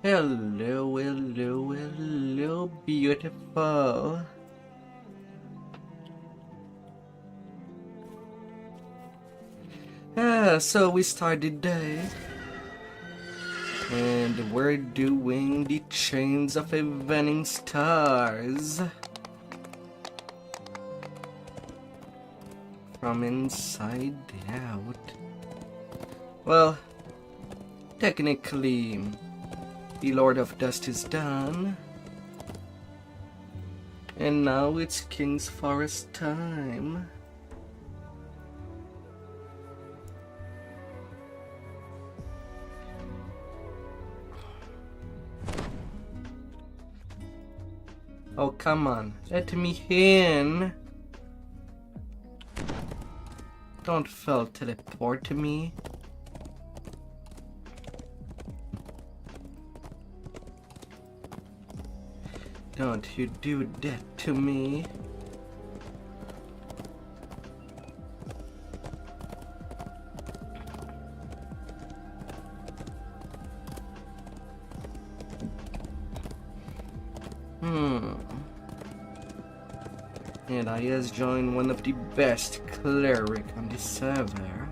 Hello, hello, hello, beautiful. So we started day, and we're doing the chains of evening stars from inside out. Well, technically, the Lord of Dust is done, and now it's King's Forest time. Oh, come on, let me in. Don't fail teleport to me. Don't you do that to me. And I has joined one of the best cleric on the server.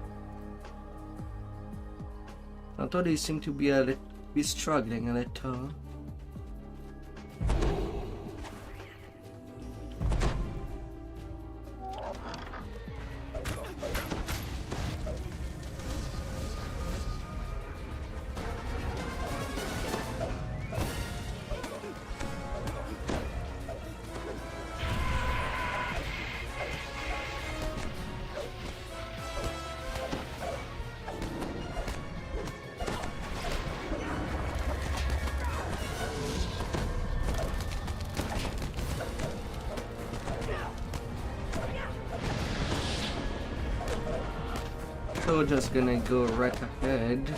Although they seem to be struggling a little. So just gonna go right ahead.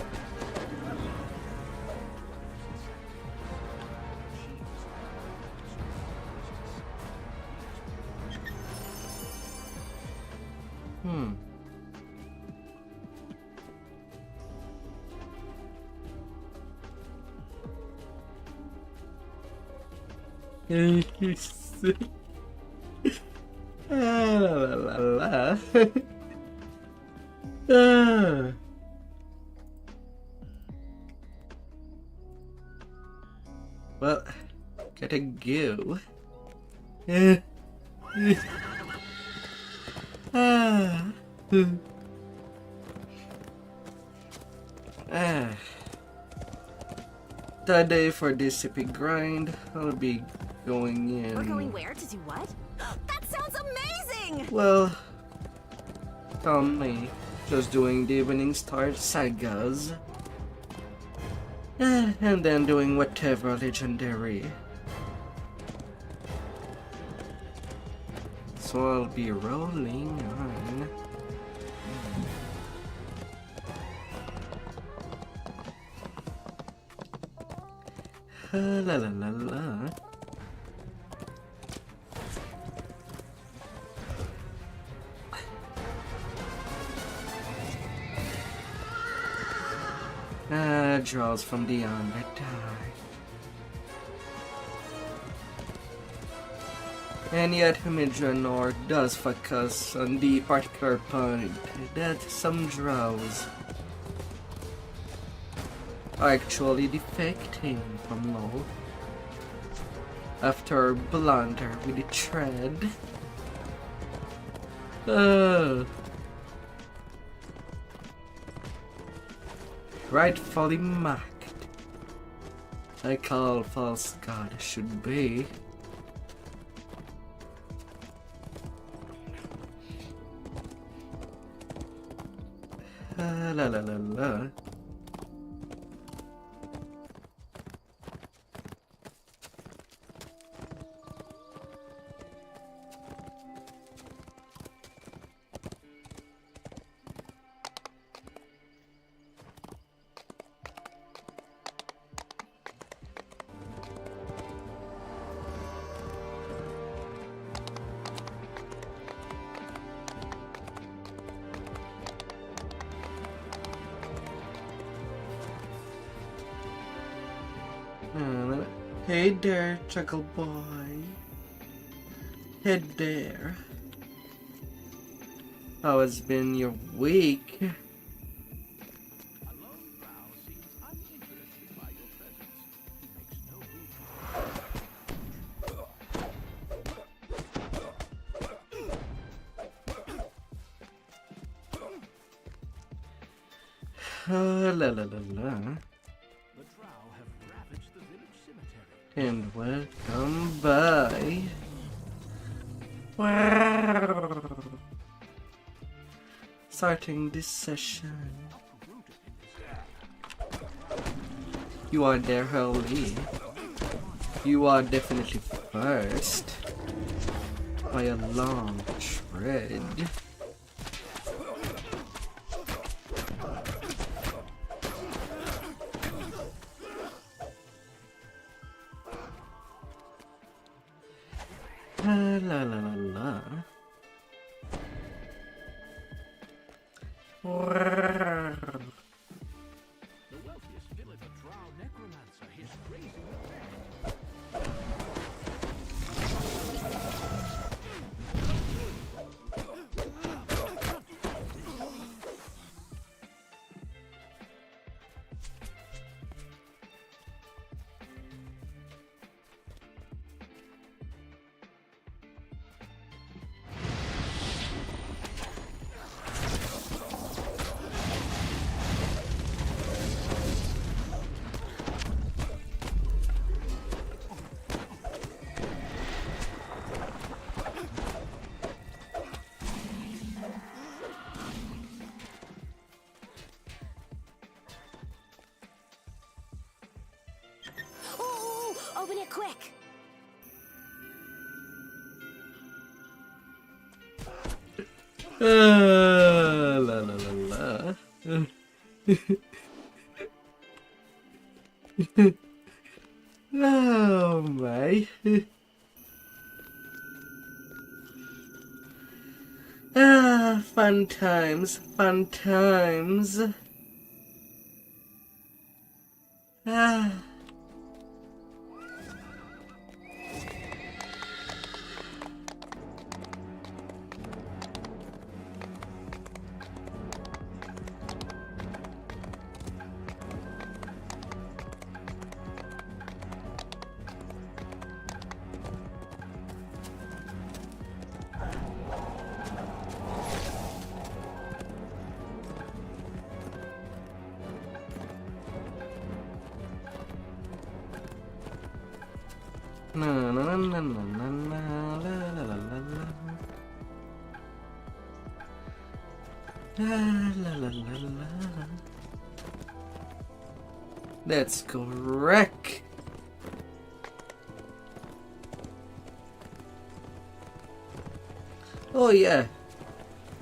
La la la la. Well, gotta go. Today for this epic grind, I'll be going in. We're going where to do what? That sounds amazing! Well, calmly, just doing the evening star sagas. And then doing whatever legendary. So I'll be rolling on. La la la la. Draws from the underdark. And yet Humidranor does focus on the particular point that some draws are actually defecting from low after blunder with the tread. Rightfully mocked, like all false god should be. La la la la. Hey there, Chuckle Boy. Hey there. How has been your week? La la la la. And welcome by. Starting this session. You are there, Holy. You are definitely first. By a long tread. La la la la. The wealthiest villager, drow necromancer, is raising the dead. Ooh, open it quick. La la la la. Oh my. Fun times, fun times. Ah. Na na na na na na na la la la la la. La la la la la. Let's go wreck. Oh yeah,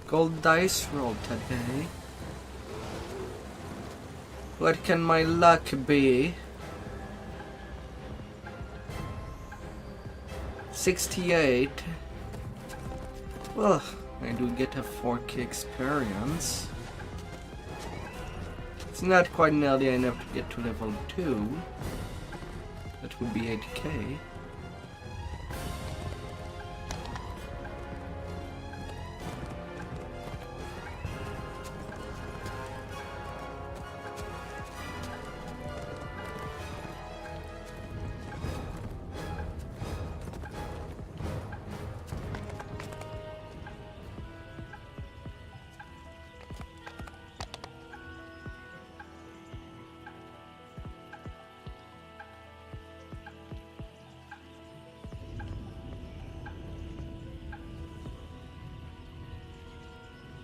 gold dice roll today. What can my luck be? 68. Well, I do get a 4K experience. It's not quite nearly enough to get to level 2. That would be 8K.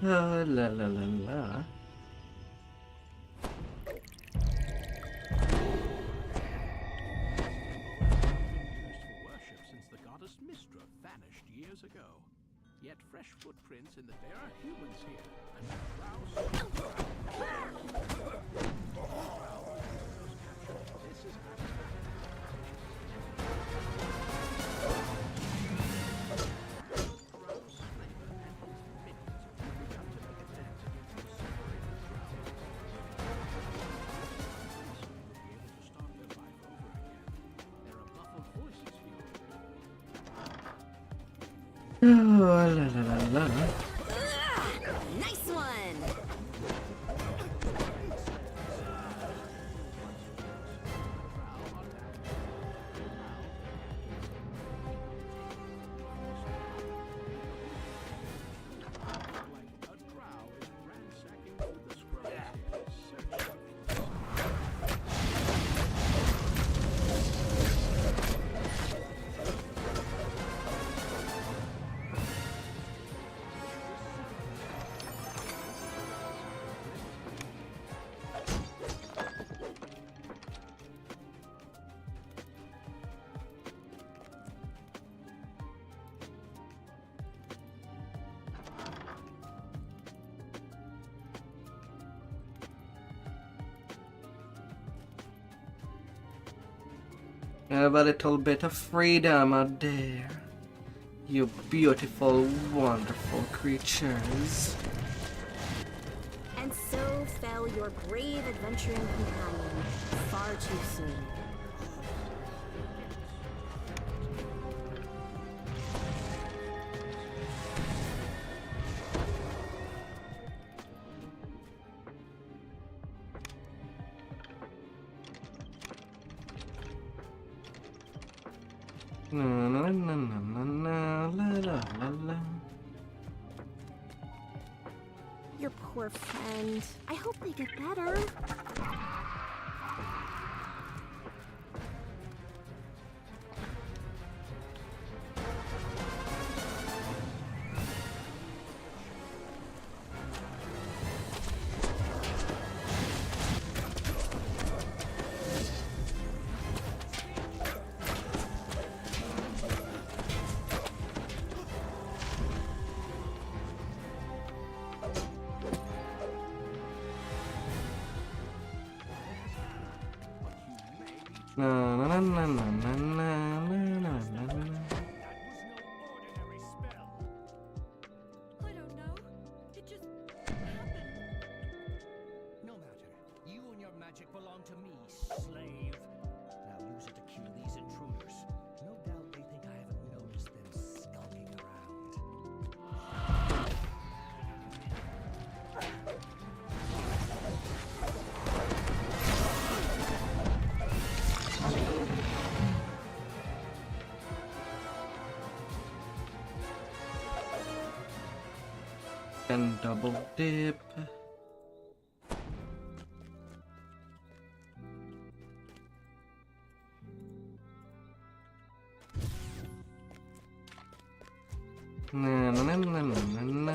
La la la la. Worship since the goddess Mistra vanished years ago. Yet fresh footprints in the there are humans here, and the drow. This is Oh, la la la la. Nice one! Have a little bit of freedom out there, you beautiful, wonderful creatures. And so fell your brave adventuring companion far too soon. Na na na na na na la la la la. Your poor friend. I hope they get better. Na na na na na na na na na na. I don't know. It just happened. No matter. You and your magic belong to me, slave. Now use it to kill these intruders. No doubt they think I haven't noticed them skulking around. And double dip. Na na na na na na na.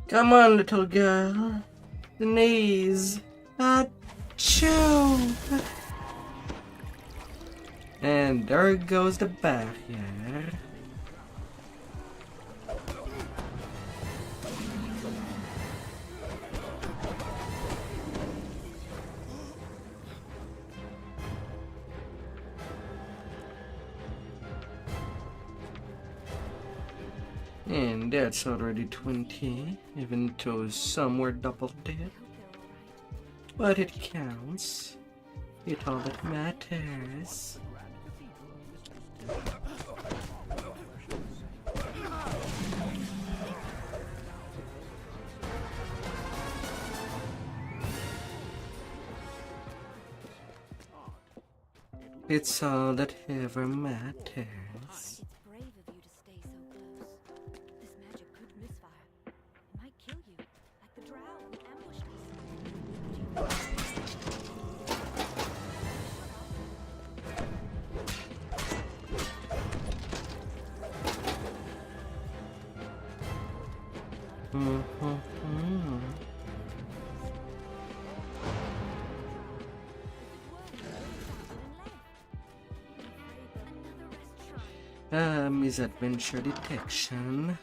Come on, little girl. The knees. Achoo! And there goes the barrier. And that's already 20, even though some were double dead. But it counts. It's all that matters. It's all that ever matters. It's brave of you to stay so close. This magic could misfire. It might kill you, like the drow who ambushed us. Misadventure detection.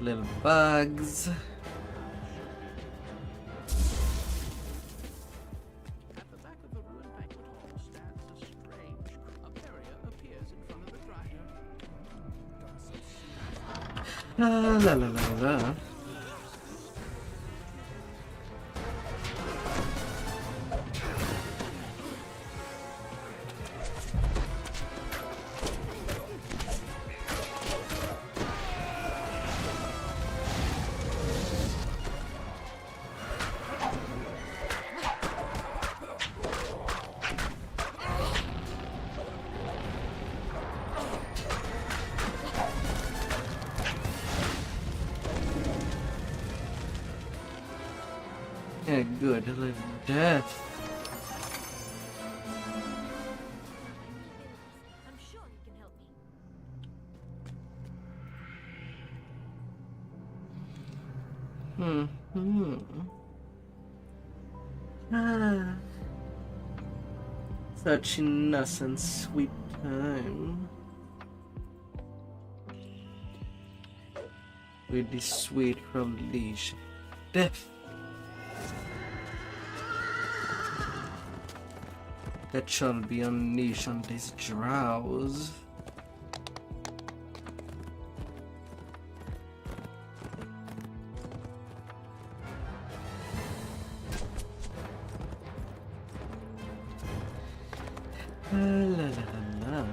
little bugs. At the back of the ruined banquet hall stands a strange. A barrier appears in front of the grinder. La la la la la. A good little death. I'm sure you can help me. Ah. Such innocent, sweet time. With the sweet release of death. That shall be unleashed on this drowse. La la la la.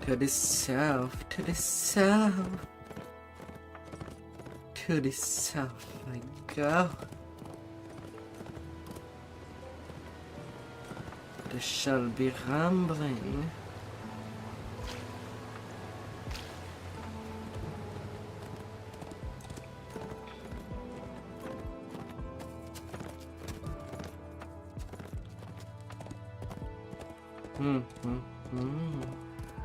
To the south, to the south, to the south I go. There shall be rambling. La, la, la.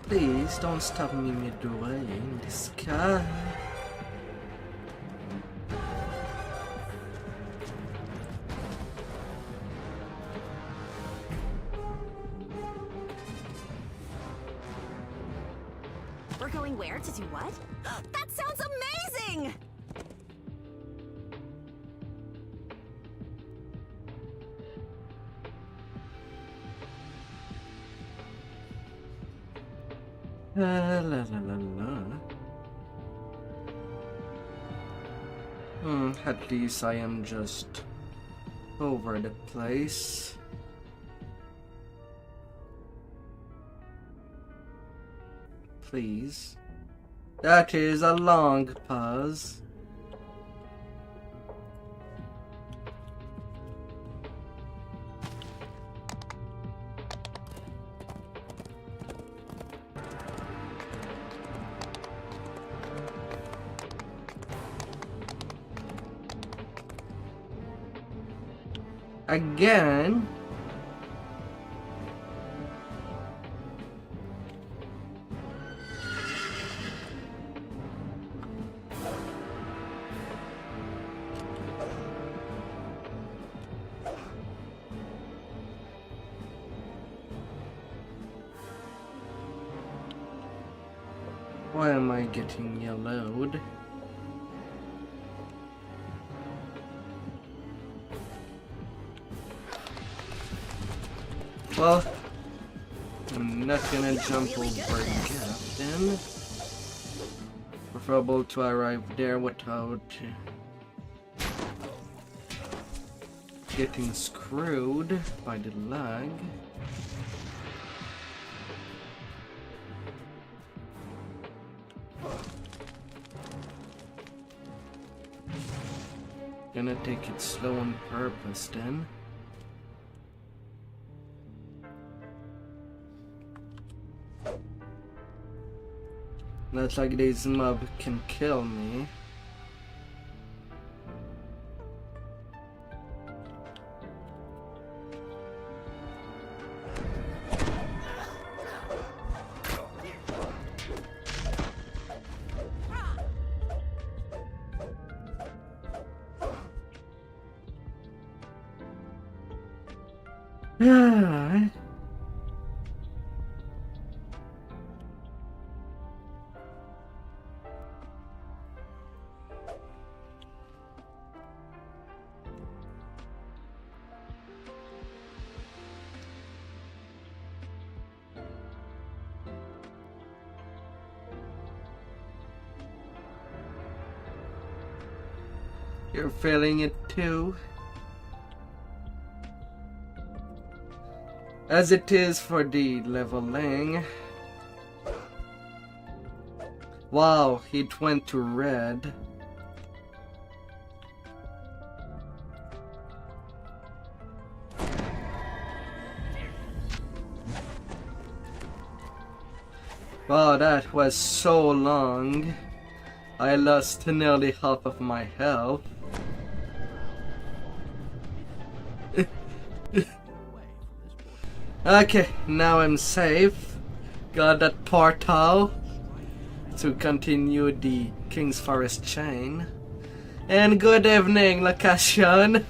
Please don't stop me midway in the sky. We're going where to do what? That sounds amazing! La la la la la. At least I am just over the place. Please. That is a long pause. Again. Why am I getting yellowed? Well, I'm not gonna jump over a gap then. Preferable to arrive there without getting screwed by the lag. Gonna take it slow on purpose then. Not like this mob can kill me. You're feeling it too? As it is for the leveling. Wow, it went to red. Wow, that was so long. I lost nearly half of my health. Okay, now I'm safe. Got that portal to continue the King's Forest chain. And good evening, location.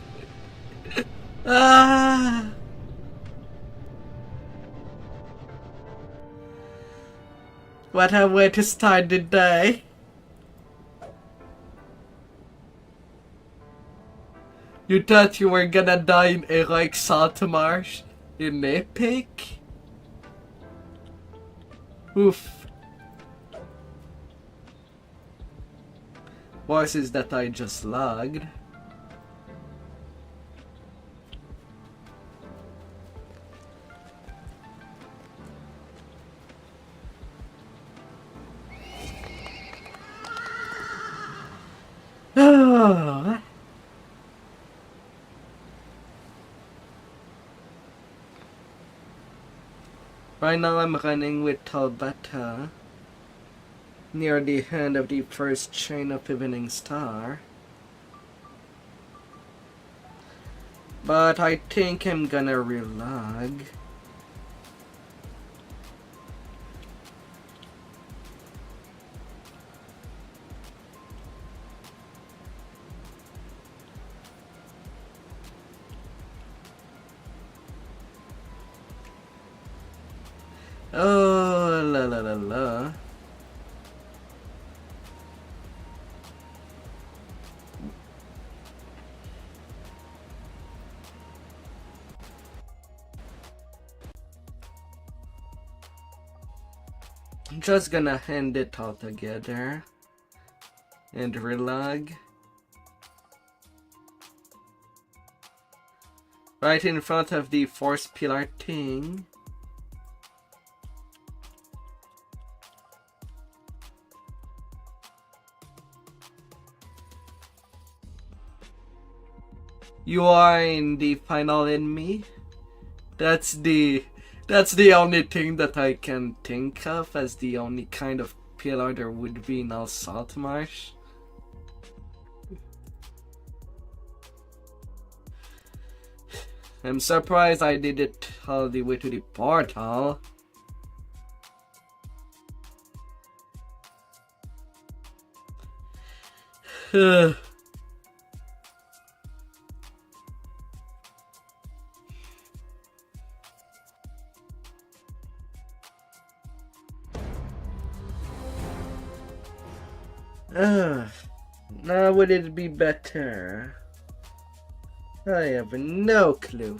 Ah. What a way to start the day. You thought you were gonna die in heroic Saltmarsh? In epic? Oof. Worse is that I just logged. Oh. Right now I'm running with Talbata near the end of the first chain of Evening Star. But I think I'm gonna relog. Oh, la la la la. I'm just gonna end it all together and relog. Right in front of the force pillar thing. You are in the final enemy. That's the only thing that I can think of as the only kind of pillar there would be in all Saltmarsh. I'm surprised I did it all the way to the portal. Now would it be better? I have no clue.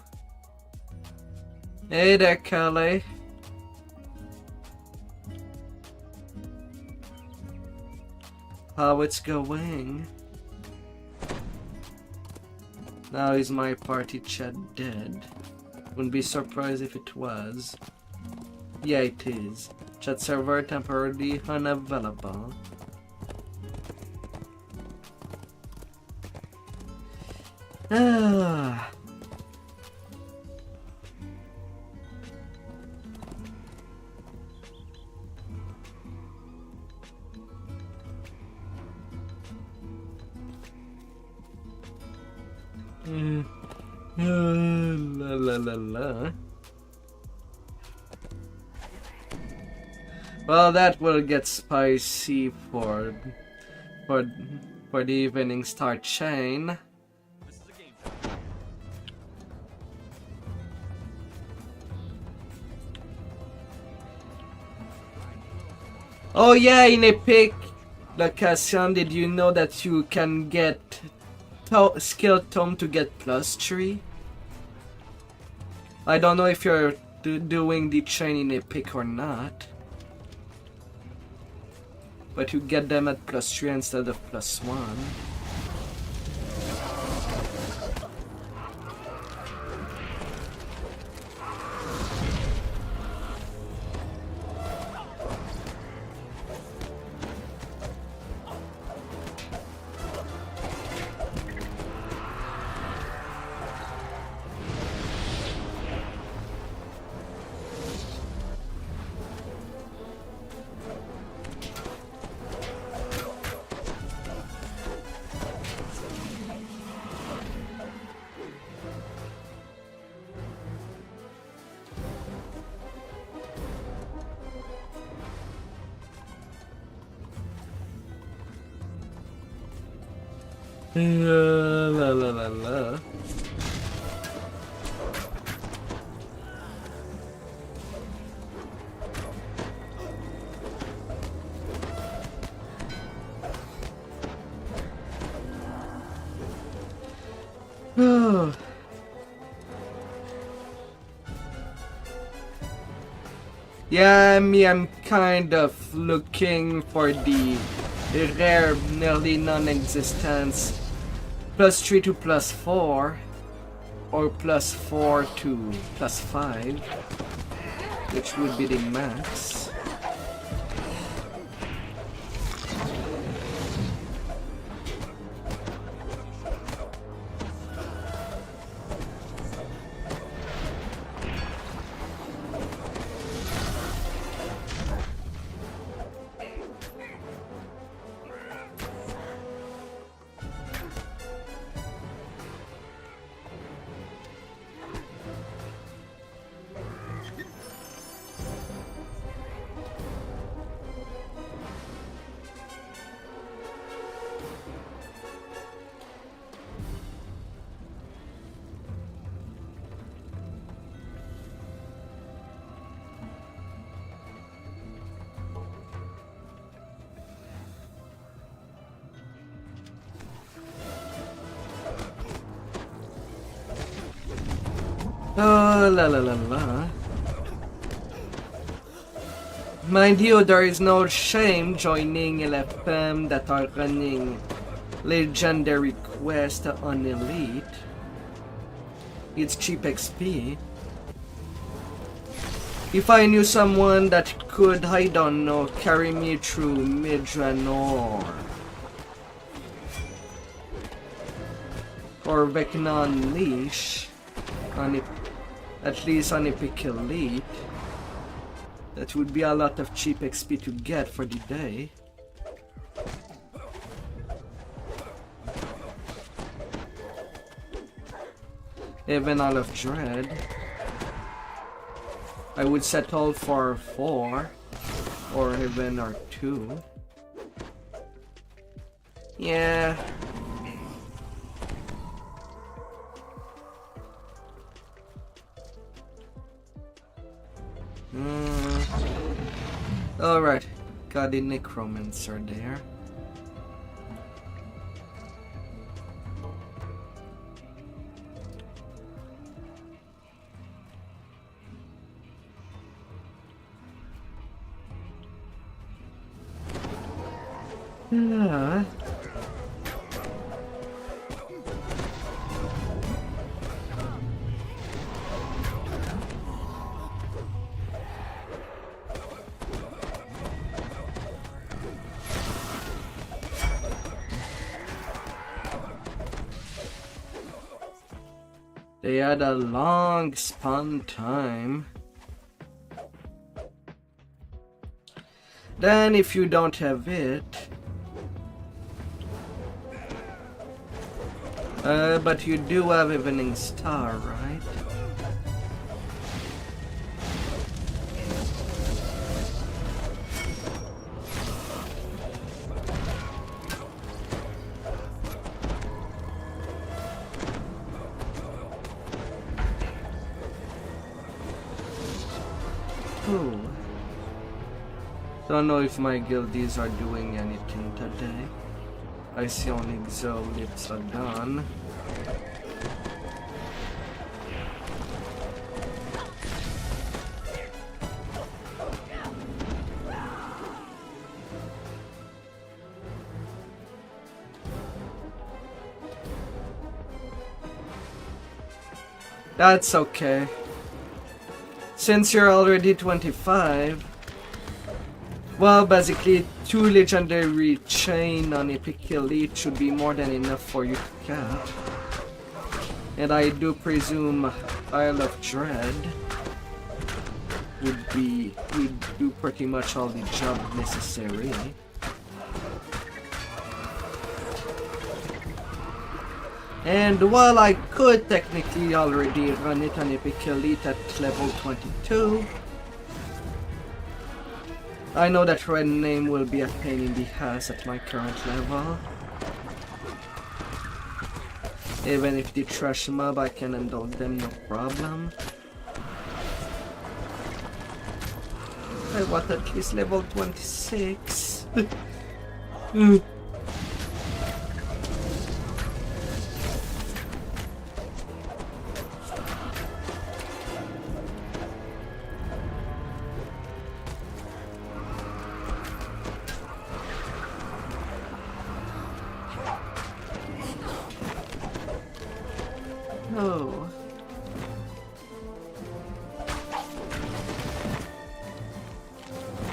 Hey there, Calais. How it's going? Now is my party chat dead? Wouldn't be surprised if it was. Yeah, it is. Chat server temporarily unavailable. Ah. La la la la. Well, that will get spicy for the evening star chain. Oh yeah, in Epic location, did you know that you can get skill tome to get +3? I don't know if you're doing the chain in Epic or not, but you get them at +3 instead of +1. La la la la. Yeah, I'm kind of looking for the rare, nearly non-existence +3 to +4 or +4 to +5, which would be the max. Oh, la la la la. Mind you, there is no shame joining LFM that are running legendary quest on Elite. It's cheap XP. If I knew someone that could, I don't know, carry me through Midranor or Vecna Unleash, at least on Epic Elite, that would be a lot of cheap XP to get for the day. Even all of Dread, I would settle for 4 or even or 2. Yeah. Alright, got the necromancer there. They had a long spawn time. Then if you don't have it, but you do have Evening Star, right? Ooh. Don't know if my guildies are doing anything today. I see only Xolips are done. That's okay. Since you're already 25, well, basically 2 legendary chain on Epic Elite should be more than enough for you to cap. And I do presume Isle of Dread would do pretty much all the job necessary. And while I could technically already run it on Epic Elite at level 22, I know that red name will be a pain in the ass at my current level. Even if the trash mob, I can handle them no problem. I want at least level 26. Oh.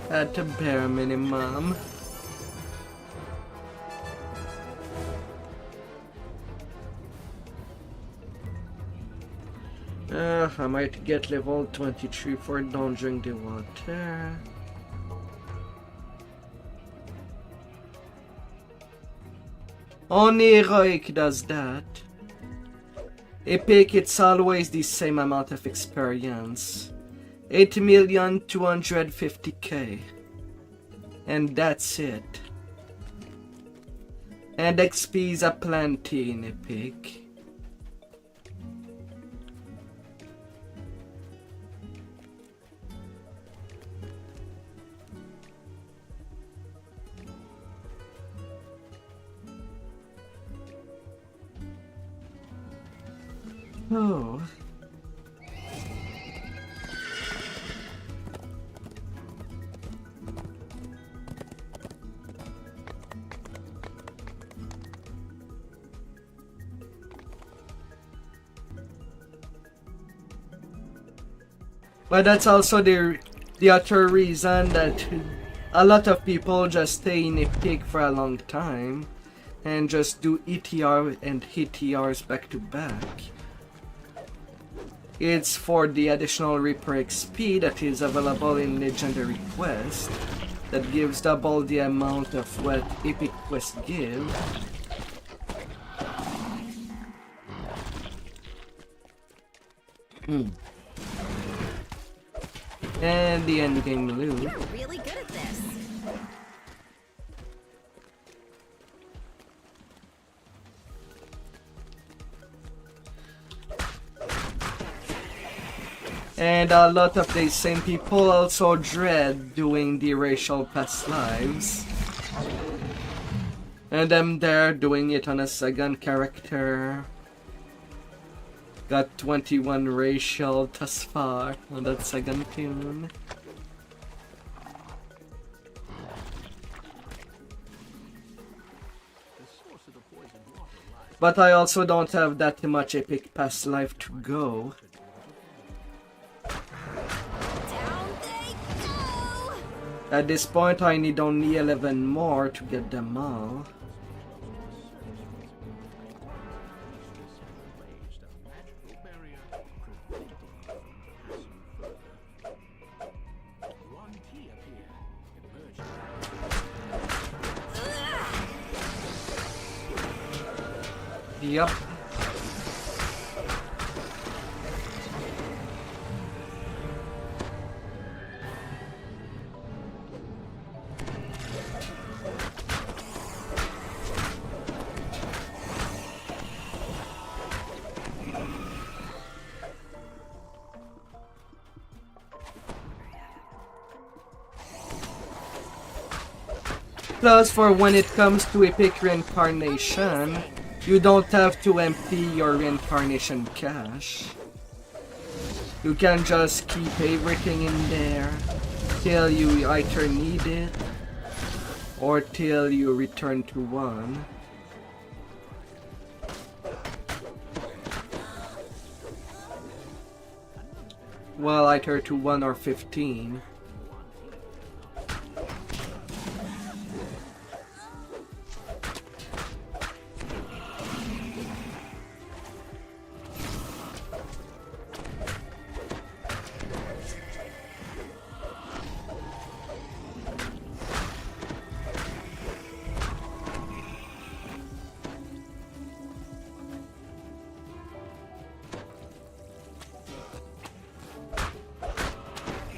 At the bare minimum. I might get level 23 for Don't Drink the Water. Only Heroic does that. Epic, it's always the same amount of experience. 8,250,000. And that's it. And XP's a plenty in Epic. Oh. But that's also the other reason that a lot of people just stay in Epic for a long time and just do ETR and HTRs back to back. It's for the additional Reaper XP that is available in Legendary Quest that gives double the amount of what Epic Quest give. And the endgame loot. You're really good at this. And a lot of these same people also dread doing the racial past lives. And I'm there doing it on a second character. Got 21 racial thus far on that second tune. But I also don't have that much epic past life to go. Down they go! At this point I need only 11 more to get them all. Yup. Plus, for when it comes to epic reincarnation, you don't have to empty your reincarnation cache. You can just keep everything in there till you either need it or till you return to 1. Well, either to 1 or 15.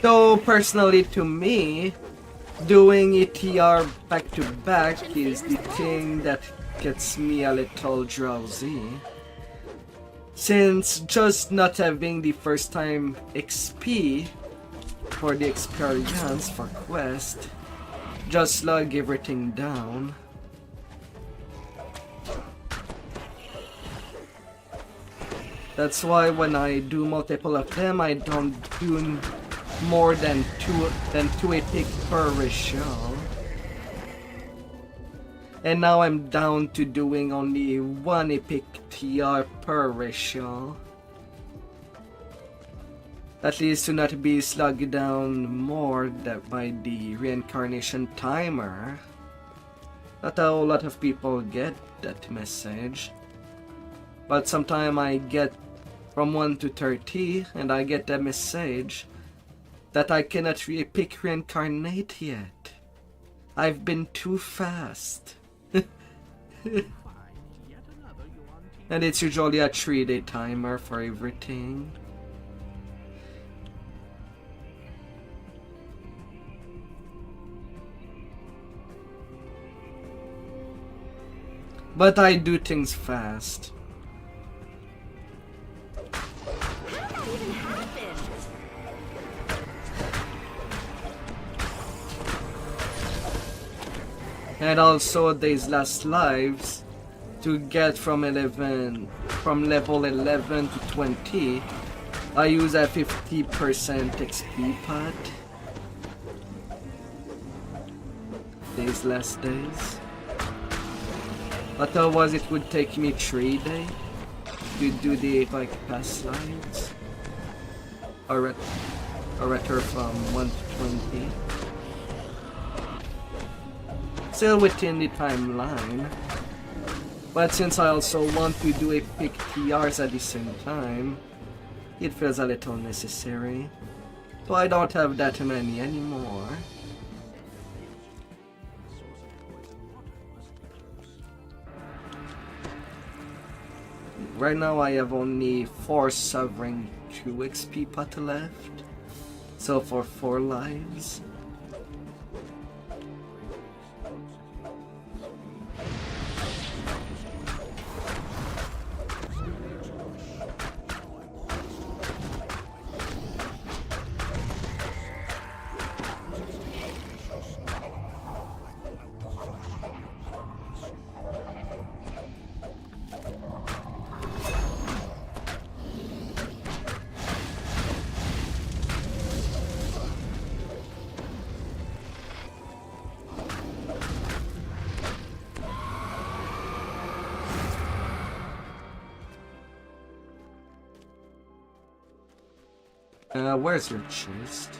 Though personally to me, doing ETR back to back is the thing that gets me a little drowsy. Since just not having the first time XP for the experience for quest, just slug everything down. That's why when I do multiple of them, I don't do more than two epic per ratio. And now I'm down to doing only 1 epic TR per ratio. At least to not be slugged down more by the reincarnation timer. Not a whole lot of people get that message. But sometimes I get from 1 to 30 and I get a message that I cannot epic reincarnate yet. I've been too fast. And it's usually a 3-day timer for everything. But I do things fast. How did that even happen? And also these last lives, to get from level 11 to 20, I use a 50% XP pot. These last days. Otherwise it would take me 3 days to do the like past lives. Or rather from 1 to 20. Still within the timeline. But since I also want to do epic TRs at the same time, it feels a little necessary. So I don't have that many anymore. Right now I have only 4 Sovereign 2 XP pot left. So for 4 lives. Where's your chest?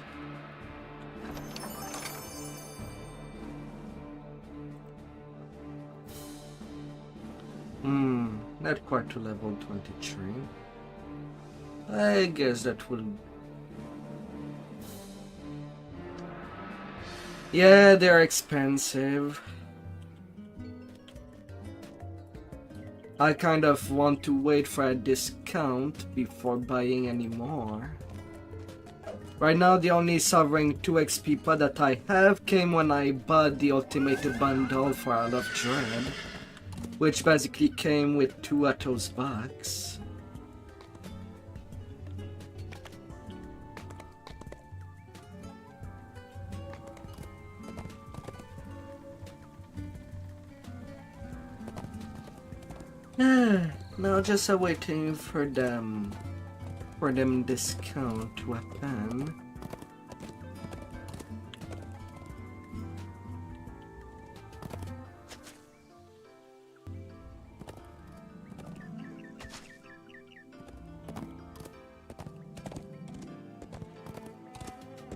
Not quite to level 23. I guess that will... Yeah, they're expensive. I kind of want to wait for a discount before buying any more. Right now, the only Sovereign 2 XP pod that I have came when I bought the Ultimate Bundle for Isle of Dread, which basically came with 2 of those bucks. Now just waiting for them discount weapon.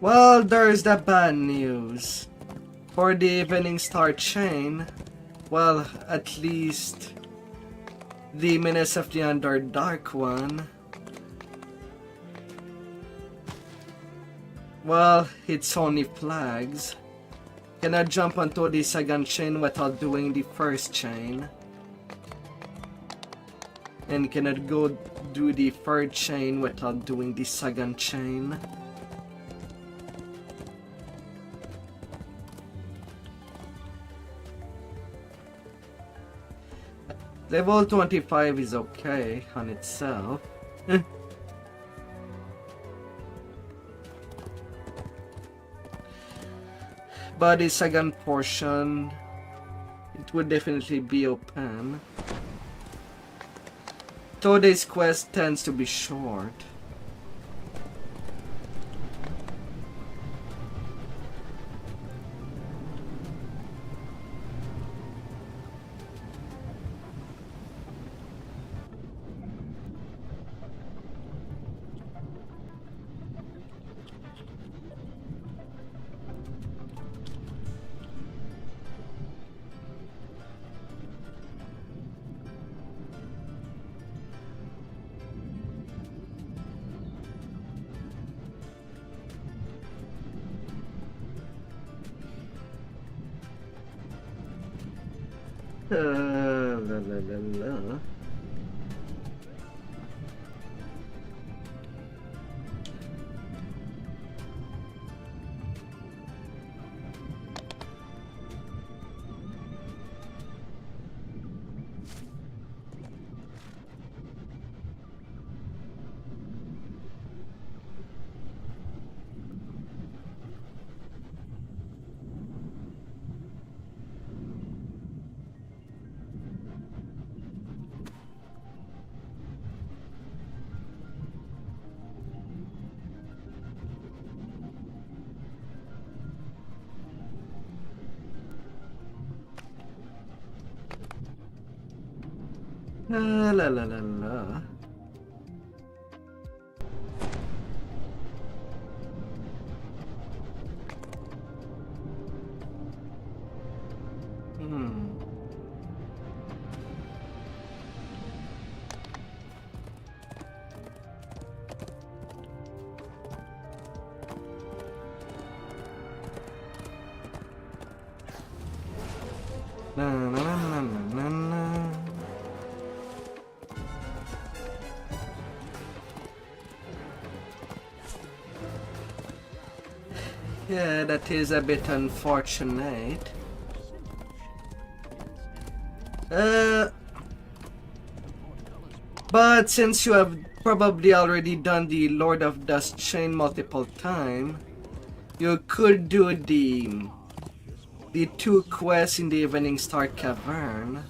Well, there's the bad news. For the Evening Star chain, well, at least the Menace of the Underdark one, well, it's only flags. Cannot jump onto the second chain without doing the first chain. And cannot go do the third chain without doing the second chain. Level 25 is okay on itself. But the second portion, it would definitely be open. Today's quest tends to be short. La la la la. La la la la. Na na na na na na. Yeah, that is a bit unfortunate. But since you have probably already done the Lord of Dust chain multiple times, you could do the 2 quests in the Evening Star Cavern,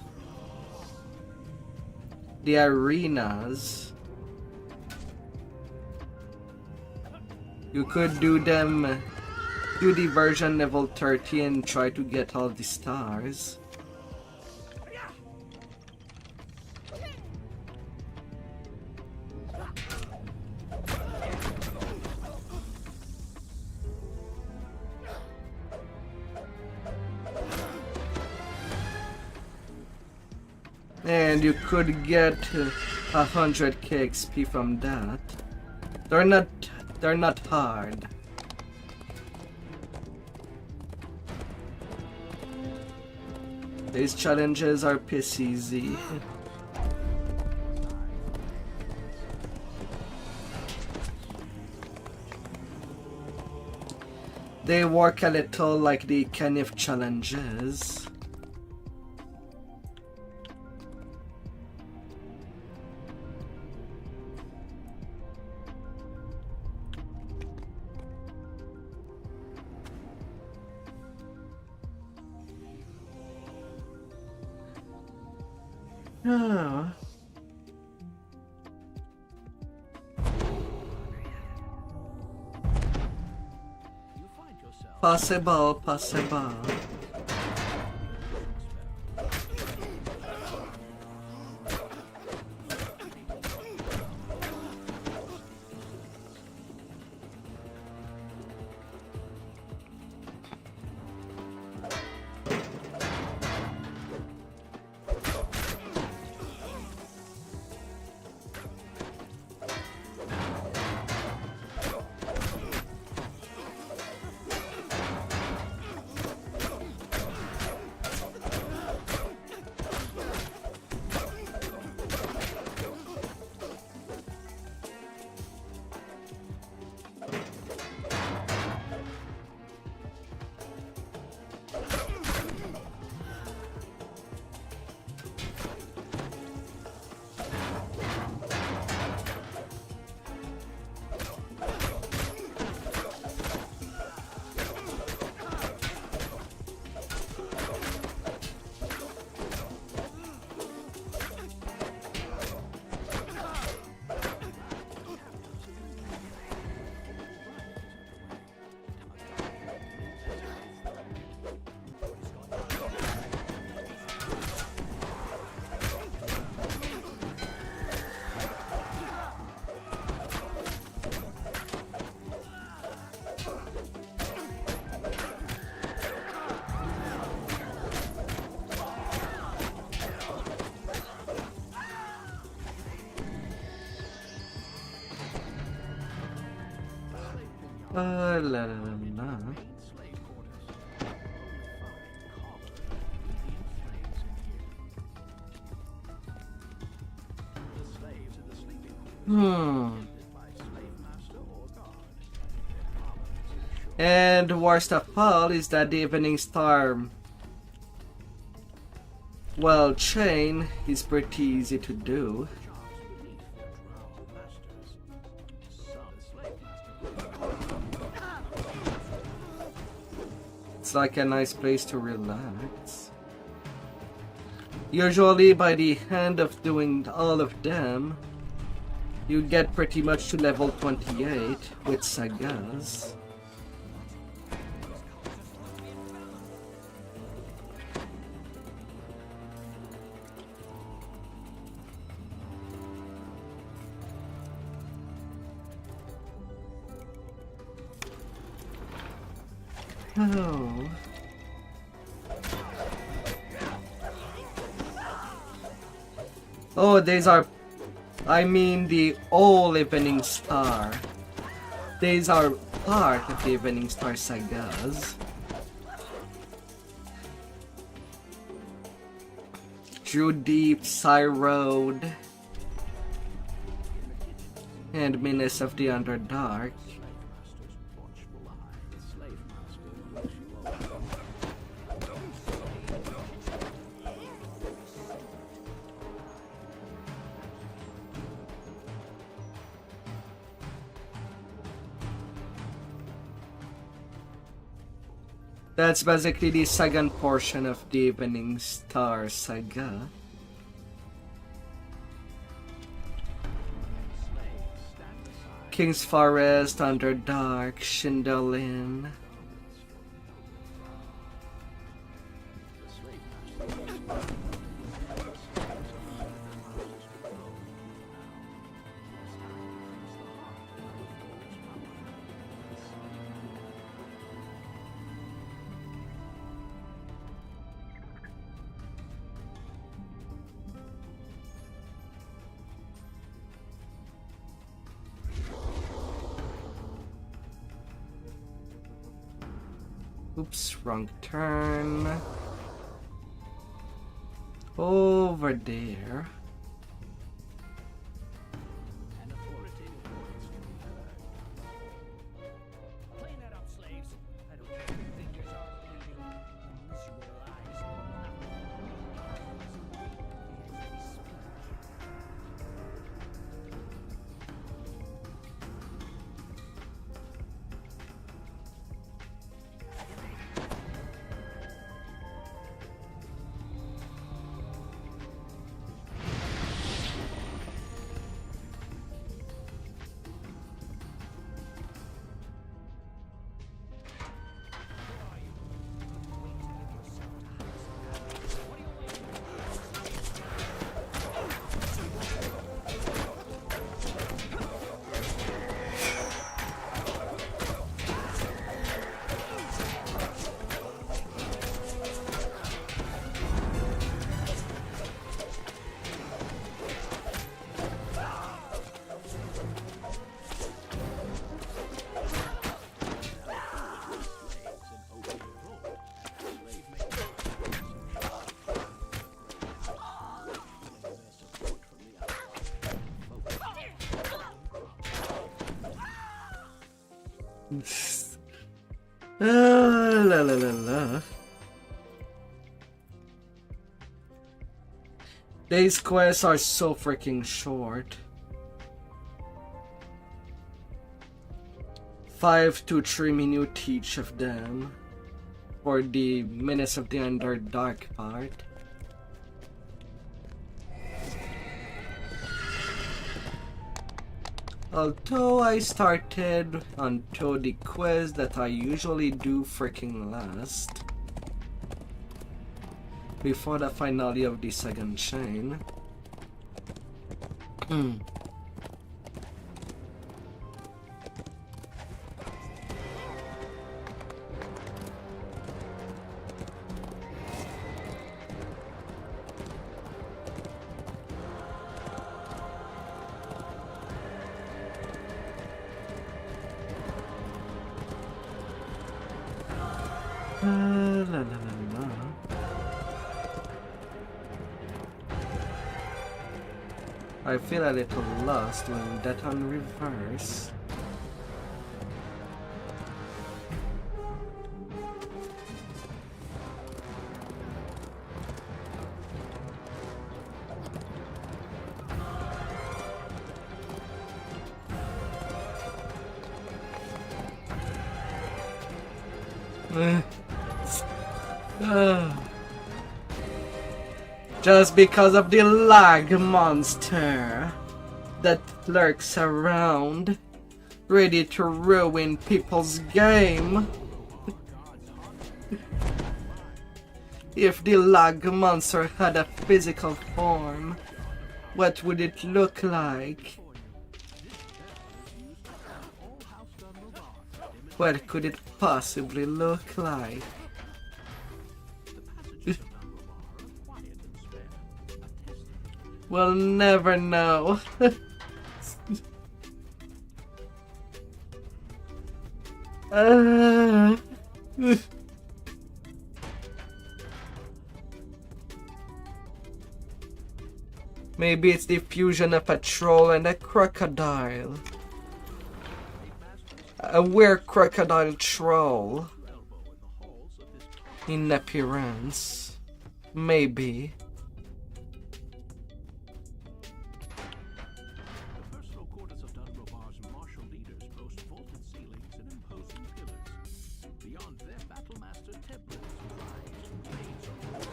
the arenas. You could do them, do the version level 30 and try to get all the stars. And you could get 100k XP from that. They're not hard. These challenges are piss easy. They work a little like the kind of challenges. Oh. You find yourself Possible, possible. La la la la. slave quarters. Only find common Indian slaves in here. The slaves in the sleeping quarters attended by slave master or guard. Their powers ensure And worst of all is that the Evening Star, well, chain is pretty easy to do. jobs beneath their drow masters. Some slave masters It's like a nice place to relax. Usually by the end of doing all of them, you get pretty much to level 28 with sagas. Oh. Oh, these are, I mean the old Evening Star. These are part of the Evening Star sagas. Through Deep, Side Road, and Menace of the Underdark. master's watchful eye. The slave master looks you over. That's basically the second portion of the Evening Star saga. King's Forest, Underdark, Shindolin. Oops, wrong turn. Over there. An authoritative voice to be heard. Clean that up, slaves. I don't La la la la. These quests are so freaking short. 5 to 3 minutes each of them for the Menace of the Underdark part. Although I started onto the quest that I usually do freaking last before the finale of the second chain. La, la, la, la. I feel a little lost doing that on reverse. Just because of the lag monster that lurks around, ready to ruin people's game. If the lag monster had a physical form, what would it look like? What could it possibly look like? We'll never know. Maybe it's the fusion of a troll and a crocodile. A weird crocodile troll in appearance. Maybe. The personal quarters of Dunrobar's martial leaders boast vaulted ceilings and imposing pillars. Beyond them, Battlemaster Templars rise and reigns on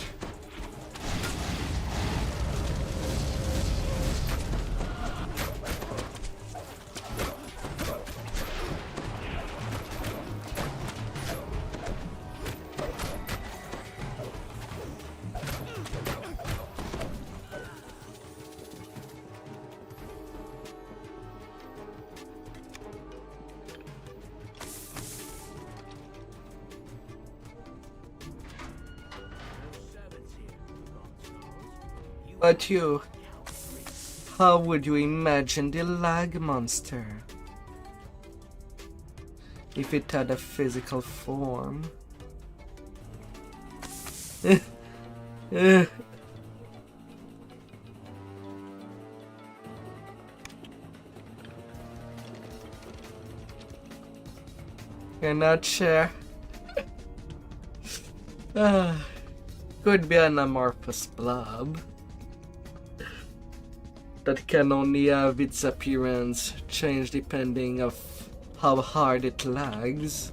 But you, how would you imagine the lag monster if it had a physical form? You're not sure? Could be an amorphous blob that can only have its appearance change depending of how hard it lags.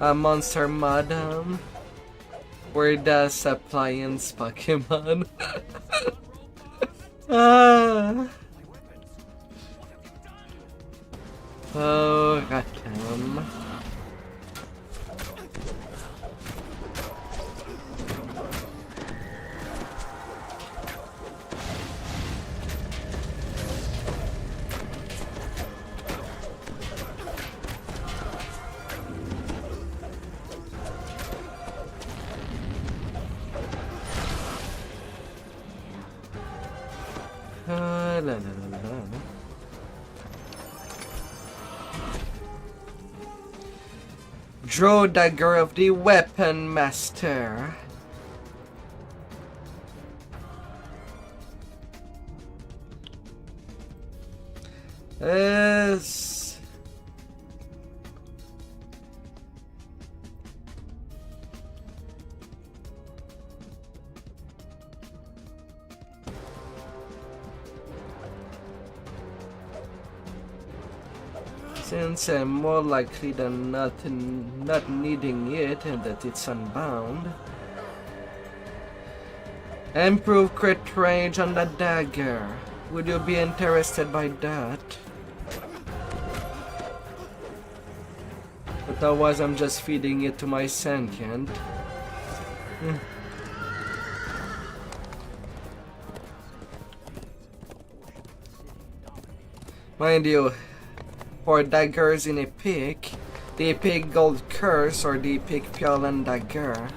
A monster madam? Where does appliance Pokemon? Oh, goddamn. La, la, la, la. Draw dagger of the weapon master. Yes. Since I'm more likely than not needing it and that it's unbound. Improve crit range on the dagger. Would you be interested by that? But otherwise I'm just feeding it to my sentient. Mind you, for daggers in Epic, the Epic Gold Curse or the Epic Piolan Dagger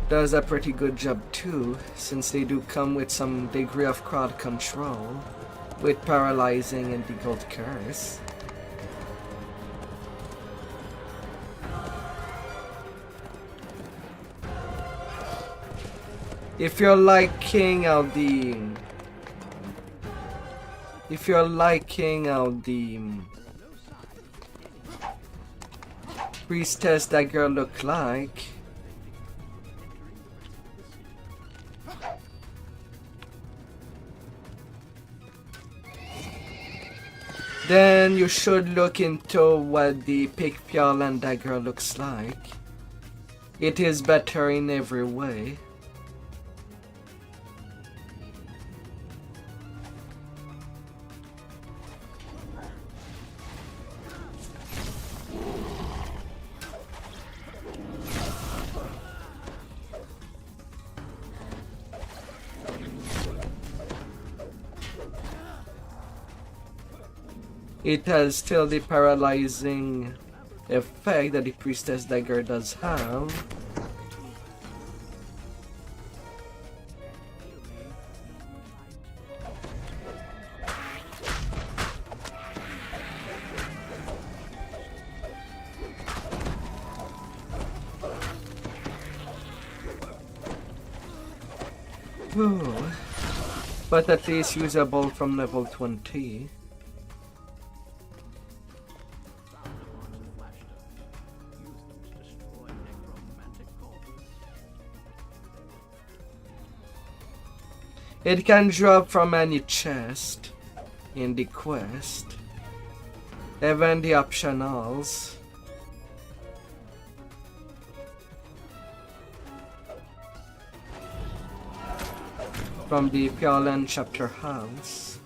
does a pretty good job too, since they do come with some degree of crowd control, with paralyzing and the Gold Curse. If you're liking how the priestess dagger look like, then you should look into what the Epic Piolan dagger looks like. It is better in every way. It has still the paralyzing effect that the priestess dagger does have. Ooh. But at least usable from level 20. It can drop from any chest in the quest, even the optionals. From the Piolan chapter house.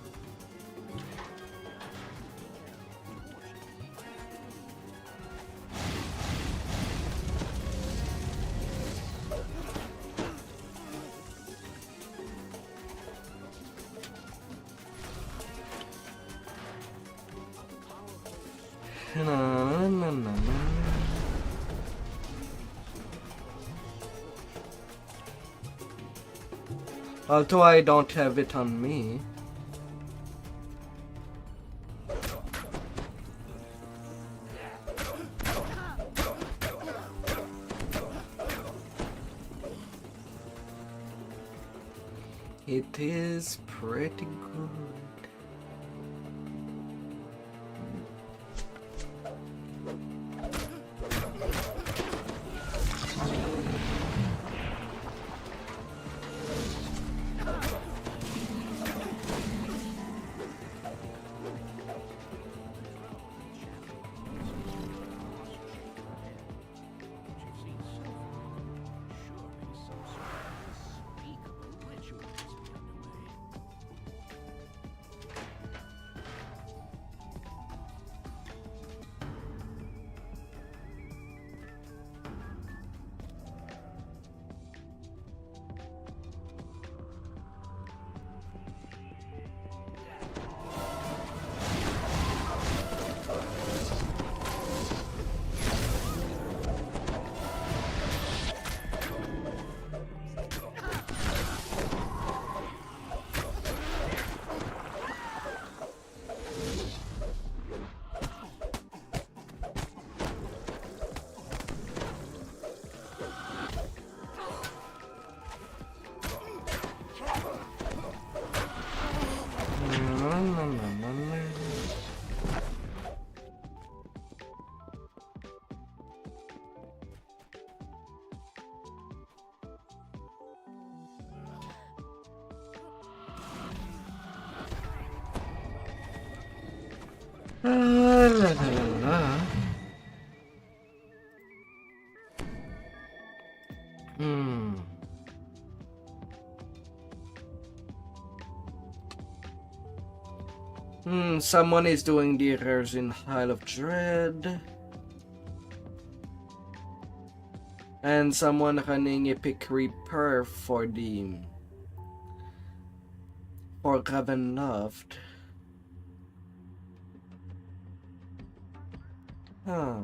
Although I don't have it on me. It is pretty good. La, la, la, la. Someone is doing the errors in Isle of Dread. And someone running Epic Reaper for Ravenloft. Huh.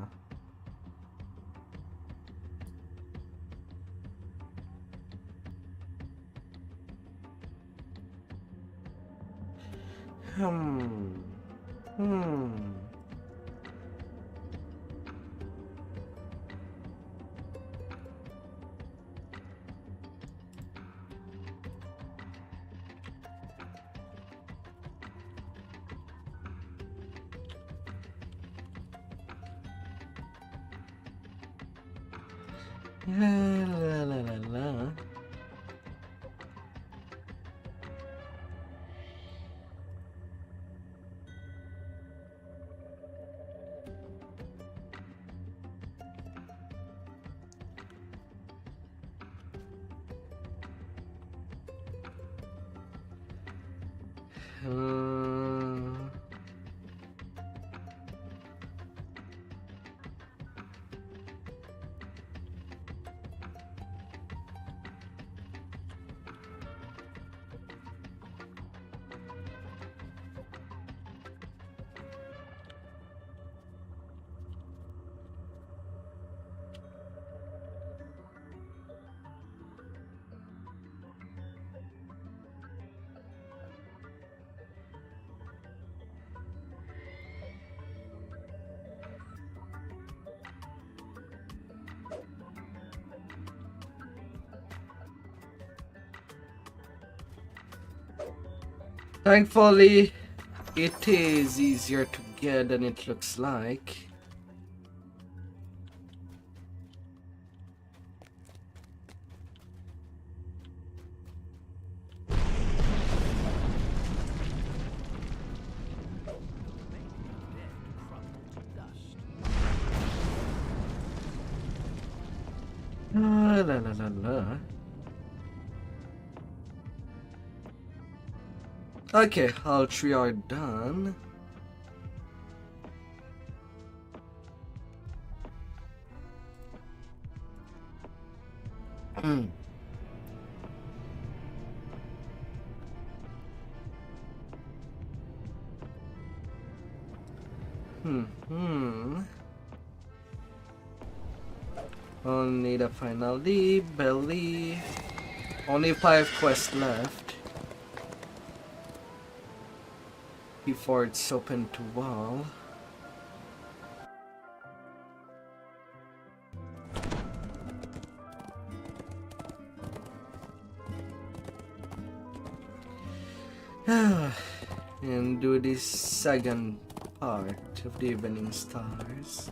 La la la la. Thankfully, it is easier to get than it looks like. La la la la. Okay, all three are done. Only the final belly. Only 5 quests left before it's open to wall. And do this second part of the Evening Stars.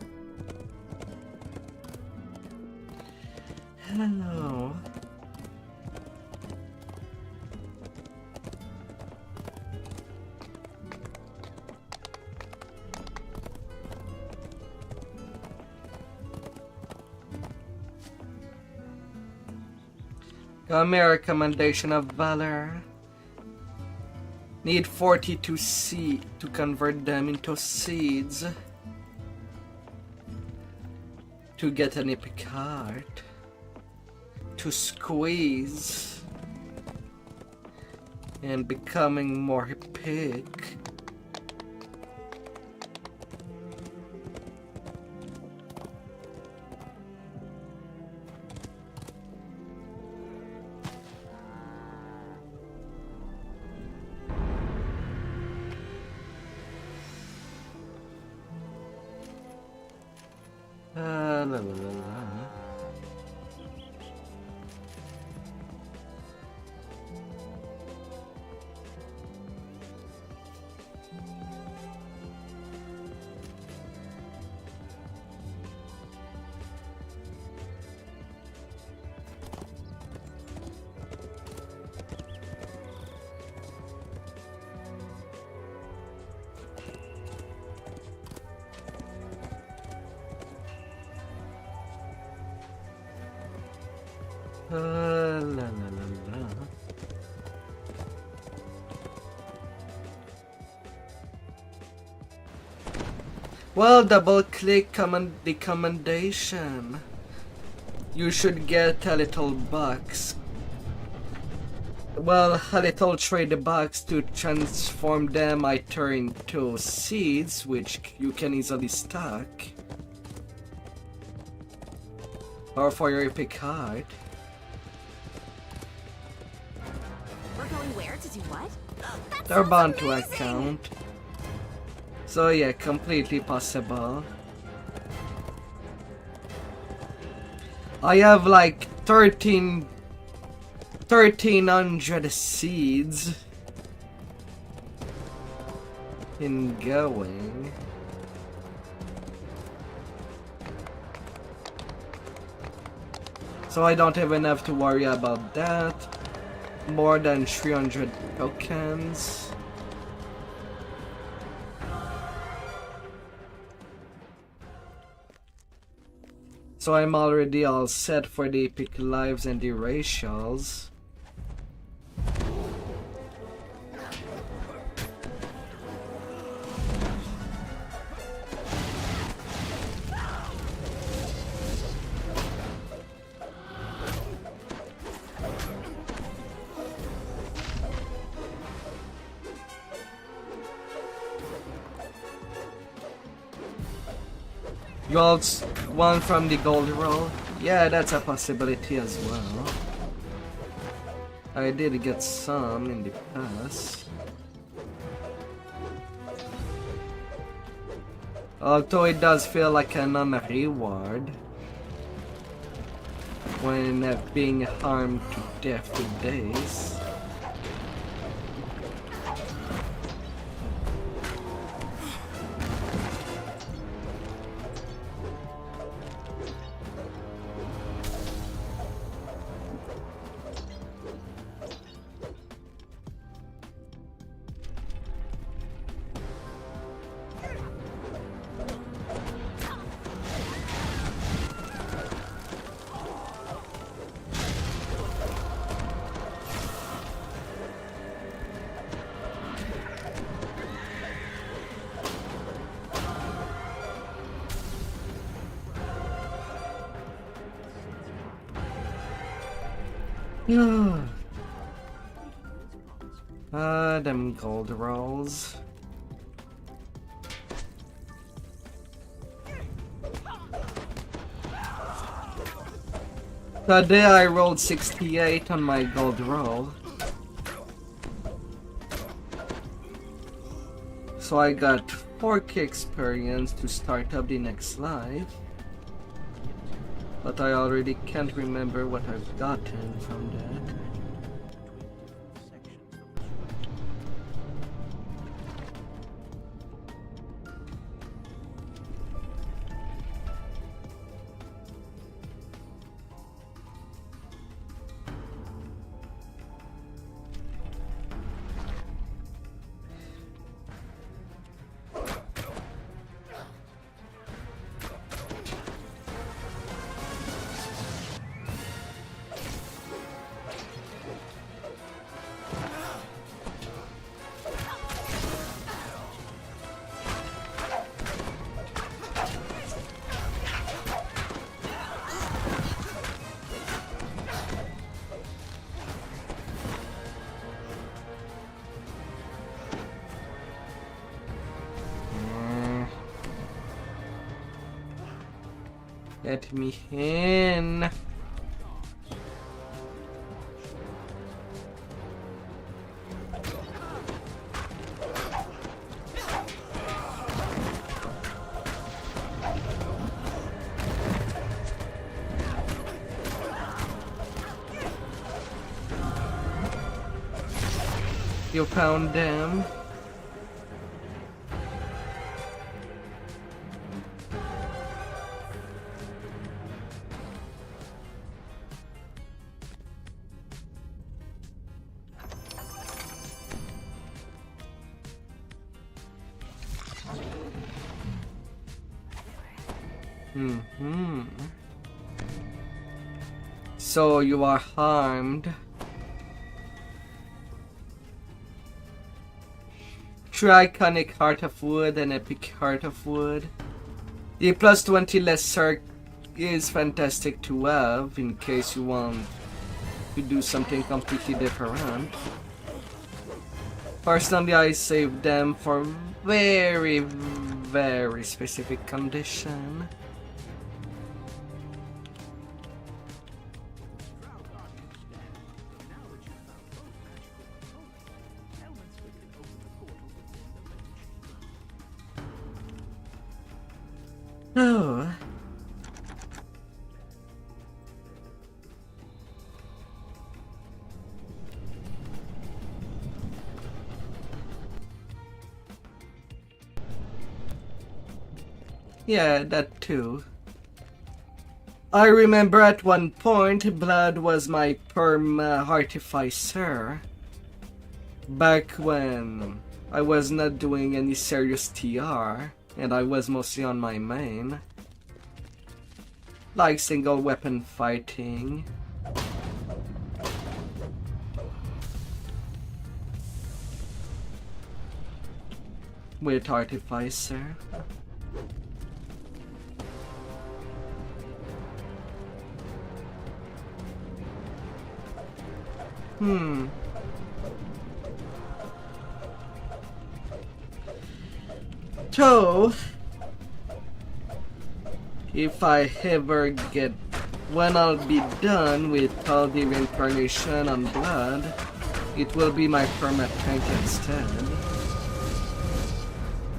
Hello. Come here, Recommendation of Valor. Need 42 seed to convert them into seeds to get an epic heart to squeeze and becoming more epic. La la la la. La la la la. Well, double click the commendation. You should get a little box. Well, a little trade box to transform them either into seeds, which you can easily stack, or for your epic heart. We're going where to do what? That They're sounds bound to amazing! account. So yeah, completely possible. I have like 1300 seeds in going. So I don't even have to worry about that. More than 300 tokens. So I'm already all set for the epic lives and the racials. You all want from the gold roll? Yeah, that's a possibility as well. I did get some in the past. Although it does feel like a non-reward when being harmed to death with days. Them gold rolls. Today I rolled 68 on my gold roll. So I got 4k experience to start up the next life. But I already can't remember what I've gotten from that. Let me in. You found them. So you are harmed. Try iconic Heart of Wood and Epic Heart of Wood. The plus 20 lesser is fantastic to have in case you want to do something completely different. Personally, I save them for very, very specific condition. Oh. Yeah, that too. I remember at one point, blood was my perma artificer. Back when I was not doing any serious TR, and I was mostly on my main. Like single weapon fighting. With artificer. So, if I ever get, when I'll be done with all the reincarnation on blood, it will be my perma tank instead.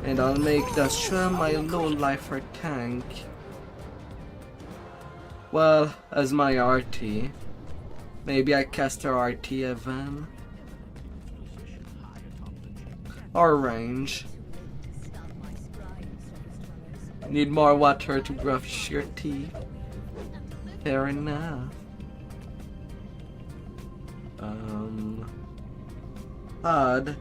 And I'll make Dastra my low lifer tank. Well, as my RT. Maybe I cast her RT Evan. Or range. Need more water to brush your teeth. Fair enough. Odd.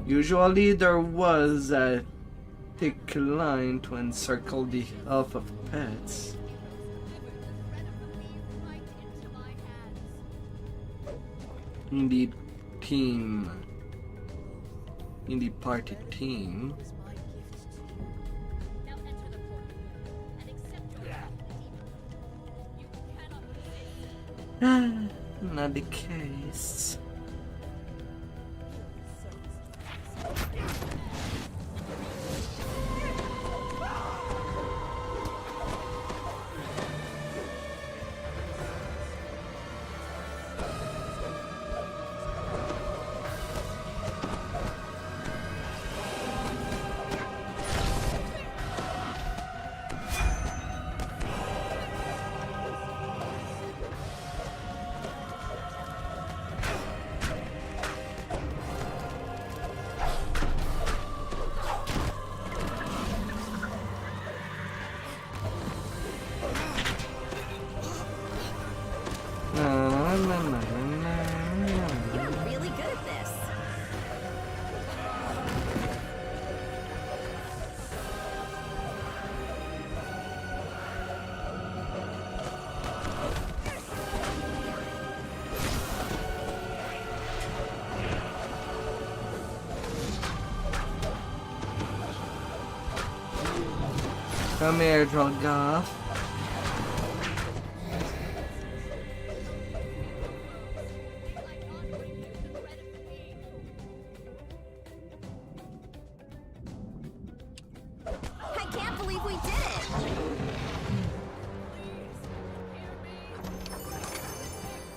Usually there was a thick line to encircle the health of pets. In the team. In the party team. Not the case. You're really good at this. Come here, Drogoth. I can't believe we did it.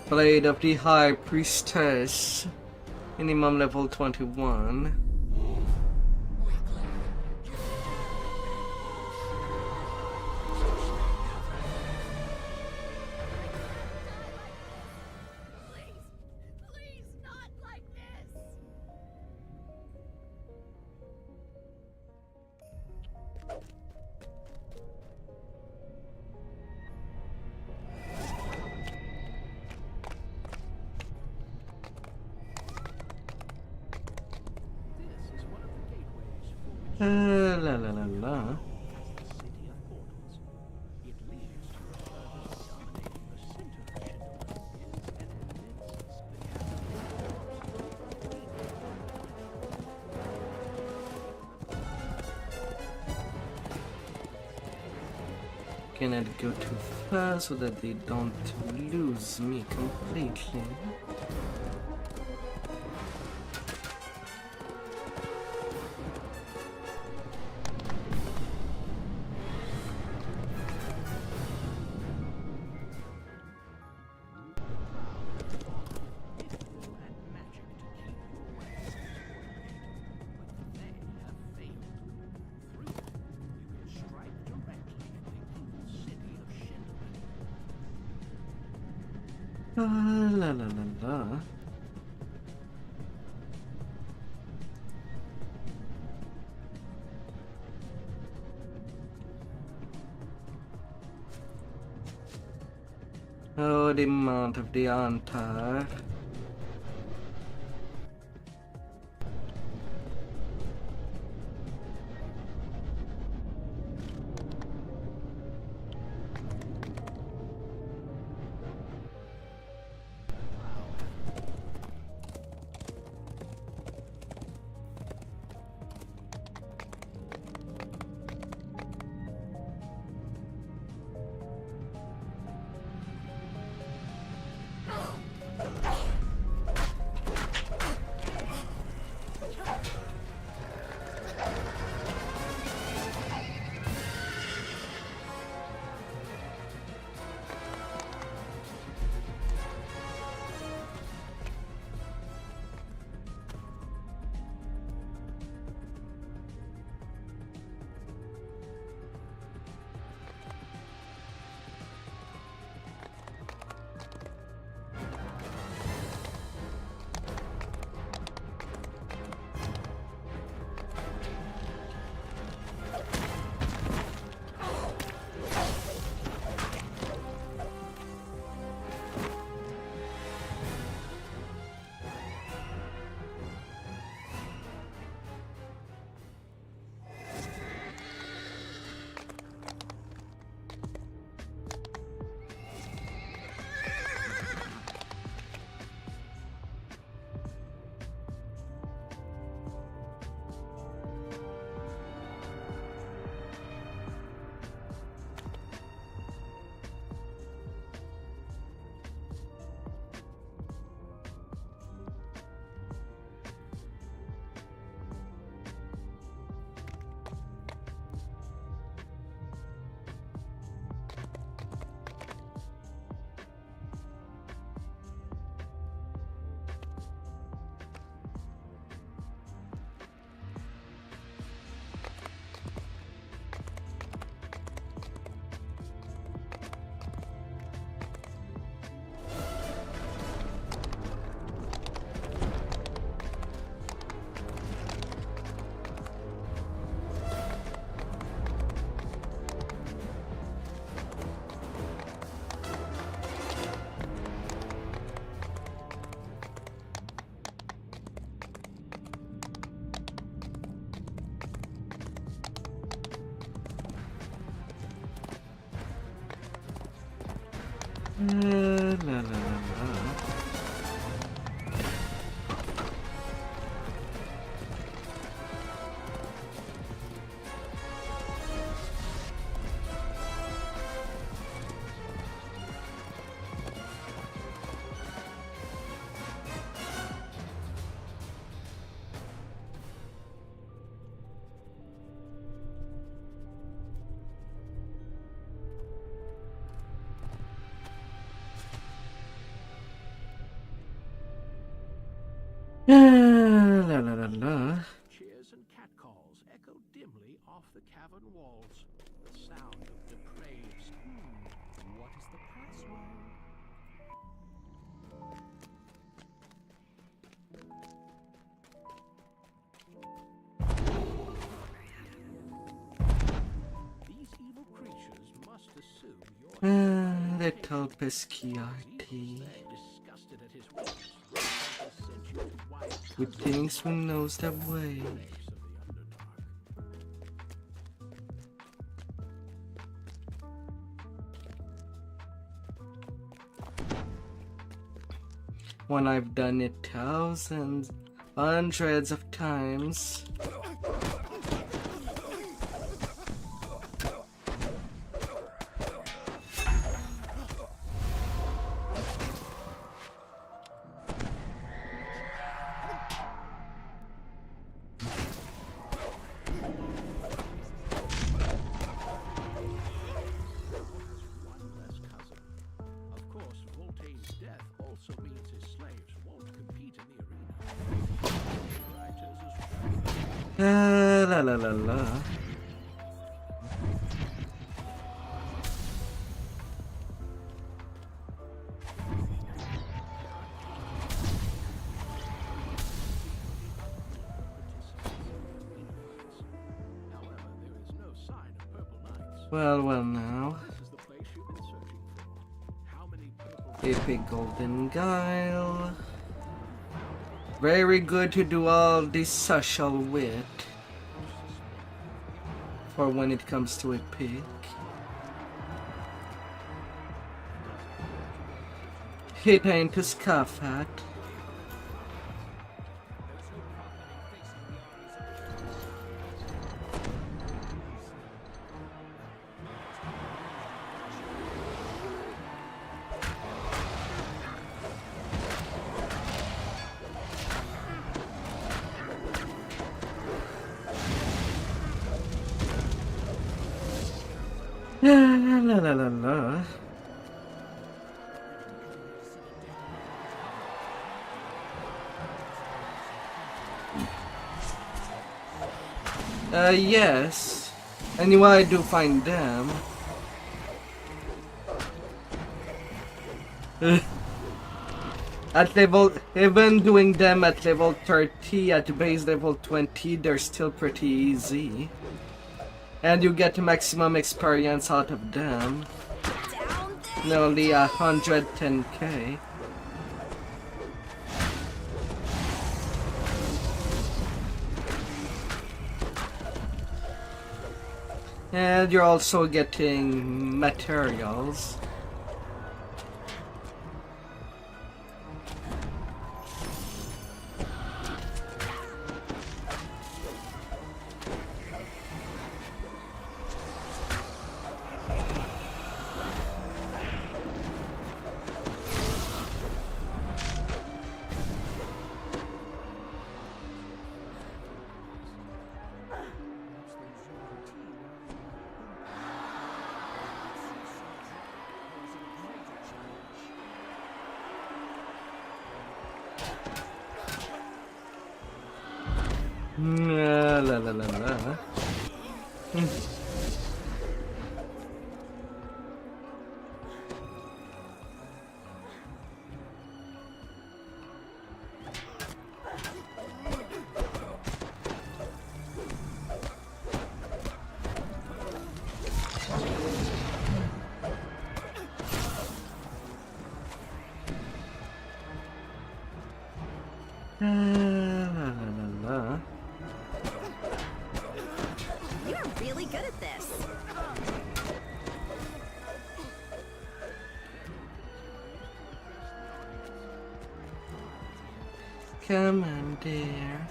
Blade of the High Priestess. Minimum level 21. Please, not like this! This is one of the gateways for which La la la la. the City of Portals. It leads to a further cannot go too fast so that they don't lose me completely. La la la la. Oh, the amount of the antar. La la la la. La la la la. Cheers and catcalls echo dimly off the cavern walls. The sound of depraves. What is the password? These evil creatures must assume you're Little pesky arty. disgusted at his ways. Has sent you to wild Who thinks who knows the way? caves of the Underdark. When I've done it thousands, hundreds of times. death also means his slaves won't compete in the arena. Writers as well. La la la la. However, there is no sign of purple knights. Well, well now. This is the place you've been searching for. How many purple Epic Golden Guile. Very good to do all this social wit. For when it comes to epic. It ain't to scoff at. La la la la. Yes. Anyway, I do find them. At level, even doing them at level 30, at base level 20, they're still pretty easy. And you get maximum experience out of them. Down there. Nearly 110k. And you're also getting materials. La la la la. You're really good at this. Come on, dear.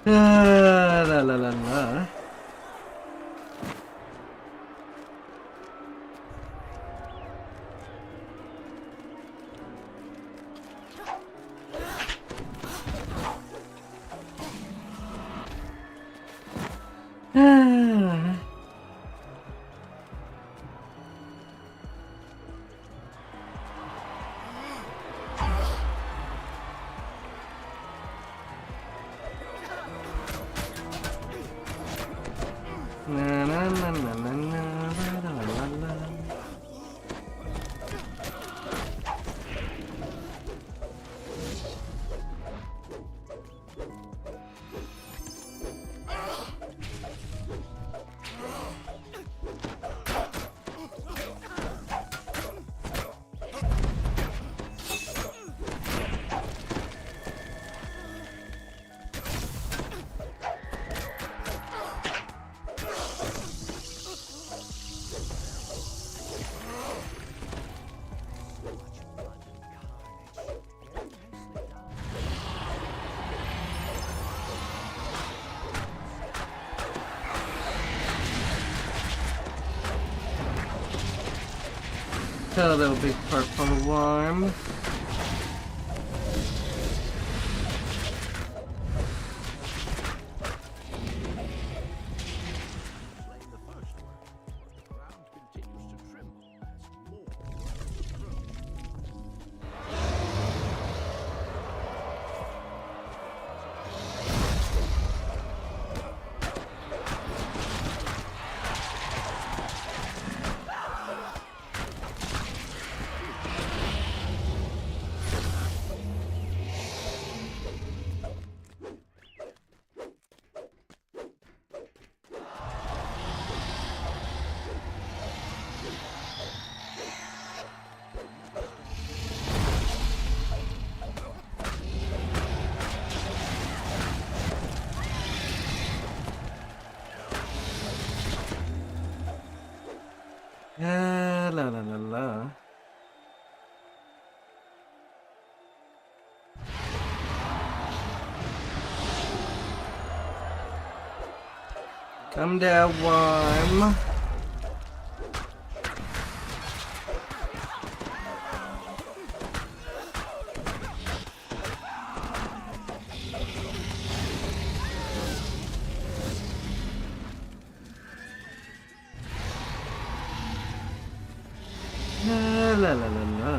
La la la la. Na na na na na na la la la la. Hello, big purple worm. Slain the first one, but the ground continues to tremble as more worms approach. La la la la. Come there, worm. La la la la.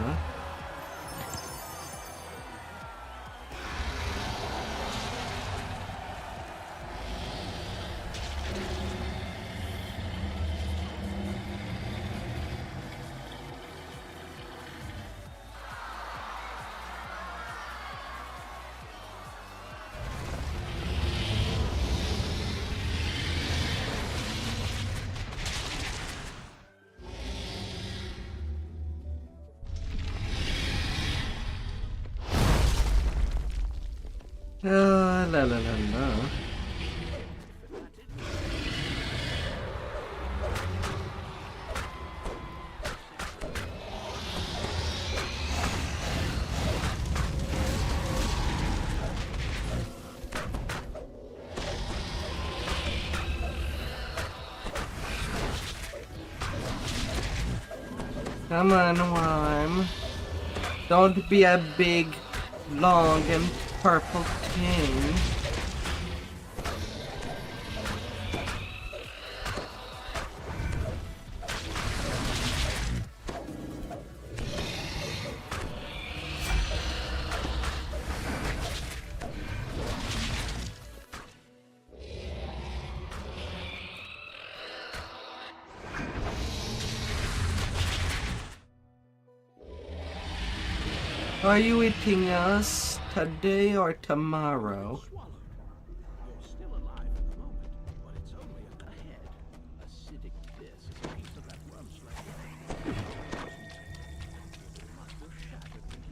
La la la la. Come on, worm. Don't be a big, long, and purple thing. Are you eating us today or tomorrow? Swallowed. You're still alive at the moment, but it's only at the head. Acidic this is a piece of that worm slayer. It must have shattered into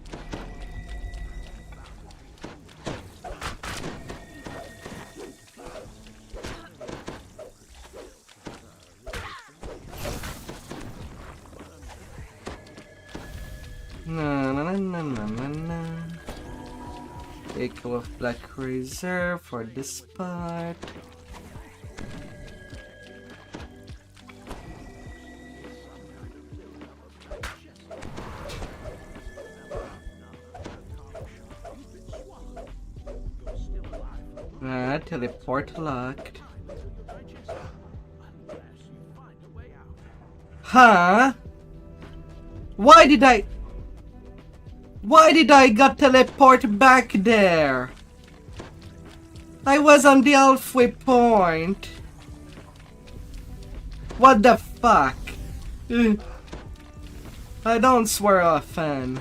Na na na na na na na. Echo of Black Razor for this part. Teleport locked. Huh? Why did I got teleport back there? I was on the halfway point. What the fuck? I don't swear often.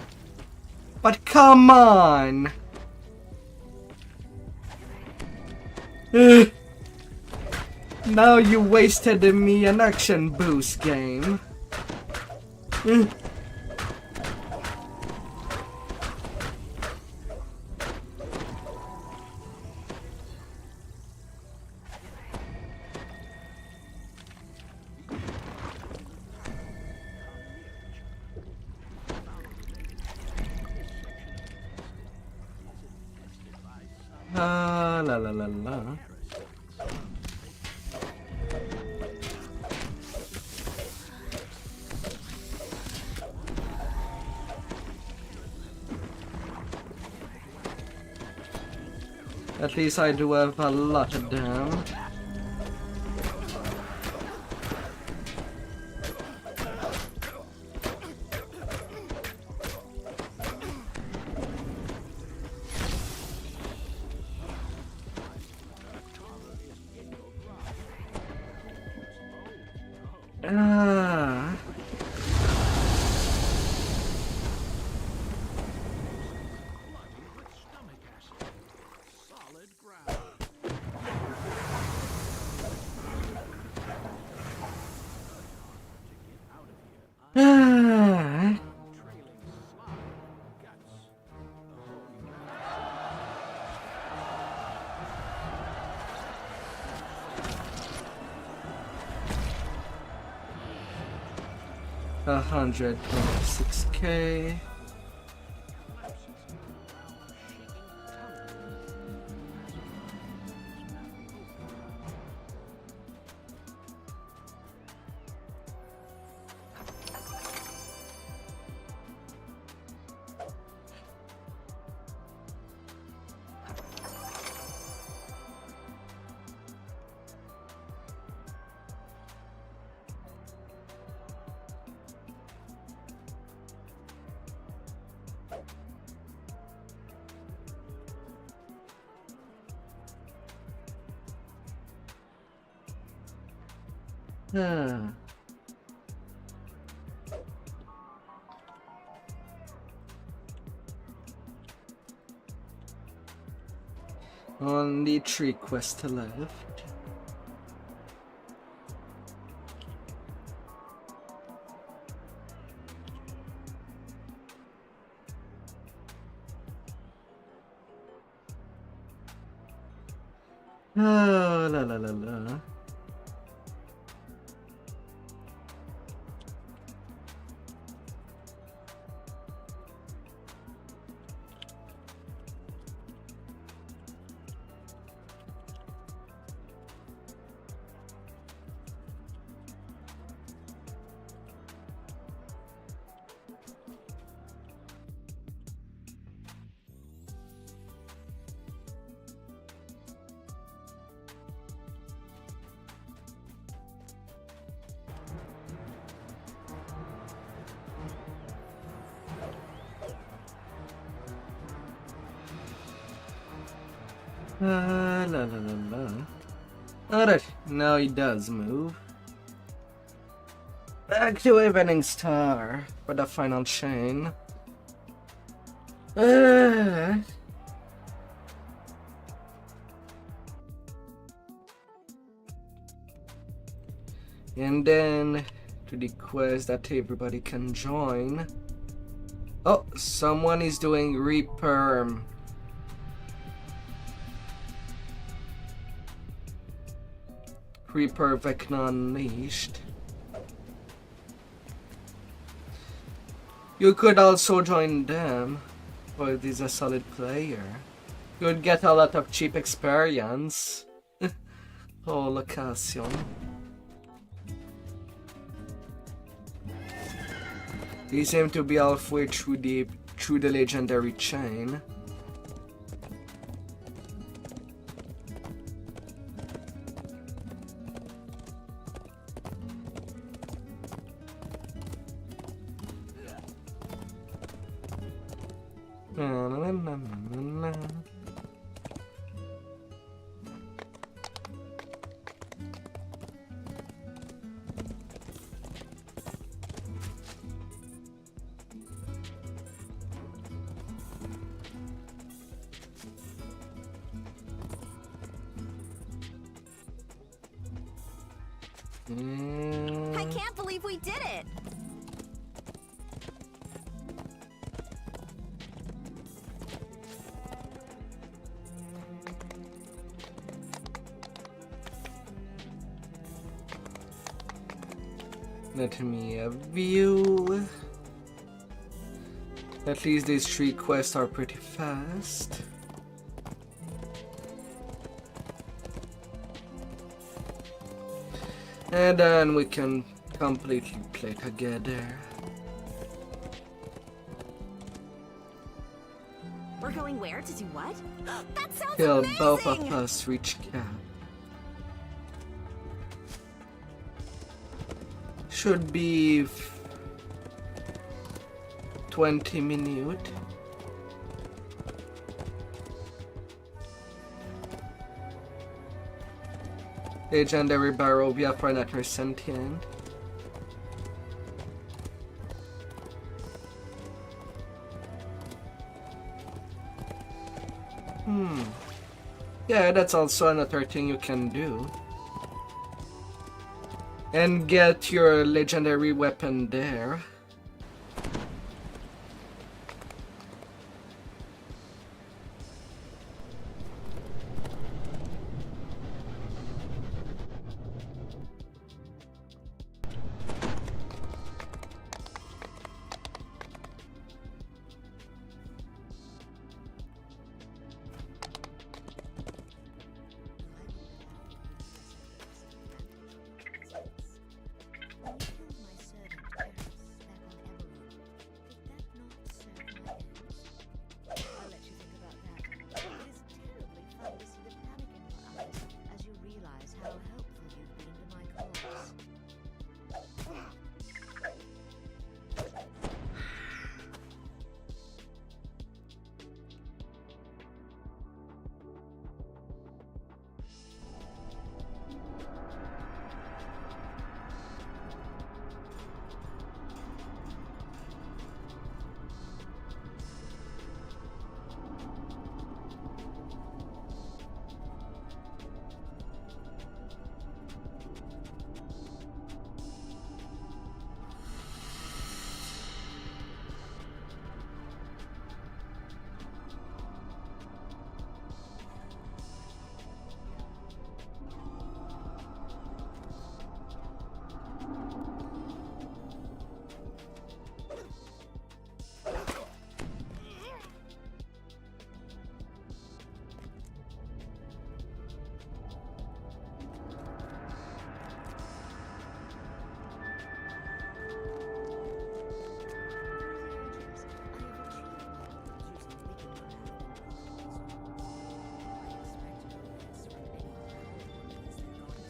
But come on! Now you wasted me an action boost game. La la la la. At least I do have a lot of them. Ah. With stomach acid. Solid ground. To get out of here, Ah. trailing slime guts. Oh, 126K. Ah. Only 3 quests left. Oh, la la la la. La la la la. Alright, now he does move. Back to Evening Star for the final chain. And then to the quest that everybody can join. Oh, someone is doing reperm. Reaper Vecna Unleashed. You could also join them, for it is a solid player. You would get a lot of cheap experience. Oh, location. He seemed to be halfway through the legendary chain. I can't believe we did it! Let me view. At least these 3 quests are pretty fast. And then we can completely play together. We're going where to do what? That sounds Till amazing! both of us reach cap. Should be 20 minutes. Legendary Barovia for Nature Sentient. Yeah, that's also another thing you can do. And get your legendary weapon there. I'll let you think about that. It is terribly fun to see the panic in your eyes as you realize how helpful you've been to my cause.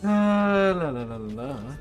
La la la la.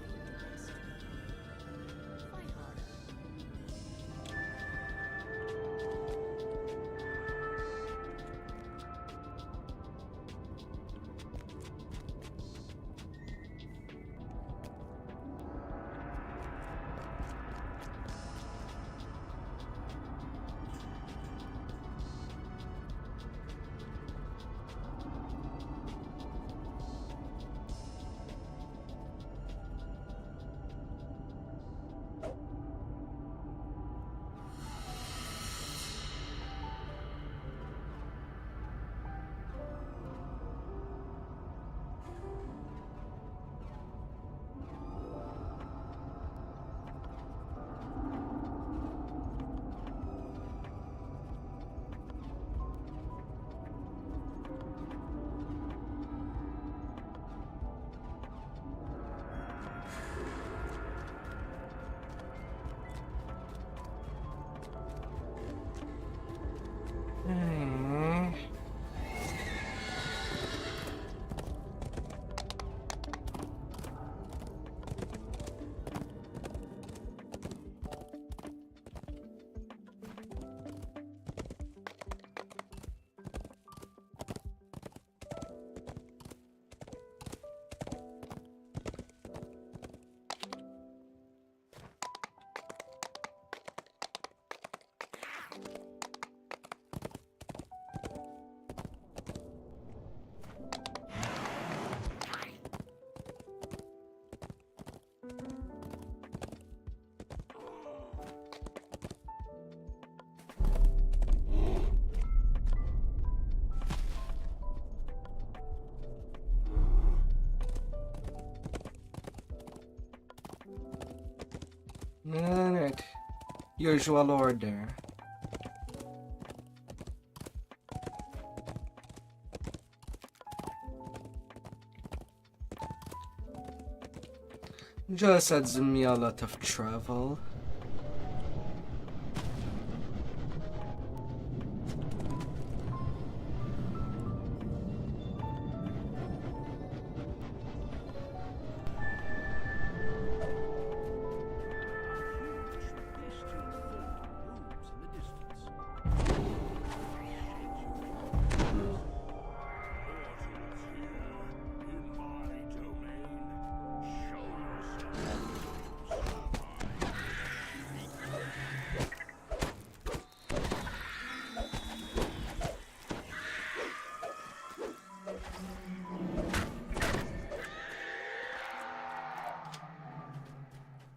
Alright. Usual order. Just adds me a lot of travel.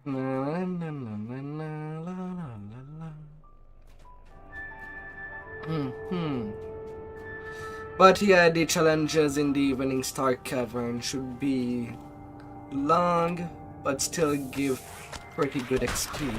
La, la, la, la, la, la, la, la. But yeah, the challenges in the Evening Star Cavern should be long, but still give pretty good XP.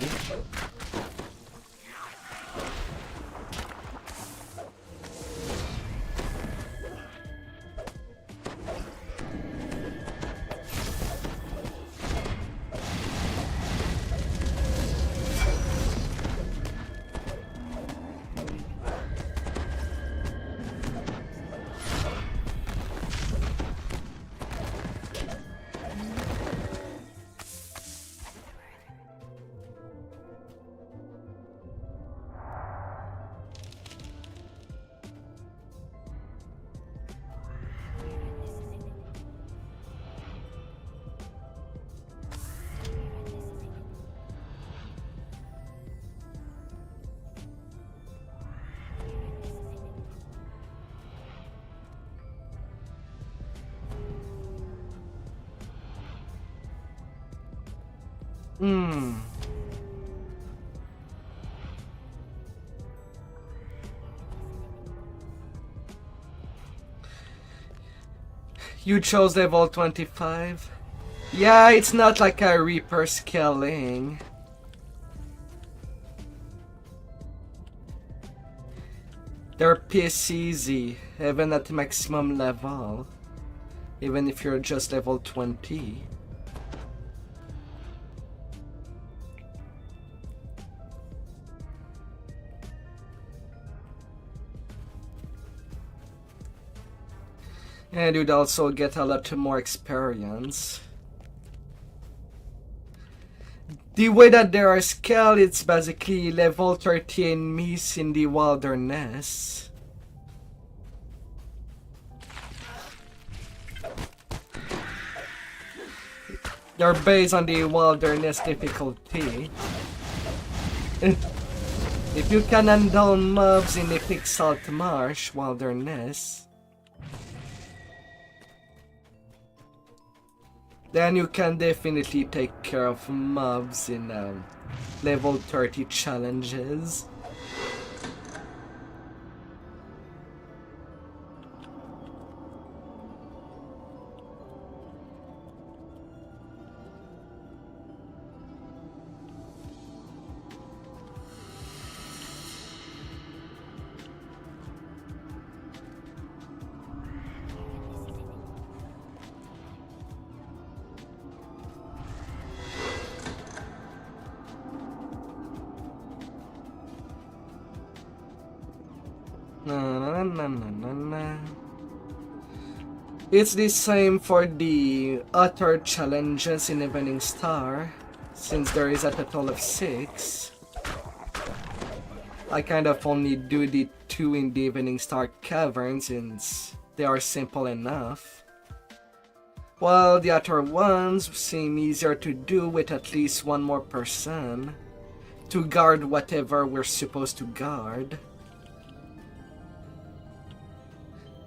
You chose level 25? Yeah, it's not like a Reaper scaling. They're piss easy, even at maximum level. Even if you're just level 20. And you'd also get a lot more experience. The way that they are scaled, it's basically level 30 enemies in the wilderness. They're based on the wilderness difficulty. If you can handle mobs in the thick salt marsh wilderness, then you can definitely take care of mobs in level 30 challenges. It's the same for the other challenges in Evening Star, since there is a total of 6. I kind of only do the 2 in the Evening Star Cavern since they are simple enough, while the other ones seem easier to do with at least one more person to guard whatever we're supposed to guard,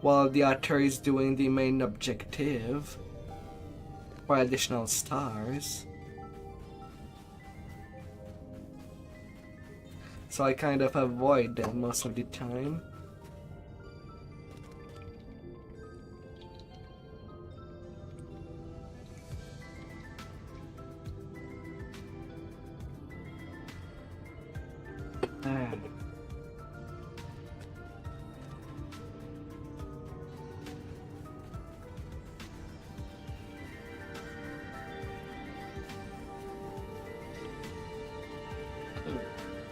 while the other is doing the main objective for additional stars. So I kind of avoid them most of the time.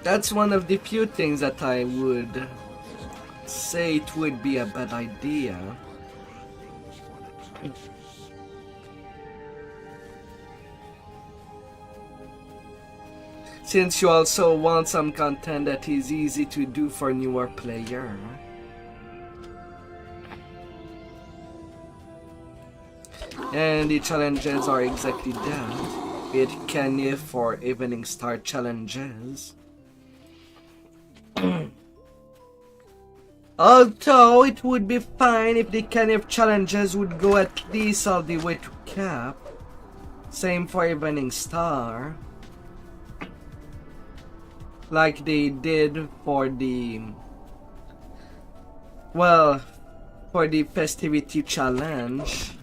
That's one of the few things that I would say it would be a bad idea. Since you also want some content that is easy to do for newer player. And the challenges are exactly that. Be it Kenneth or Evening Star challenges. Although it would be fine if the Kenneth challenges would go at least all the way to cap. Same for Evening Star. like they did for the, well, for the festivity challenge.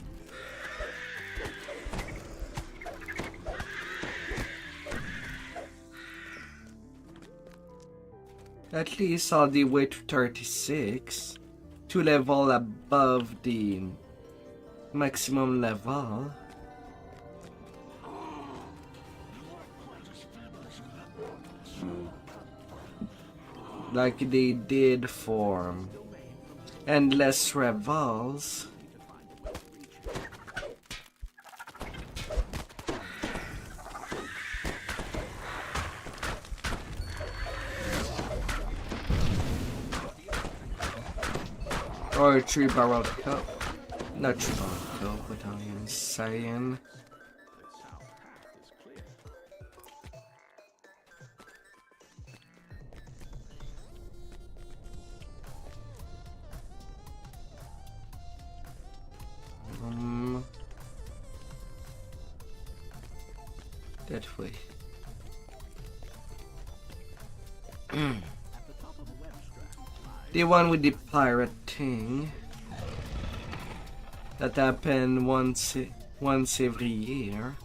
At least all the way to 36, 2 level above the maximum level. Like they did for Endless Revels. Or 3 barrel cup. Not 3 barrel cup, what I am saying. That way. The one with the pirate thing that happened once every year.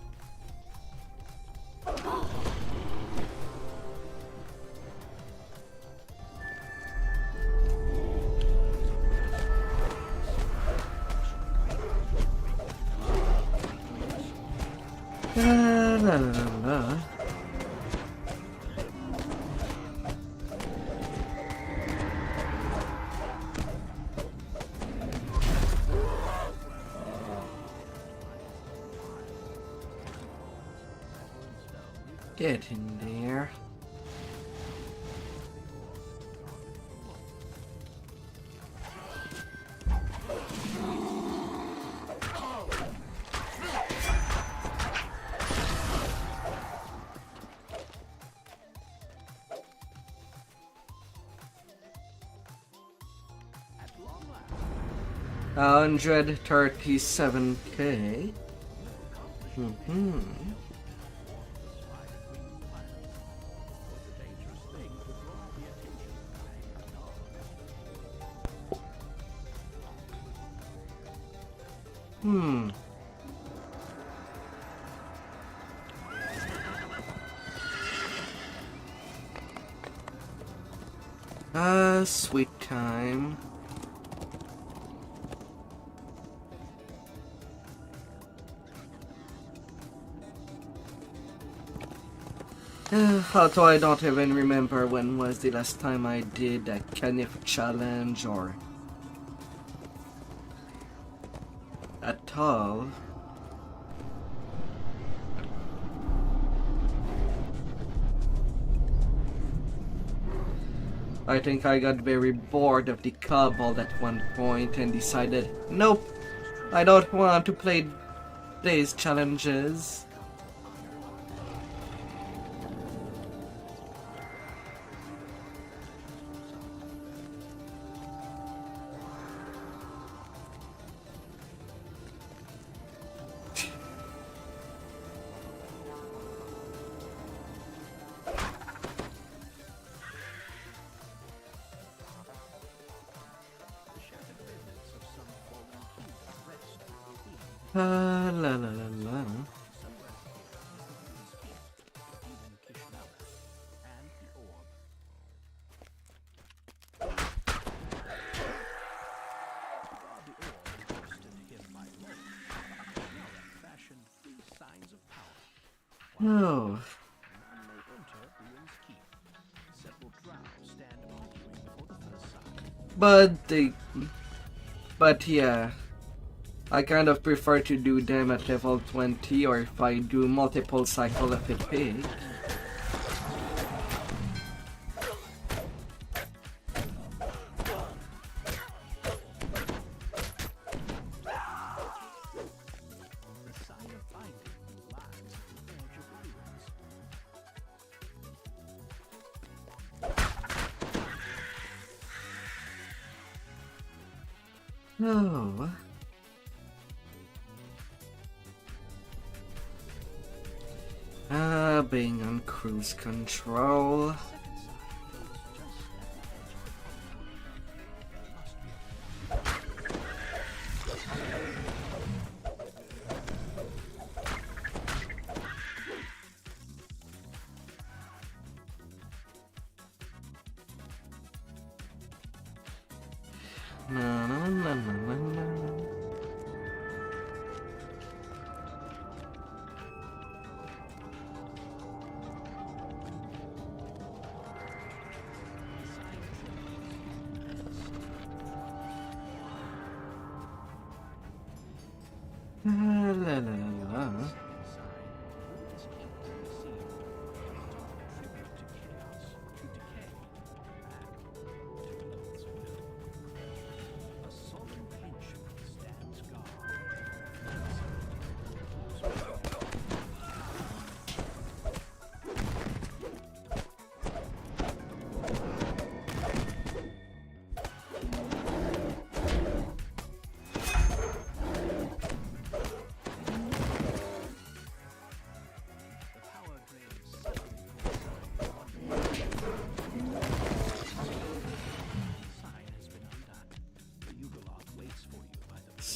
La, la, la, la. Get in there. $137K. Sweet time. Although I don't even remember when was the last time I did a Kenneth challenge or at all. I think I got very bored of the cobalt at one point and decided, nope, I don't want to play these challenges. La la la la. No. But yeah, I kind of prefer to do them at level 20 or if I do multiple cycle of epic. No. Being on cruise control. Na, na, na, na. La la la la.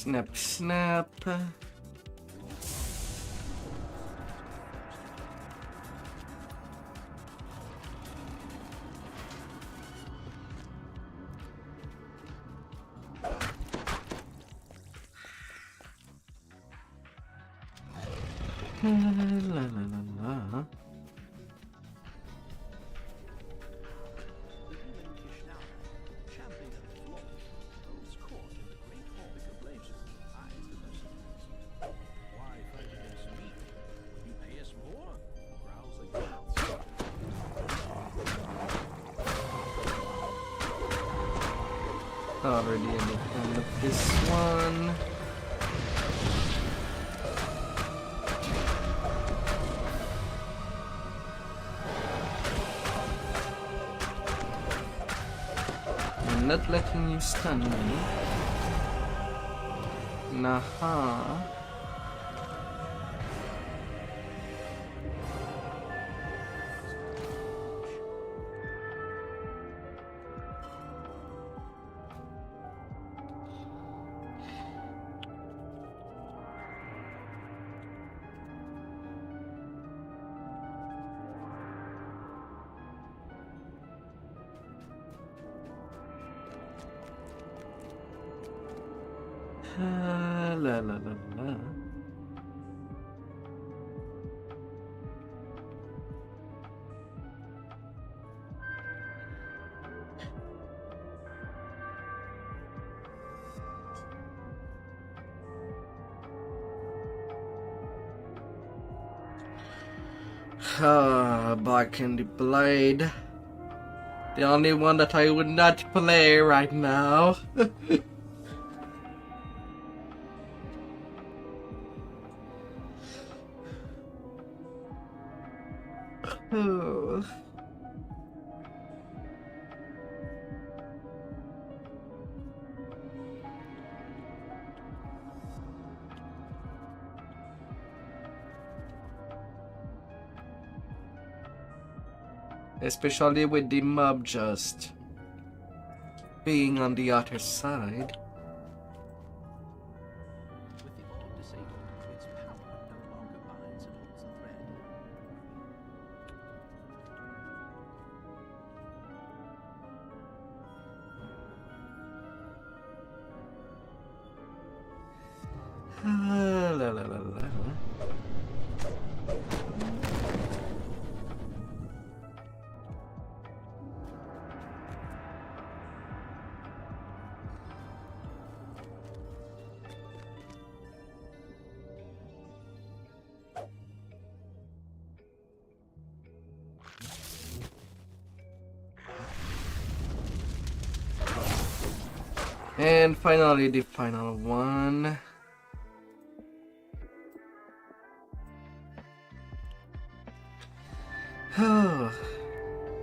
Snap, snap. La la la la. Already in the end of this one. I'm not letting you stun me. Naha. La la la la. Back in the blade. The only one that I would not play right now. Oh. Especially with the mob just being on the other side. With the orb disabled, its power no longer binds and holds the thread. La la la la. And finally, the final one.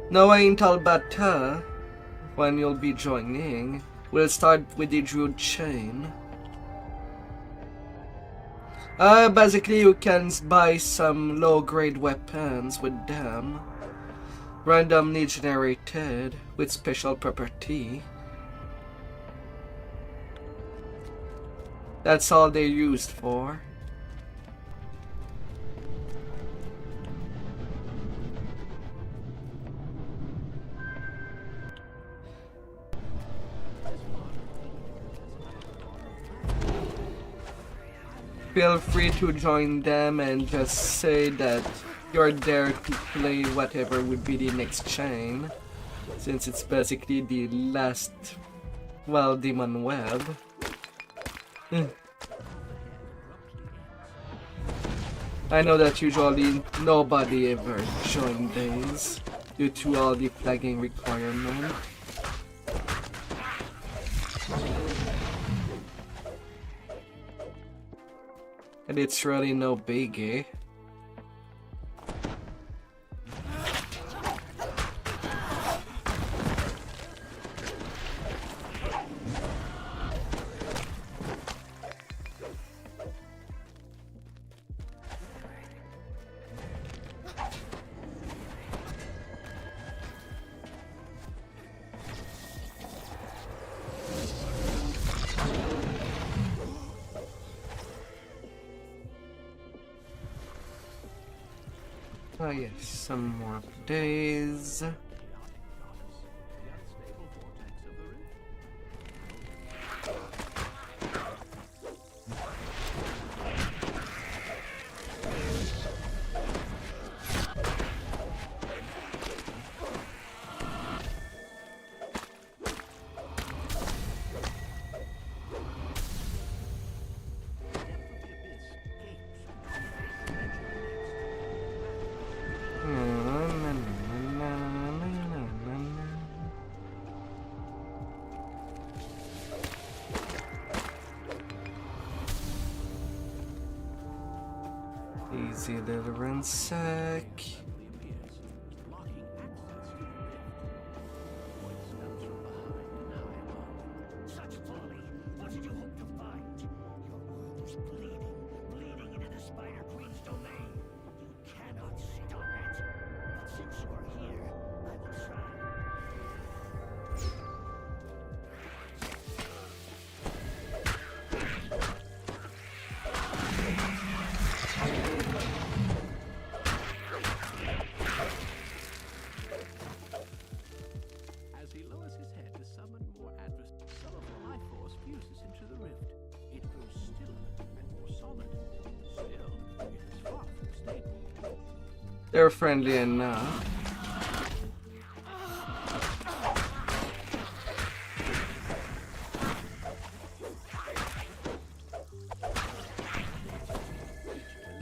Knowing Talbata, when you'll be joining, we'll start with the Druid Chain. Basically, you can buy some low-grade weapons with them, randomly generated with special property. That's all they're used for. feel free to join them and just say that you're there to play whatever would be the next chain, since it's basically the last, well, Demon Web. I know that usually nobody ever joins these due to all the flagging requirements. And it's really no biggie. Oh yes, some more days. Easy little ransack. Such folly! What did you hope to find? Your world is bleeding into the Spider Queen's domain. You cannot sit on it. But since you are here, I will try. As he lowers his head to summon more adversaries, some of the life force fuses into the rift. It grows stiller and more solid. Still, it is far from stable. They're friendly enough.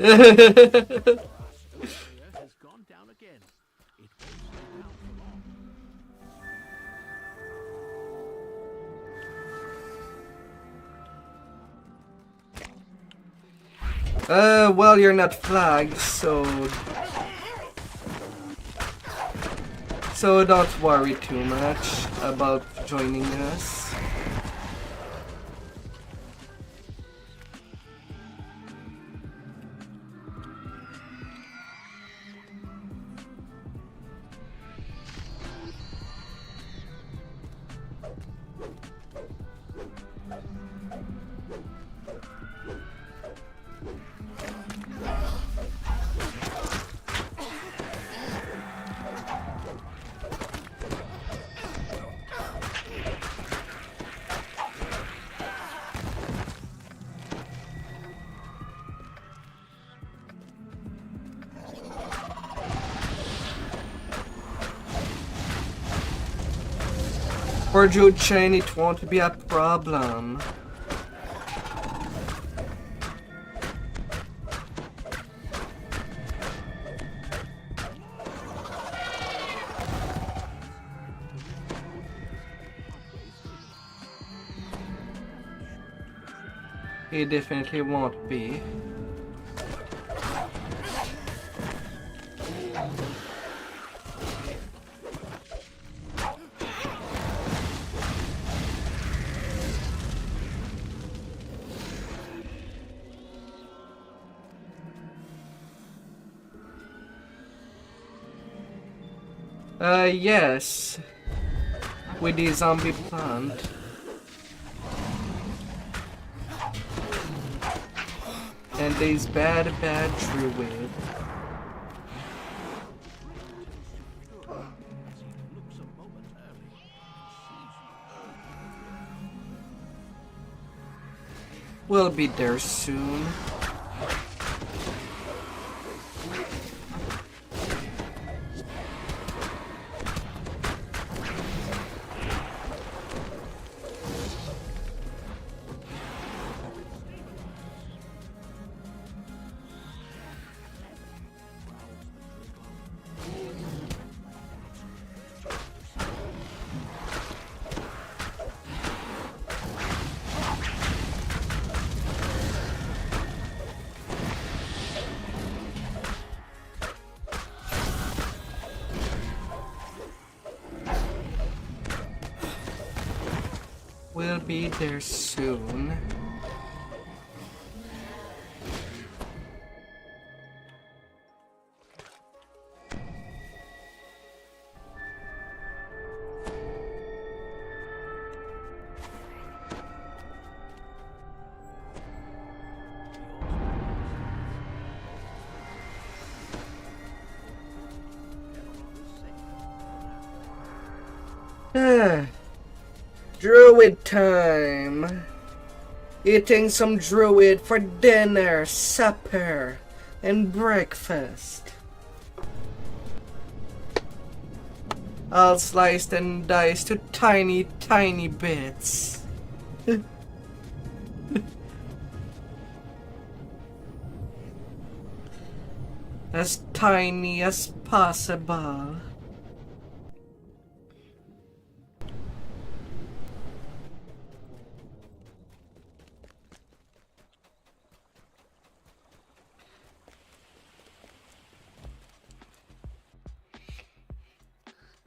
Has gone down again. It won't stay down for long. Well, you're not flagged, so don't worry too much about joining us. For Jude Chain, it won't be a problem. It definitely won't be. Yes. With the zombie plant. And these bad druid. We'll be there soon. be there soon. Druid time! Eating some druid for dinner, supper, and breakfast. All sliced and diced to tiny, tiny bits. As tiny as possible.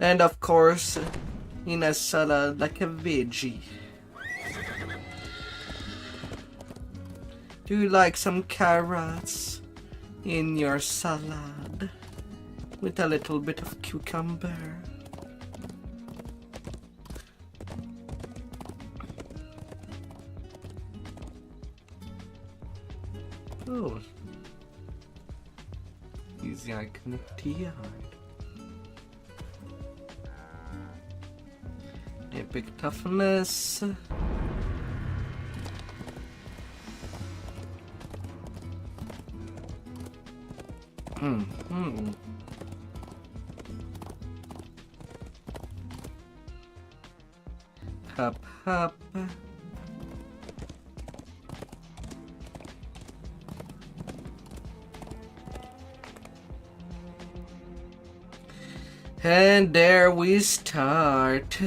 And of course, in a salad like a veggie. Do you like some carrots in your salad? With a little bit of cucumber. Oh. Easy icon tea hard. Epic toughness. Hop, hop. And there we start.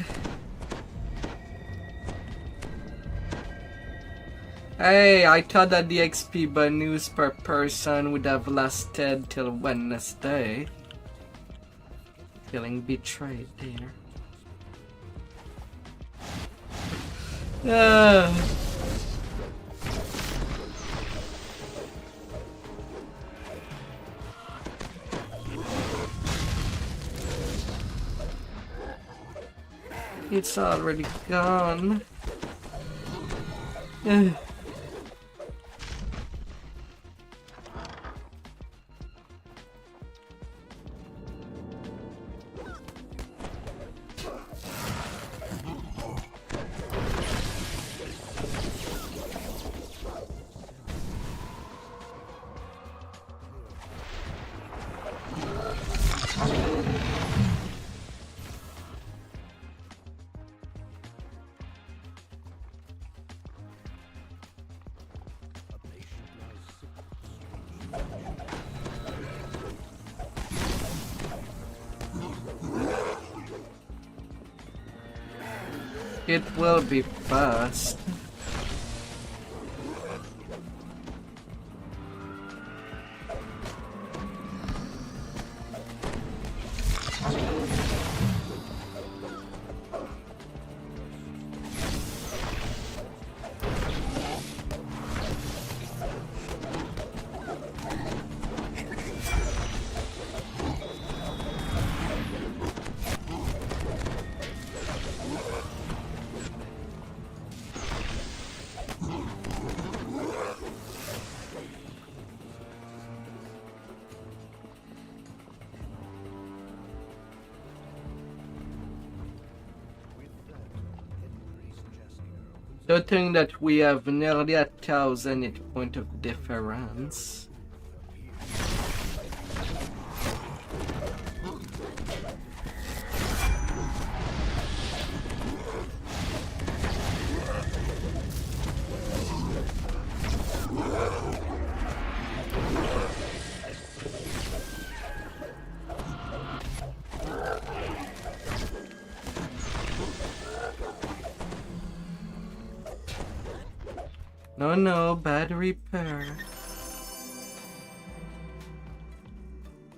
Hey, I thought that the XP bonus per person would have lasted till Wednesday. Feeling betrayed there. It's already gone. It will be fast. Noting that we have nearly 1,000 hit point of difference. No, bad repair.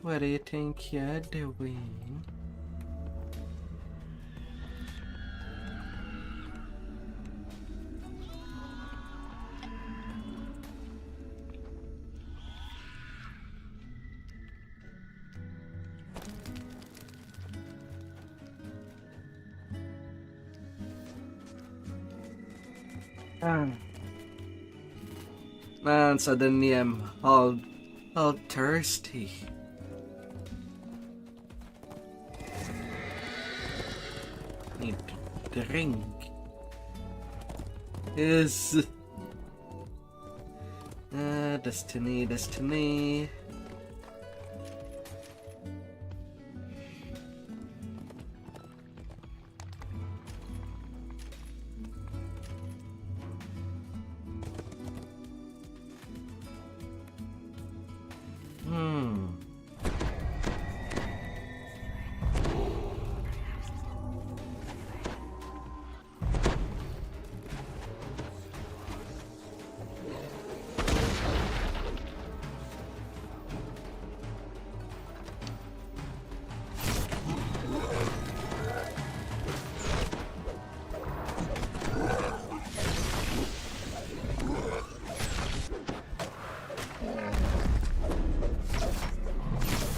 What do you think you're doing? Man, suddenly I'm all thirsty. Need to drink. Yes. Destiny.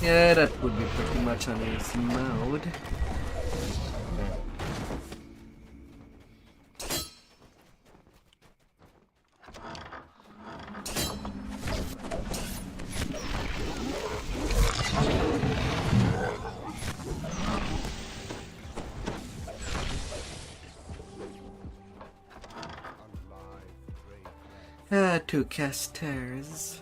Yeah, that would be pretty much on easy mode. Two casters.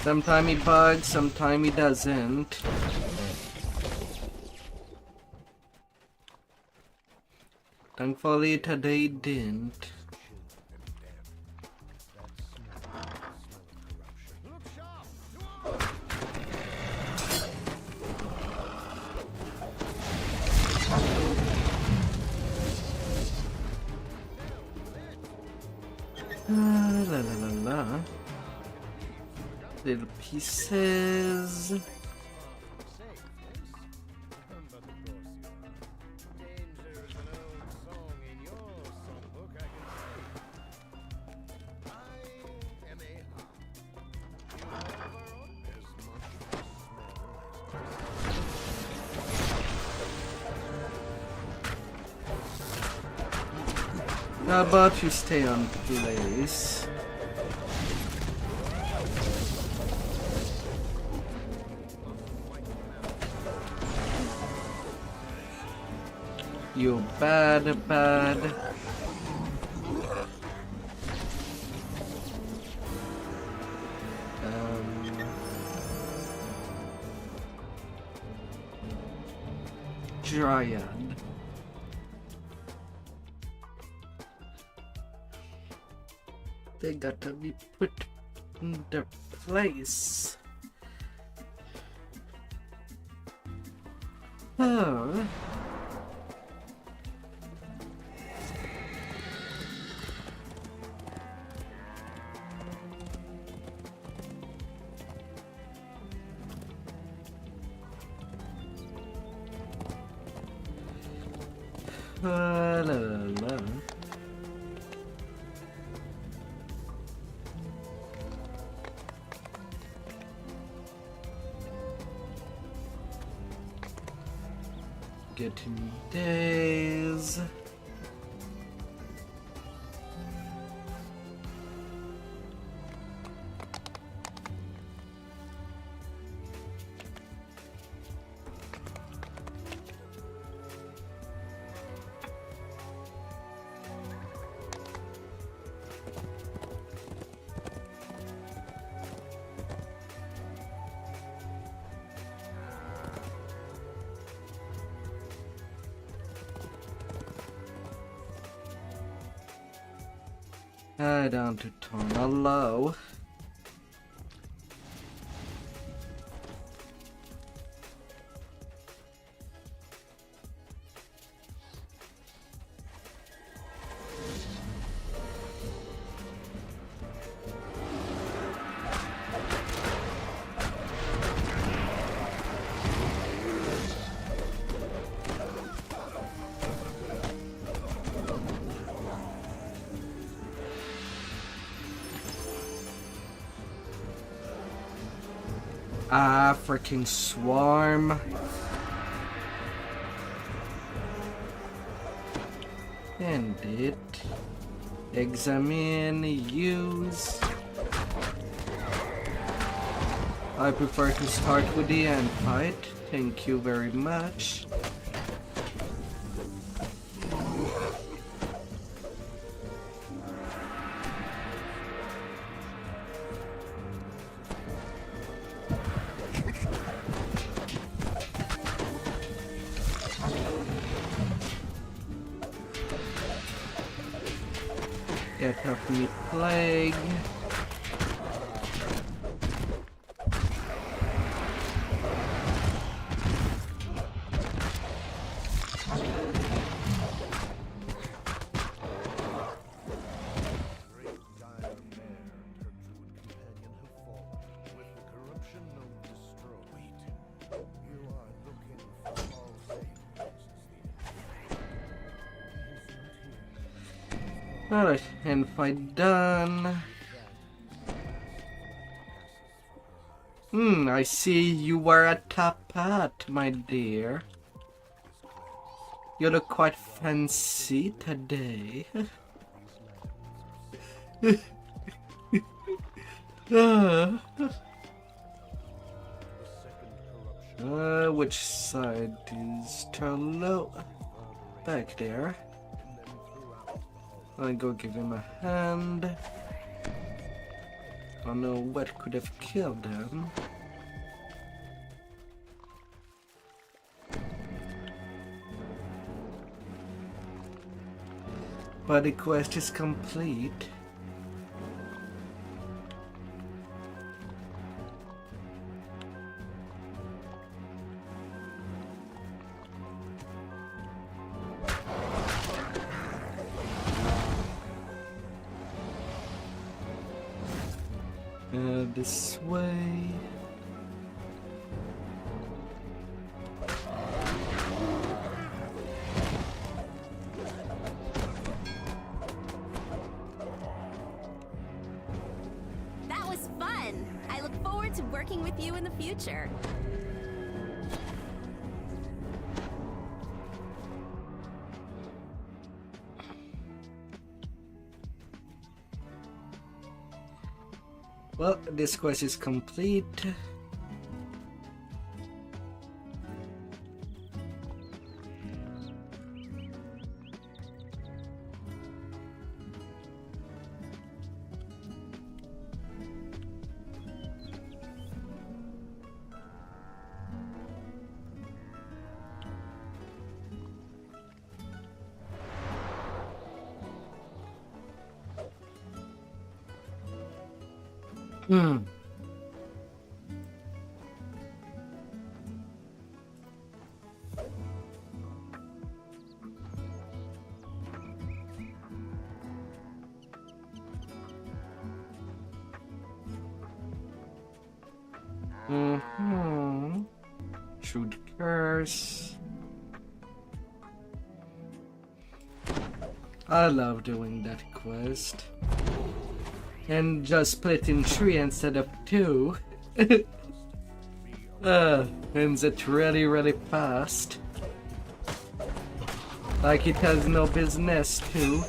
Sometime he bugs, sometime he doesn't. Thankfully today he didn't. La la la la. Little pieces. How about you stay on place? You bad. Dryad. They gotta be put in their place. Oh. La la la. Getting days. Down to tonal low. Ah, freaking swarm. End it. Examine, use. I prefer to start with the end fight. Thank you very much. Get off me, plague. Great dire mare and her druid companion have fallen, with the corruption known destroyed. You are looking for all saviors, Alright, end fight done. I see you were a top hat, my dear. You look quite fancy today. Which side is Charlo? Back there. I'll go give him a hand. I don't know what could have killed him. But the quest is complete. This way. That was fun. I look forward to working with you in the future. Well, this quest is complete. Shoot curse. I love doing that quest. And just split in 3 instead of 2. Ends it really fast. Like it has no business to.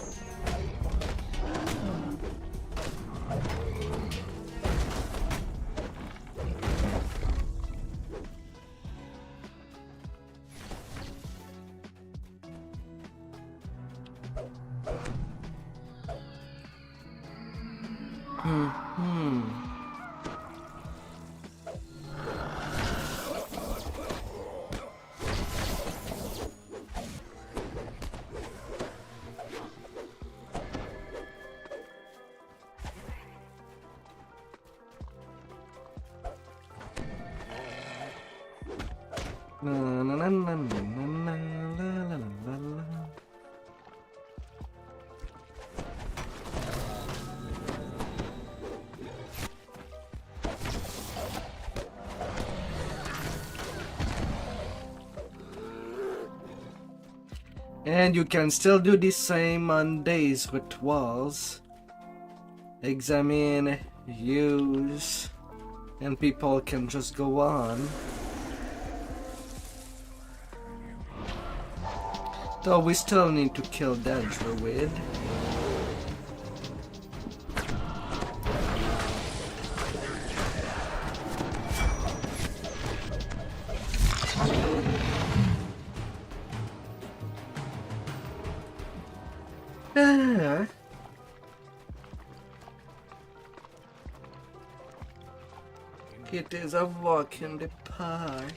La, la, la, la, la, la, la, la, la. And you can still do the same on days with walls. Examine, use, and people can just go on. Though we still need to kill that druid. It is a walk in the park.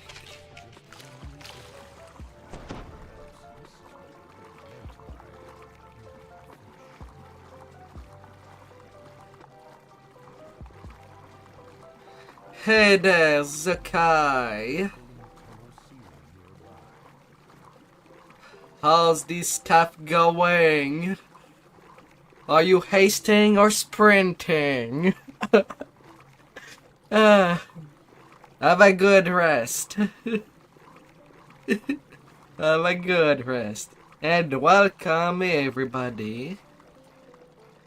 Hey there, Zakai. How's this stuff going? Are you hasting or sprinting? Have a good rest. Have a good rest. And welcome everybody.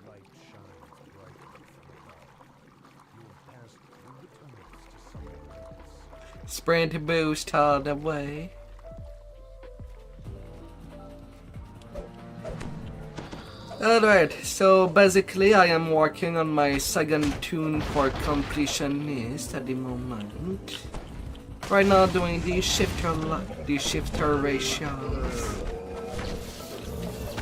Light shines brightly from above. You have passed through the tunnels to somewhere else. Sprint boost all the way. Alright, so basically I am working on my second tune for completionist at the moment. Right now doing the shifter ratios.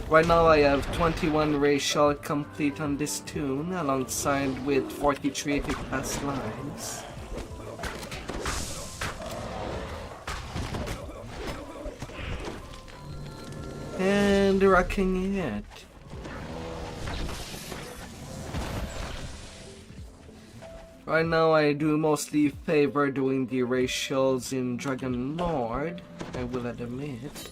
Right now I have 21 racial complete on this tune alongside with 43 epic past lives. And rocking it. Right now I do mostly favor doing the racials in Dragon Lord, I will admit.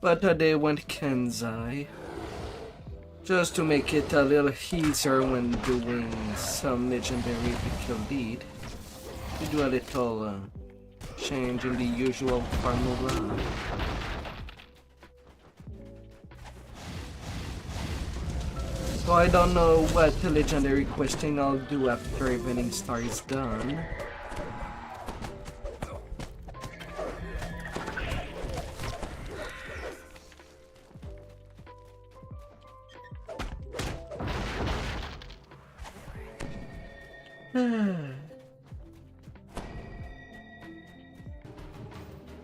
But today went Kensai, just to make it a little easier when doing some legendary kill lead. We do a little change in the usual formula. So I don't know what legendary questing I'll do after Evening Star is done.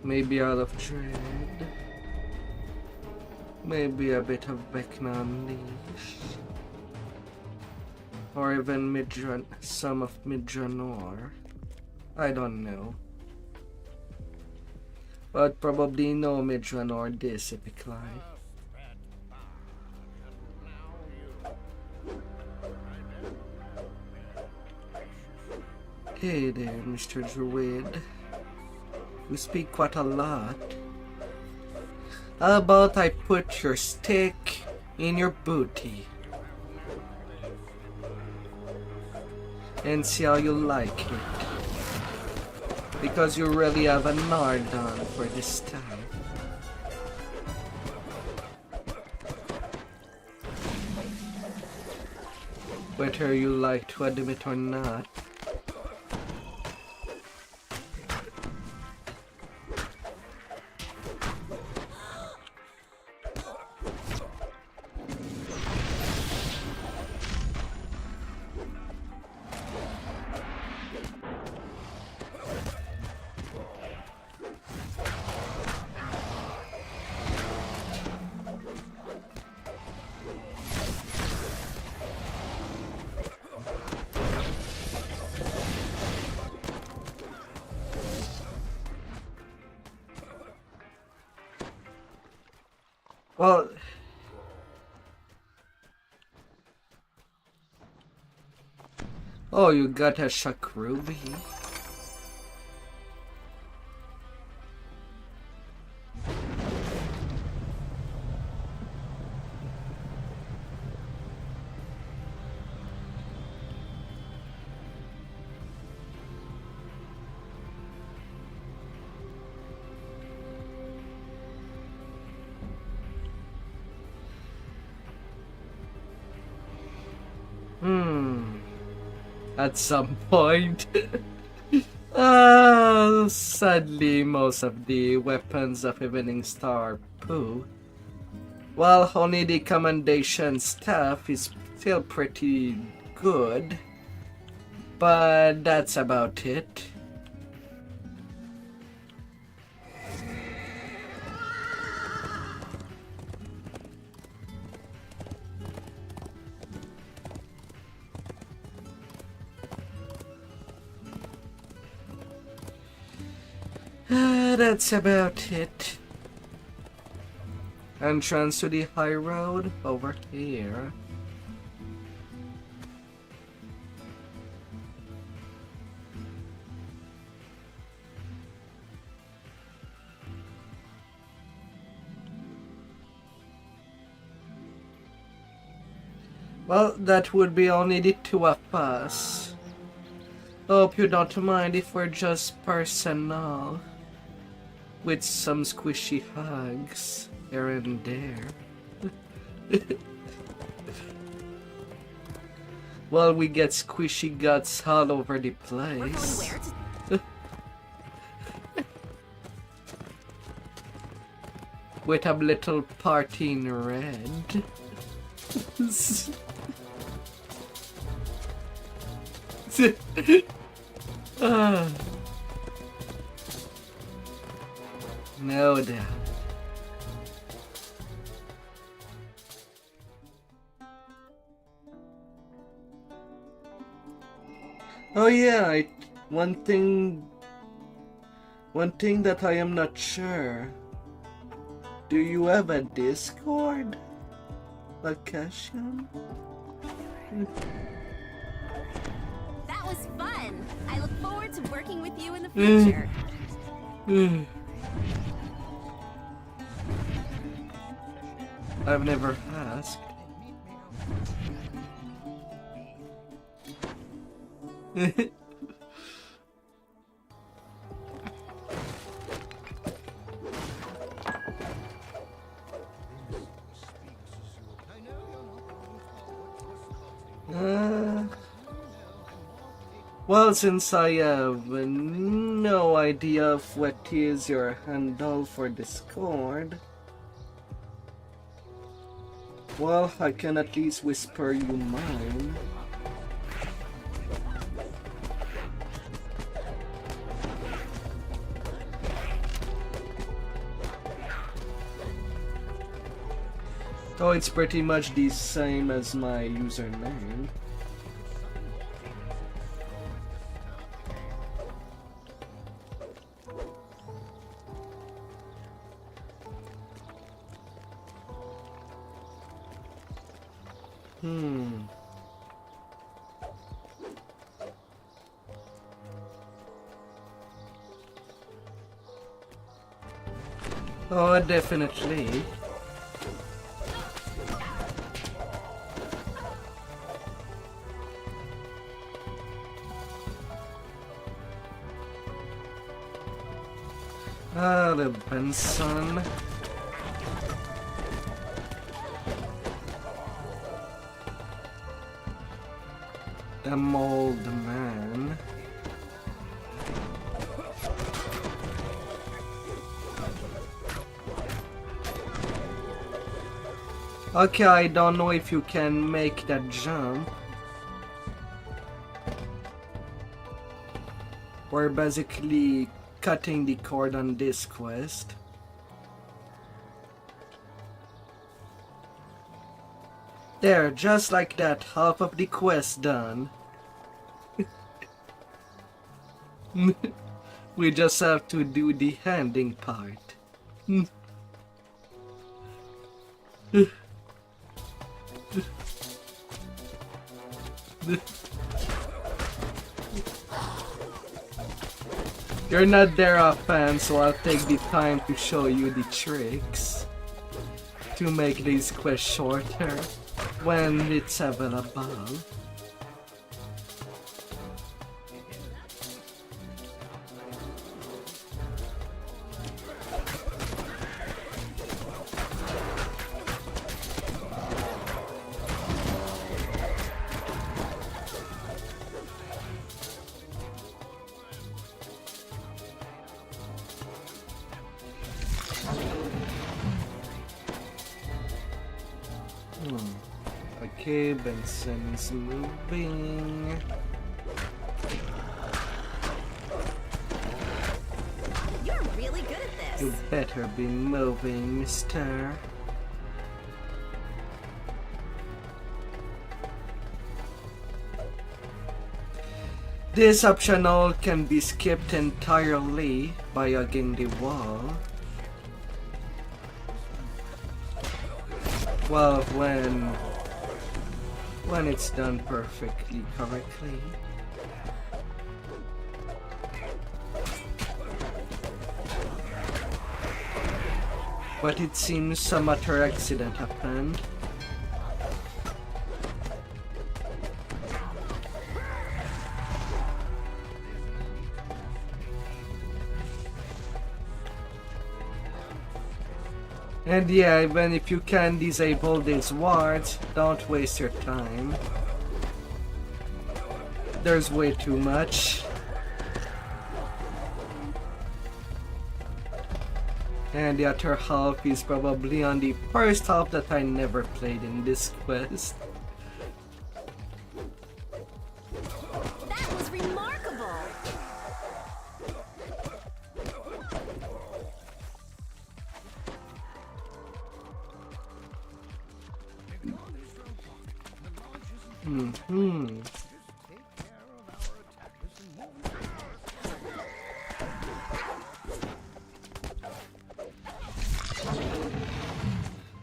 Maybe out of dread. Maybe a bit of Vecna Unleashed. Or even some of Midranor. I don't know. But probably no Midranor this epic life. Hey there, Mr. Druid. You speak quite a lot. How about I put your stick in your booty? And see how you like it. Because you really have a nard on for this stuff. Whether you like to admit or not. Well, oh, you got a shock ruby. At some point. Sadly, most of the weapons of Evening Star are poo. Well, only the commendation stuff is still pretty good. But that's about it. That's about it. Entrance to the high road over here. Well, that would be only the two of us. Hope you don't mind if we're just personal. With some squishy hugs here and there. Well, we get squishy guts all over the place. We're going where? With a little party in red. Ah. No doubt. Oh yeah, one thing that I am not sure. Do you have a Discord? Location? That was fun. I look forward to working with you in the future. I've never asked. Well, since I have no idea of what is your handle for Discord, well, I can at least whisper you mine. Oh, it's pretty much the same as my username. Oh, definitely. Ah, the Benson. The mold man. Okay, I don't know if you can make that jump. We're basically cutting the cord on this quest. There, just like that, half of the quest done. We just have to do the handing part. You're not there often, so I'll take the time to show you the tricks to make this quest shorter when it's available. Okay, Benson's moving. You're really good at You this. better be moving, mister. This optional can be skipped entirely by hugging the wall. Well, when it's done perfectly correctly. But it seems some other accident happened. And yeah, even if you can disable these wards, don't waste your time. There's way too much. And the other half is probably on the first half that I never played in this quest. That was remarkable. Mm-hmm.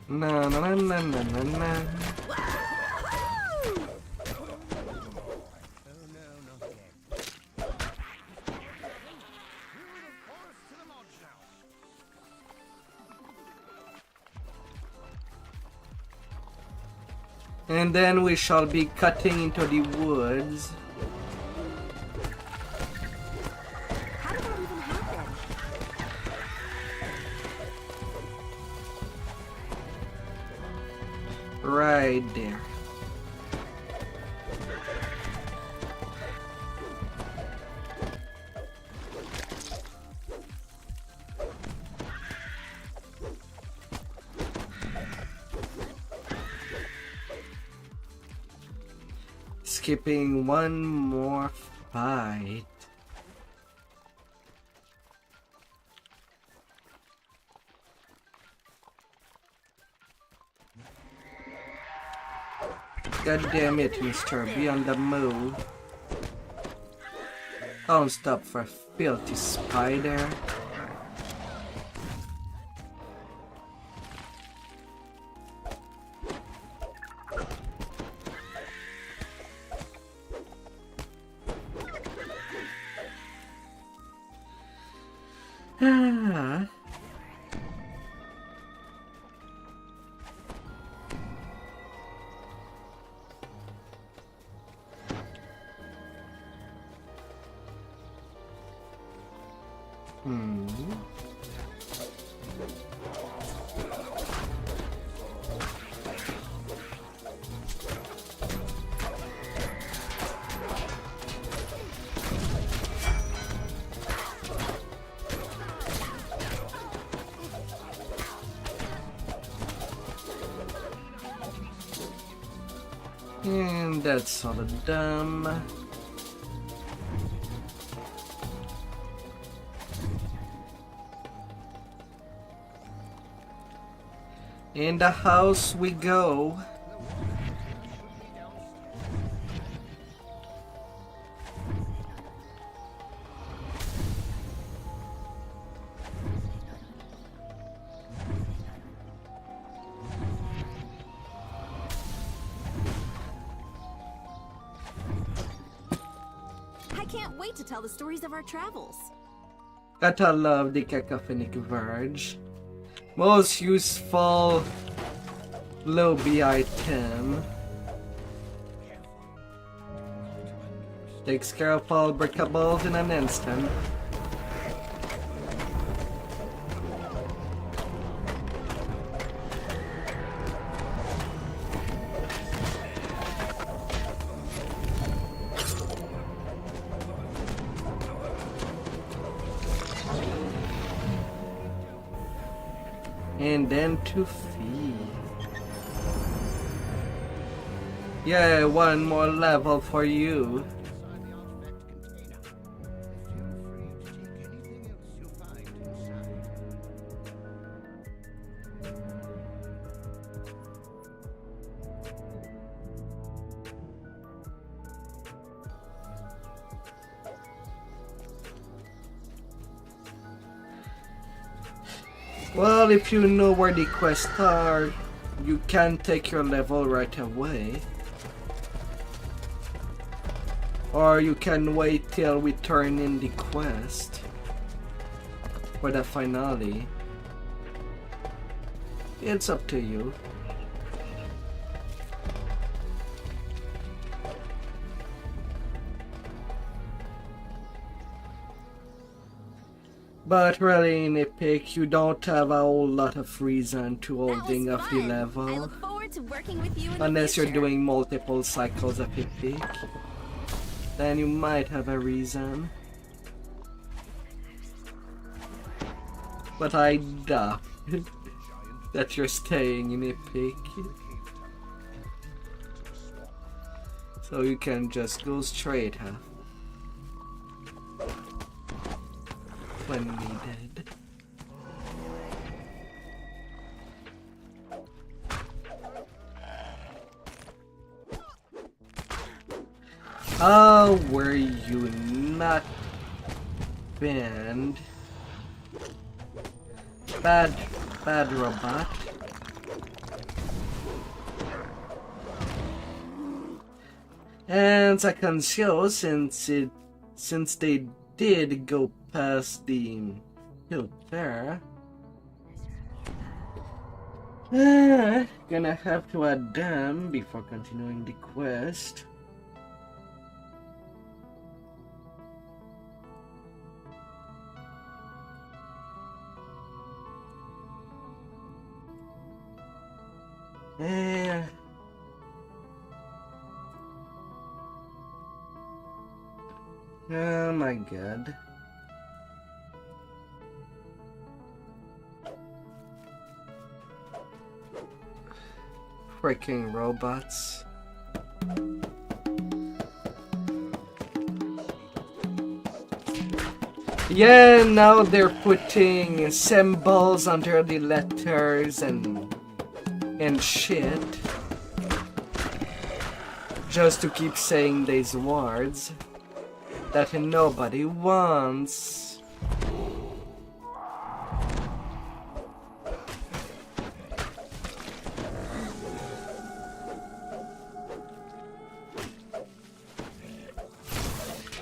Na na na na na na na. And then we shall be cutting into the woods. How did that even happen? Right there. Skipping one more fight. God damn it, mister, be on the move. Don't stop for a filthy spider. Ah. And that's all done. In the house we go. wait to tell the stories of our travels. Gotta love the cacophonic verge. Most useful lobby item. Takes care of all breakables in an instant. And then to feed. Yeah, one more level for you. Inside the artifact container. Feel free to take anything else you find inside. Well, if you know where the quests are, you can take your level right away. Or you can wait till we turn in the quest for the finale. It's up to you. But really, in Epic, you don't have a whole lot of reason to holding That up was the fun. I level. look forward to working with you in Unless the you're future. doing multiple cycles of Epic. Then you might have a reason. But I doubt that you're staying in Epic. So you can just go straight up. When needed. Oh, were you not banned? Bad robot. And second show, since they did go past the filter, gonna have to add them before continuing the quest. Oh my god. Freaking robots. Yeah, now they're putting symbols under the letters and shit. Just to keep saying these words that nobody wants.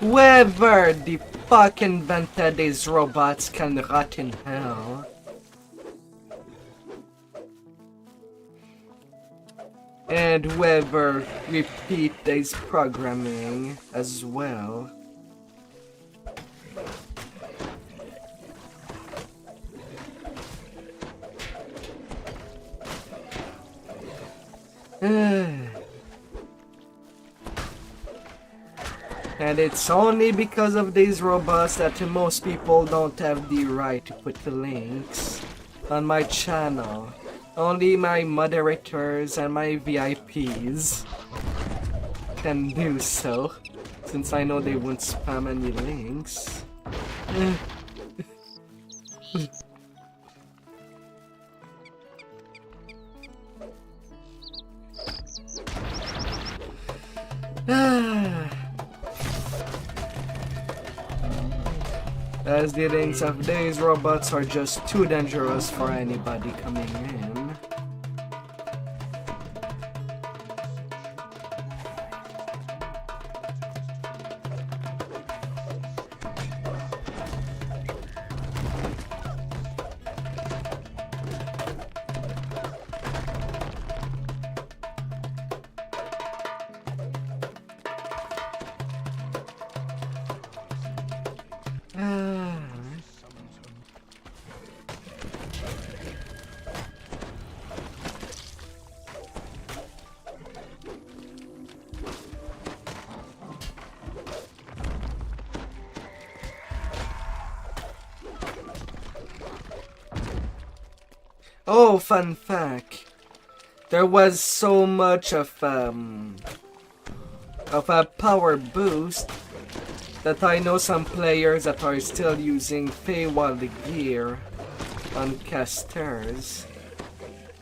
Whoever the fuck invented these robots can rot in hell. And whoever repeat this programming as well. And it's only because of these robots that most people don't have the right to put the links on my channel. Only my moderators and my VIPs can do so, since I know they won't spam any links. As the links of these robots are just too dangerous for anybody coming in. Oh, fun fact. There was so much of a power boost that I know some players that are still using Feywild gear on casters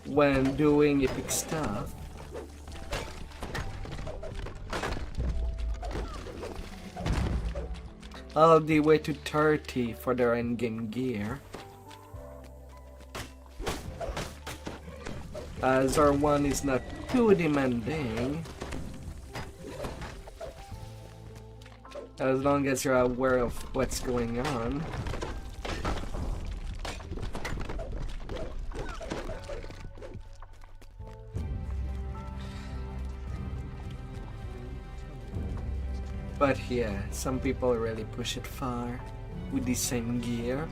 when doing epic stuff. All the way to 30 for their endgame gear. As R1 is not too demanding. As long as you're aware of what's going on. But yeah, some people really push it far with the same gear.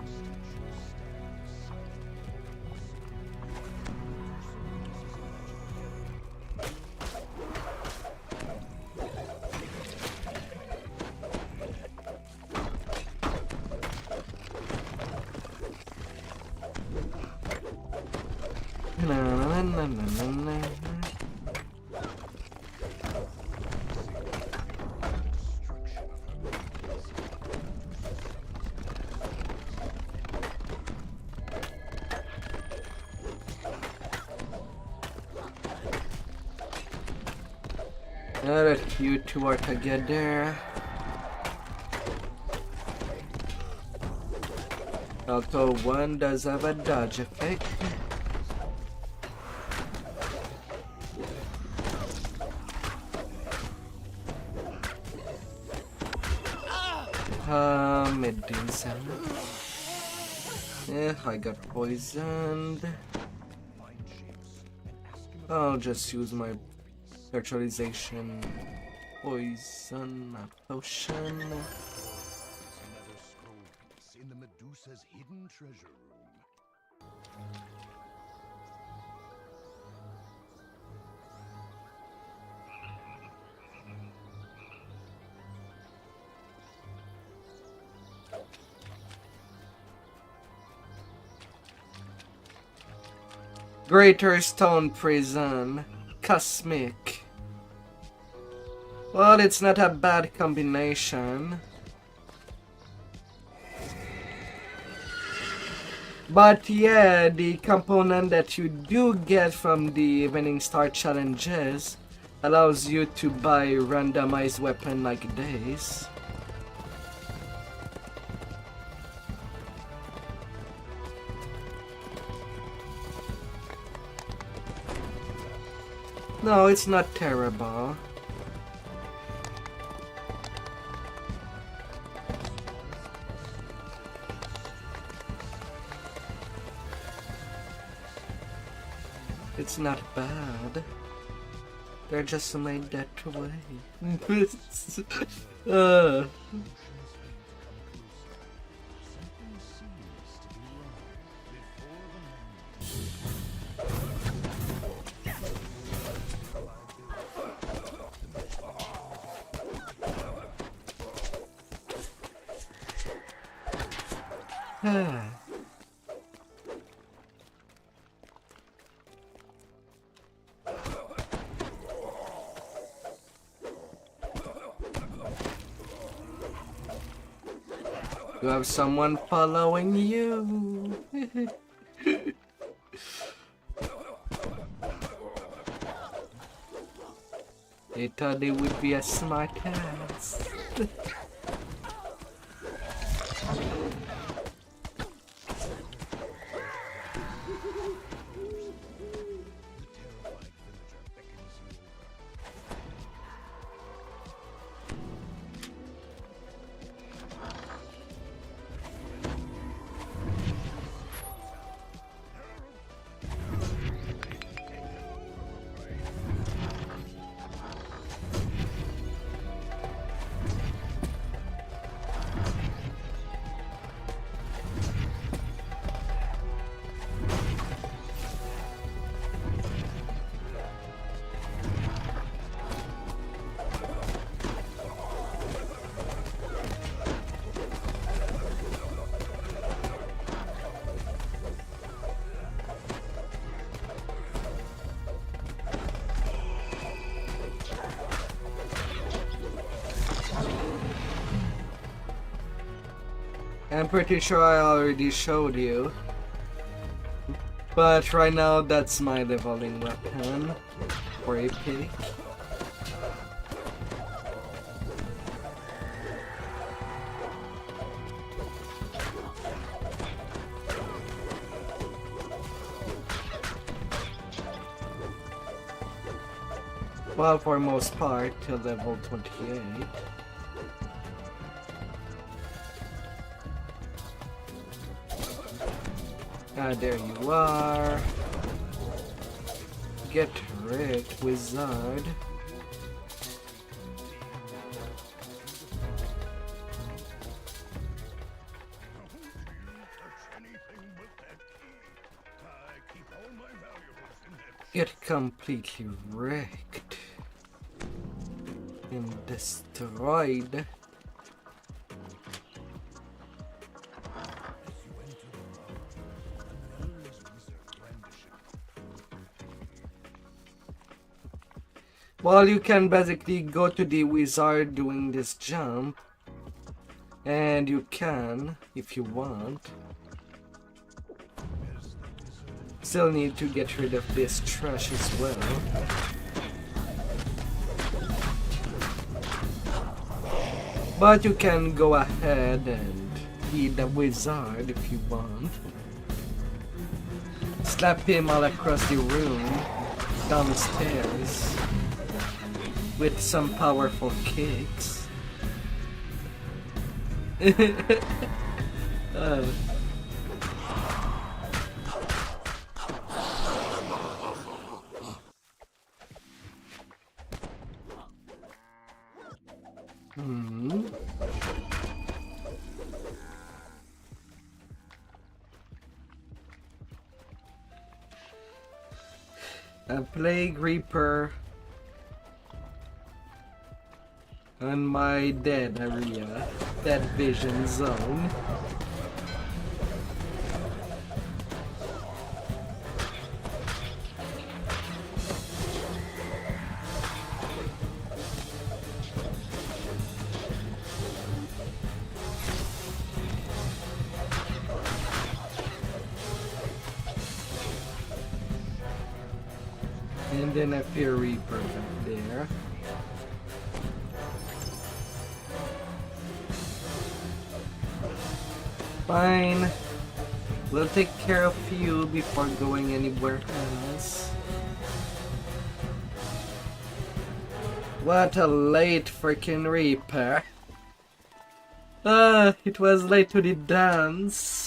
Now that you two are together, although one does have a dodge effect. Medusa. Yeah, I got poisoned. I'll just use my virtualization poison potion. Another scroll piece in the Medusa's hidden treasure room. Greater Stone Prison. Cosmic. Well, it's not a bad combination. But yeah, the component that you do get from the Evening Star challenges allows you to buy randomized weapon like this. No, it's not terrible. It's not bad. They're just made that way. You have someone following you. They thought they would be a smart ass. I'm pretty sure I already showed you. But right now, that's my leveling weapon for a pick. Well, for most part, till level 28. Ah, there you are. Get wrecked, wizard. Get completely wrecked and destroyed. Well, you can basically go to the wizard doing this jump, and you can, if you want. Still need to get rid of this trash as well. But you can go ahead and be the wizard if you want. Slap him all across the room, downstairs, with some powerful kicks. A plague reaper on my dead area, dead vision zone. And then a fear reaper back there. Fine. We'll take care of you before going anywhere else. What a late freaking reaper. It was late to the dance.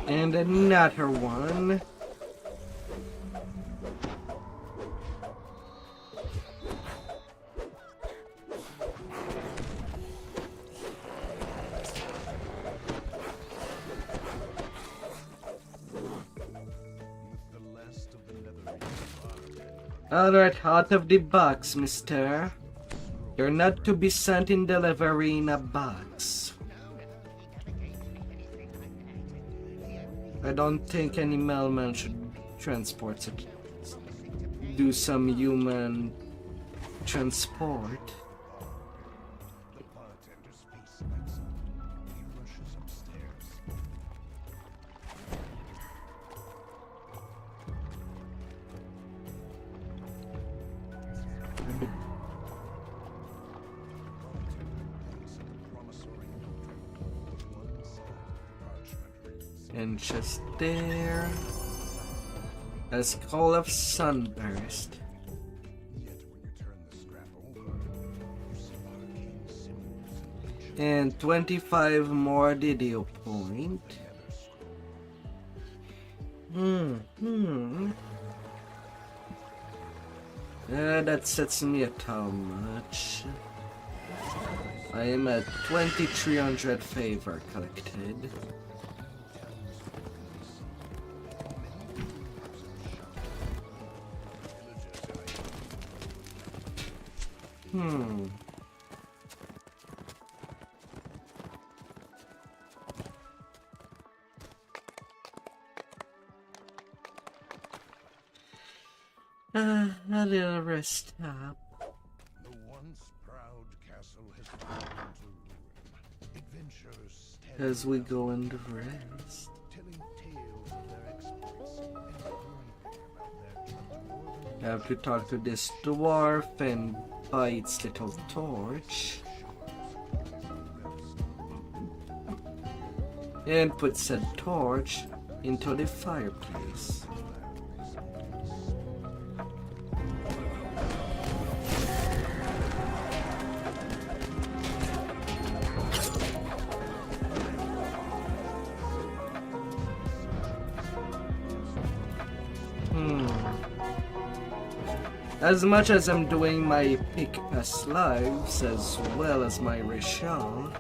And another one. Alright, out of the box, mister. You're not to be sent in delivery in a box. I don't think any mailman should transport it. Do some human transport. The bartender speaks next. He rushes upstairs. And just there, a skull of sunburst. And 25 more Didio point. That sets me at how much? I am at 2300 favor collected. A little rest stop. The once proud castle has fallen to ruin. Adventurers As we go and rest. telling tales of their exploits and bragging about their trustworthy I have to talk to this dwarf and buy its little torch. And put said torch into the fireplace. As much as I'm doing my pick past lives as well as my Rishal,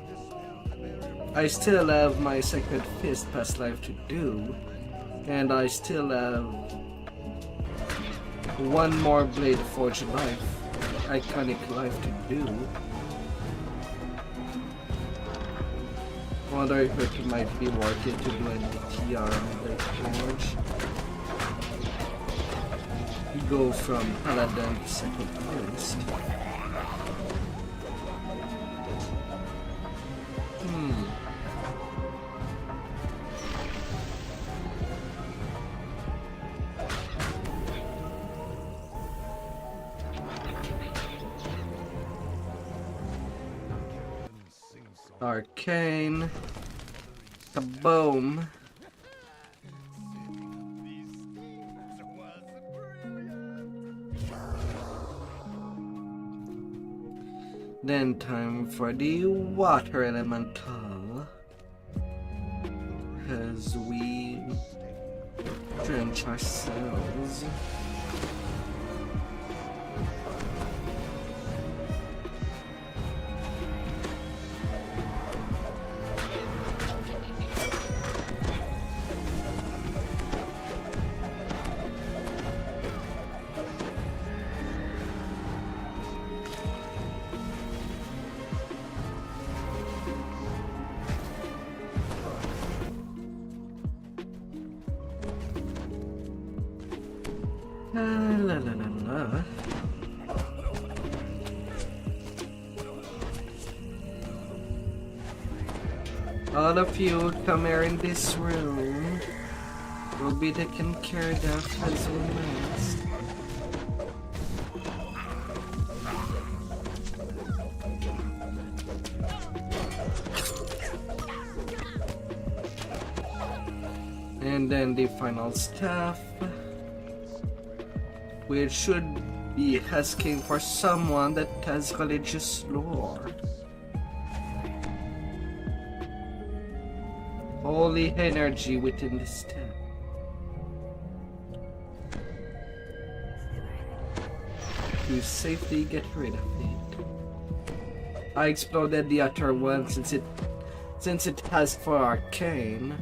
I still have my Sacred Fist past life to do, and I still have one more Blade Forge life, iconic life to do. Wonder if it might be worth it to do an TR on Blade Forge. Go from Paladin to Second Priest. Arcane. Kaboom. Then time for the water elemental as we drench ourselves. La la la la. All of you come here in this room. Will be taken care of as we must. And then the final stuff, which should be asking for someone that has religious lore. Holy energy within the step. To safely get rid of it. I exploded the other one since it has for arcane.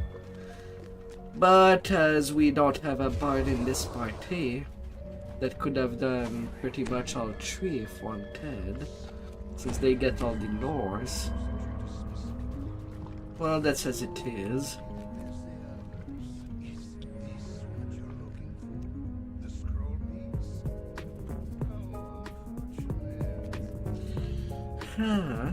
But as we don't have a bard in this party that could have done pretty much all three if wanted, since they get all the lores. Well, that's as it is. Huh.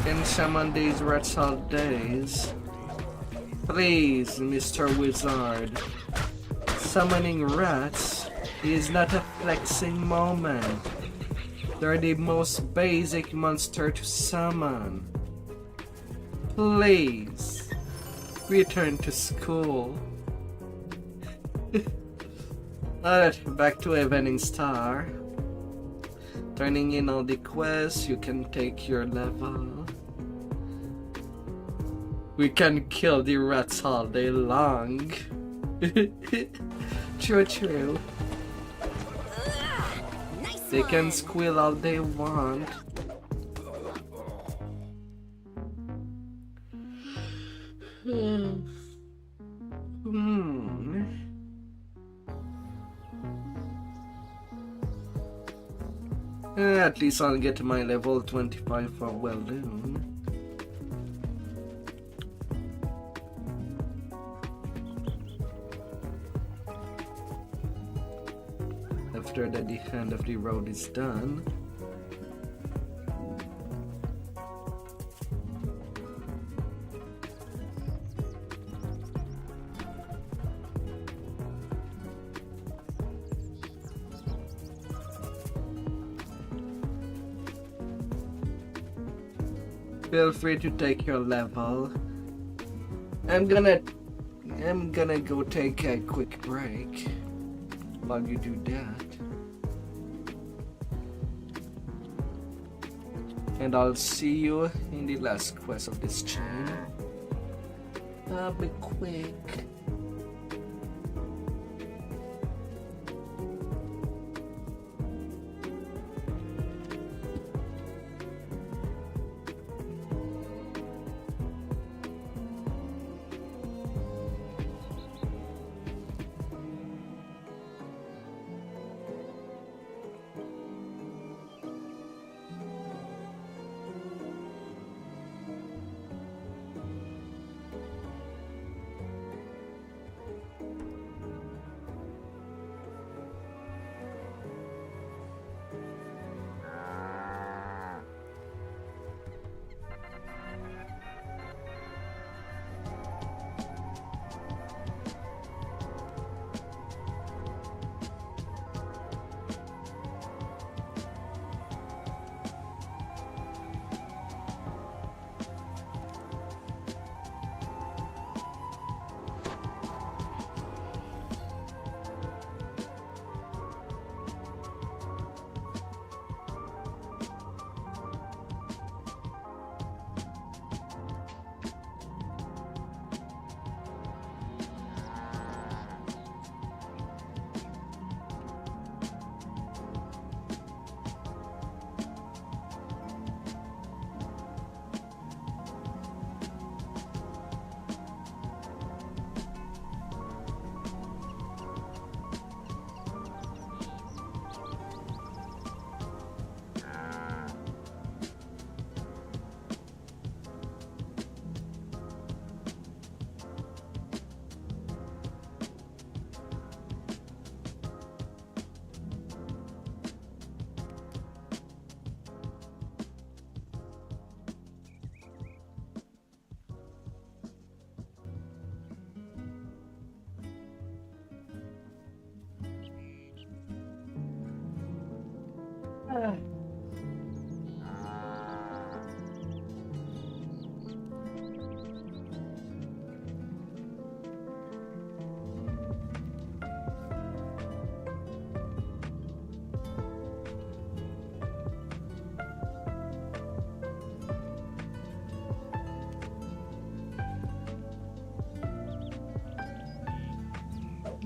Can summon these rats all days. Please, Mr. Wizard. Summoning rats is not a flexing moment. They're the most basic monster to summon. Please, return to school. Alright, back to Evening Star. Turning in all the quests, you can take your level. We can kill the rats all day long. True, true. Nice They can one. squeal all they want. At least I'll get my level 25 for Walloon. After that, the end of the road is done. Feel free to take your level. I'm gonna go take a quick break while you do that. And I'll see you in the last quest of this chain. I'll be quick.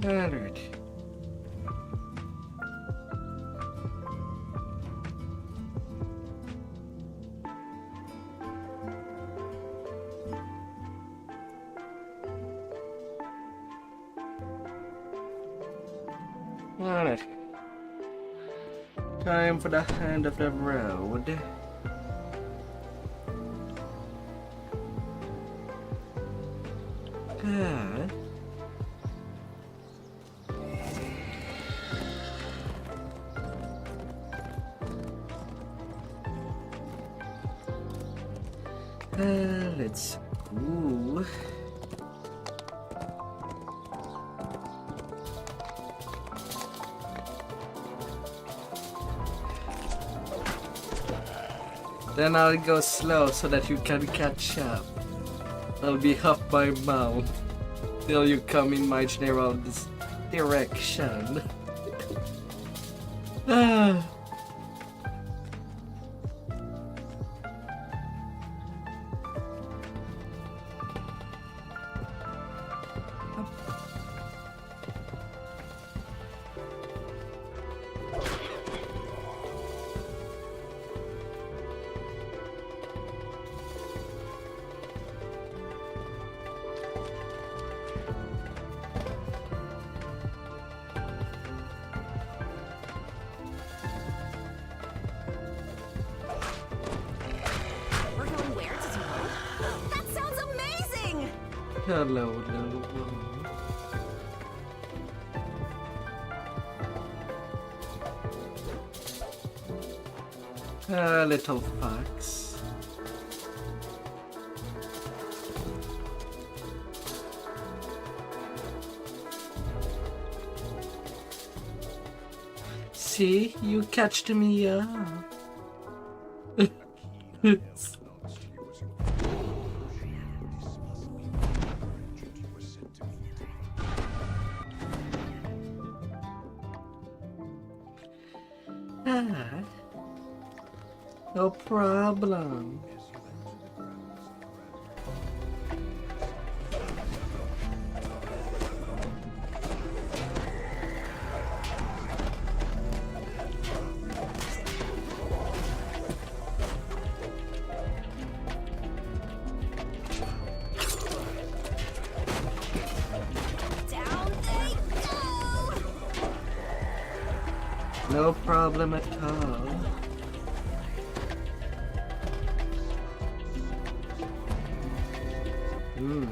Alright. Alright. Time for the hand of the road. Good. Let's go. Then I'll go slow so that you can catch up. I'll be up by mouth till you come in my general direction. Ah. We're going where to tomorrow? That sounds amazing! Hello, little woman. Little fox. See, you catched me up. Ah, no problem. Down they go! No problem at all. Hmm.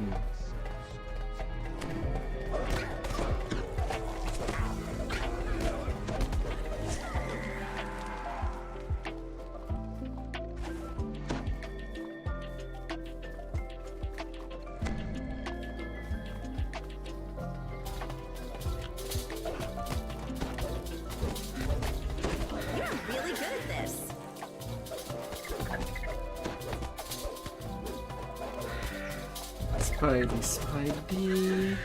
You're really good at this. Spidey, Spidey.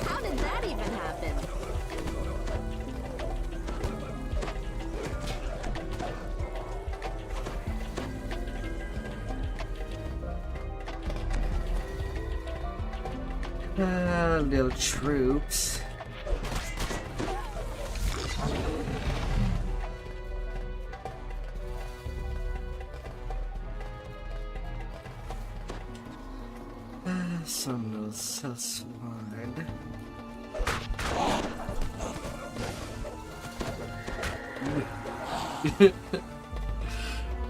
How did that even happen? Little troops. Some little Stalwart.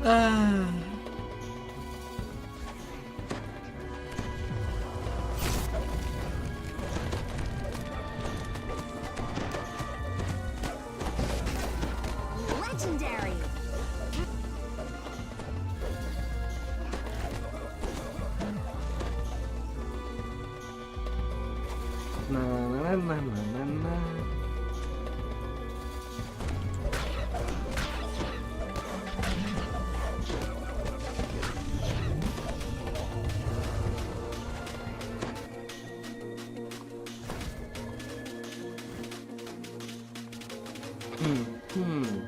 Ah. Legendary! Na na na na na na. Hmm.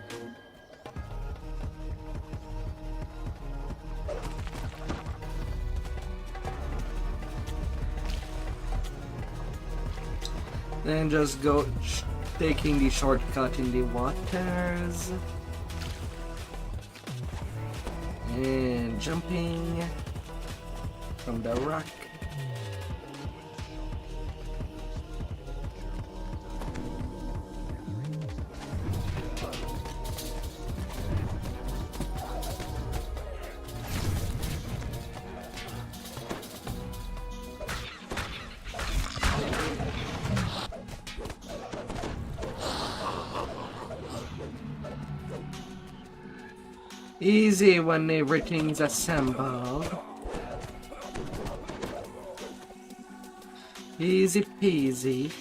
Then just go taking the shortcut in the waters. And jumping from the rock. Easy when everything's assembled. Easy peasy.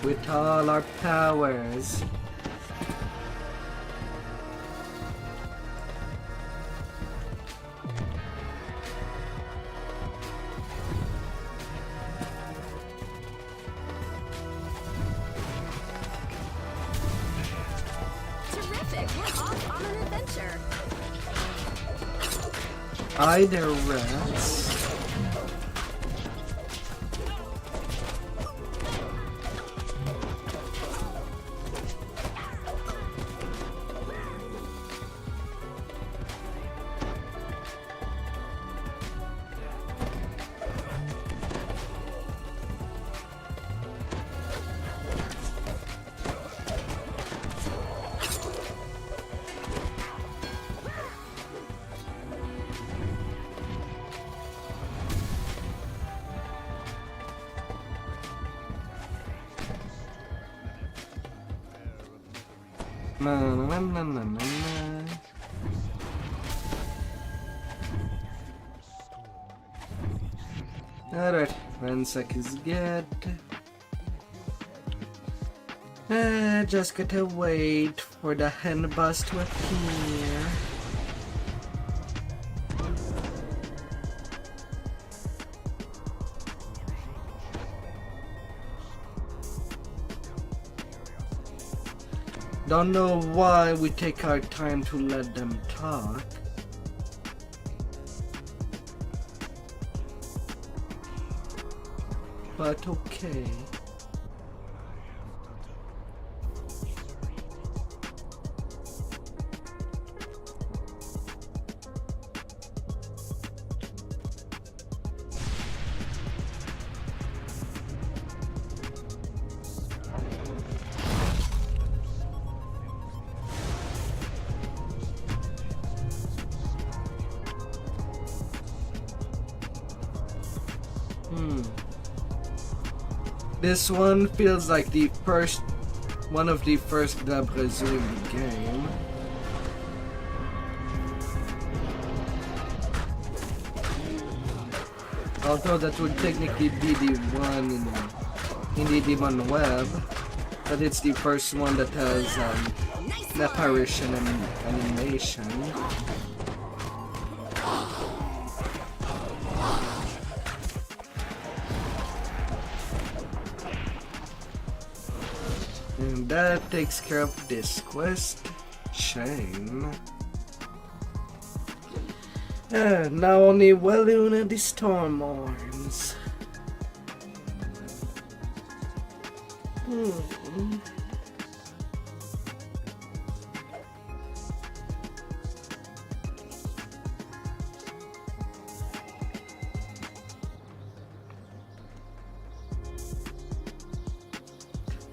With all our powers. Terrific! We're off on an adventure. Either rats. Na, na, na, na, na, na. Alright, 1 sec is good. Just gotta wait for the hen bus to appear. Don't know why we take our time to let them talk. But okay. This one feels like one of the first Dabrezu in the game. Although that would technically be the one in the Demon Web, but it's the first one that has an apparition and animation. And that takes care of this quest. Shame. Now only Weluna the Stormhorns.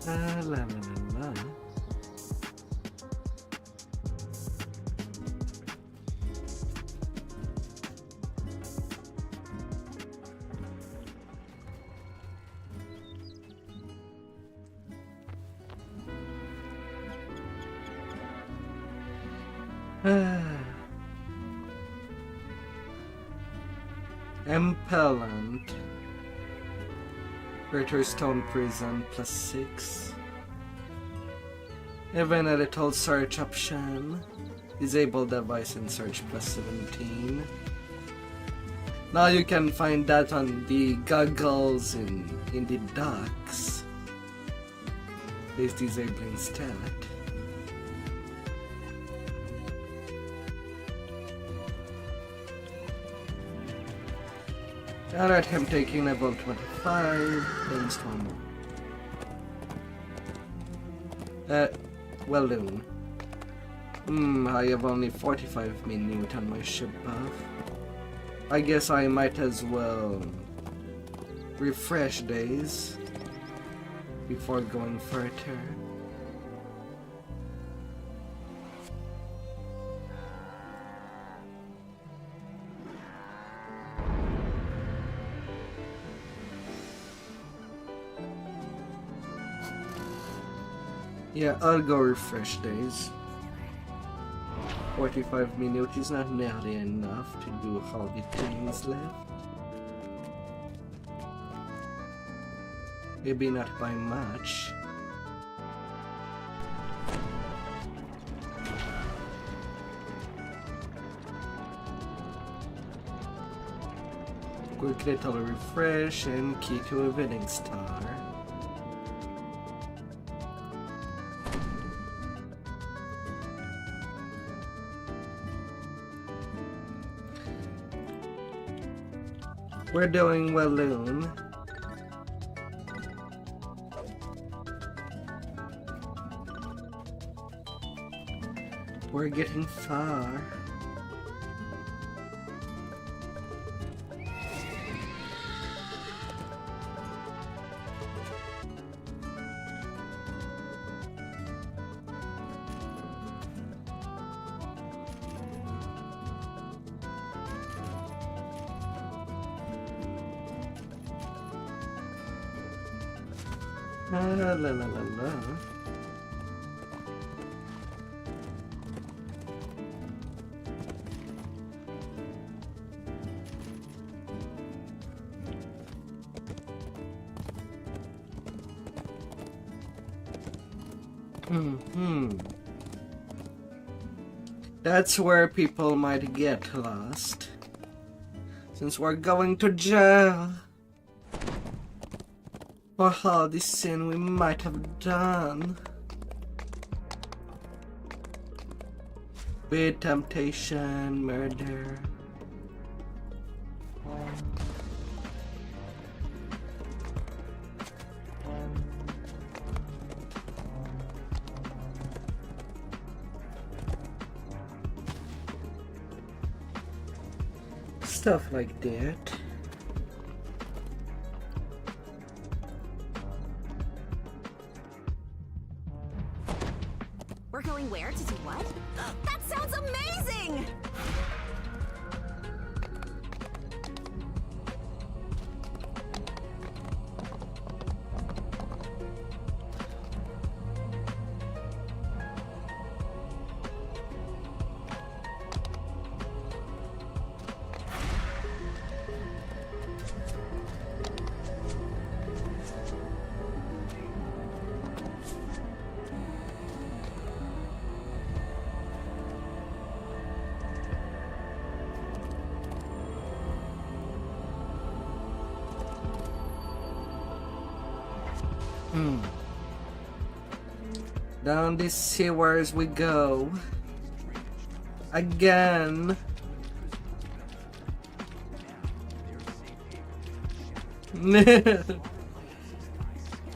La la la la. Impellant. Greater Stone Prison +6. Even a little search option. Disable device and search +17. Now you can find that on the goggles in the docks. Please disabling stat. Alright, I'm taking level 25, then storm. Well done. I have only 45 minutes on my ship buff. I guess I might as well refresh days before going further. Yeah, I'll go refresh days. 45 minutes is not nearly enough to do all the things left. Maybe not by much. Quick little refresh and key to a winning star. We're doing well, Loon. We're getting far. La la la la. That's where people might get lost. Since we're going to jail. For all the sin we might have done. With temptation, murder. Stuff like that. We're going where to do what? That sounds amazing! Down these sewers we go. Again.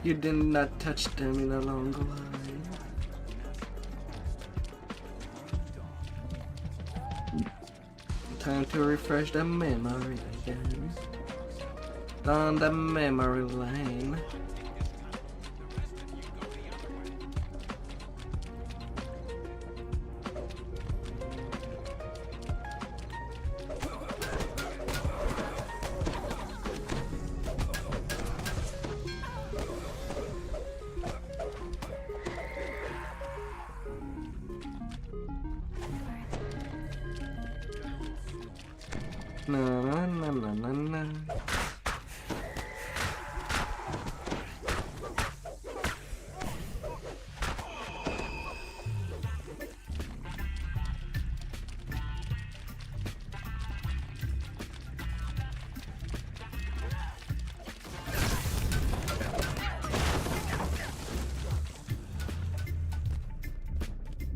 You did not touch them in a long while. Time to refresh the memory again. Down the memory lane. Na.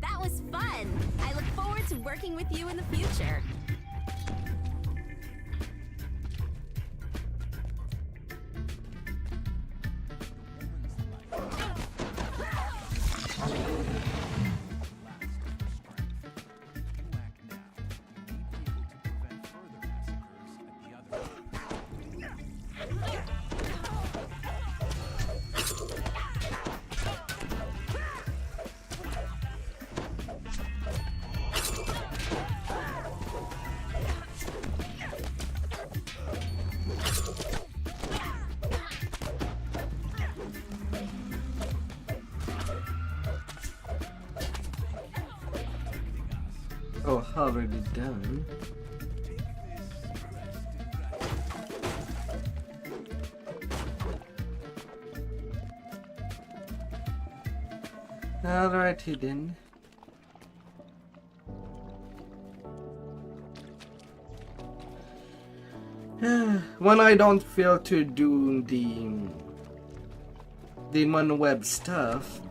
That was fun! I look forward to working with you in the future. Oh, already done. Alrighty then. When I don't feel to do the man-web stuff,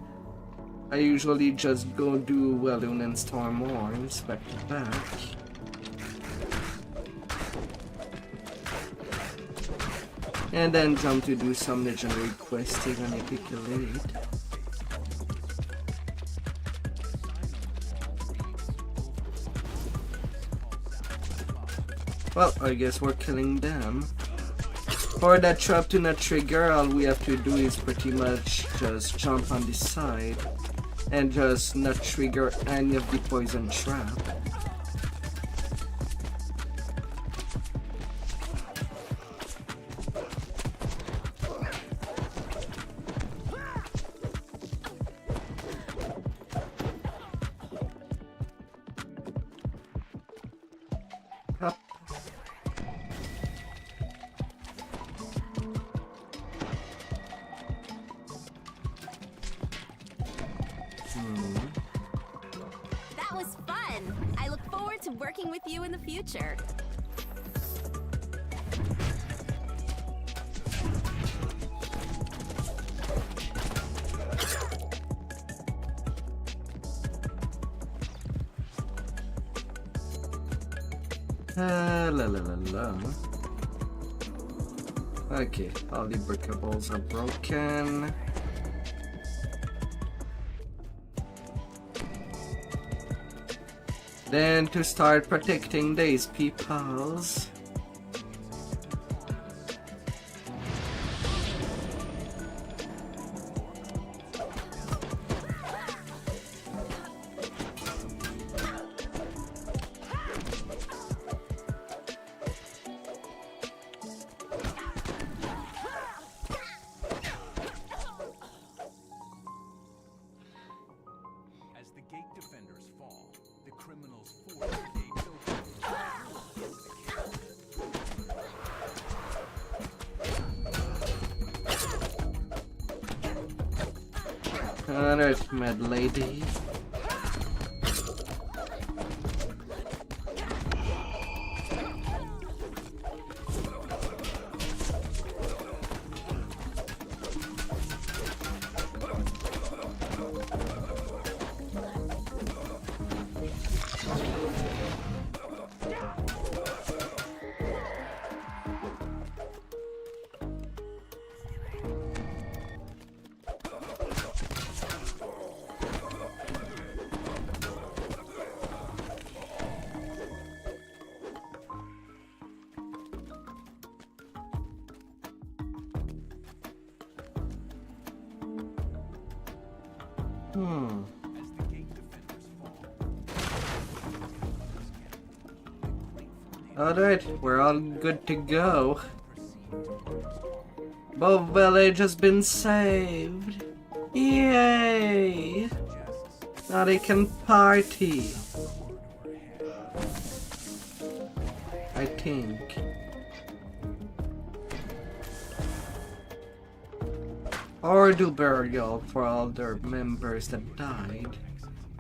I usually just go do Welun and Stormorns back to back. And then jump to do some legendary questing on Epiculate. Well, I guess we're killing them. For that trap to not trigger, all we have to do is pretty much just jump on the side and just not trigger any of the poison trap. Up. That was fun. I look forward to working with you in the future. La la la la. Okay, all the breakables are broken. Then to start protecting these peoples. As the gate defenders fall, the criminals force the gate open. Alright, mad lady. As the gate defenders fall, Alright, we're all good to go. Both village has been saved. Yay! Now they can party. I think. Or do burial for all their members that died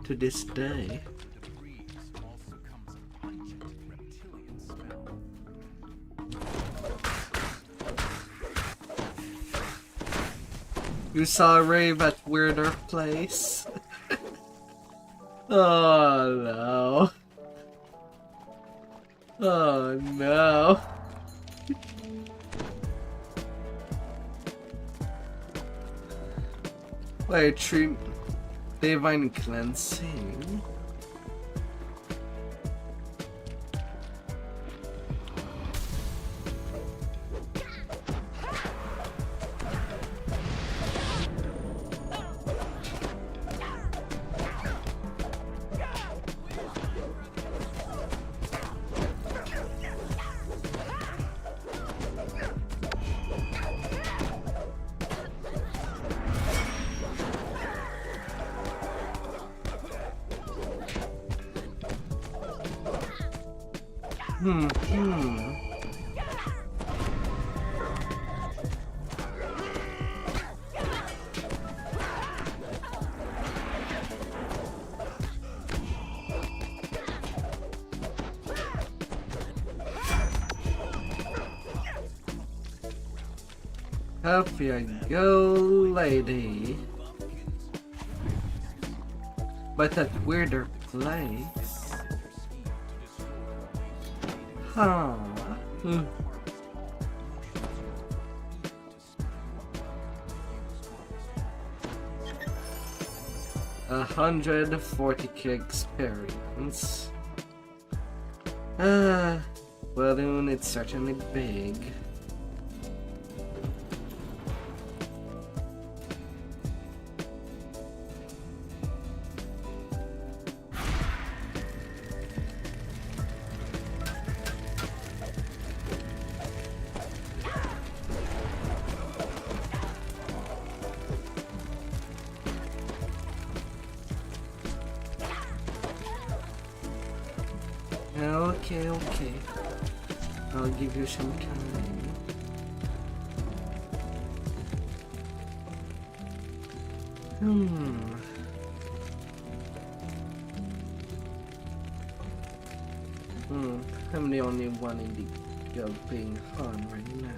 to this day. the breeze also comes a pungent reptilian smell. You saw a rave at weirder place. Oh no. Oh no. Wait, tree divine cleansing. Up you go, lady. But that weirder place. Huh. 140k experience. Well then it's certainly big. Okay. I'll give you some time. I'm the only one in the guild being harmed right now.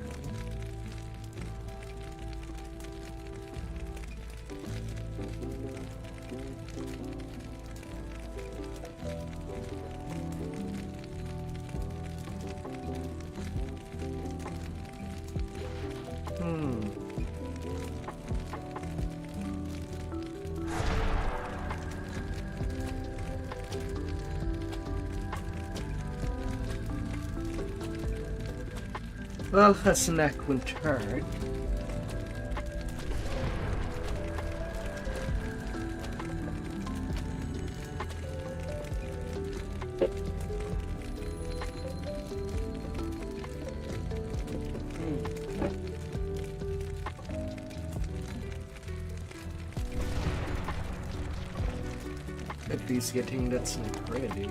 Well, that's an equine turd. At least getting that's not ready.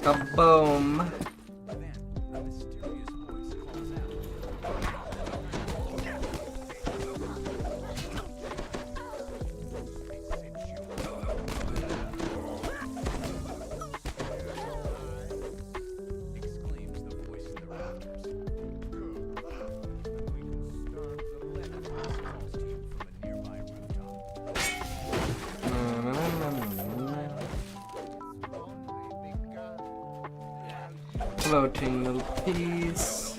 Kaboom! Floating little piece.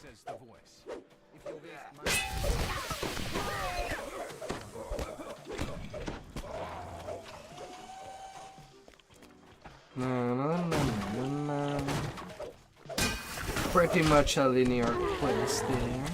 Says the voice. If you Pretty much a linear quest there.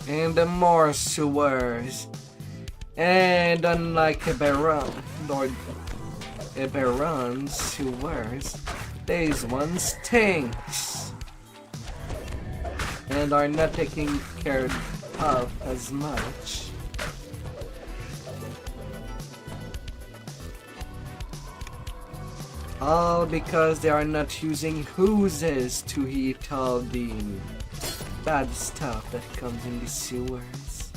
And the more sewers. And unlike Eberron's sewers, these ones stinks and are not taken care of as much. All because they are not using hoses to heat all the bad stuff that comes in the sewers.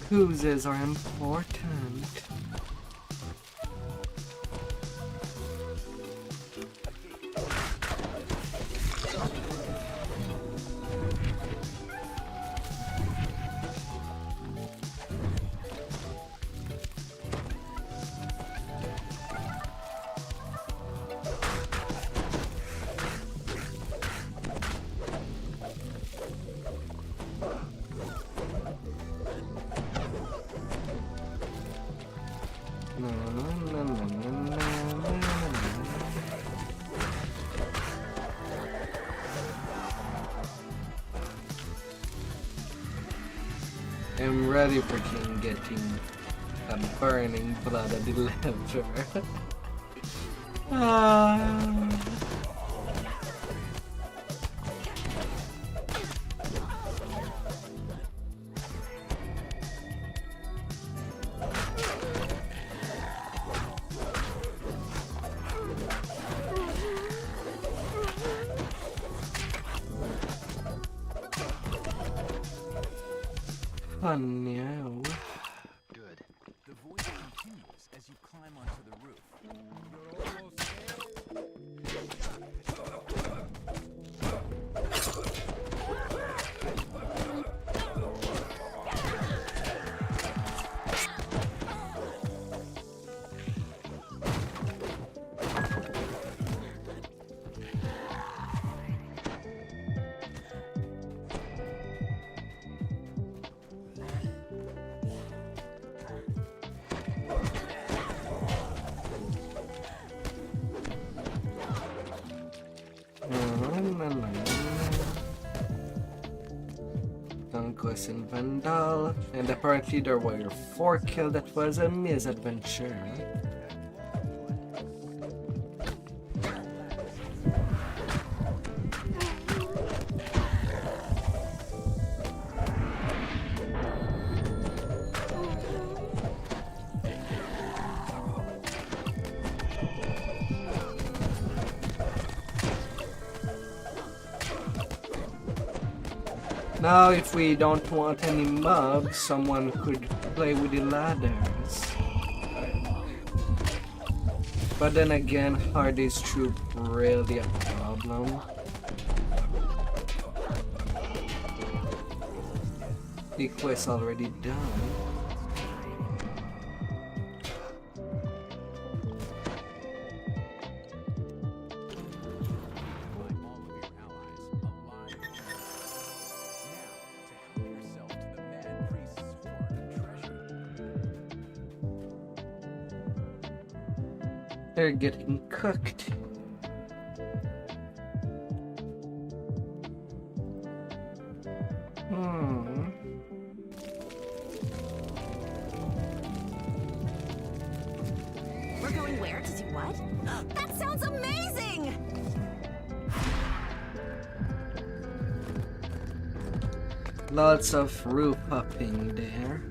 Cruises are important. I'm ready for King getting a burning blood of the liver. Fun now. Good. The voice continues as you climb onto the roof. Conquest and Vandal, and apparently there were 4 kills. That was a misadventure. Now, if we don't want any mobs, someone could play with the ladders. But then again, Hardy's troop really a problem. The quest already done. They're getting cooked. We're going where? To do what? That sounds amazing! Lots of roof hopping there.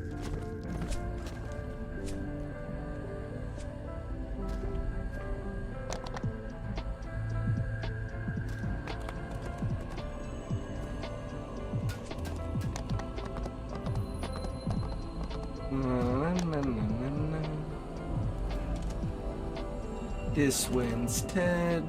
This way instead.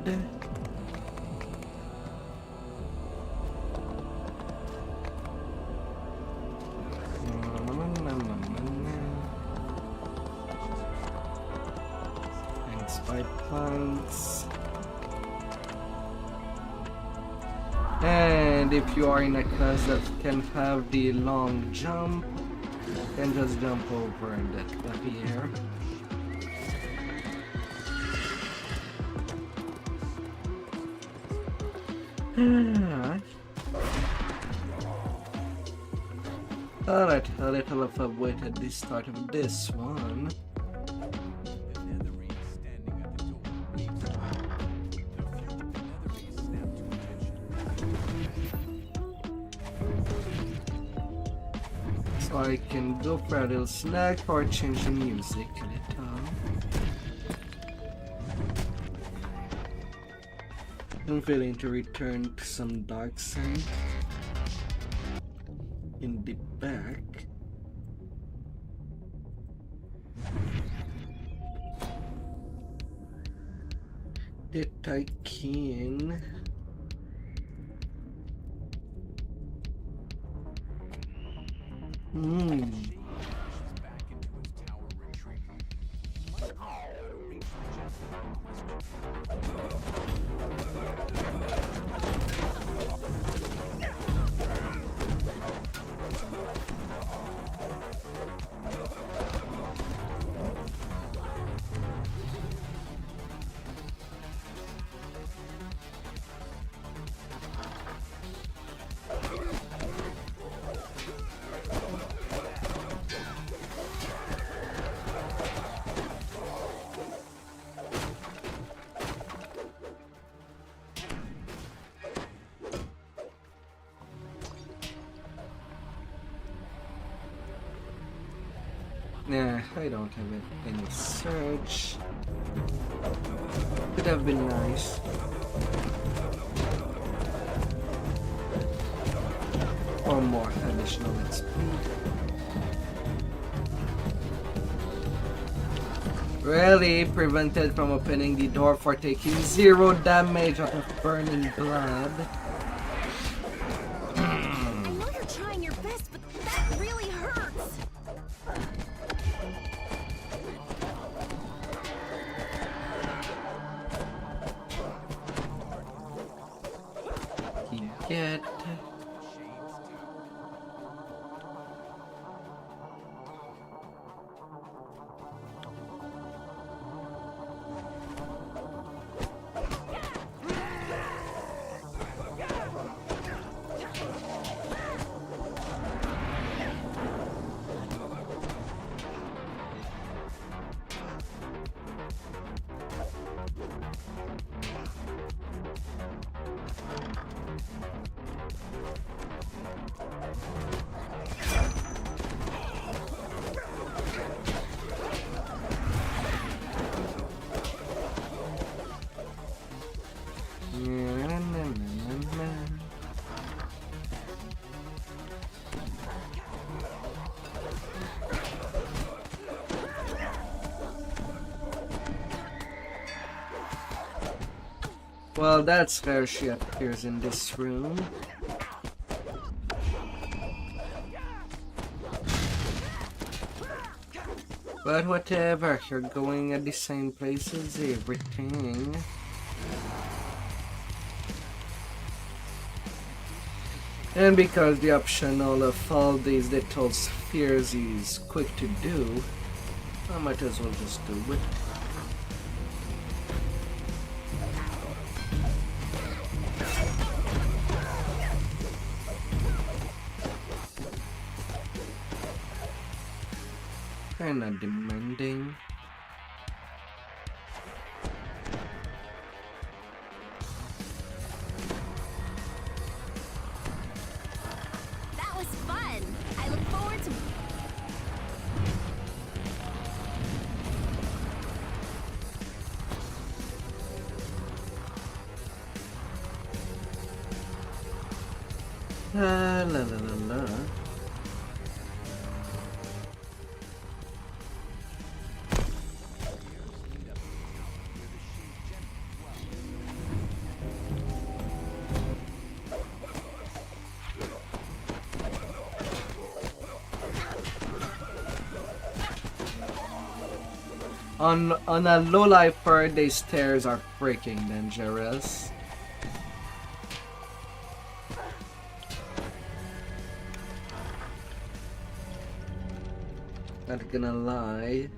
Thanks, 5 planks. And if you are in a class that can have the long jump, then just jump over that up here. Alright, a little of a wait at the start of this one. So I can go for a little snack or change the music a little. I'm feeling to return to some dark side. in the back. That I can. Back into his tower retreat. Might know how to reach the gentleman in question. Nah, I don't have any search. Could have been nice. Or more additional XP. Really prevented from opening the door for taking 0 damage out of burning blood. I know you're trying your best, but that really hurts. Get. Well, that's where she appears in this room. But whatever, you're going at the same place as everything. And because the optional of all these little spheres is quick to do, I might as well just do it. Kinda demanding. That was fun. I look forward to... La la la la la. On a low life bird, these stairs are freaking dangerous. Not gonna lie.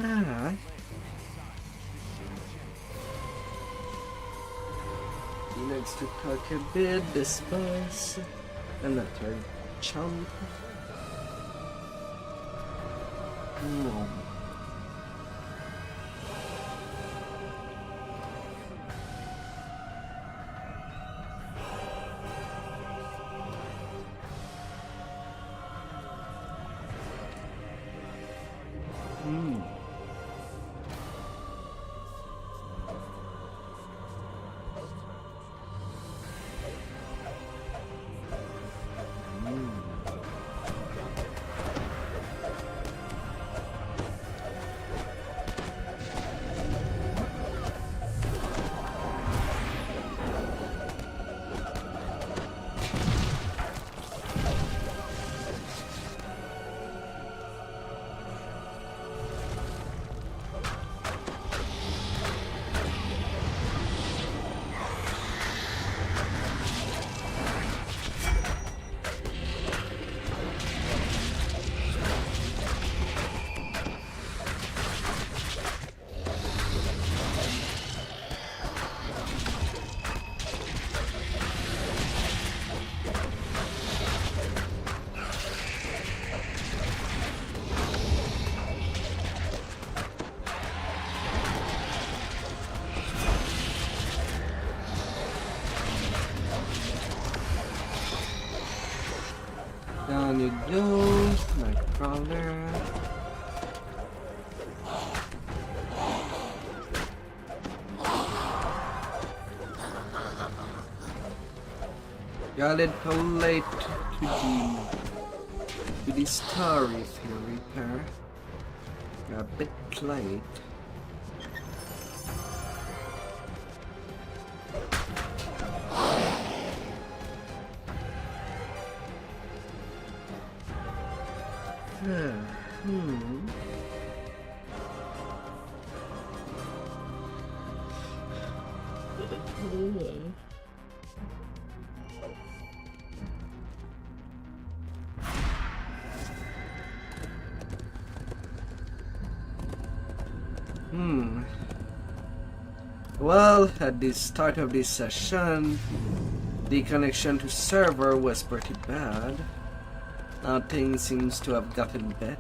Ah. He needs to talk a bit, disperse. Another chump. No. Down you go, Nightcrawler. Got it too late to the story theory pair. A bit late. Well, at the start of this session, the connection to server was pretty bad. Now things seems to have gotten better.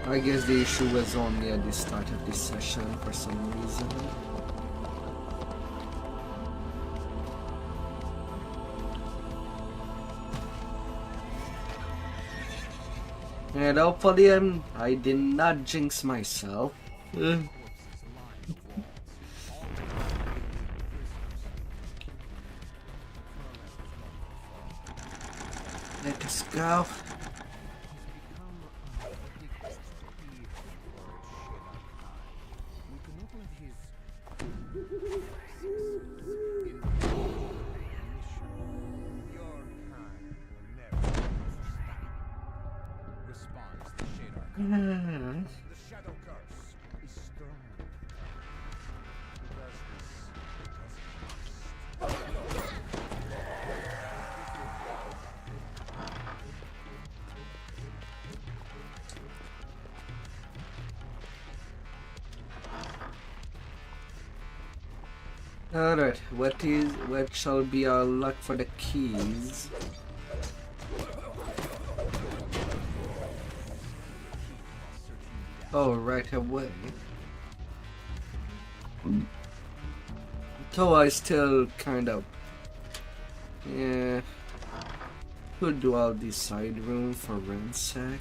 I guess the issue was only at the start of this session for some reason. And hopefully I did not jinx myself. Let us go. The shadow curse is strong. Alright, what shall be our luck for the keys? Oh, right away. Though I still kind of, yeah, could do all the side room for ransack.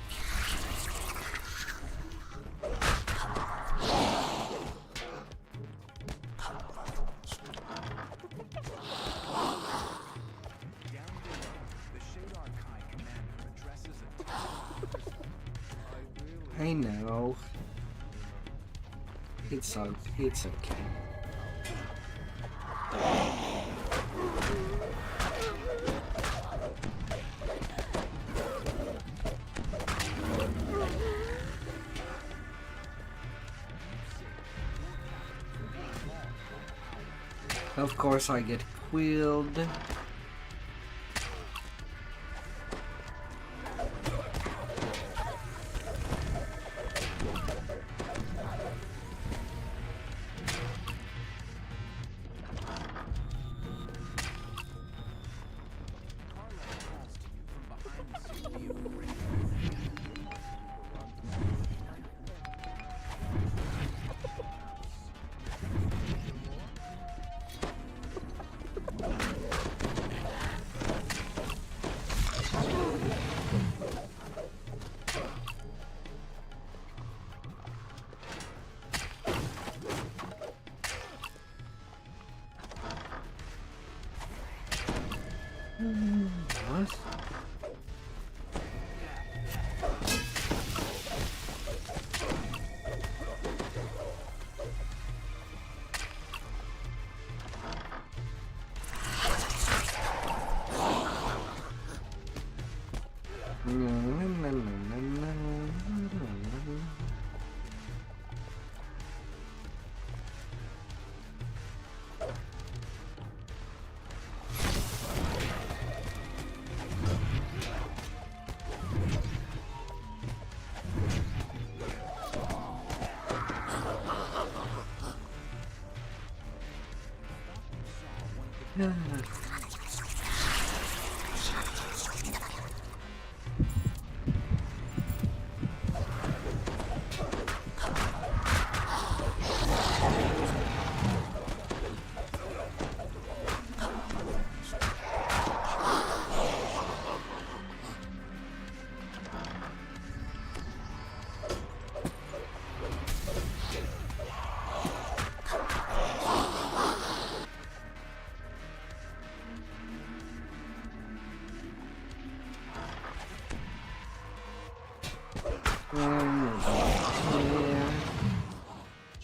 I know. It's okay. Of course I get quilled. What? Yeah.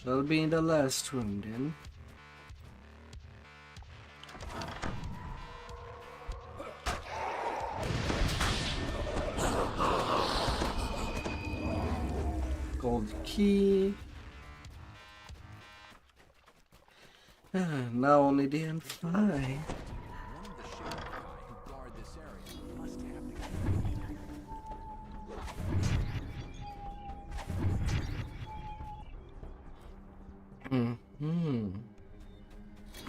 That'll be in the last room then. Gold key. Now only the N5.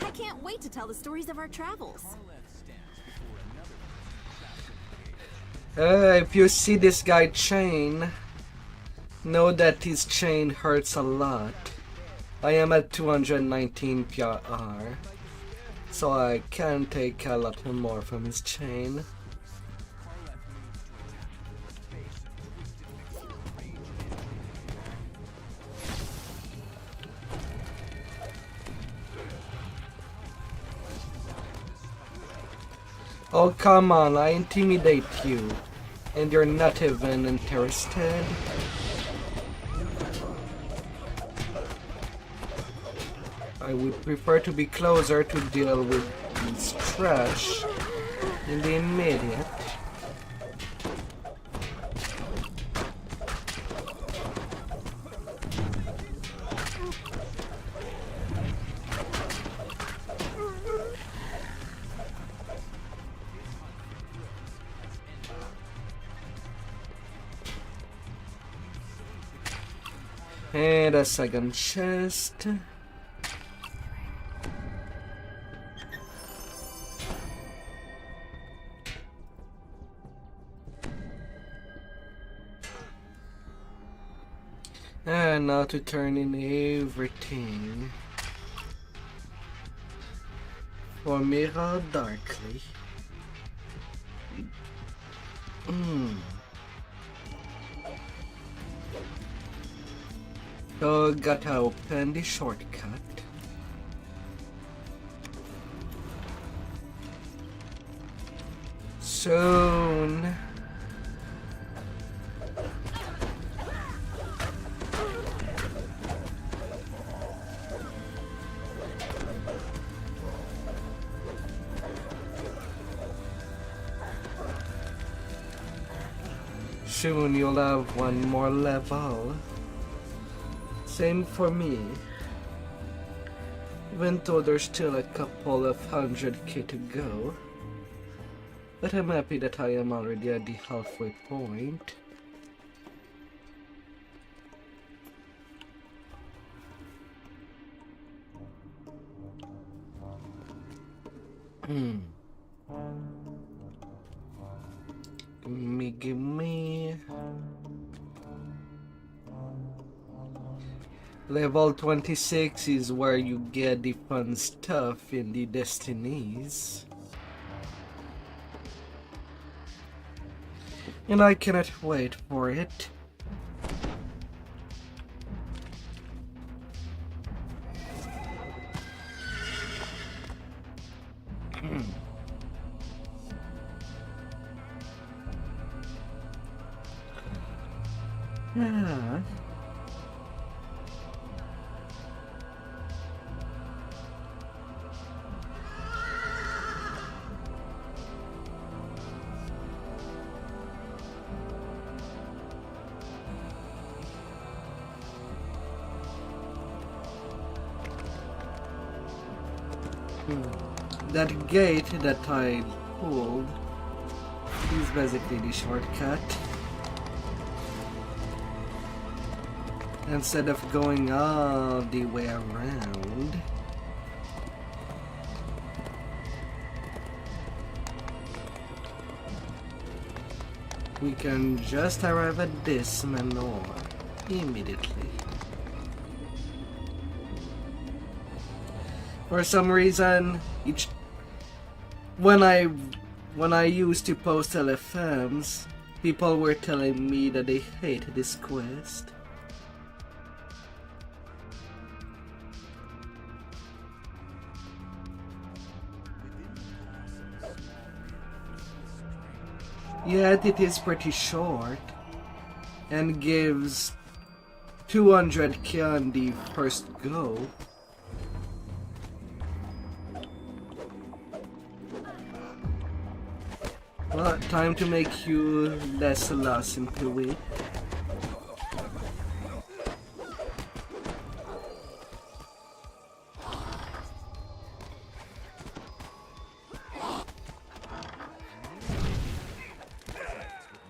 I can't wait to tell the stories of our travels. If you see this guy chain, know that his chain hurts a lot. I am at 219 PR, so I can take a lot more from his chain. Oh come on, I intimidate you, and you're not even interested. I would prefer to be closer to deal with this trash in the immediate. And a second chest. And now to turn in everything for Mirror Darkly. So gotta open the shortcut. Soon. Soon you'll have one more level. Same for me. Even though there's still a couple of 100k to go. But I'm happy that I am already at the halfway point. Gimme. Level 26 is where you get the fun stuff in the destinies. And I cannot wait for it. Yeah. That gate that I pulled is basically the shortcut. Instead of going all the way around. We can just arrive at this manor immediately. For some reason, when I used to post LFMs, people were telling me that they hate this quest. Yet it is pretty short and gives 200k on the first go. Well, time to make you less lost into it.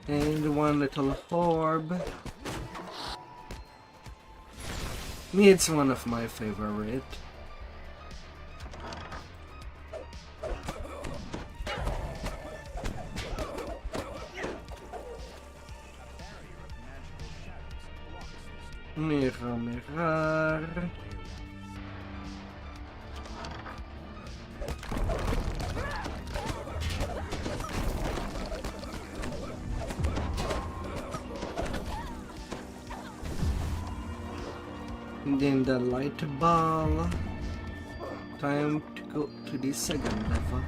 And one little orb. It's one of my favorite. Mirror. And then the light ball. Time to go to the second level.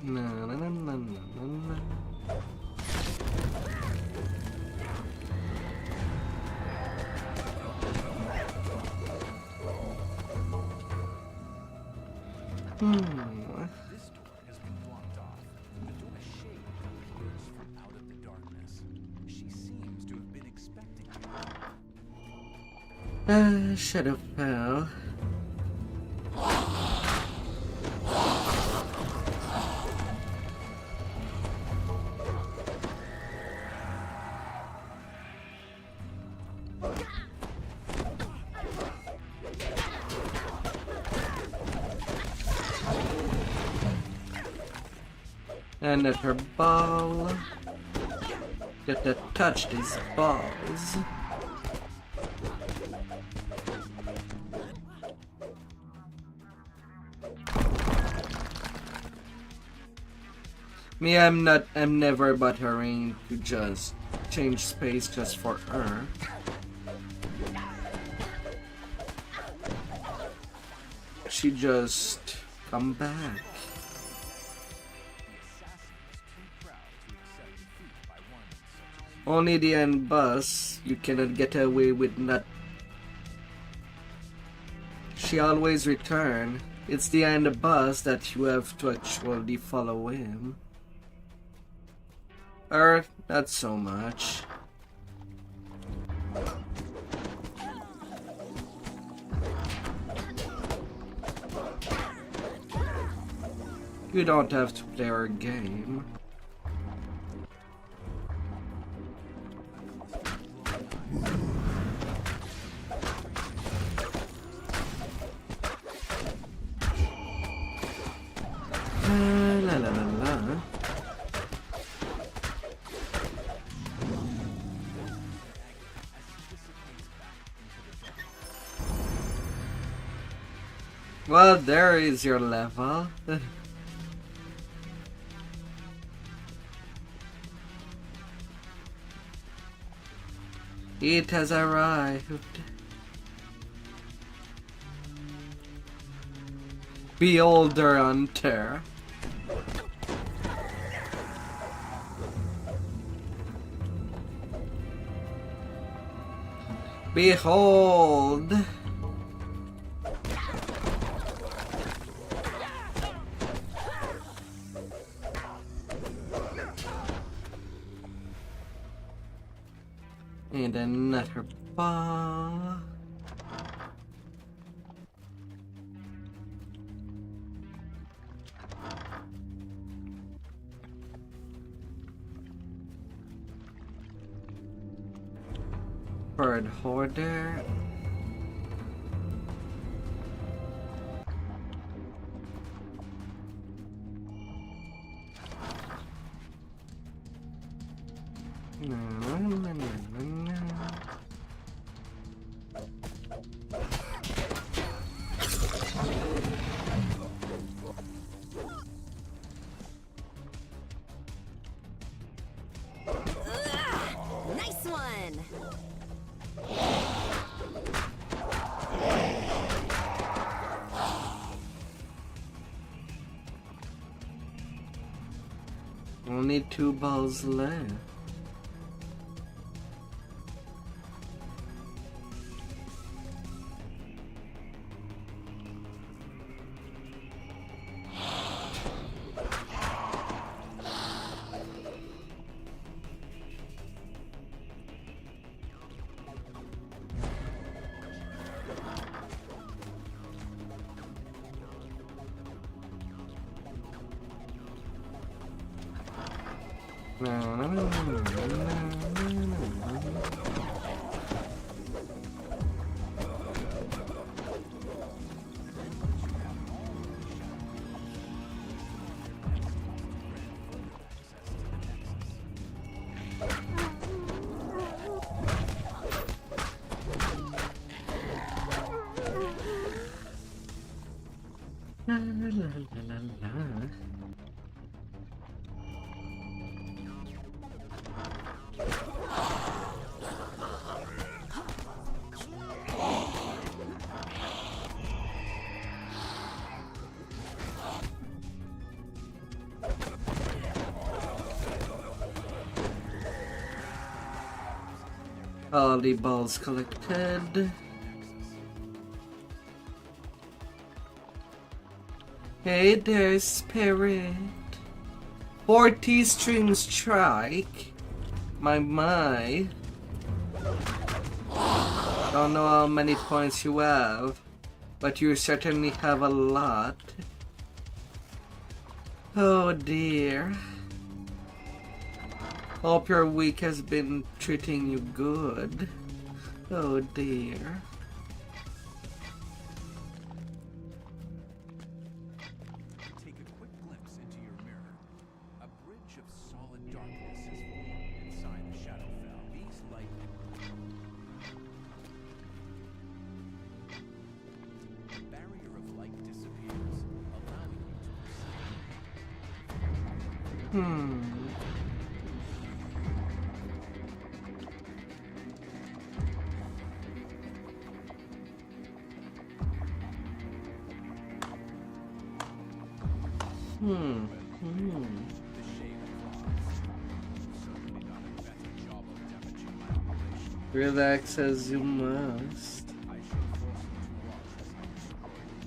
Na na na na na na. This door has been blocked off. The door's shape appears from out of the darkness. She seems to have been expecting you. Shadow fell. Another ball. Get to touch these balls. I'm never buttering to just change space just for her. She just come back. Only the end boss, you cannot get away with not. She always return. It's the end boss that you have to actually follow him. Or not so much. You don't have to play our game. La la la la. Well, there is your level. It has arrived. Beholder Hunter. Behold. And another ball. Bird hoarder. Nice one! Only 2 balls left. La la la la la. All the balls collected. Hey there, Spirit. 40 stream strike. My. Don't know how many points you have, but you certainly have a lot. Oh dear. Hope your week has been treating you good. Oh dear. Take a quick glimpse into your mirror. A bridge of solid darkness is formed inside the Shadowfell. These light the barrier of light disappears, allowing you to proceed. Hmm. The shade applies. Certainly not a better job of damaging my operation. Relax as you must. I shall force you to watch as I destroy you.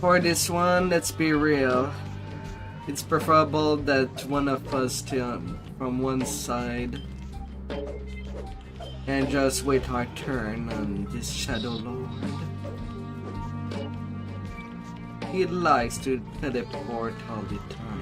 For this one, let's be real. It's preferable that one of us stay from one side and just wait our turn on this Shadow Lord. He likes to teleport all the time.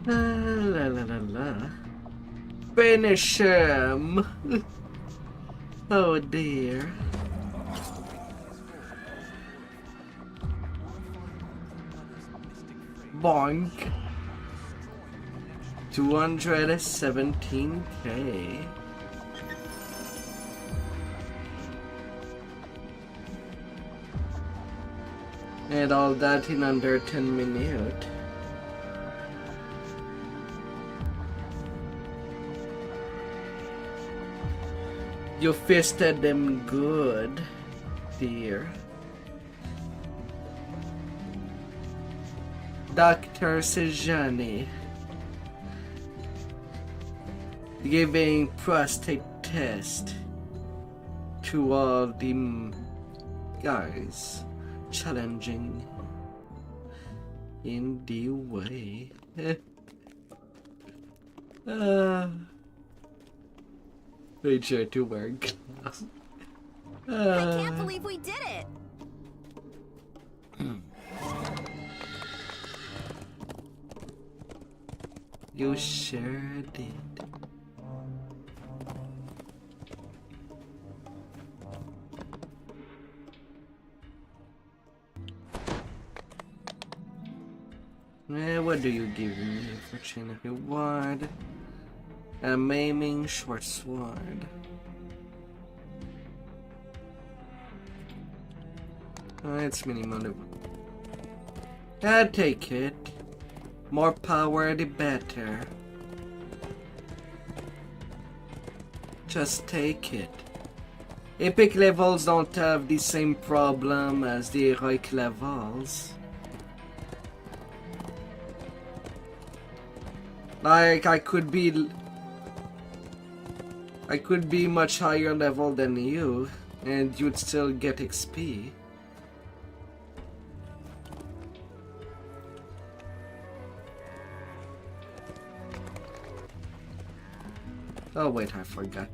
La la la la. Finish him! Oh dear. Bonk. 217k. And all that in under 10 minutes. You fisted them good, dear. Dr. Sejani giving prostate test to all the guys challenging in the way. Made sure to wear gloves. I can't believe we did it! You sure did. What do you give me for chain of reward? A maiming short sword. It's minimum. I'll take it. More power, the better. Just take it. Epic levels don't have the same problem as the heroic levels. Like, I could be much higher level than you, and you'd still get XP. Oh wait, I forgot.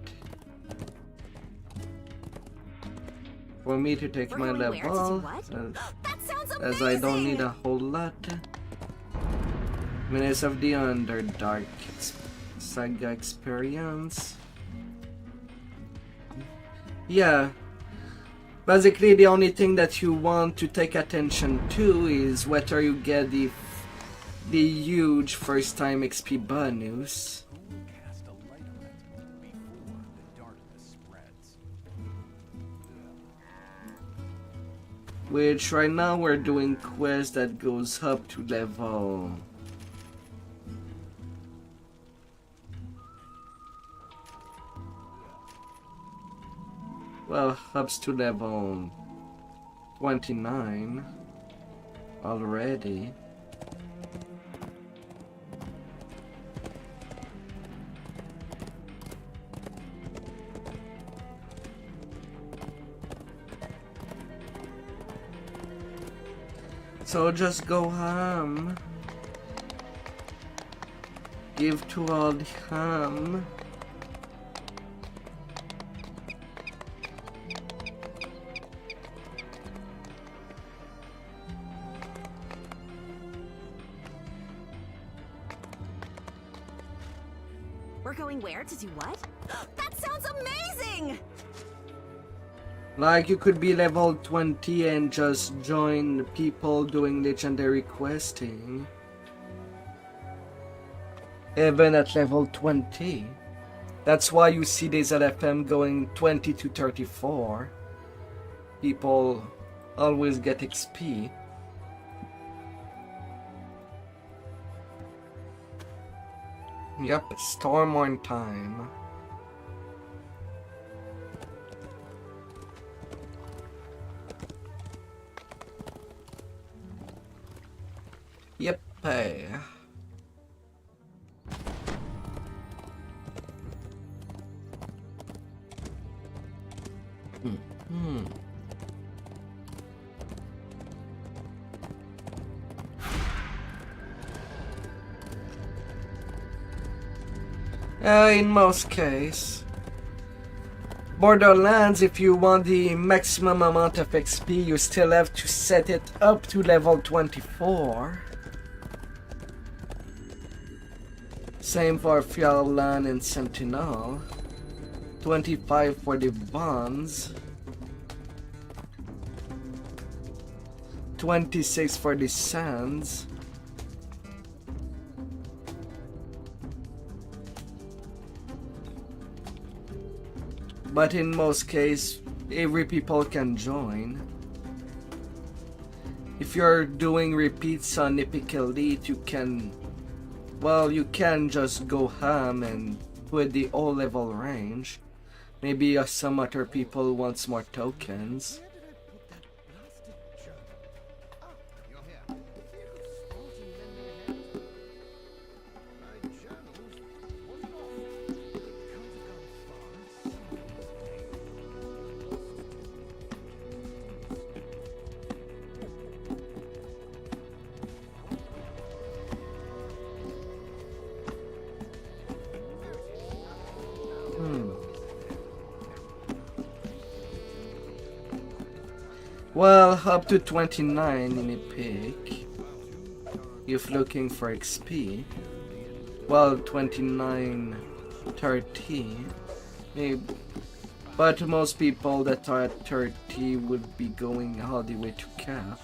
For me to take my level, as I don't need a whole lot. Menace of the Underdark Saga experience. Yeah. Basically, the only thing that you want to take attention to is whether you get the huge first time XP bonus. Cast a light on it before the darkness spreads. Which right now we're doing quest that goes up to level. Well, ups to level 29 already. So just go ham. Give to all the ham. We're going where to do what? That sounds amazing! Like, you could be level 20 and just join people doing legendary questing. Even at level 20. That's why you see days at FM going 20 to 34. People always get XP. Yep, Stormhorn time. Yep. In most cases, Borderlands, if you want the maximum amount of XP, you still have to set it up to level 24. Same for Fjallan and Sentinel. 25 for the bonds. 26 for the sands. But in most cases, every people can join. If you're doing repeats on Epic Elite, you can just go ham and put the all level range. Maybe some other people want more tokens. Well, up to 29 in Epic, if looking for XP. Well, 29, 30, maybe. But most people that are at 30 would be going all the way to cap.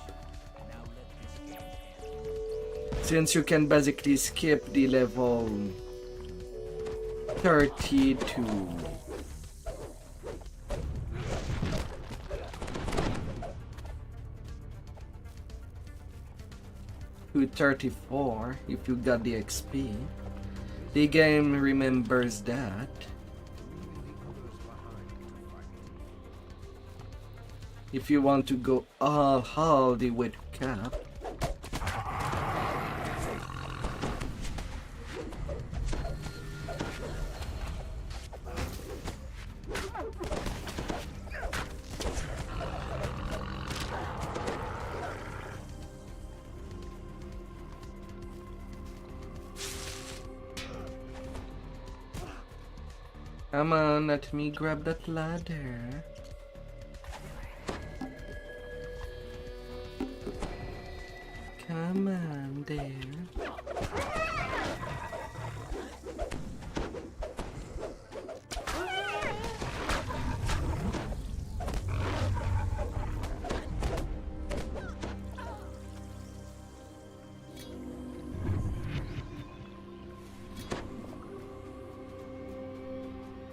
Since you can basically skip the level 30 to 34 if you got the XP. The game remembers that. If you want to go all the way to cap. Come on, let me grab that ladder. Come on, there.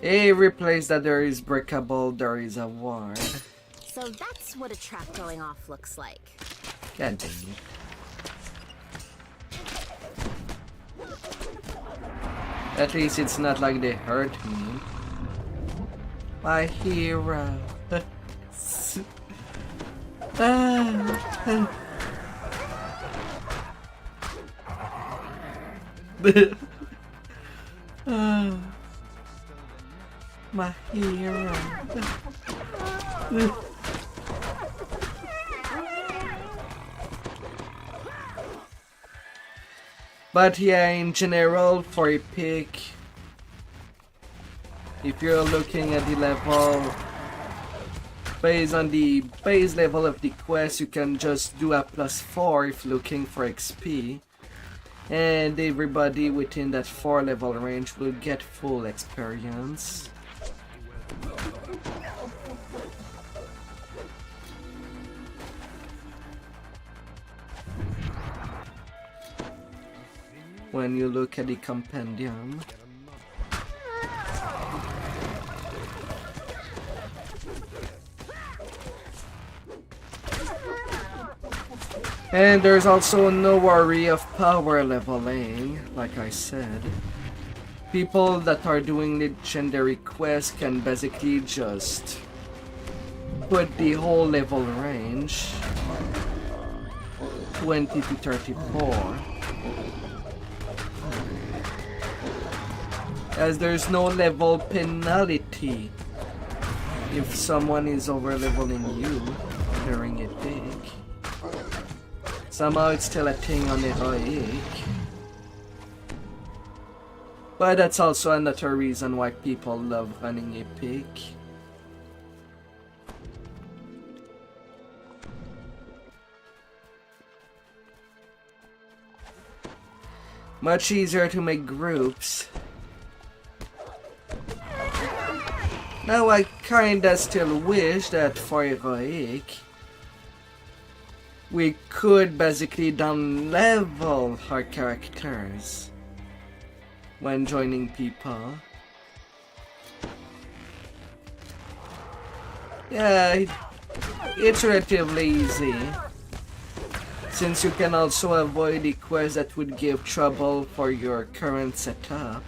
Every place that there is breakable, there is a ward. So that's what a trap going off looks like. God dang it. At least it's not like they hurt me. My hero. My hero. But yeah, in general, for Epic, if you're looking at the level, based on the base level of the quest, you can just do a +4 if looking for XP. And everybody within that 4 level range will get full experience. When you look at the compendium. And there's also no worry of power leveling, like I said. People that are doing legendary quests can basically just put the whole level range 20 to 34, as there's no level penalty if someone is over leveling you during a pick. Somehow it's still a thing on heroic. But that's also another reason why people love running a pick. Much easier to make groups. Now I kinda still wish that for heroic we could basically down level our characters when joining people. Yeah, it's relatively easy, since you can also avoid the quests that would give trouble for your current setup.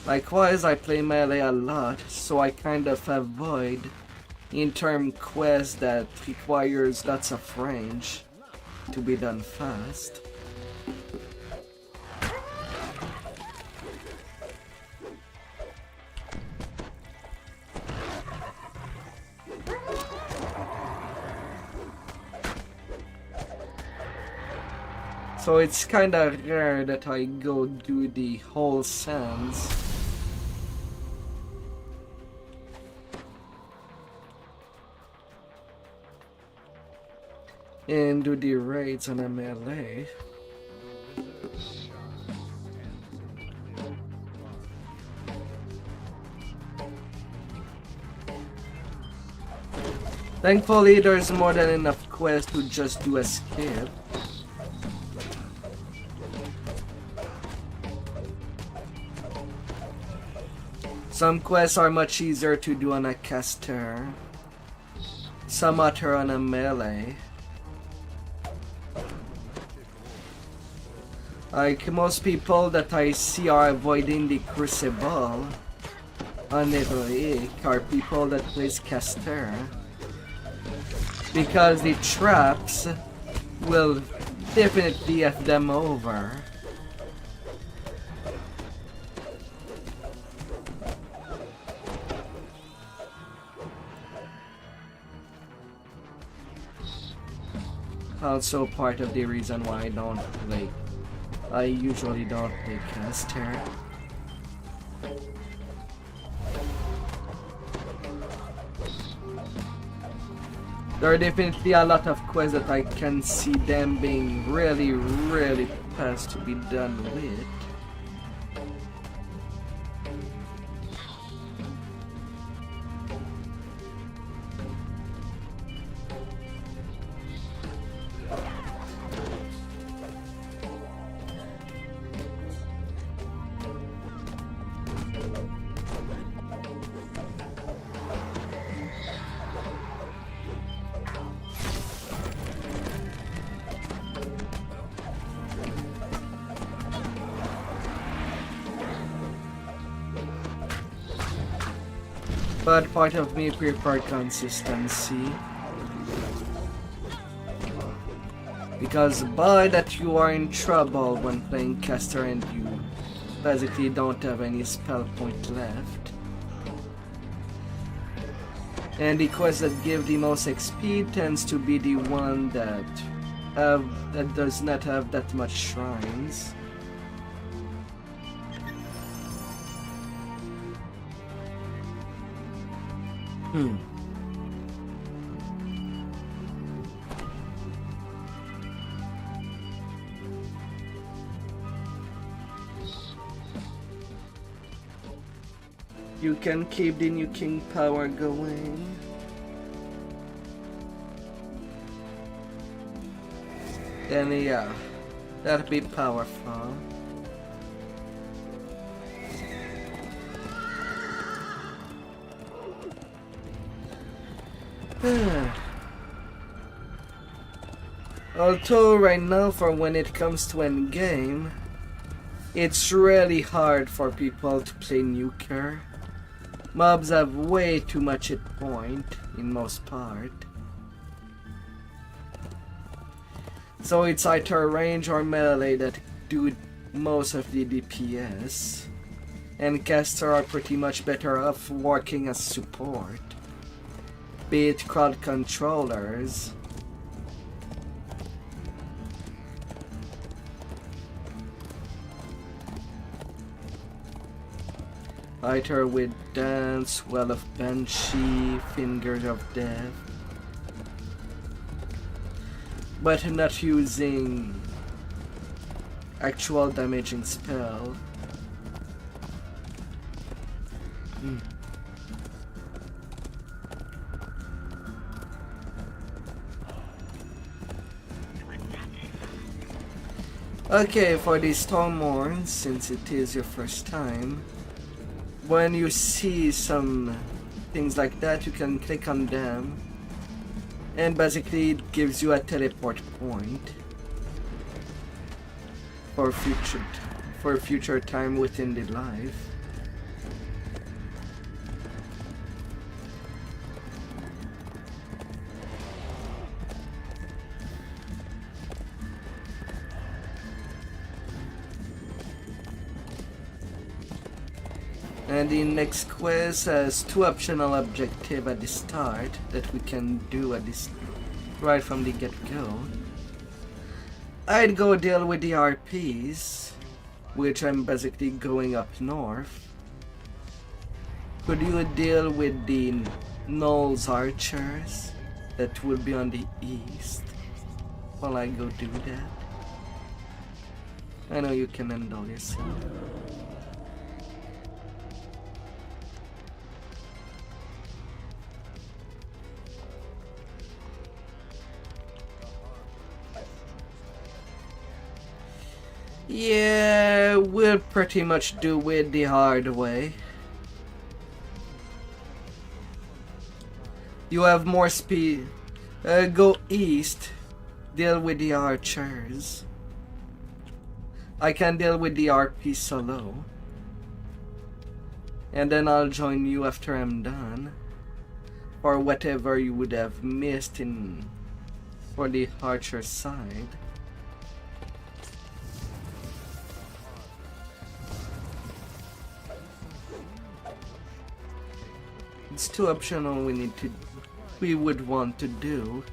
Likewise, I play melee a lot, so I kind of avoid in-term quests that requires lots of range to be done fast. So it's kinda rare that I go do the whole sands. And do the raids on a melee. Thankfully, there's more than enough quests to just do a skip. Some quests are much easier to do on a caster, some other on a melee. Like most people that I see are avoiding the crucible on heroic are people that plays caster, because the traps will definitely F them over. Also part of the reason why I usually don't play caster. There are definitely a lot of quests that I can see them being really fast to be done with. But part of me preferred consistency. Because by that you are in trouble when playing caster and you basically don't have any spell point left. And the quests that give the most XP tends to be the one that does not have that much shrines. You can keep the new king power going. Then yeah, that'd be powerful. Although right now, for when it comes to endgame, it's really hard for people to play nuker. Mobs have way too much hit point in most part. So it's either range or melee that do most of the DPS. And caster are pretty much better off working as support. Be it crowd controllers. Either with Dance, Well of Banshee, Fingers of Death. But not using actual damaging spell. Okay, for the Stormborn, since it is your first time, when you see some things like that, you can click on them, and basically it gives you a teleport point for future time within the life. And the next quest has 2 optional objectives at the start that we can do at this right from the get-go. I'd go deal with the RPs, which I'm basically going up north. Could you deal with the Knowles archers that would be on the east while I go do that? I know you can handle yourself. Yeah, we'll pretty much do it the hard way. You have more speed. Go east. Deal with the archers. I can deal with the RP solo. And then I'll join you after I'm done. Or whatever you would have missed in for the archer side. It's 2 optional we would want to do.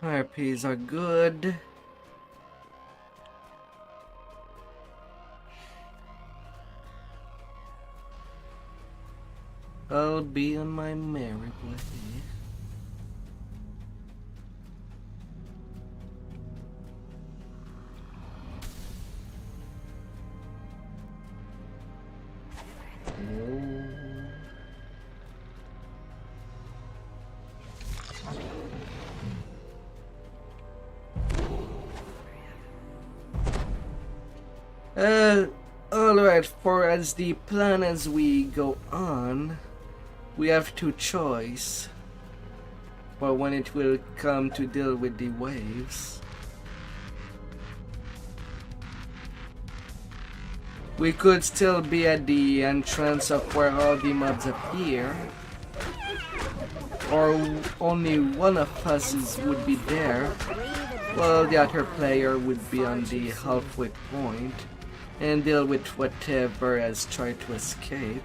RPs are good. I'll be on my merry way. Alright, for as the plan as we go on, we have 2 choice for when it will come to deal with the waves. We could still be at the entrance of where all the mobs appear, or only one of us would be there, while the other player would be on the halfway point and deal with whatever has tried to escape.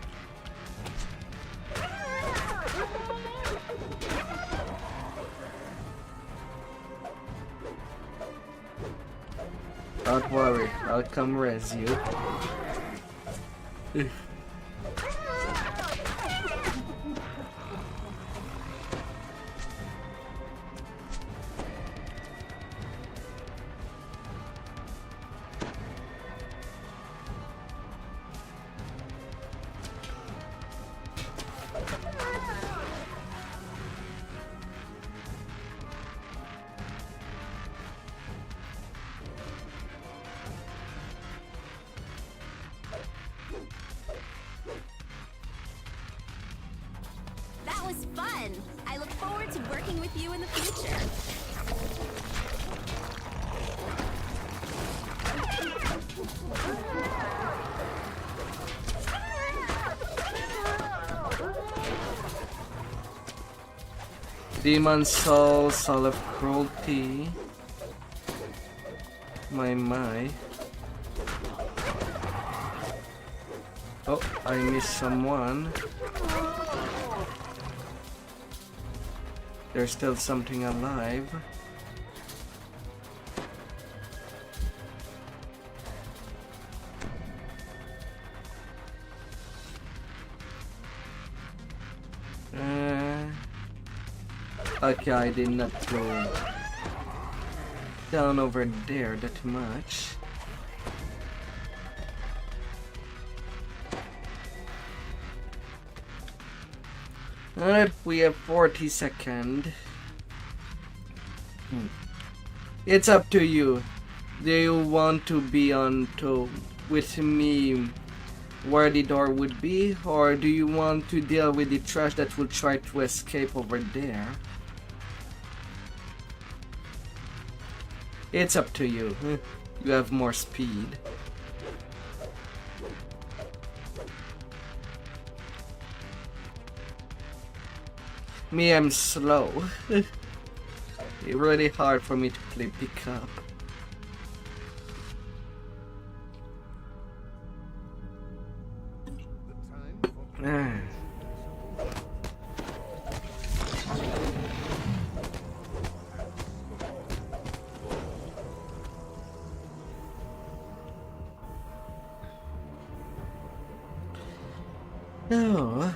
Don't worry, I'll come res you. was fun. I look forward to working with you in the future. Demon Soul, Soul of Cruelty. My. Oh, I missed someone. There's still something alive. Okay, I did not go down over there that much. Alright, we have 40 seconds. It's up to you. Do you want to be on to with me where the door would be, or do you want to deal with the trash that will try to escape over there? It's up to you. You have more speed. Me, I'm slow. It's really hard for me to play pickup. No.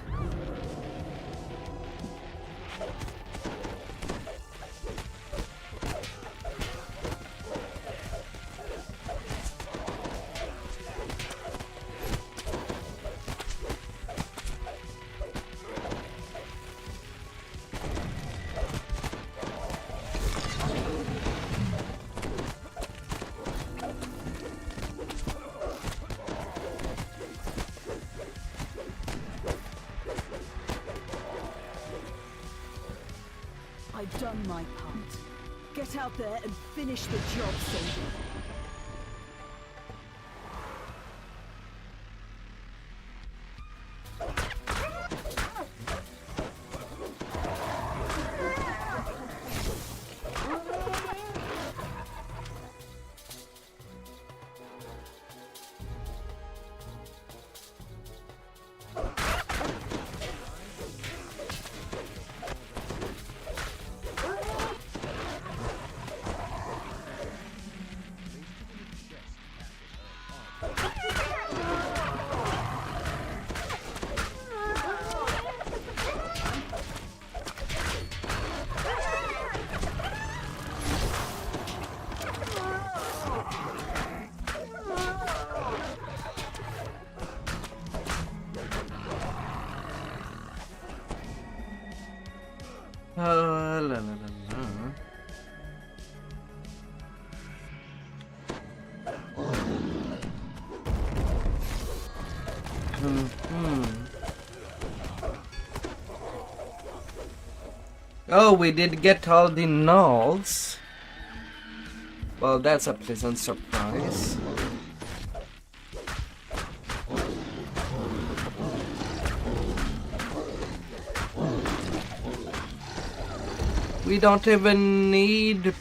I've done my part. Get out there and finish the job, soldier. La la la la. Oh, we did get all the nulls. Well, that's a pleasant surprise. We don't even need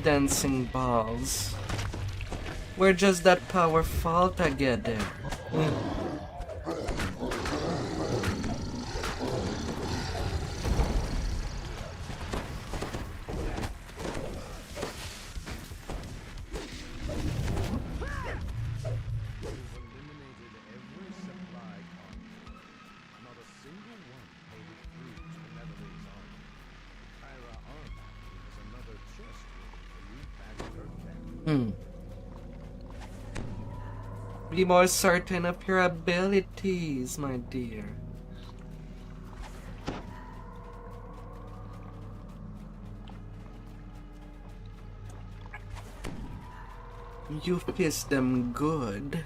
dancing balls. We're just that powerful together. Be more certain of your abilities, my dear. You pissed them good.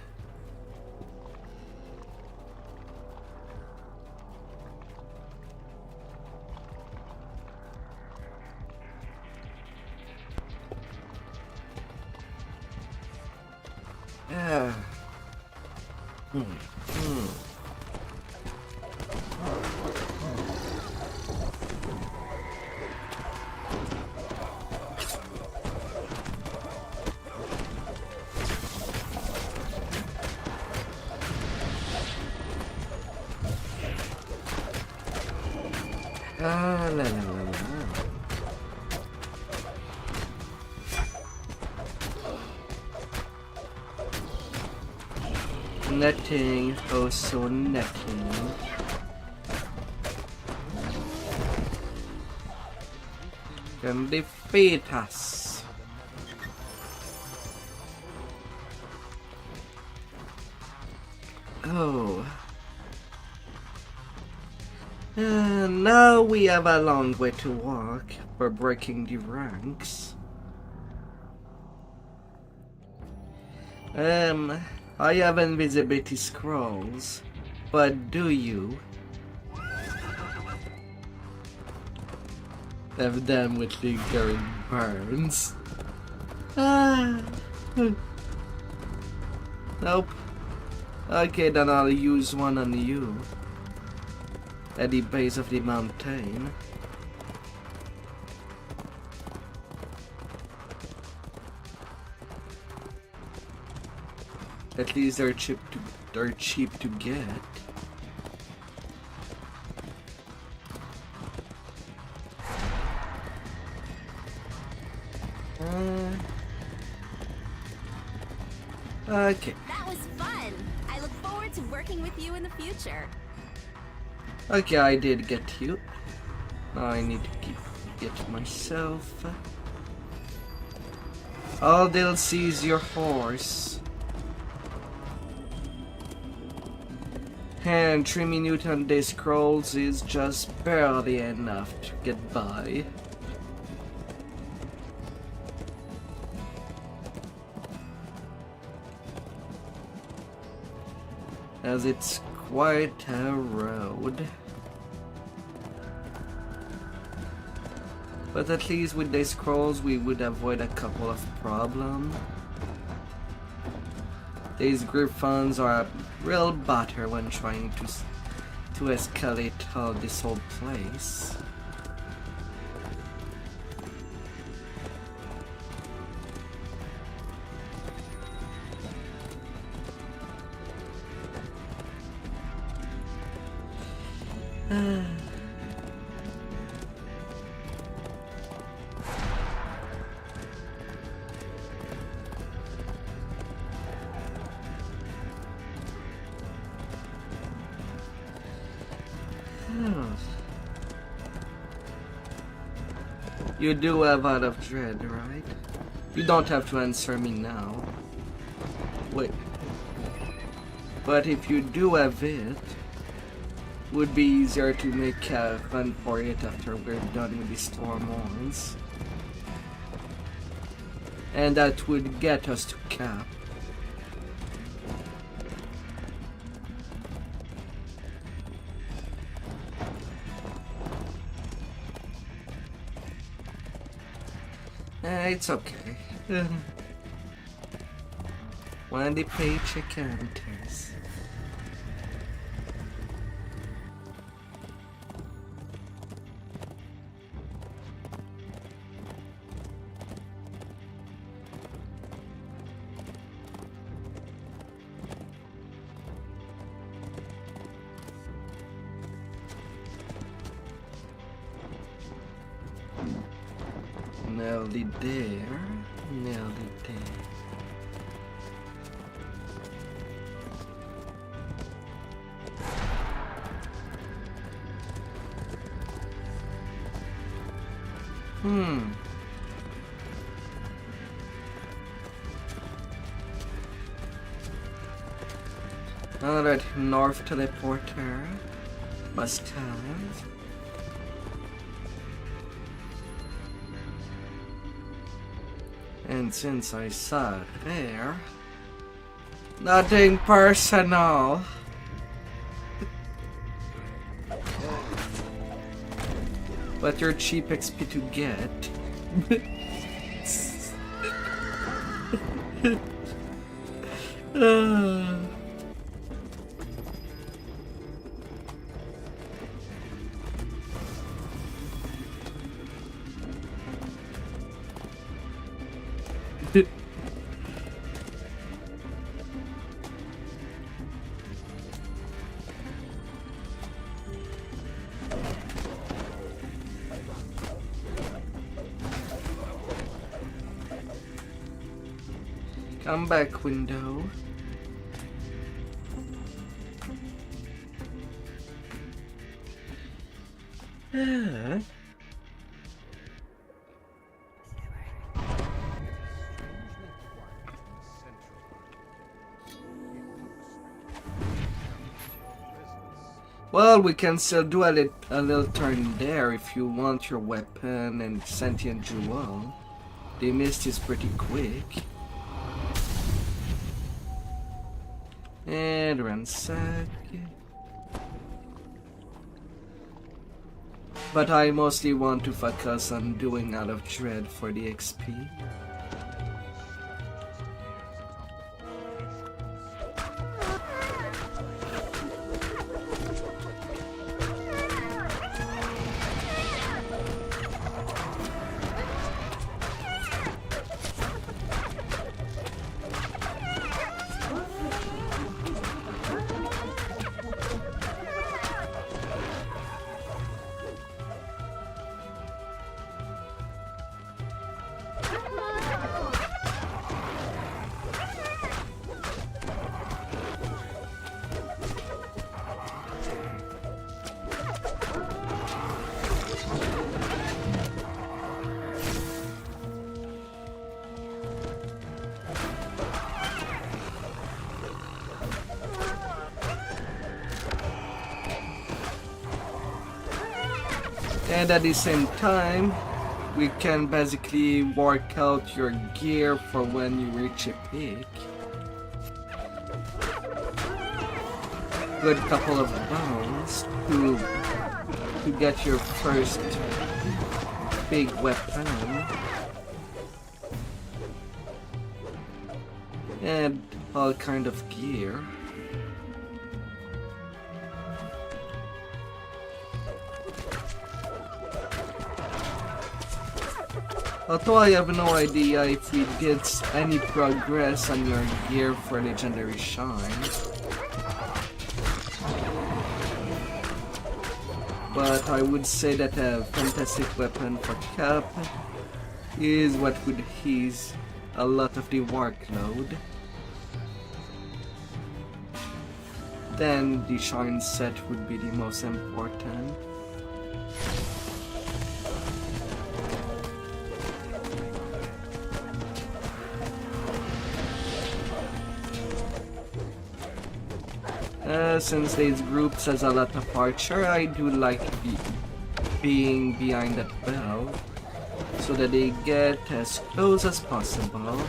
Ah. Ah, la la la la. Netting, oh so netting. Can defeat us. Oh. Now we have a long way to walk for breaking the ranks. I have invisibility scrolls, but do you? Have them with lingering burns. Nope. Okay, then I'll use one on you. At the base of the mountain. At least they're cheap to get. Okay. That was fun. I look forward to working with you in the future. Okay, I did get you. Now I need to get myself. All they'll see is your horse. And 3 minutes on the scrolls is just barely enough to get by. As it's quite a road. But at least with the scrolls we would avoid a couple of problems. These griffons are a real batter when trying to escalate this whole place. You do have Out of Dread, right? You don't have to answer me now. Wait. But if you do have it, would be easier to make a run for it after we're done with the storm ones. And that would get us to cap. It's okay. When the paycheck enters. Nearly there. Nearly there. Alright, North Teleporter. Must have. And since I saw it there, nothing personal. But you're cheap XP to get. Come back, window. Well, we can still do a little turn there if you want your weapon and sentient jewel. The mist is pretty quick. And ransack. But I mostly want to focus on doing Out of Dread for the XP. And at the same time, we can basically work out your gear for when you reach a peak. Good couple of bones to get your first big weapon. And all kind of gear. Although I have no idea if we did any progress on your gear for Legendary Shine. But I would say that a fantastic weapon for Cap is what would ease a lot of the workload. Then the Shine set would be the most important. Since these groups has a lot of archer, I do like being behind that bell so that they get as close as possible.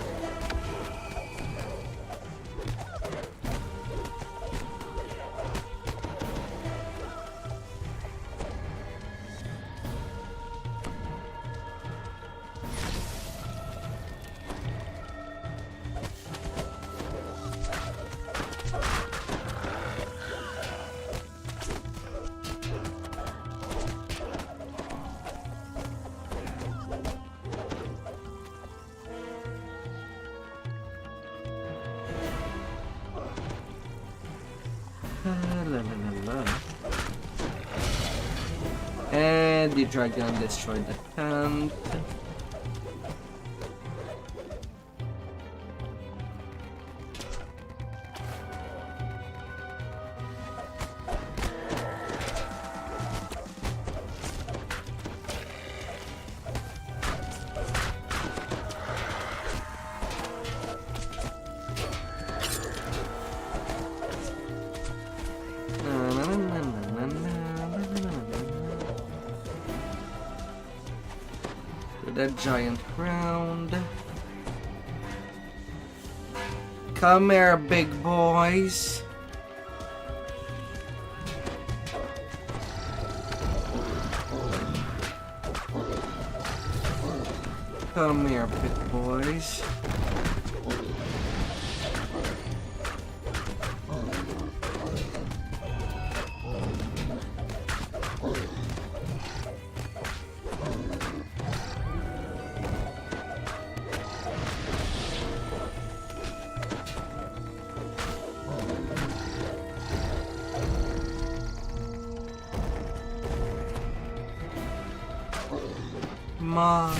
And the dragon destroyed the tent. That giant ground. Come here, big boys. Come here, big boys. Come on.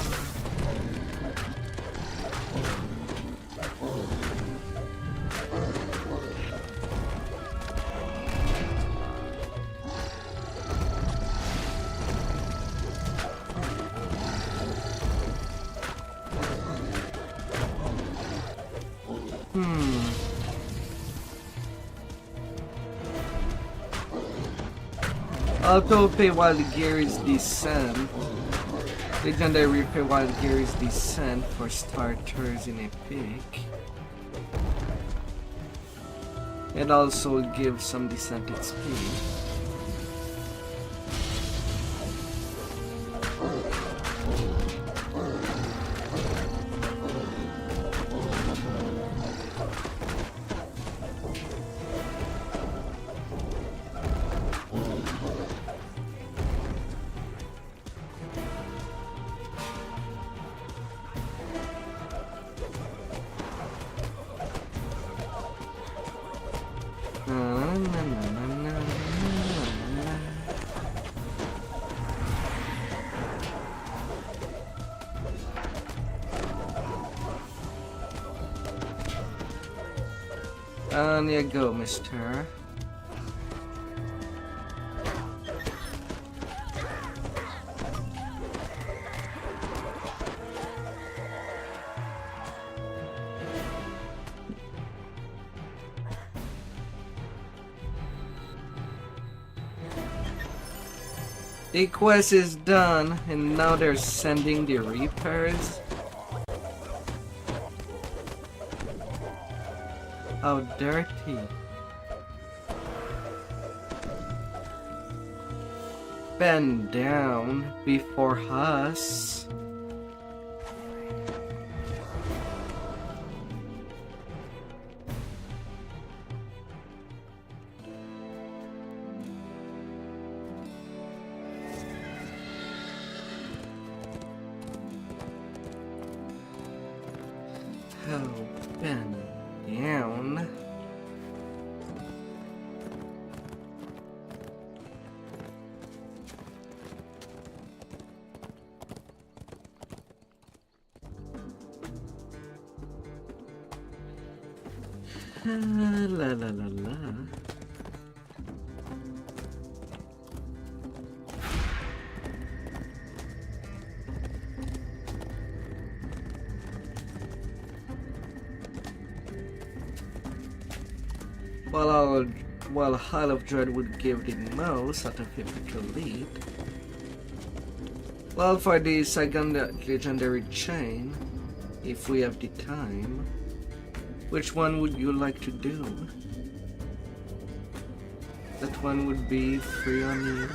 Auto pay while Gary's descent. Legendary pay while Gary's descent for starters in Epic. It also gives some descent XP. On you go, mister. The quest is done, and now they're sending the Reapers. How dirty. Bend down before us. Oh, bend down. La la la la. While Hall of Dread would give the most out of typical lead. Well, for the second legendary chain, if we have the time, which one would you like to do? That one would be free on you.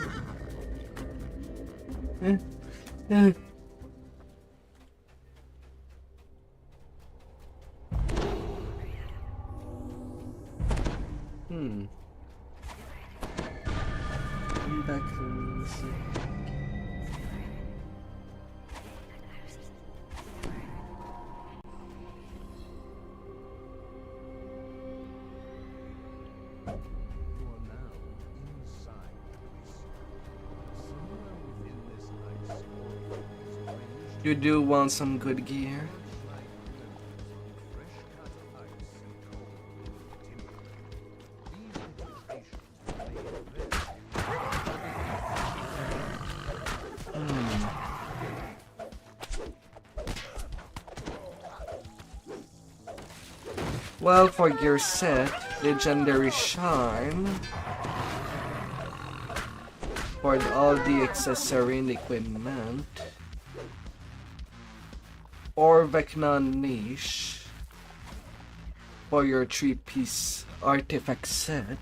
Come back and see. You do want some good gear? Well, for gear set, legendary shine. For all the accessory and equipment. Or Vecnon niche. For your 3-piece artifact set.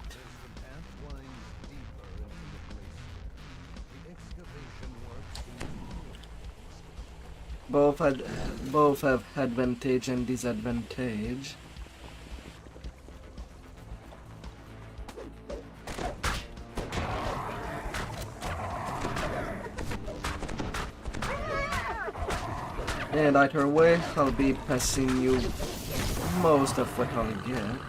Both have advantage and disadvantage. And either way, I'll be passing you most of what I'll get.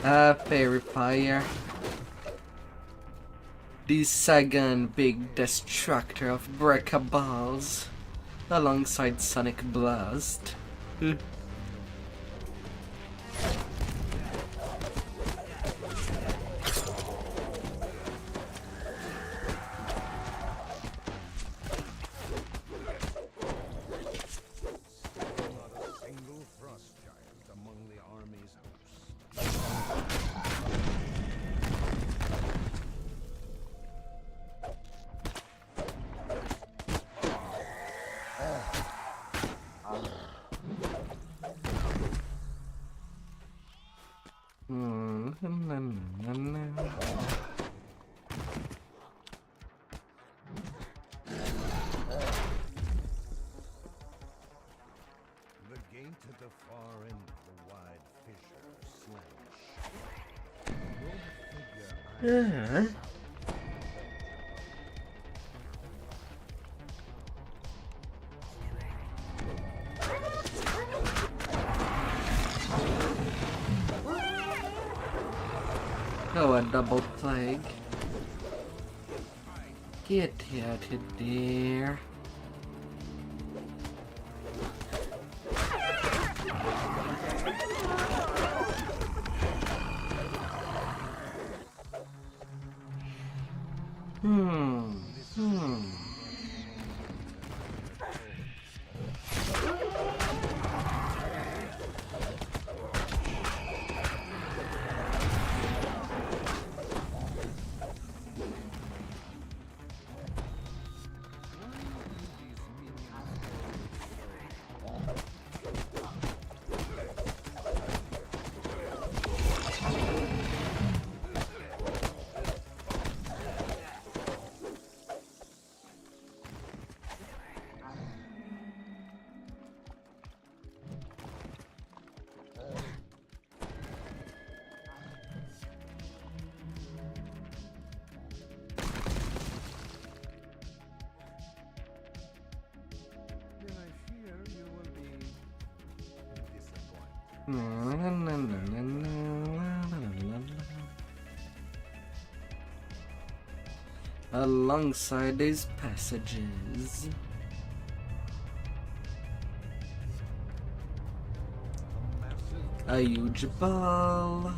Fairy Fire. The second big destructor of breakables, alongside Sonic Blast. The gate at the far end of the wide fissure slants. You're the figure Oh, a double plague. Get out of there. Alongside these passages. A huge ball.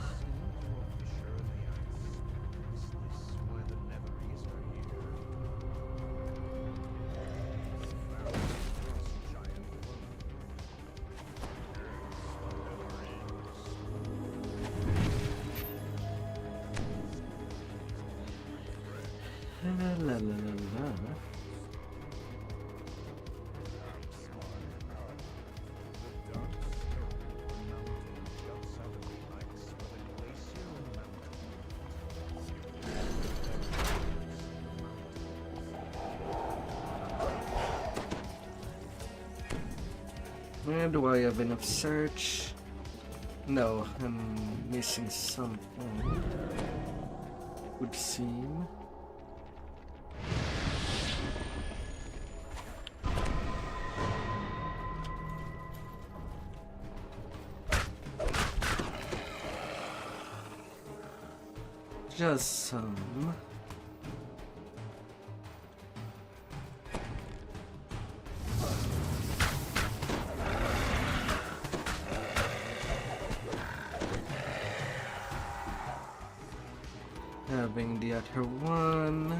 La, la, la, la. Do I have enough search? No, I'm missing something. Would seem. Just some. Having the other one.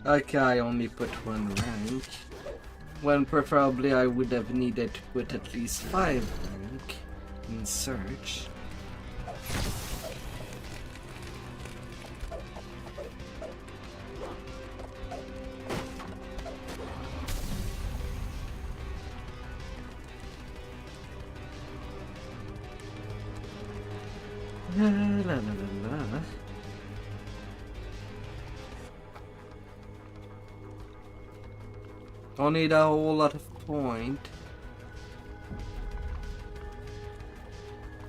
Okay, I only put one rank. When preferably I would have needed to put at least 5 rank in search. La la la la la. Don't need a whole lot of point.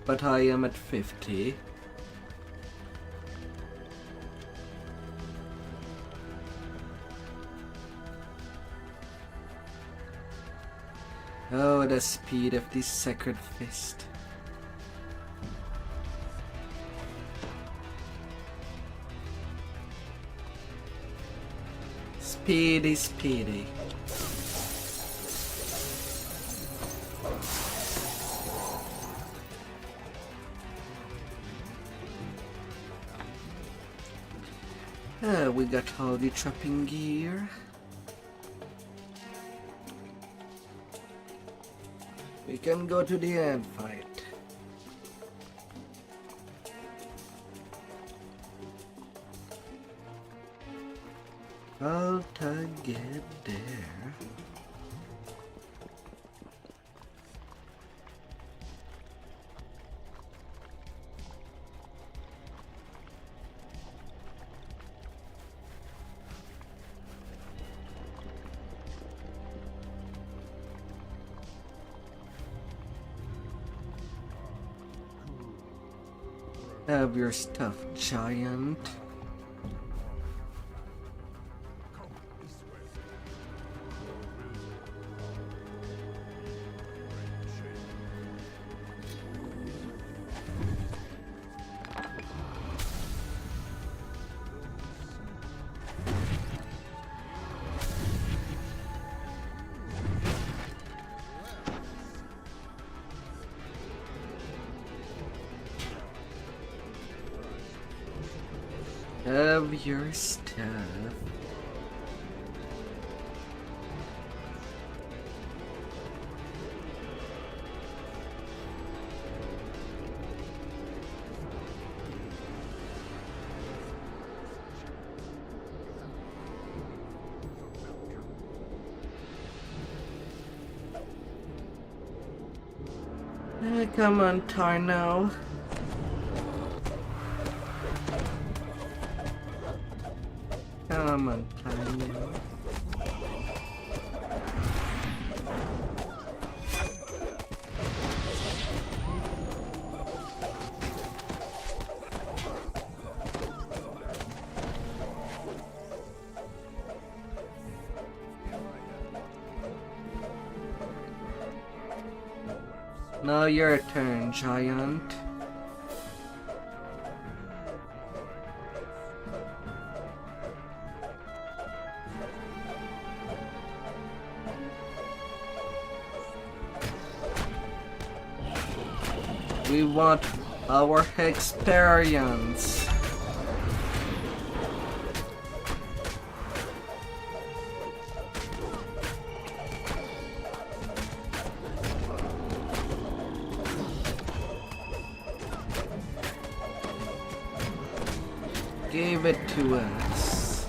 But I am at 50. the speed of this sacred fist. Speedy, speedy. We got all the trapping gear. We can go to the end fight. How to get there? Have your stuff, giant. Have your stuff. Come on, Tarno. Come on, Tarno. Now your turn, giant. We want our experience. Give it to us.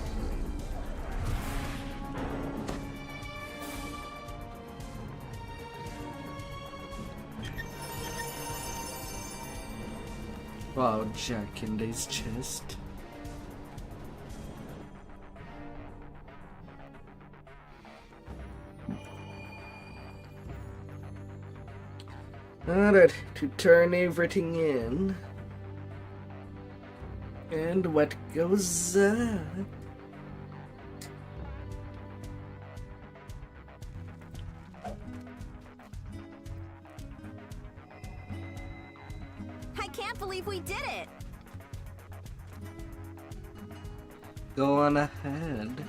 Wow, Jack in his chest. Alright, to turn everything in. And what goes up? I can't believe we did it! Go on ahead.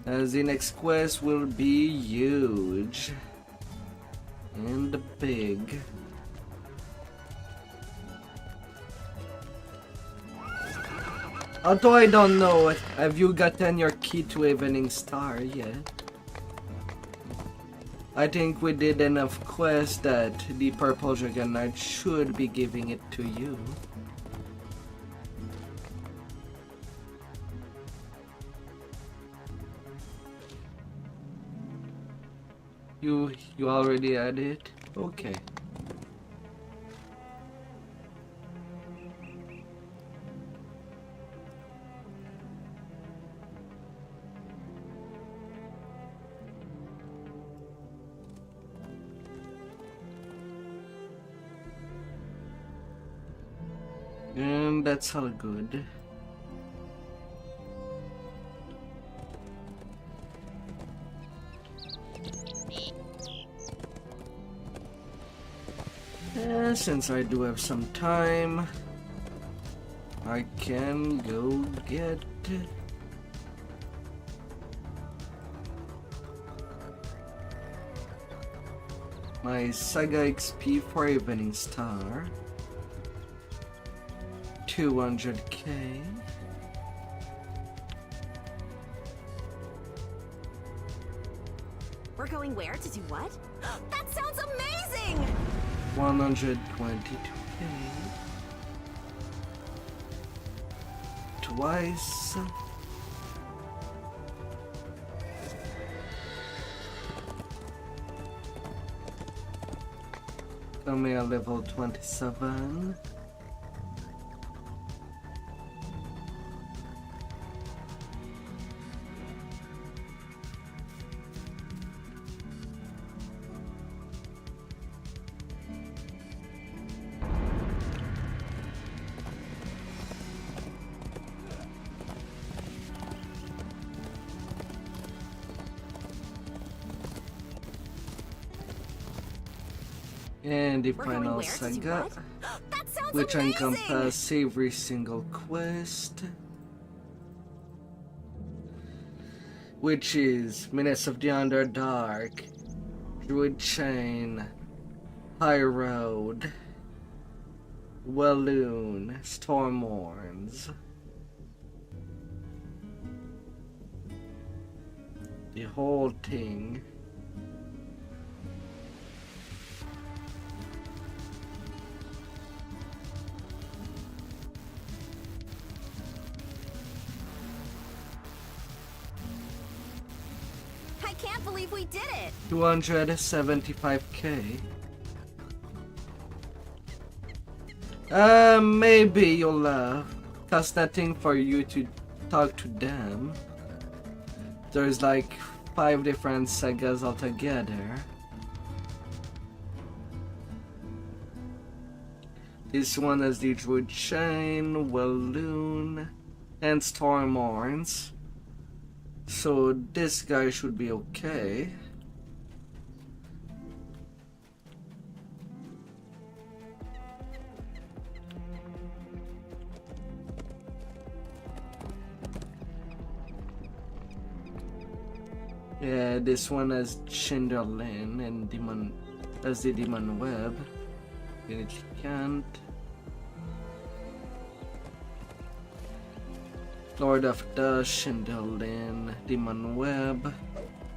As the next quest will be huge. And big. Although I don't know, have you gotten your key to Evening Star yet? I think we did enough quests that the Purple Dragon Knight should be giving it to you. You already had it? Okay. And that's all good. Since I do have some time, I can go get my Saga XP for Evening Star. 200k. We're going where to do what? That sounds amazing! 122k. Twice. Kamea level 27. And the We're going final where to do saga, what? That sounds which amazing! encompasses every single quest, which is Minutes of the Underdark, Druid Chain, High Road, Walloon, Stormhorns. The whole thing. I can't believe we did it! 275k. Maybe you'll laugh. Cause nothing for you to talk to them. There's like 5 different sagas altogether. This one has the Druid Chain, Walloon, and Stormhorns. So this guy should be okay. Yeah, this one has Chinderlin and Demon as the Demon Web. It can't. Lord of the Chinderlin, Demon Web.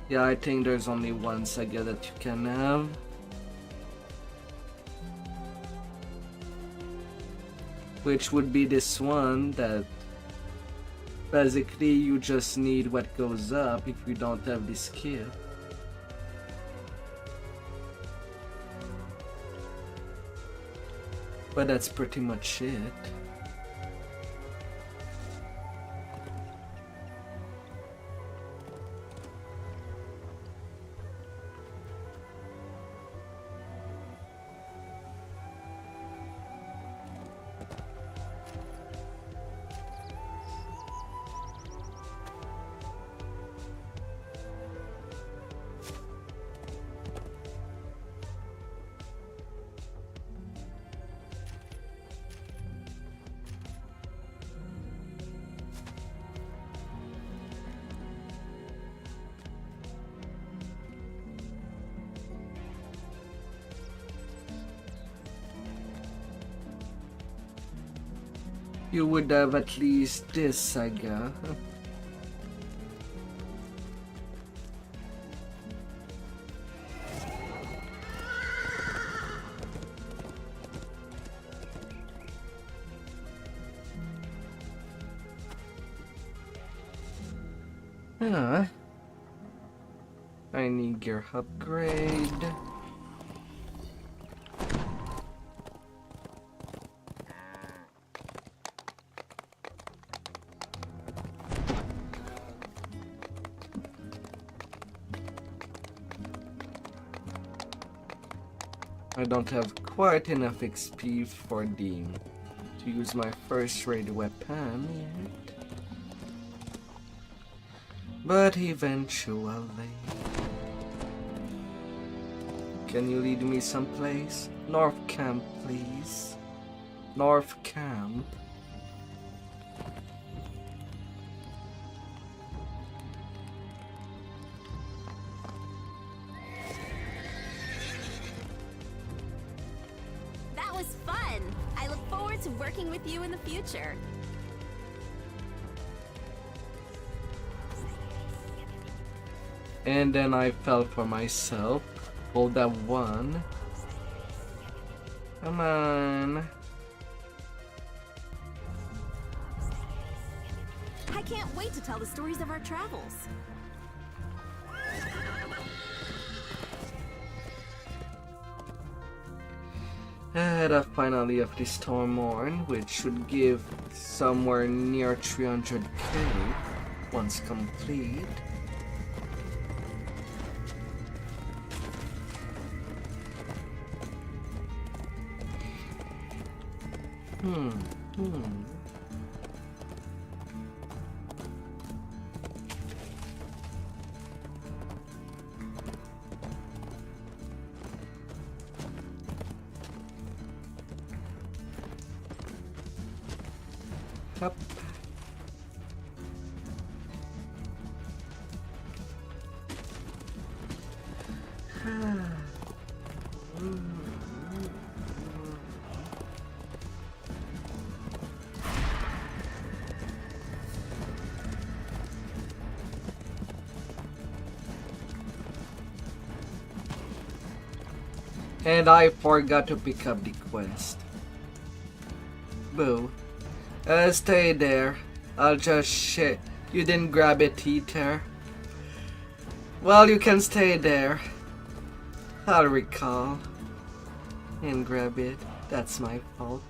Yeah, I think there's only one saga that you can have. Which would be this one that basically you just need what goes up if you don't have the skill. But that's pretty much it. You would have at least this saga. I need gear upgrade. I don't have quite enough XP for to use my first raid weapon yet. But eventually. Can you lead me someplace? North Camp, please. North Camp. That was fun. I look forward to working with you in the future. And then I fell for myself. Hold that one. Come on. I can't wait to tell the stories of our travels. The finale of the Stormorn, which should give somewhere near 300k once complete. Up. And I forgot to pick up the quest. Boo. Stay there. I'll just shit. You didn't grab it, Teeter. Well, you can stay there. I'll recall. And grab it. That's my fault.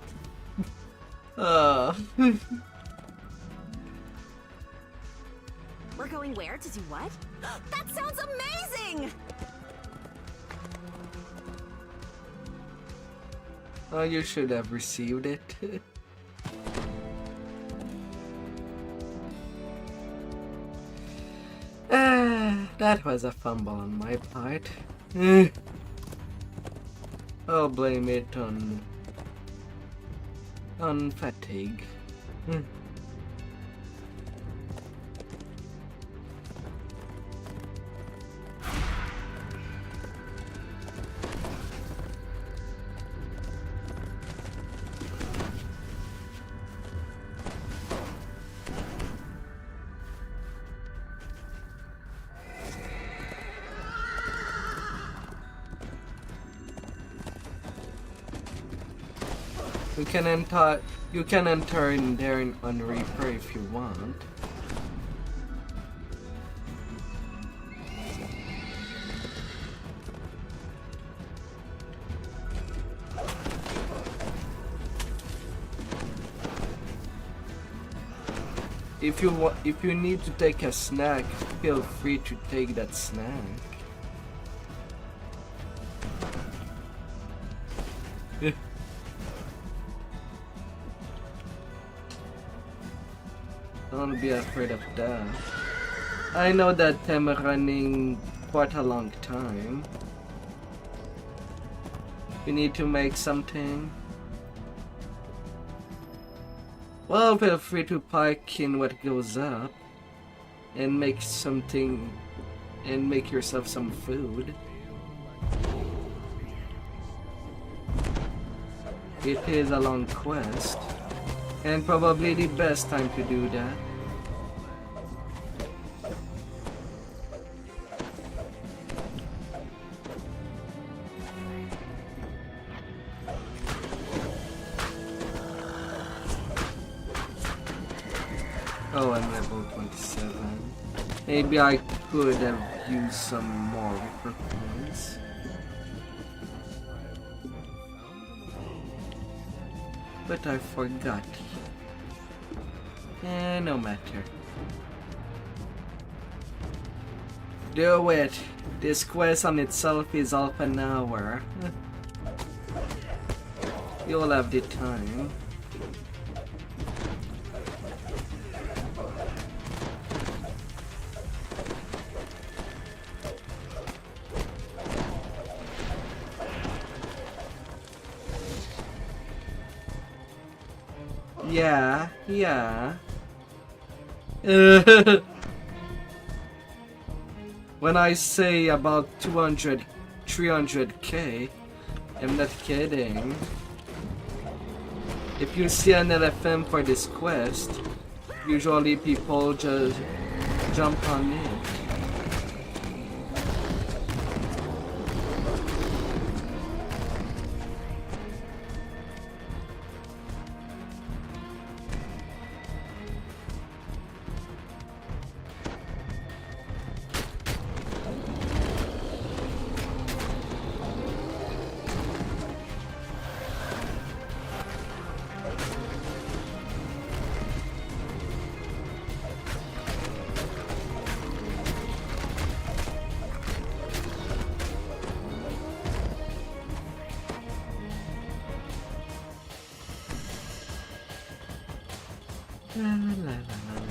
We're going where to do what? That sounds amazing! Oh, you should have received it. That was a fumble on my part. I'll blame it on fatigue. You can enter in there on Reaper if you want. If you need to take a snack, feel free to take that snack. Don't be afraid of that. I know that I'm running quite a long time. You need to make something. Well, feel free to park in what goes up and make something and make yourself some food. It is a long quest and probably the best time to do that. Oh, I'm level 27. Maybe I could have used some more Reaper points. But I forgot. No matter. Do it! This quest on itself is half an hour. You'll have the time. Yeah, yeah. When I say about 200, 300k, I'm not kidding. If you see an LFM for this quest, usually people just jump on it. La, la, la, la, la.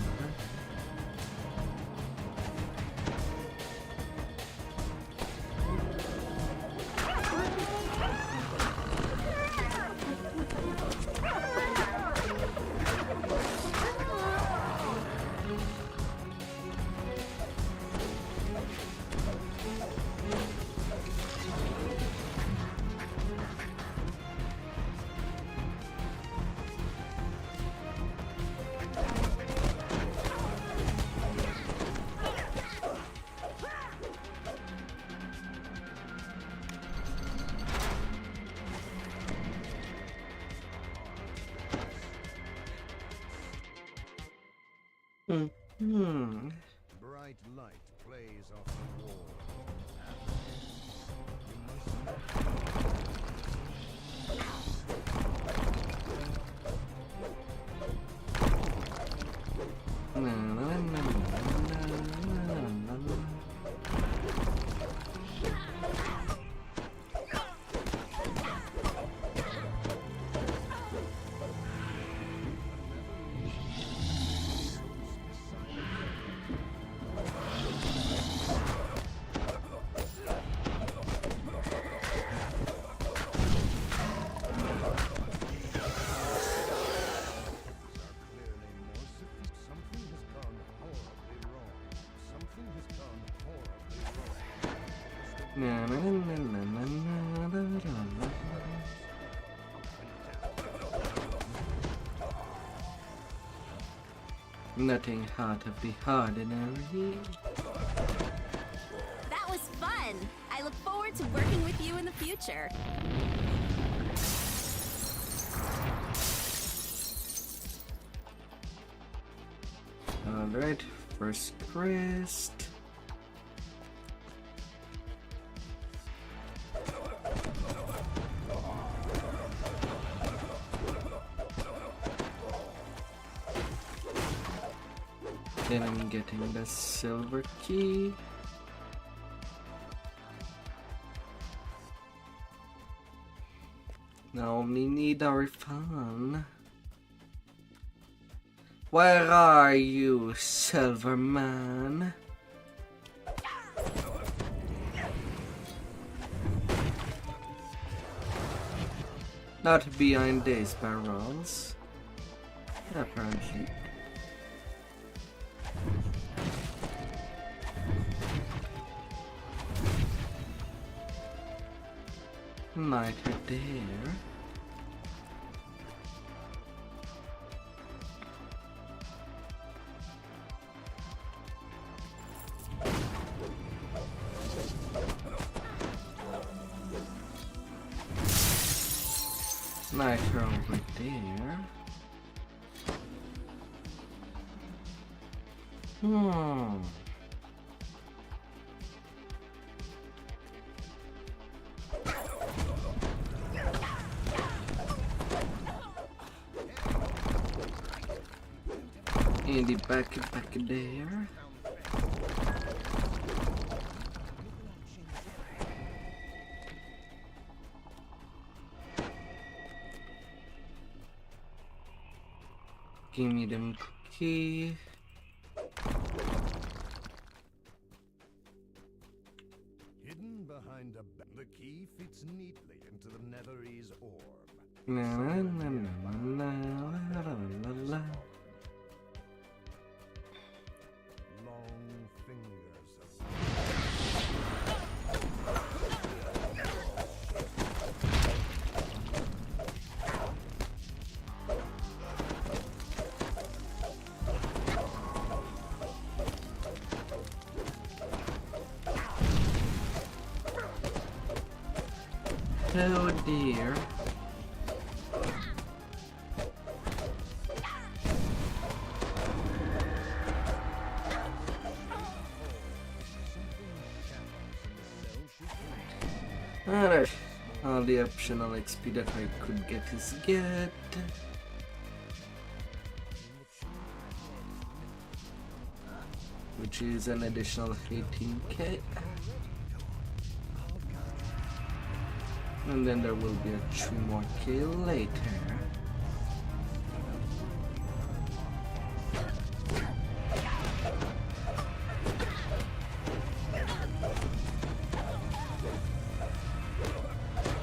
Hmm. Bright light plays off the wall. You must Na, na, na, na, na, na, na. Something has gone horribly wrong. Something has gone horribly wrong. Na, na, na, na, na, na, na, na, na. Nothing out of the ordinary. That was fun. I look forward to working with you in the future. Alright, first quest. Then I'm getting the silver key. Now we need our fun. Where are you, Silver Man? Not behind these barrels. Apparently. Neither there. Neither over there. In the back there. Give me them key. Hidden behind the key fits neatly into the Netherese orb. La, la, la, la, la, la, la, la. Long fingers of Oh dear. Alright, all the optional XP that I could get is good. Which is an additional 18k. And then there will be a 3 more K later.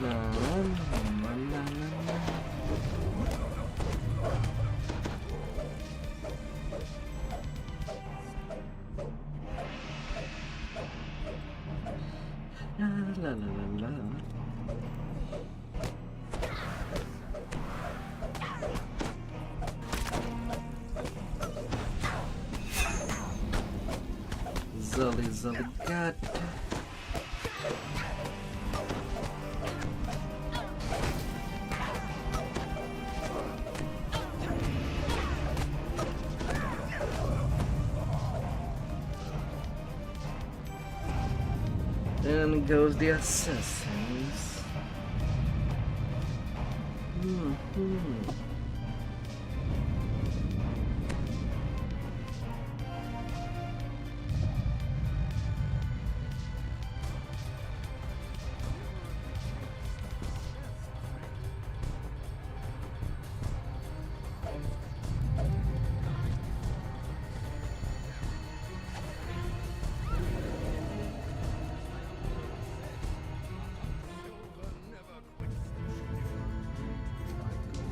La, la, la, la, la. La, la, la, la. Zully got. And goes the assassins.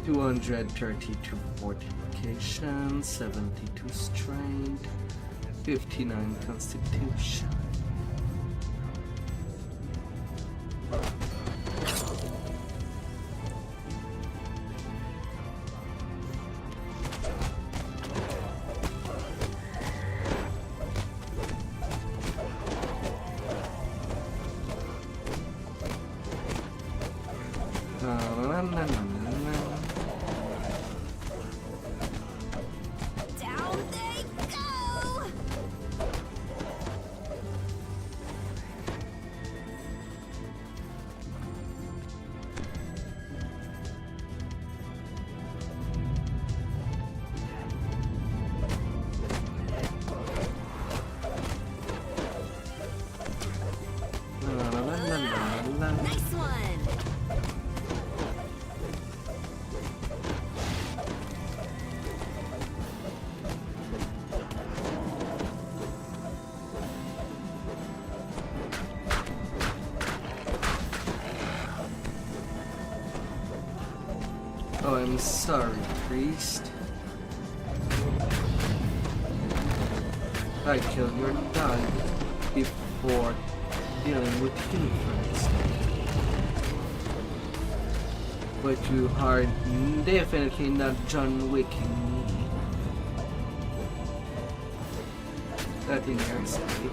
silver never 232 fortification, 72 strength, 59 constitution. Down they go! Nice one! Oh, I'm sorry, priest. I killed your dog before dealing with you first. But you are definitely not John Wicking me. That in your side.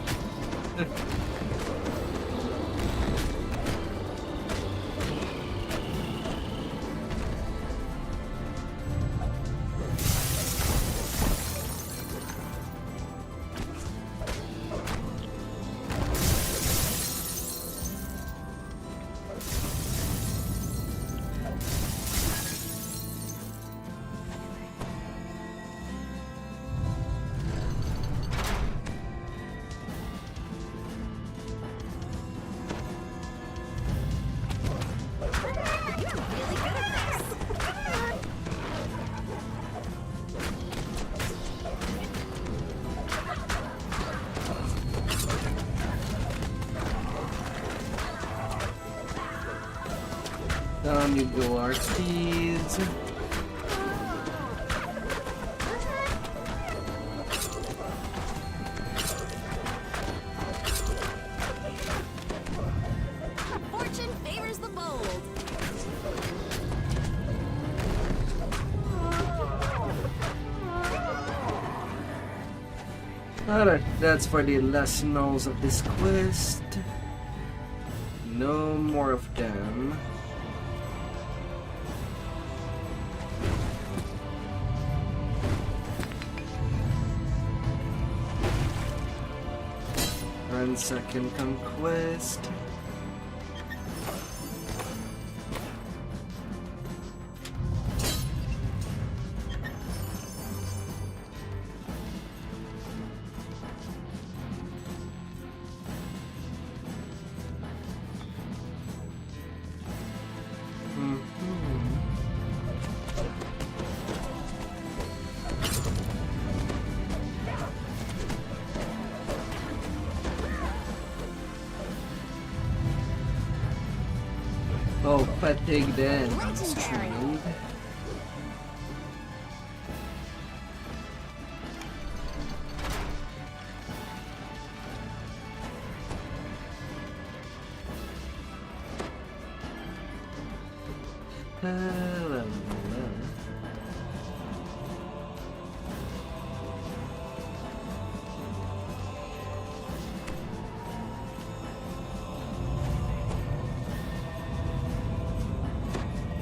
Down you go, Artees. Fortune favors the bold. Alright, that's for the last nulls of this quest. No more of them. Run second conquest. Oh, fatigue then. Legendary.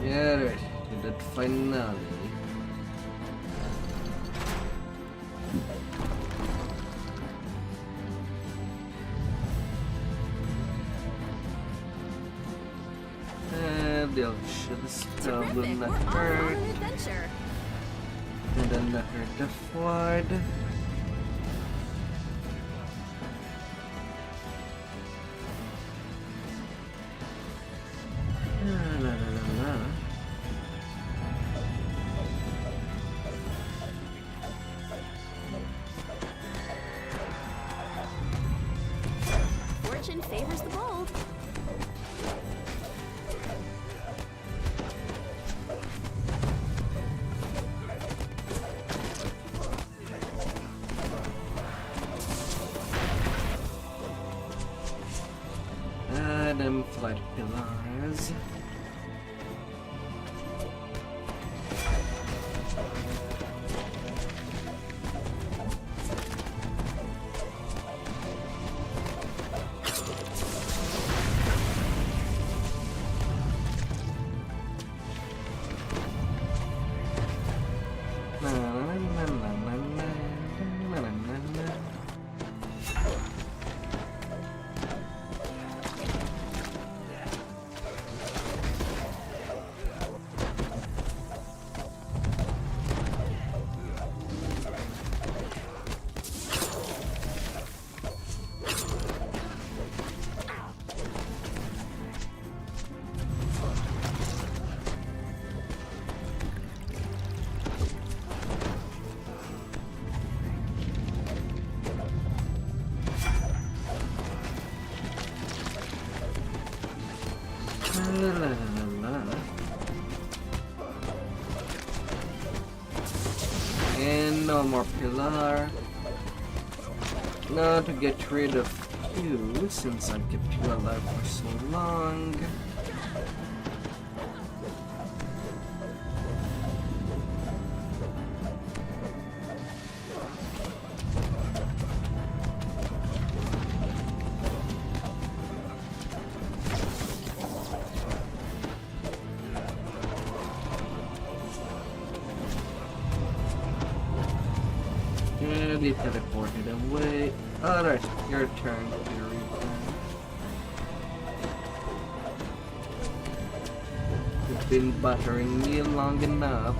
Yeah, right. To that finale. They'll should have spelled Terrific. will We're not on hurt. an adventure. And then not hurt the Ford. La, la, la, la. Fortune favors the bold. Them flight pillars. Na, na, na, na, na, na, na, na, na. La, la, la, la. And no more pillar. Now to get rid of you, since I kept you alive for so long. And he teleported away. Alright, your turn, Fury. You've been buttering me long enough.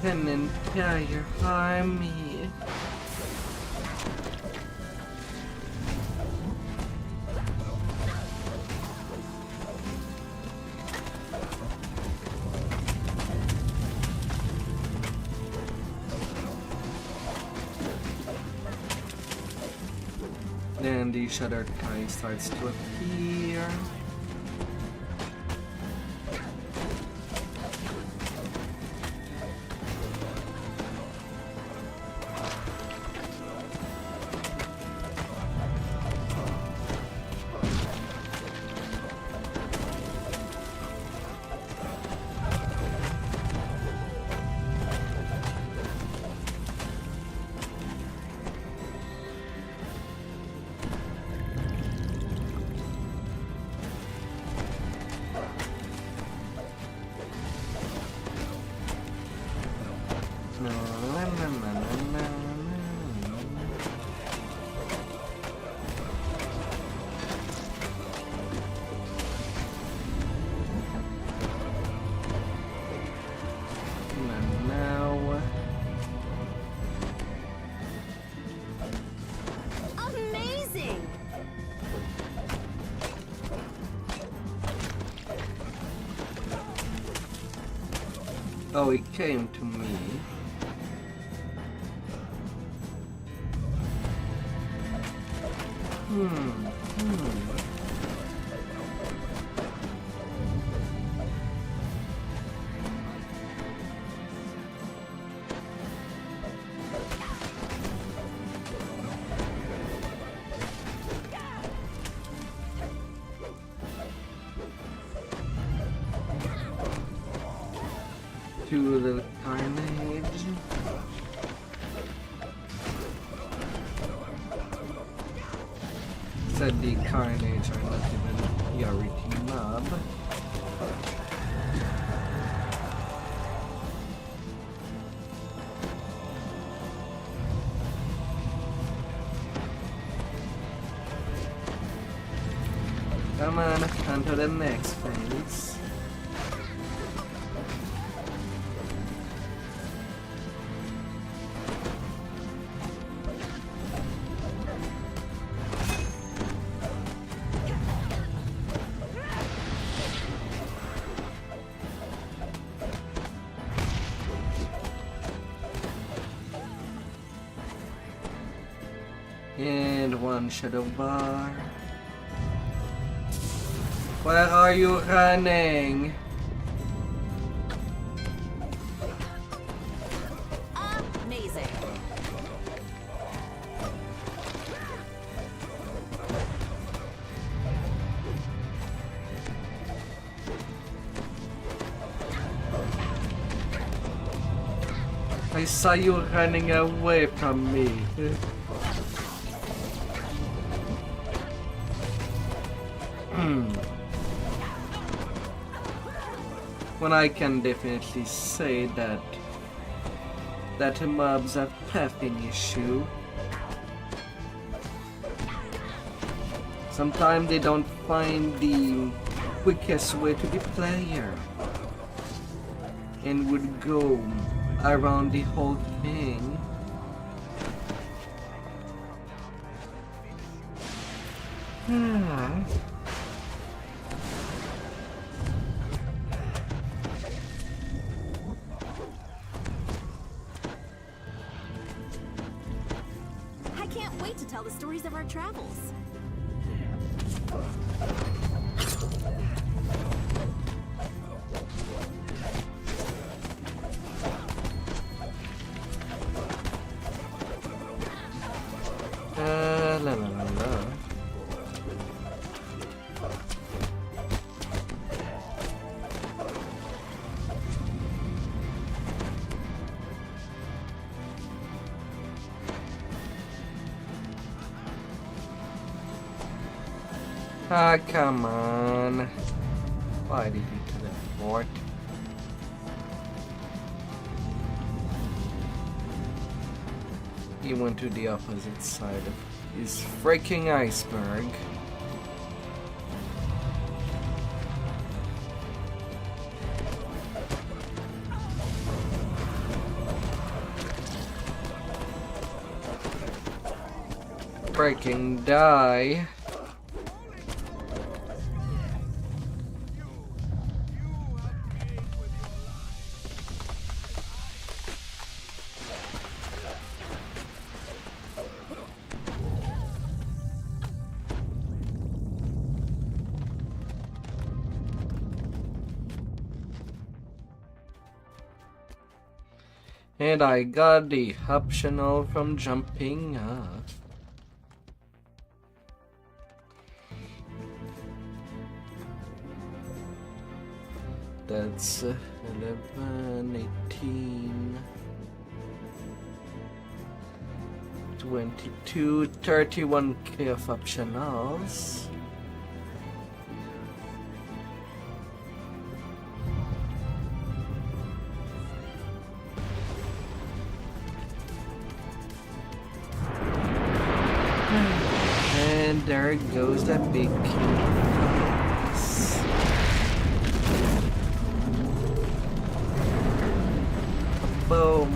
An entire army. when the shadow guy starts to appear. Amazing! Oh, he came to me. To the carnage. Said the carnage are not even Yariki mob. Come on, on to the next phase. And one shadow bar. Where are you running? Amazing. I saw you running away from me. When I can definitely say that mobs have pathing issue. Sometimes they don't find the quickest way to the player and would go around the whole thing. I can't wait to tell the stories of our travels. La la la la. Ah, come on. Why did you teleport? He went to the opposite side of his freaking iceberg. Freaking die. And I got the optional from jumping up. That's 11, 18, 22, 31k of optionals. And there goes the big canvas. Boom.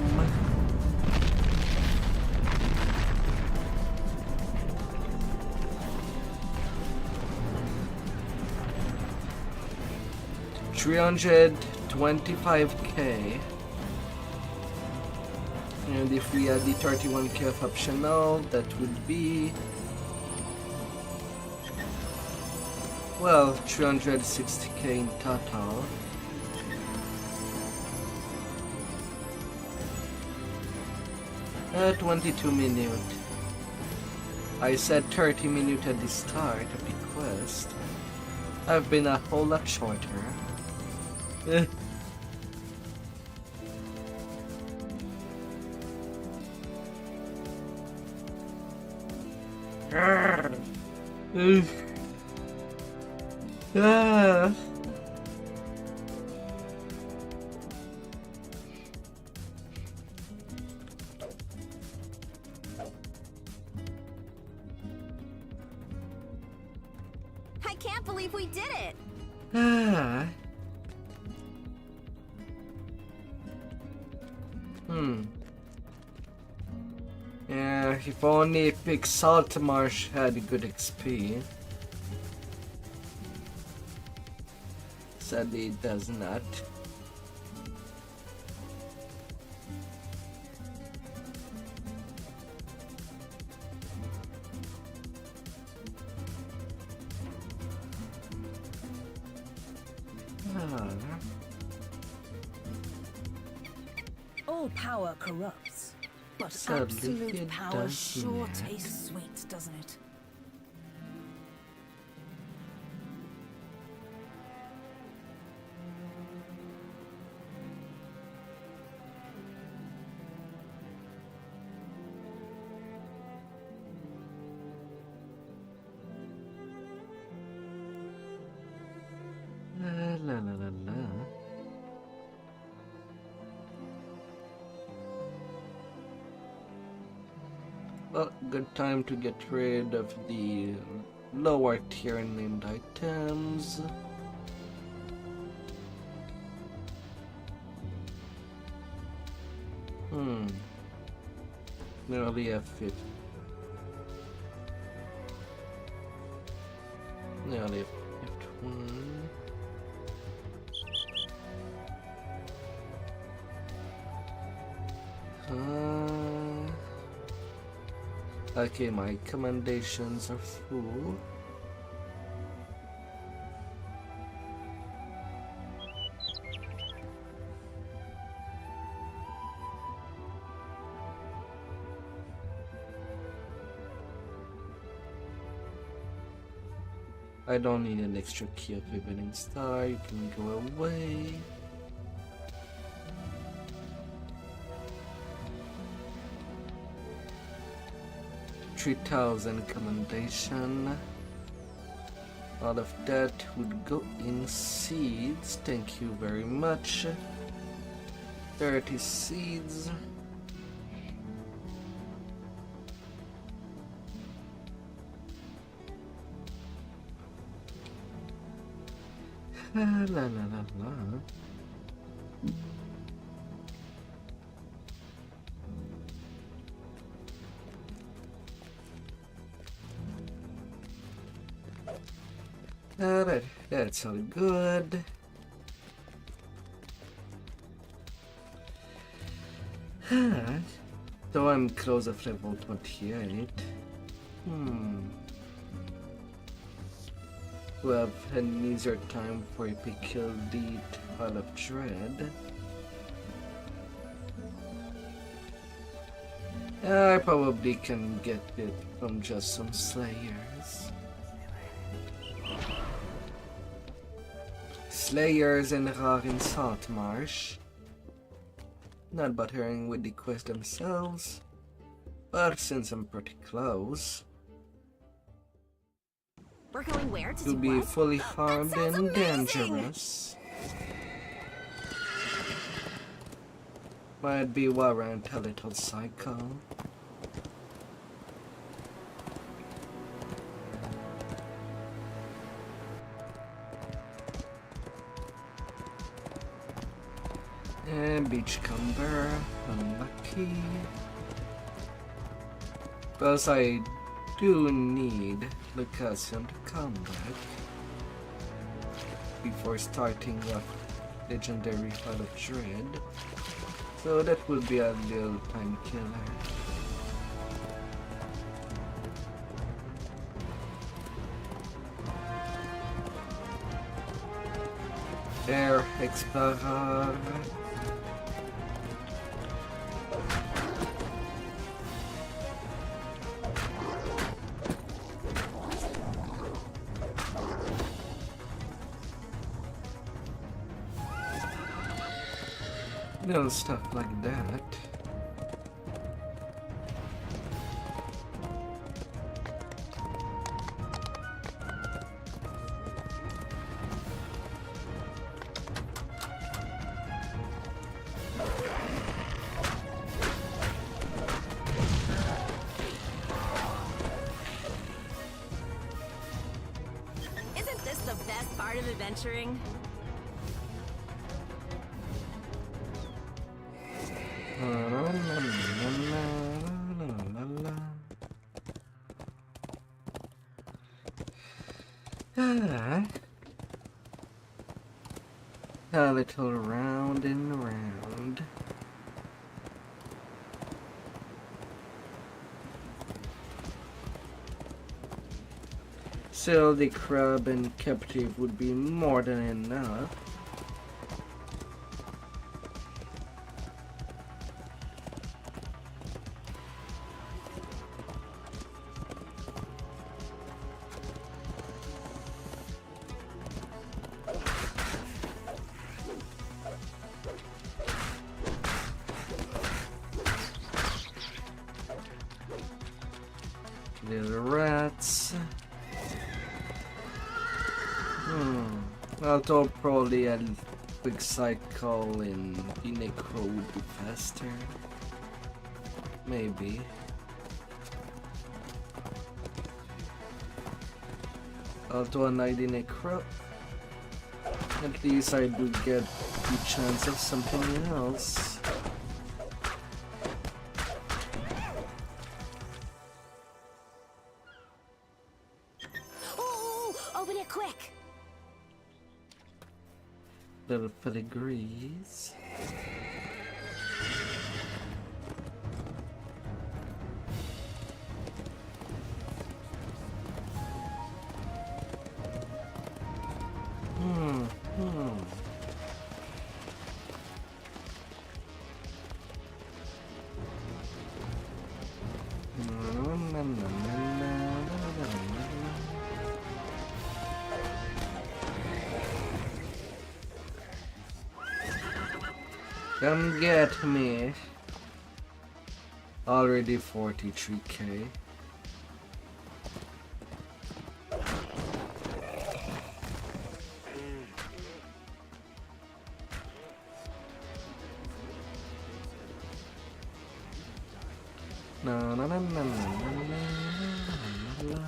$325k. And if we add the 31k of optional, that would be, well, 360k in total. At 22 minutes. I said 30 minutes at the start of the quest. I've been a whole lot shorter. I can't believe we did it! Yeah, if only Big Saltmarsh had good XP. Sadly, it does not. All power corrupts, but Sadly, absolute it power does sure not. tastes sweet, doesn't it? La la la la. Well, good time to get rid of the lower tier named items. Nearly a fifth. Nearly a fifth one. Okay, my commendations are full. I don't need an extra key of evening star, you can go away. $3,000 commendation. All of that would go in seeds. Thank you very much. 30 seeds. La la la la. Alright, that's all good. So I'm close of level 28. We have an easier time for Epic Kill the Hall of Dread. I probably can get it from just some slayers. Slayers and Rarin Saltmarsh. Not bothering with the quest themselves, but since I'm pretty close, We're going where to to do be what? fully harmed sounds and amazing! dangerous. Might be warrant a little cycle. And Beachcomber, unlucky. Because I do need the calcium to come back before starting a legendary Fall of Dread. So that would be a little time killer. Air Explorer. Little stuff like that. Isn't this the best part of adventuring? A little round and round. Still, the crab and captive would be more than enough. Little rats. Although probably a quick cycle in the necro would be faster. Maybe. Although a 90 necro, at least I do get the chance of something else. Oh, open it quick! Little pedigrees. Come get me. Already 43k. Na na na na na na na.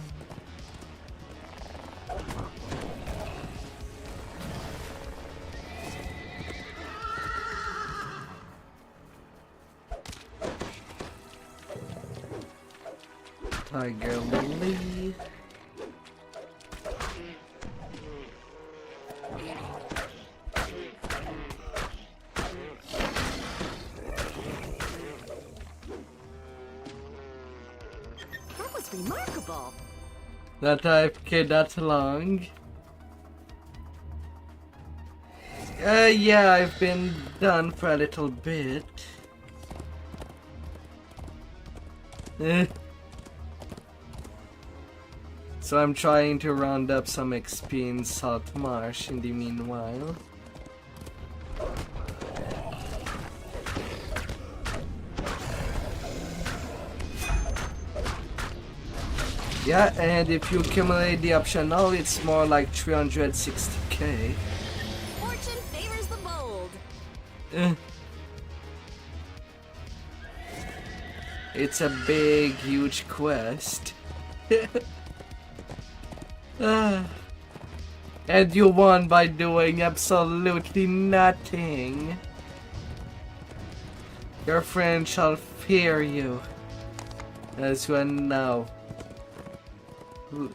Tiger Lily. That was remarkable. That AFK that long. Yeah, I've been done for a little bit. So I'm trying to round up some XP in Salt Marsh in the meanwhile. Yeah, and if you accumulate the optional, it's more like 360k. Fortune favors the bold. It's a big, huge quest. And you won by doing absolutely nothing. Your friend shall fear you, as you are now. You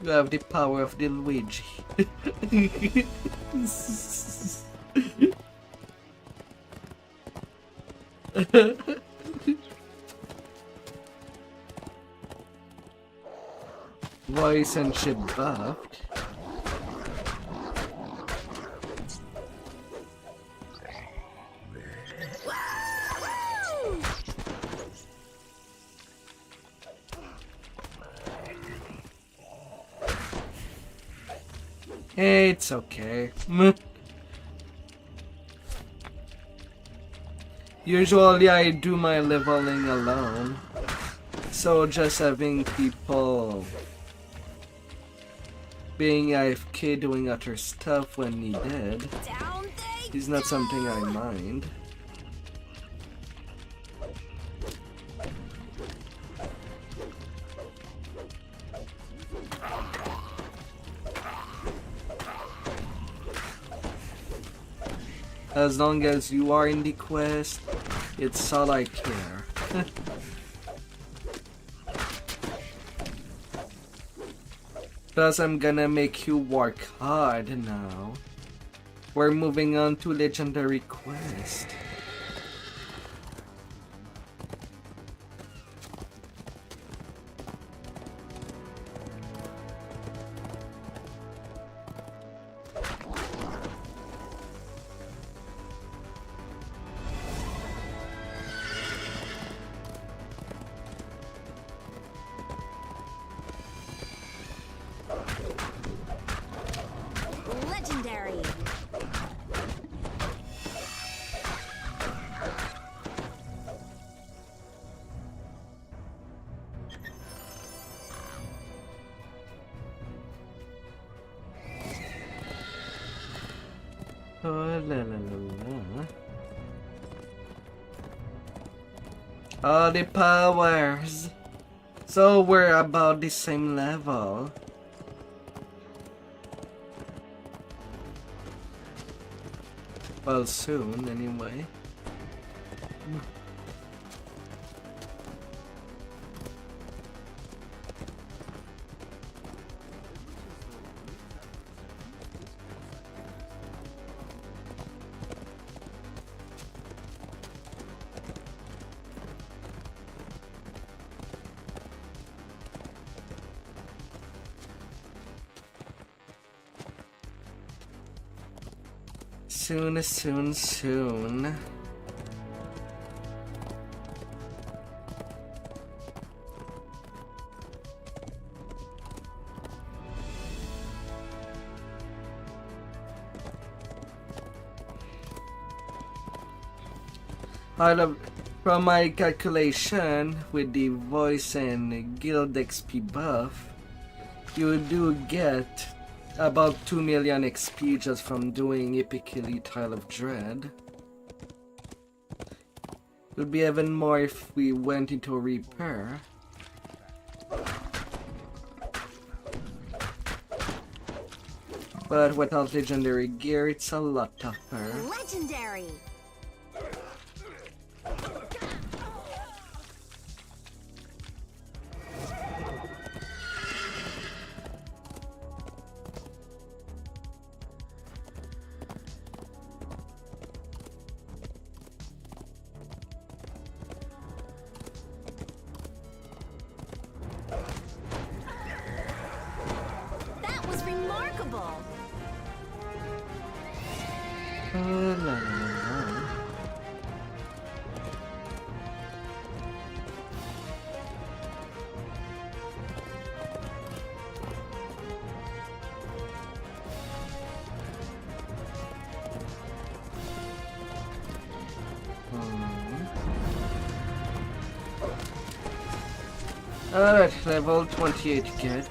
have the power of the Luigi. Voice and shit buffed. It's okay. Usually I do my leveling alone, so just having people being AFK doing other stuff when needed Down they is not something I mind. As long as you are in the quest, it's all I care. Plus I'm gonna make you work hard now. We're moving on to legendary quest. legendary. Oh, la la la la. All the powers. So we're about the same level. Well, soon anyway. Soon, soon, soon. From my calculation, with the voice and guild XP buff, you do get about 2 million XP just from doing Epic Elite Tile of Dread. It would be even more if we went into repair. But without legendary gear, it's a lot tougher. Legendary. That was remarkable. La, la, la, Alright, level 28 get.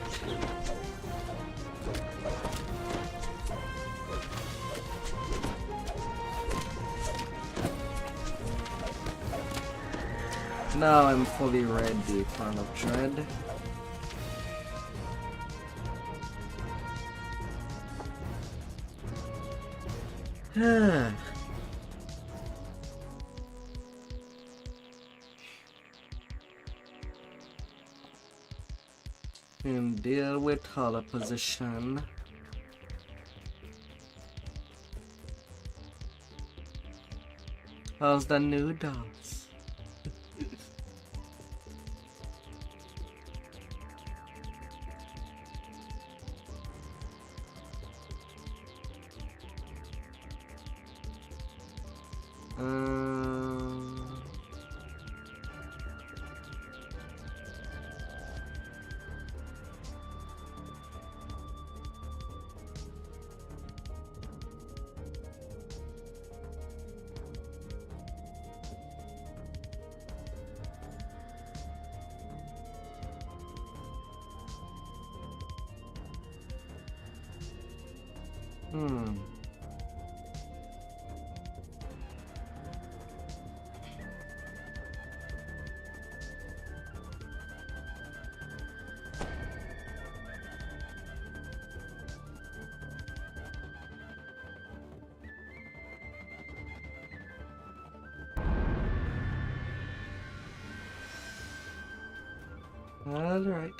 Now I'm fully ready, Crown of Dread. And deal with hollow position. How's the noodles? All right.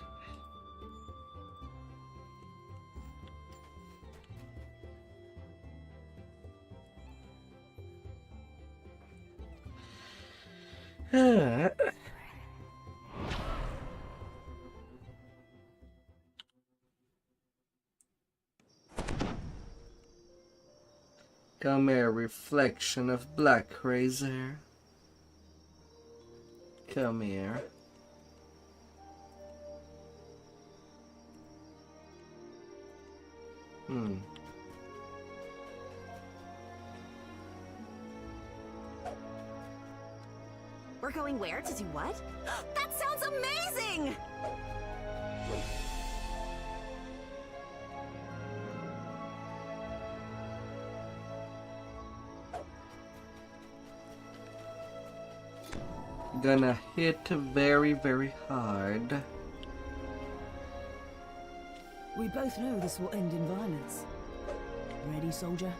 Come here, reflection of Black Razor. Come here. We're going where to do what? That sounds amazing! Gonna hit very, very hard. We both know this will end in violence. Ready, soldier?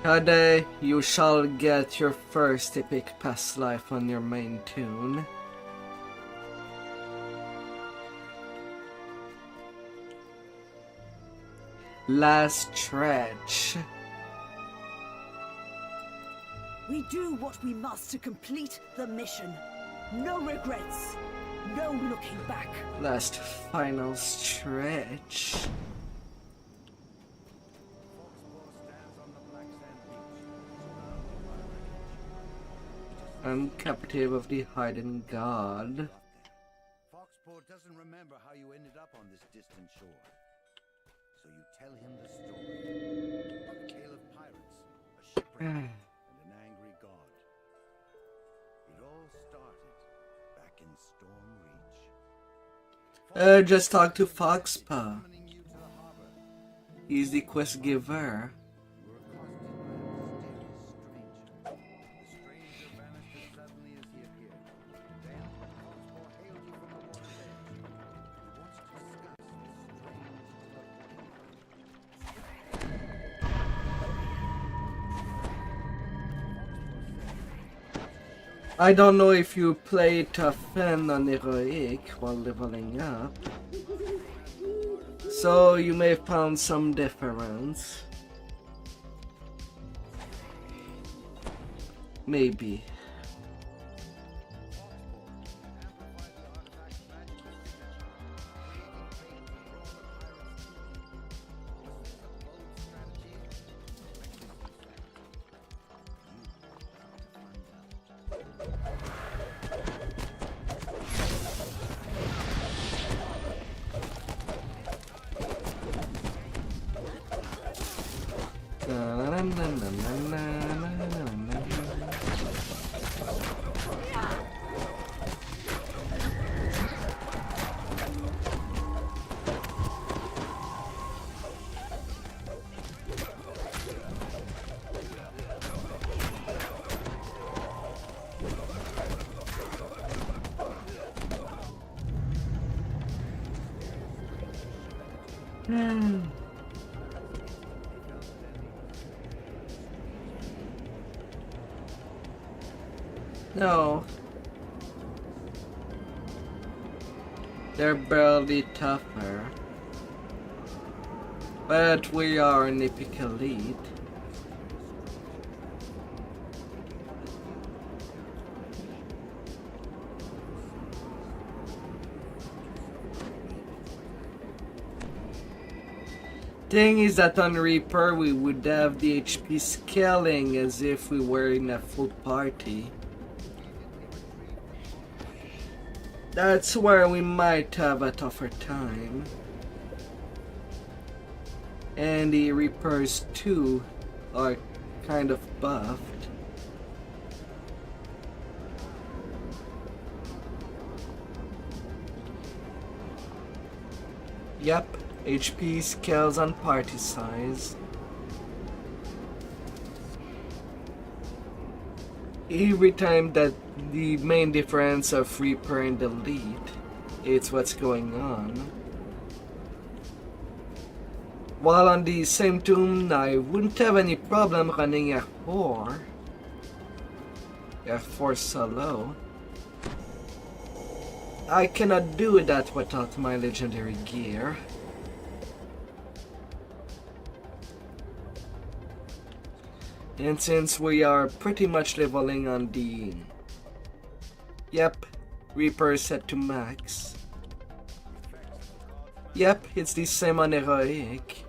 Today, you shall get your first epic past life on your main tune. Last stretch. We do what we must to complete the mission. No regrets. No looking back. Last final stretch. I'm captive of the hidden god. Foxport doesn't remember how you ended up on this distant shore. So you tell him the story. A tale of pirates, a shipwreck, and an angry god. It all started back in Storm Reach. Just talk to Foxpa. Summoning you to the harbor. He's the quest giver. You were accosted by a mysterious stranger. The stranger vanished as suddenly as he appeared. Then, Foxport hailed you from the water's edge. He wants to discuss this strange I don't know if you play tough and on heroic while leveling up. So you may have found some difference. Maybe. No. They're barely tougher. But we are an epic elite. Thing is that on Reaper we would have the HP scaling as if we were in a full party. That's where we might have a tougher time. And the Reapers too are kind of buffed. Yep, HP scales on party size. Every time that the main difference of Reaper and Elite, it's what's going on. While on the same tune, I wouldn't have any problem running a F4 solo. I cannot do that without my legendary gear. And since we are pretty much leveling on the... Yep, Reaper is set to max. Yep, it's the same on Heroic.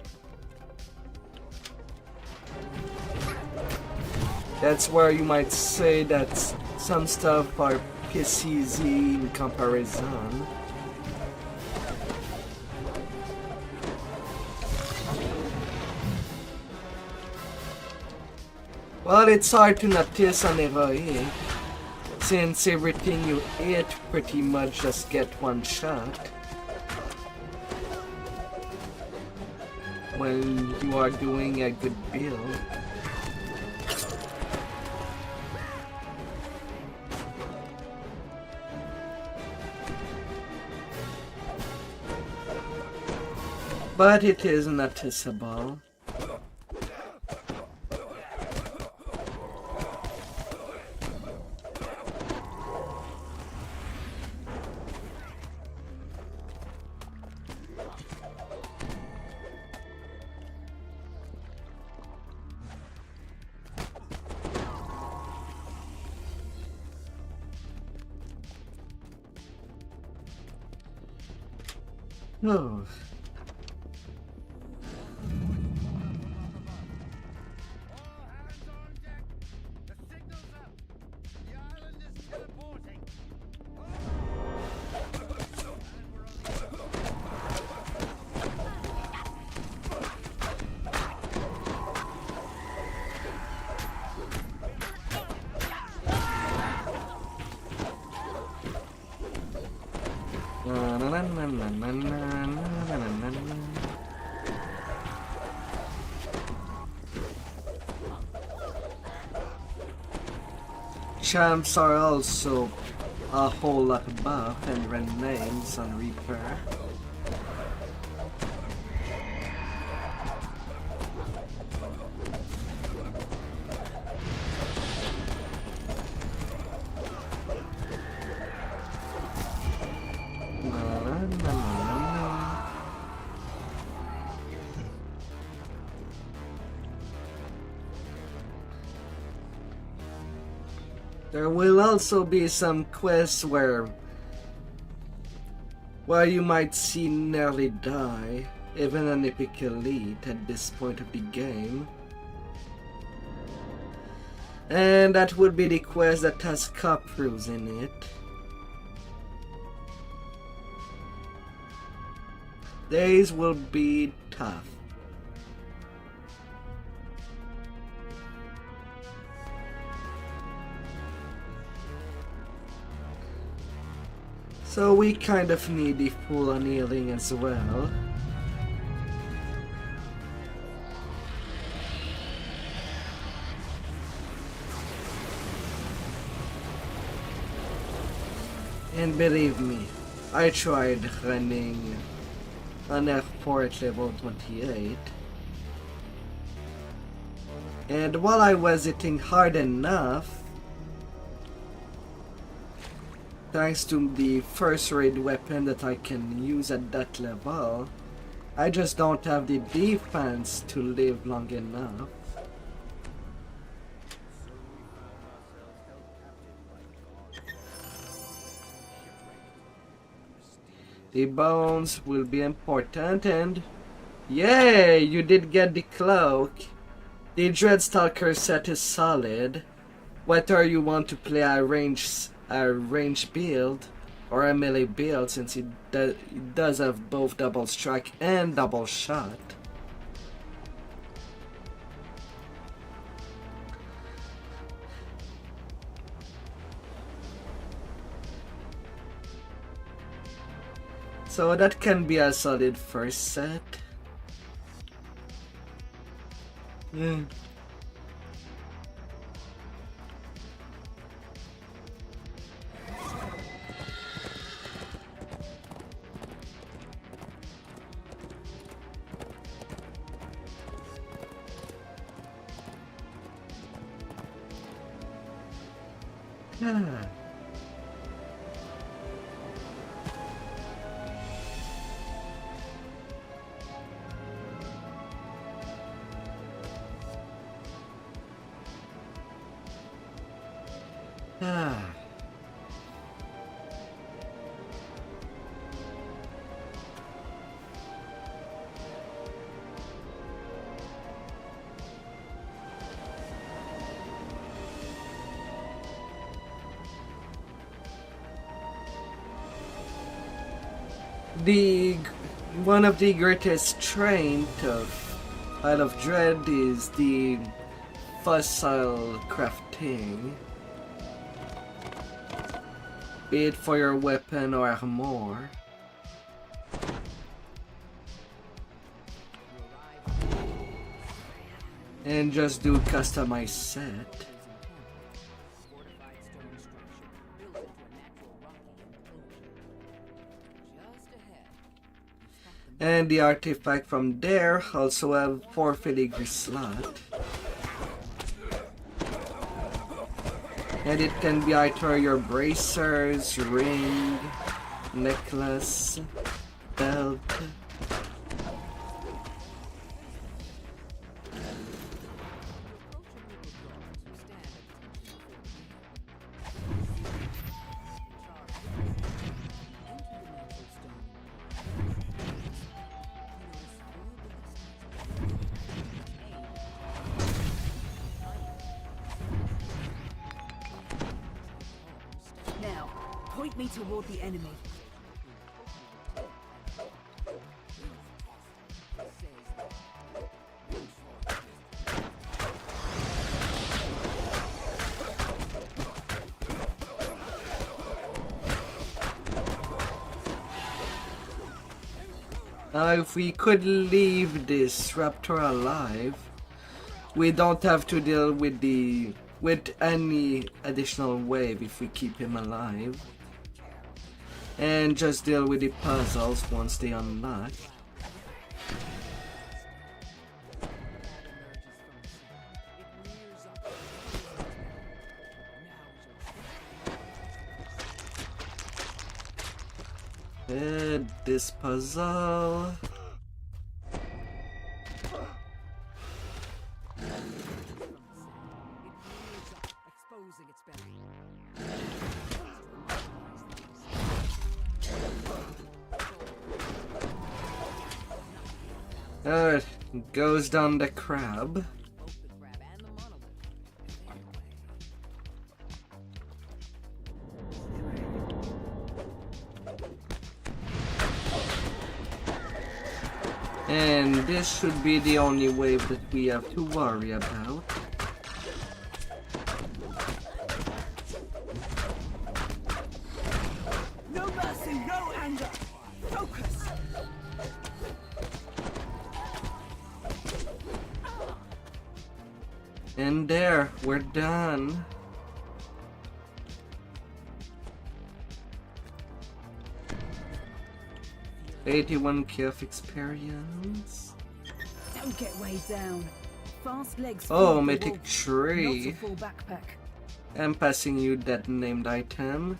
That's where you might say that some stuff are piss easy in comparison. Well, it's hard to notice on Heroic, since everything you hit pretty much just get one shot. When you are doing a good build. But it is noticeable. Oh. Champs are also a whole lot buff and run names on Reaper. There will also be some quests where you might see nearly die, even an epic elite at this point of the game. And that would be the quest that has cup rules in it. These will be tough. So we kind of need the full on healing as well. And believe me, I tried running an F4 at level 28. And while I was hitting hard enough, thanks to the first raid weapon that I can use at that level, I just don't have the defense to live long enough. The bones will be important, and yay, you did get the cloak. The Dreadstalker set is solid. Whether you want to play a range build or a melee build, since it does have both double strike and double shot. So that can be a solid first set. Yeah. One of the greatest strengths of Isle of Dread is the fossil crafting, be it for your weapon or armor. And just do customized set. And the artifact from there also have 4 filigree slot. And it can be either your bracers, ring, necklace, belt. Now, point me toward the enemy. Now, if we could leave this raptor alive, we don't have to deal with any additional wave if we keep him alive, and just deal with the puzzles once they unlock. And this puzzle. It goes down the crab. And this should be the only wave that we have to worry about. No mercy, no anger. Focus. And there, we're done. $81K of experience. Don't get weighed down. Fast legs. Oh, feed the mythic wolf, tree. Not a full backpack. I'm passing you that named item.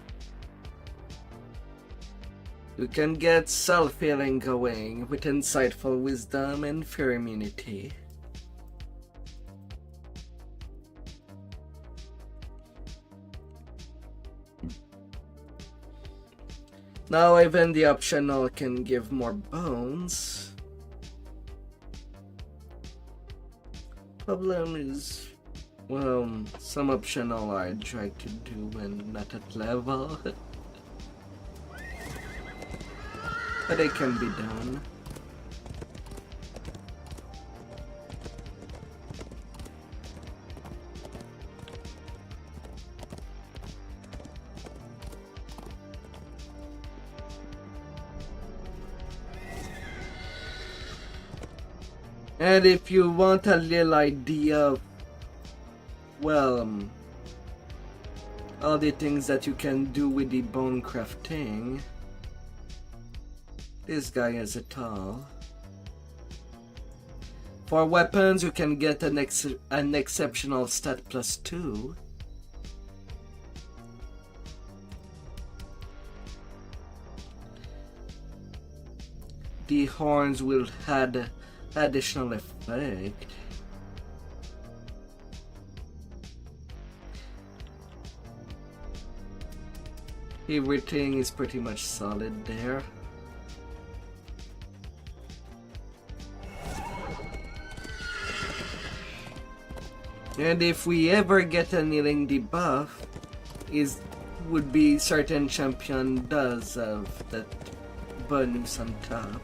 You can get self-healing going with insightful wisdom and fear immunity. Now even the optional can give more bones. Problem is, well, some optional I try to do when not at level. But it can be done. And if you want a little idea of, well, all the things that you can do with the bone crafting, this guy has it all. For weapons, you can get an exceptional stat +2. The horns will add additional effect. Everything is pretty much solid there. And if we ever get a healing debuff, would be certain champion does have that bonus on top.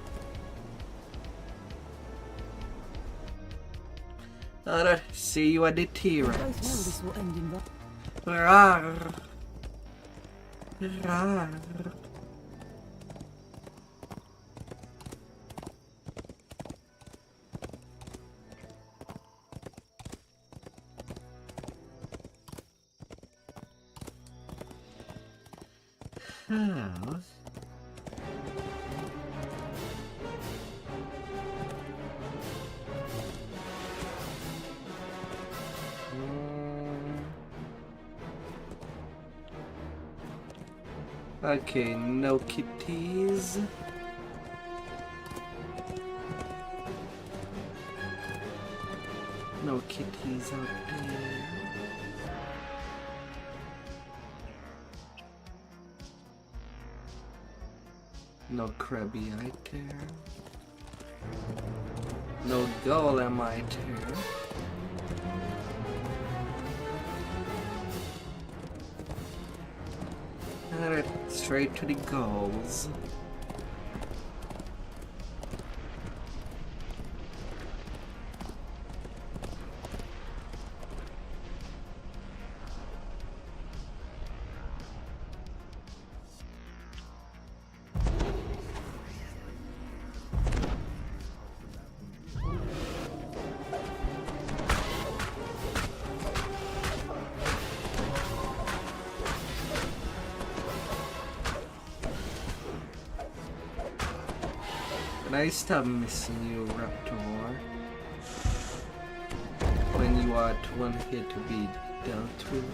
Alright, see you at the Both know T-Rex. this will end in Rawr. Rawr. House. Okay, no kitties. No kitties out there. No crabby out there. No golem out there. Alright, straight to the goals. Can I stop missing you, Raptor? When you are at one hit to be dealt with?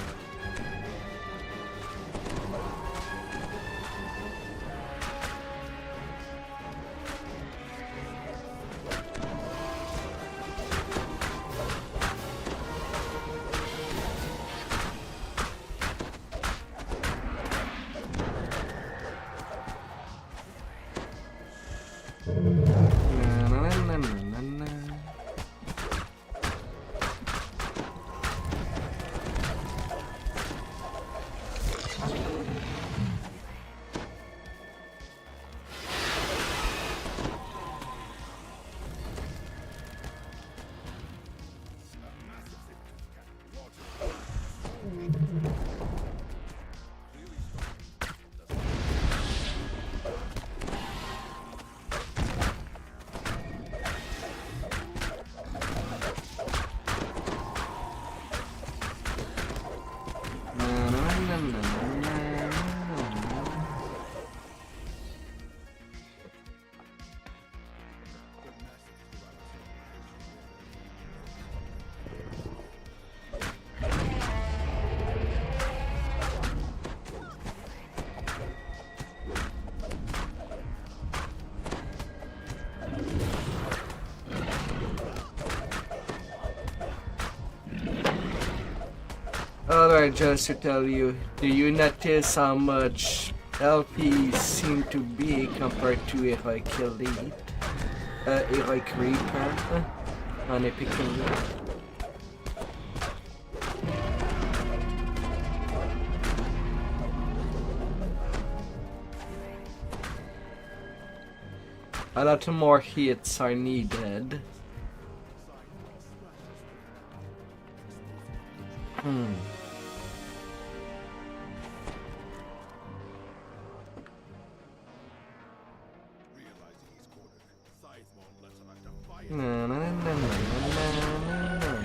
Alright, just to tell you, do you notice how much LP seem to be compared to Heroic Elite? Heroic Reaper on Epic Elite? A lot more hits are needed. Realizing he's cornered, Scythe won't let him act defiant. Na, na, na, na, na, na, na, na.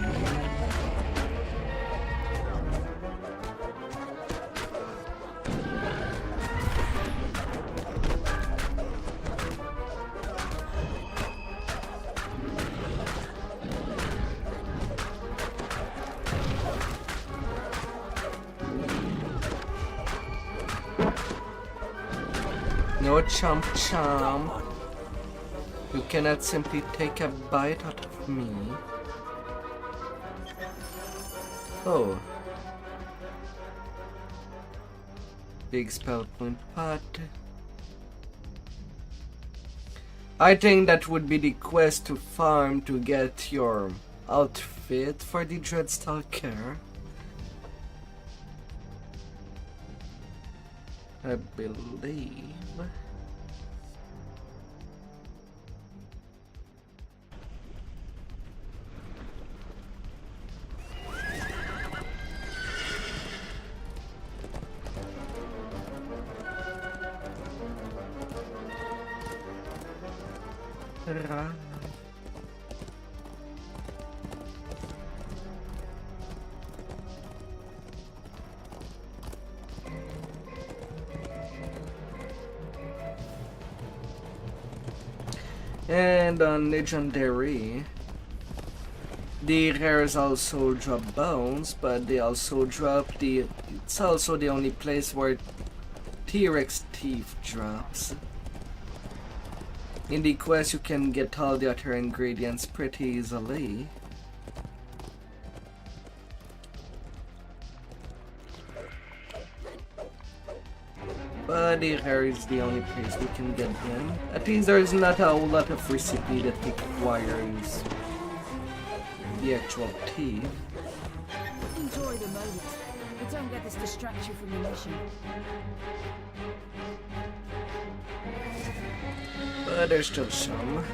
No chomp chomp. You cannot simply take a bite out of me. Oh. Big spell point pot. I think that would be the quest to farm to get your outfit for the Dreadstalker. I believe. Right. And on Legendary, the rares also drop bones, but they also drop the... It's also the only place where T-Rex teeth drops. In the quest you can get all the other ingredients pretty easily. But the rare is the only place we can get them. At least there is not a whole lot of recipe that requires the actual teeth. Enjoy the moment, but don't let this distract you from the mission. But there's still some.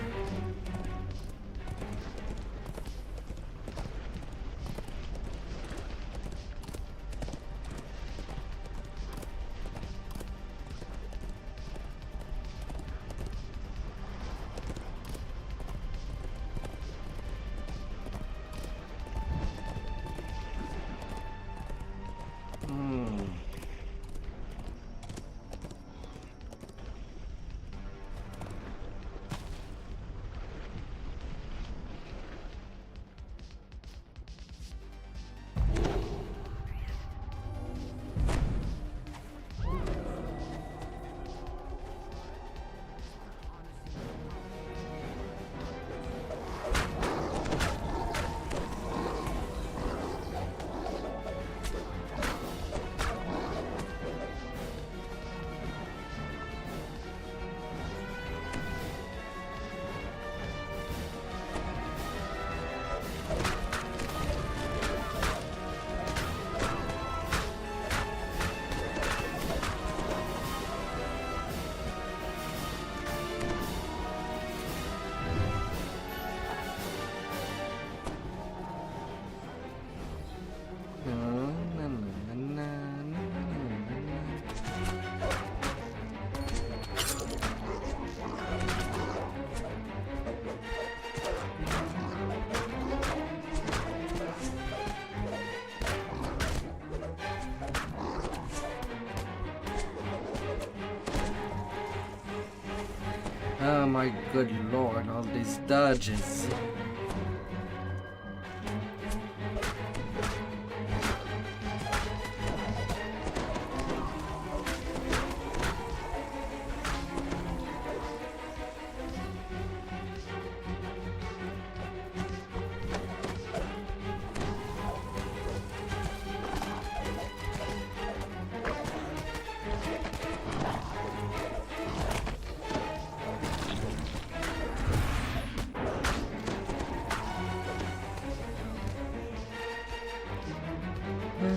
Oh my good lord, all these dodges.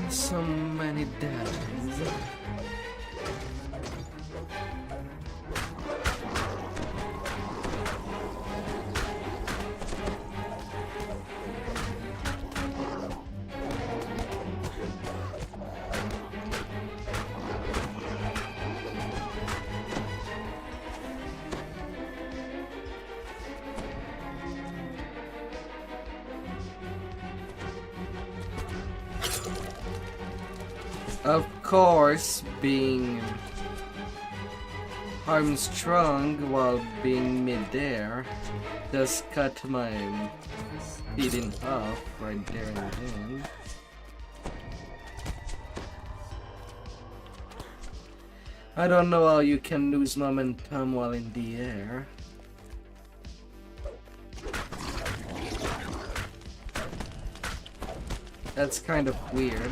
So many daddies. Of course, being armstrong while being midair does cut my speed in half right there and then. I don't know how you can lose momentum while in the air. That's kind of weird.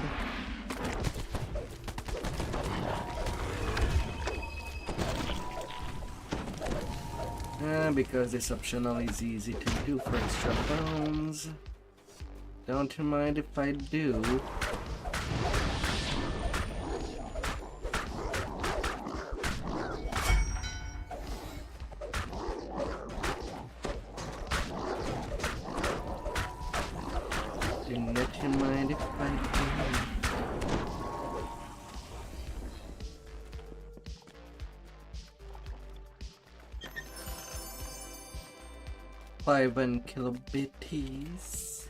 Because this optional is easy to do for extra bones. Don't mind if I do. Do not mind if I do. 5 kilobitties.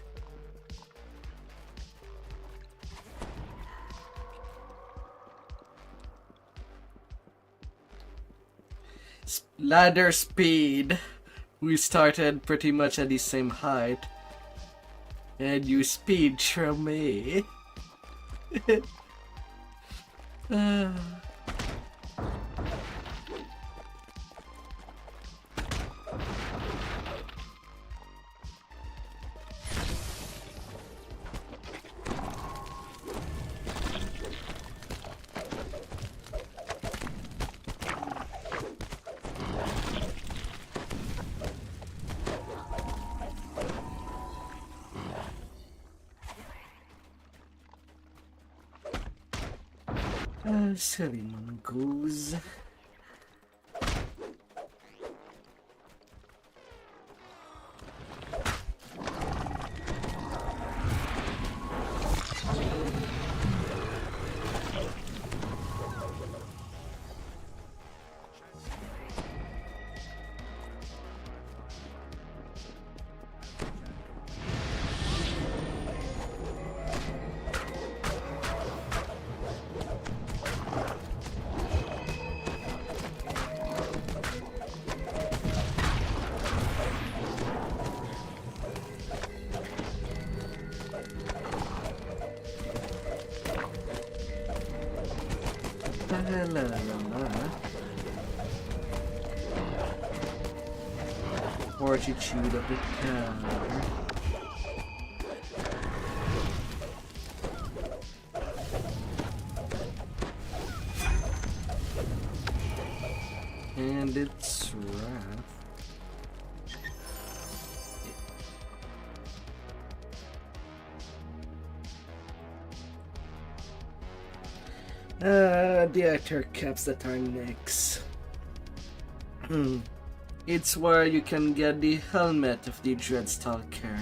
Ladder speed. We started pretty much at the same height. And you speed through me. Silly mongoose. La la la la. Fortitude of the tower. And its wrath. The actor caps that are next. It's where you can get the helmet of the Dreadstalker.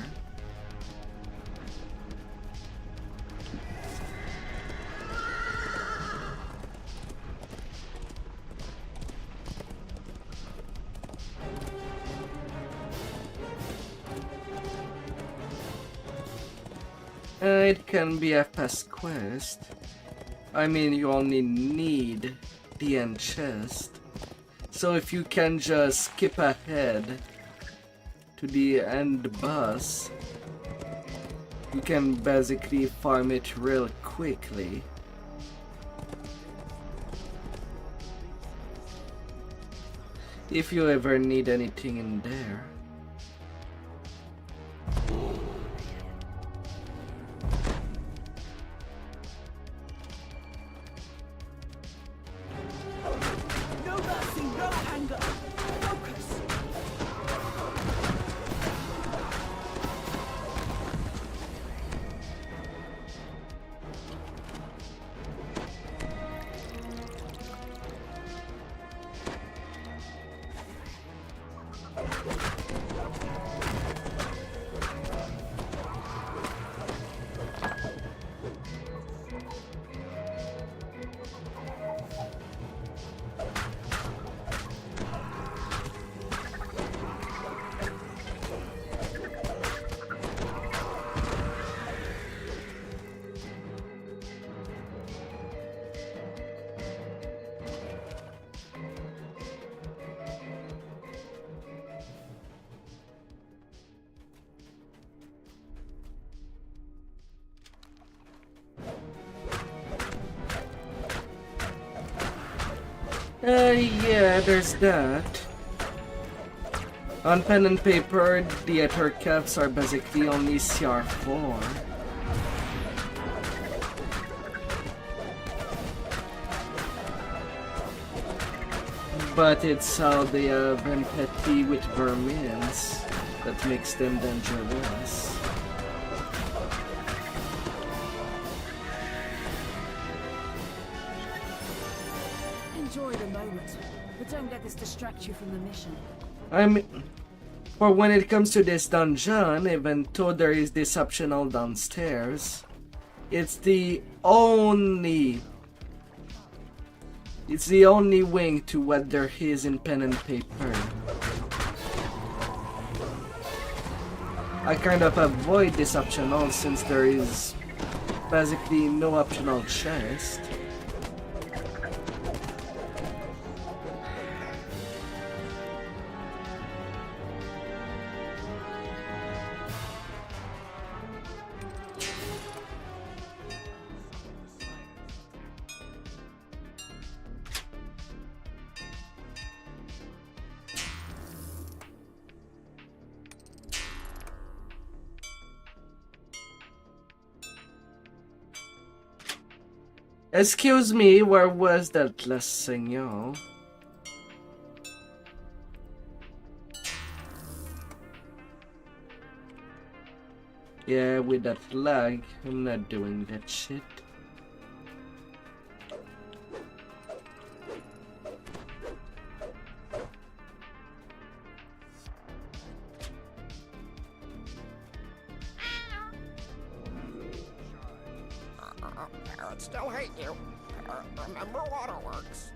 It can be a fast quest. I mean, you only need the end chest. So if you can just skip ahead to the end boss, you can basically farm it real quickly. If you ever need anything in there. Yeah, there's that. On pen and paper, the ether caps are basically only CR4. But it's how they have empathy with vermins that makes them dangerous. Enjoy the moment, but don't let this distract you from the mission. For when it comes to this dungeon, even though there is this optional downstairs, it's the only wing to what there is in pen and paper. I kind of avoid this optional since there is basically no optional chest. Excuse me, where was that last signal? Yeah, with that lag, I'm not doing that shit. Parents still hate you. Remember waterworks.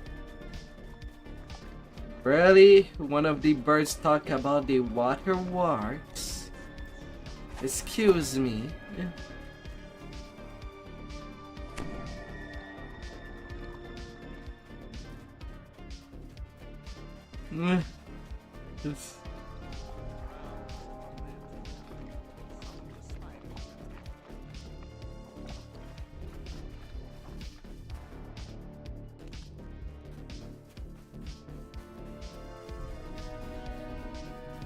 Really? One of the birds talk about the waterworks? Excuse me. It's...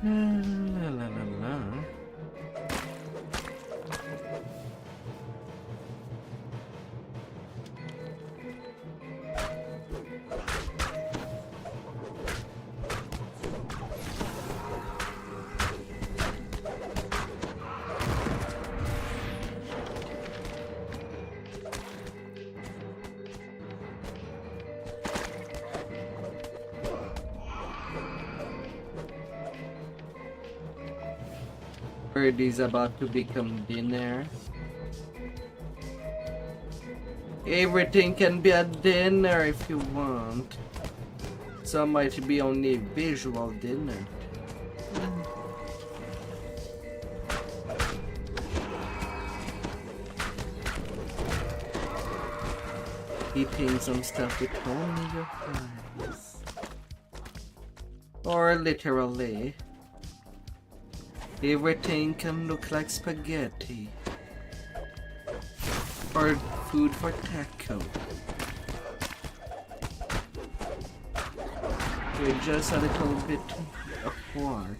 La la la la. Birdie's about to become dinner. Everything can be a dinner if you want. Some might be only visual dinner. Eating some stuff with only your eyes. Or literally. Everything can look like spaghetti. Or food for taco. With just a little bit of work.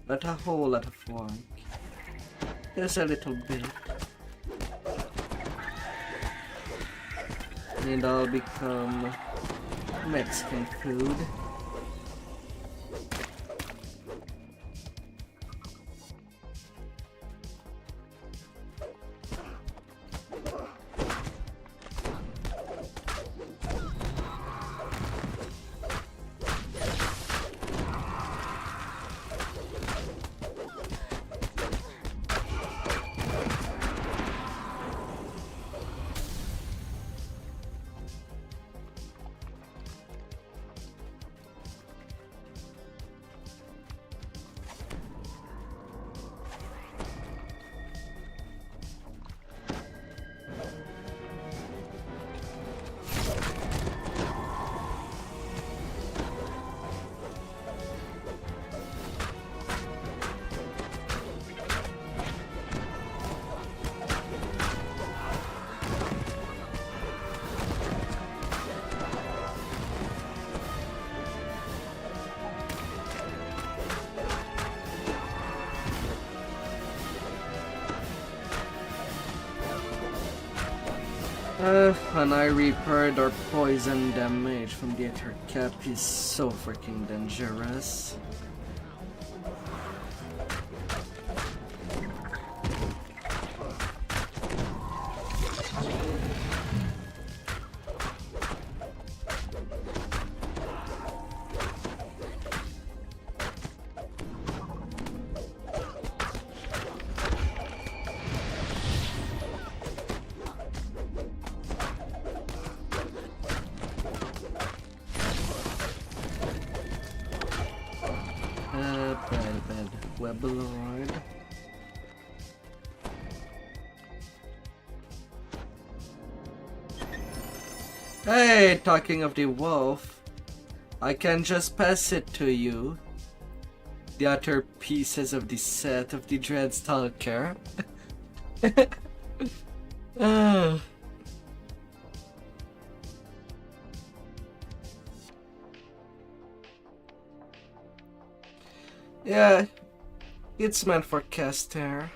Not a whole lot of work. Just a little bit. And I'll become Mexican food. An eye repaired or poison damage from the ether cap is so freaking dangerous. Bad. Weblord. Hey, talking of the wolf, I can just pass it to you. The other pieces of the set of the Dread Stalker. Yeah, it's meant for caster.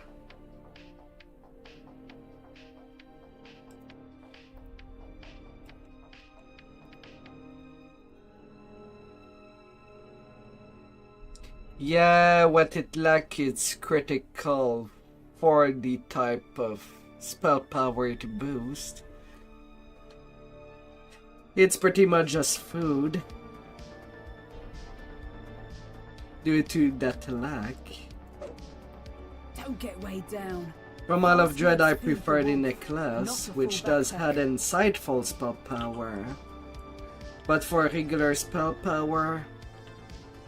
Yeah, what it lacks is critical for the type of spell power to boost. It's pretty much just food. Due to that lack. Don't get weighed down. From all of Dread, I prefer the necklace, which does have insightful spell power. But for regular spell power,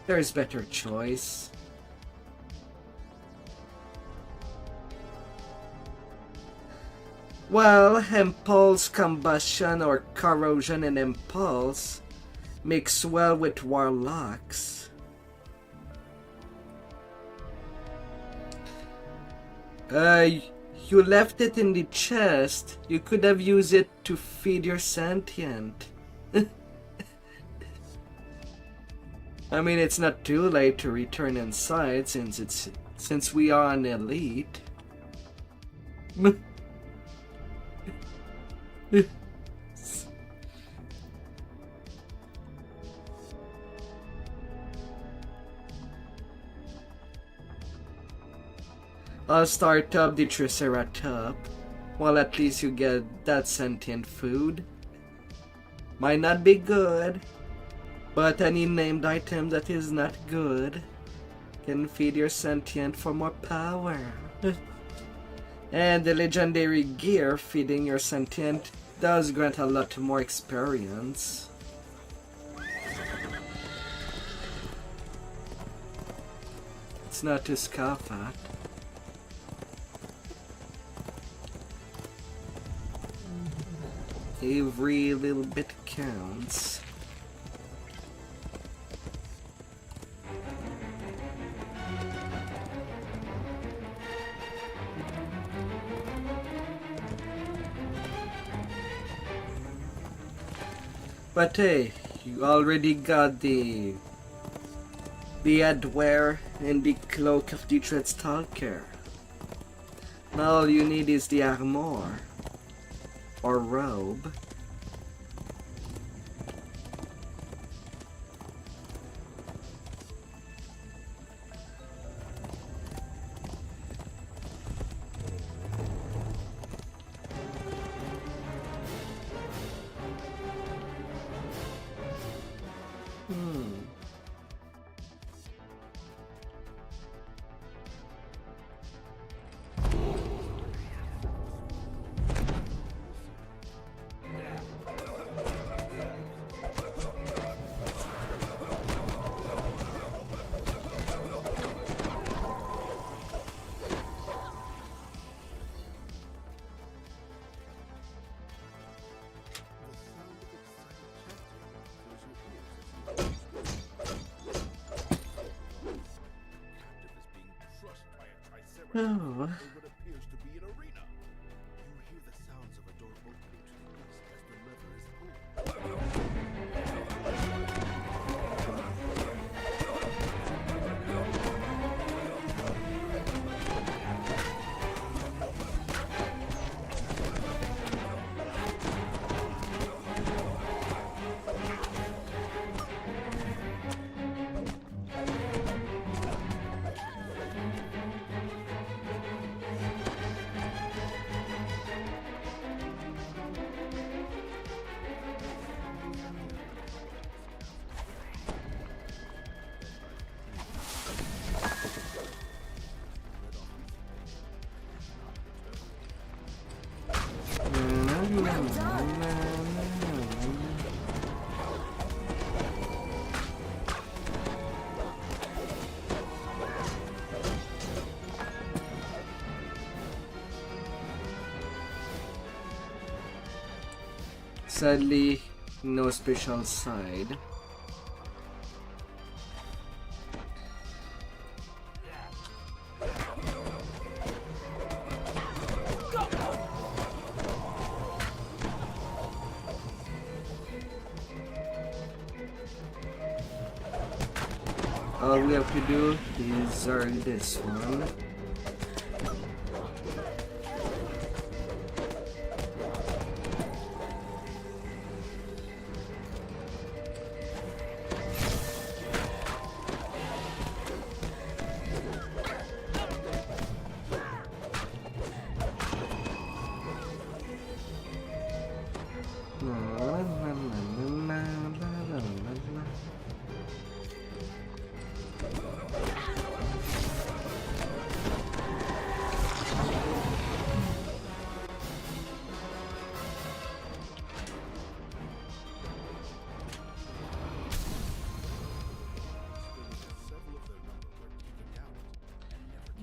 there's better choice. Well, impulse, combustion, or corrosion and impulse mix well with warlocks. You left it in the chest. You could have used it to feed your sentient. I mean, it's not too late to return inside since we are an elite. I'll start up the Triceratop. Well, at least you get that sentient food. Might not be good, but any named item that is not good can feed your sentient for more power. And the legendary gear feeding your sentient does grant a lot more experience. It's not to scoff at. Every little bit counts. But hey, you already got the headwear and the cloak of the Dread Stalker. Now all you need is the armor. Or robe. Oh. What appears to be an arena. You hear the sounds of a door opening to the east as the lever is pulled. Sadly, no special side. All we have to do is this one.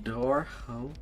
Door opened.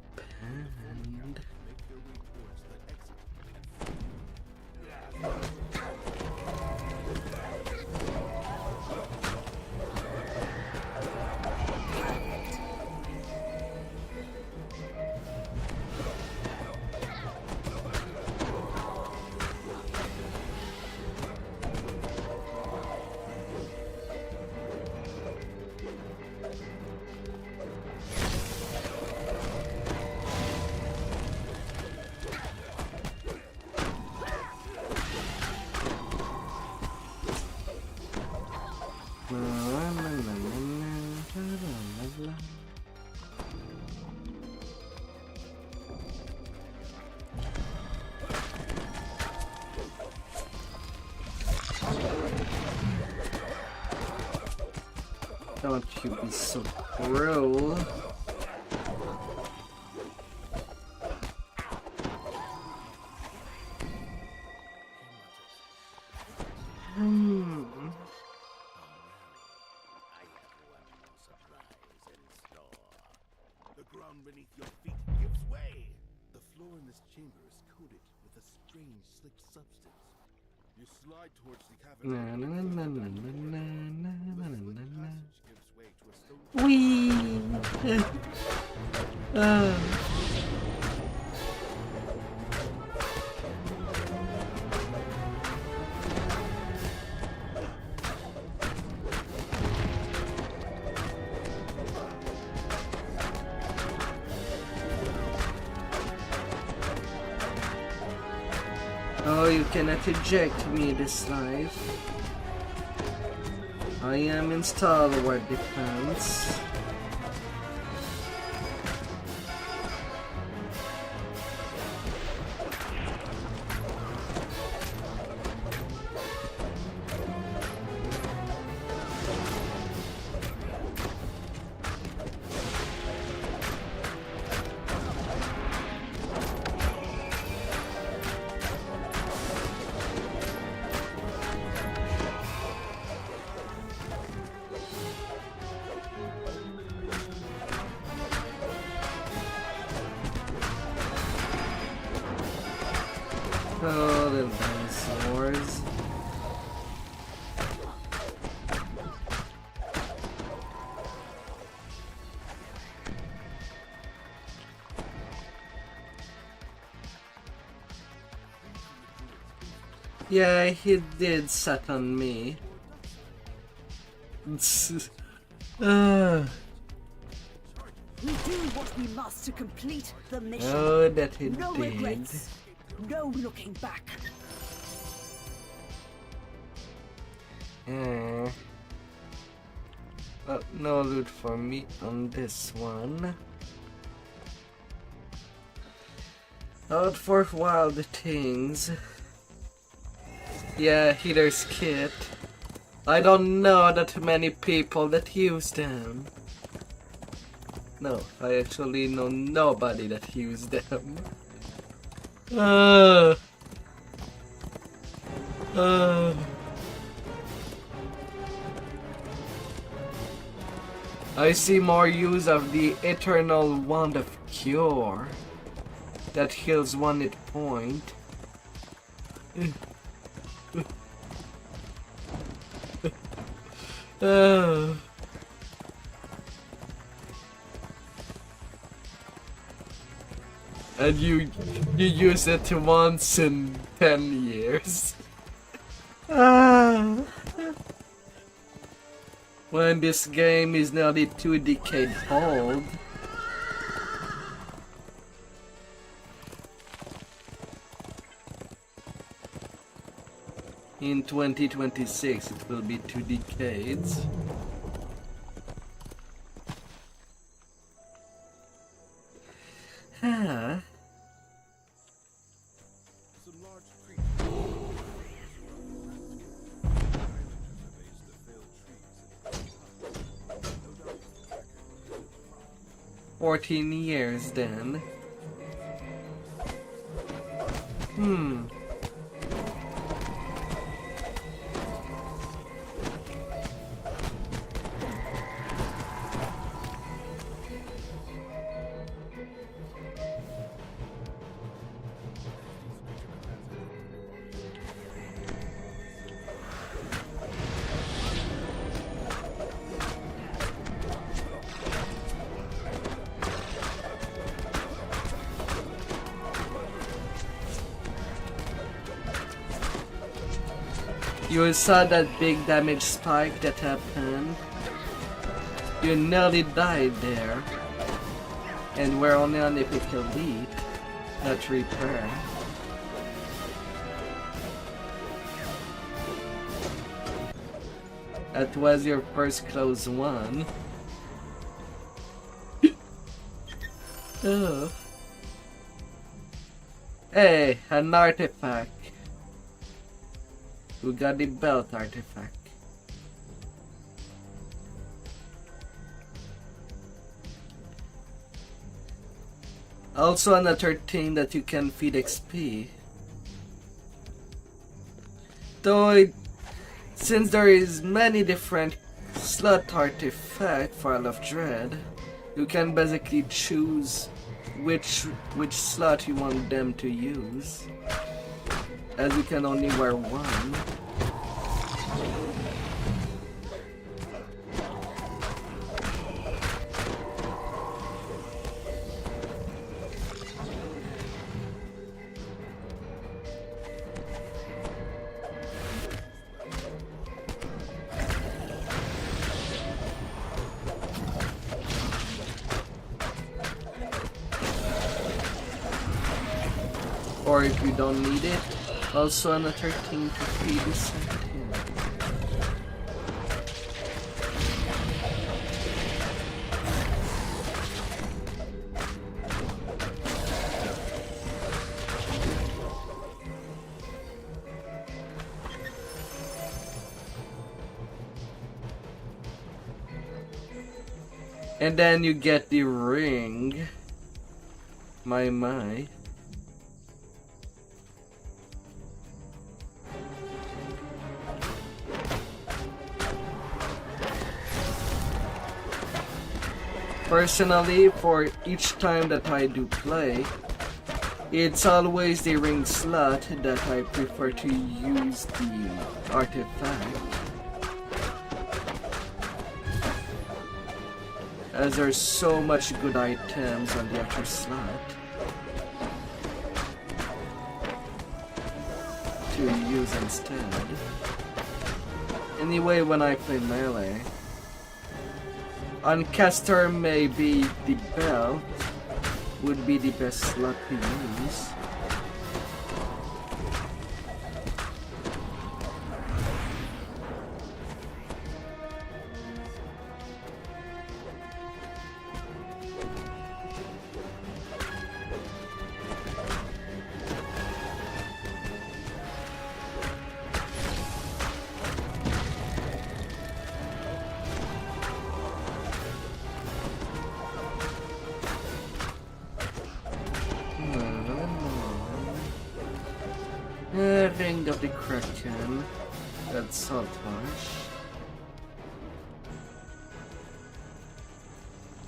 Don't you be so cruel. The ground beneath your feet gives way. The floor in this chamber is coated with a strange, slick substance. You slide towards the cavern. Gives way to a stone. Wee. Oh, you cannot eject me this life. I am in Stalwart defense. Oh, the dinosaurs. Yeah, he did set on me. We do what we must to complete the mission. Oh, that he No did. regrets. No looking back. Yeah. Well, no loot for me on this one. Out for wild things. Yeah, healer's kit. I don't know that many people that use them. No, I actually know nobody that use them. I see more use of the Eternal Wand of Cure that heals 1 hit point. Uh. And you use it once in 10 years. When this game is nearly 2 decades old. In 2026 it will be 2 decades. Ah. Some large creatures. 14 years then. You saw that big damage spike that happened. You nearly died there. And we're only on epic elite, not repair. That was your first close one. Oh. Hey, an artifact. We got the belt artifact. Also another thing that you can feed XP. Though since there is many different slot artifacts for Isle of Dread, you can basically choose which slot you want them to use, as you can only wear one. Or if you don't need it, also another thing to feed is him. And then you get the ring. My. Personally, for each time that I do play, it's always the ring slot that I prefer to use the artifact, as there's so much good items on the actual slot to use instead. Anyway, when I play melee, on caster, maybe the belt would be the best slot to use. Ring of the Kraken. That's Saltmarsh.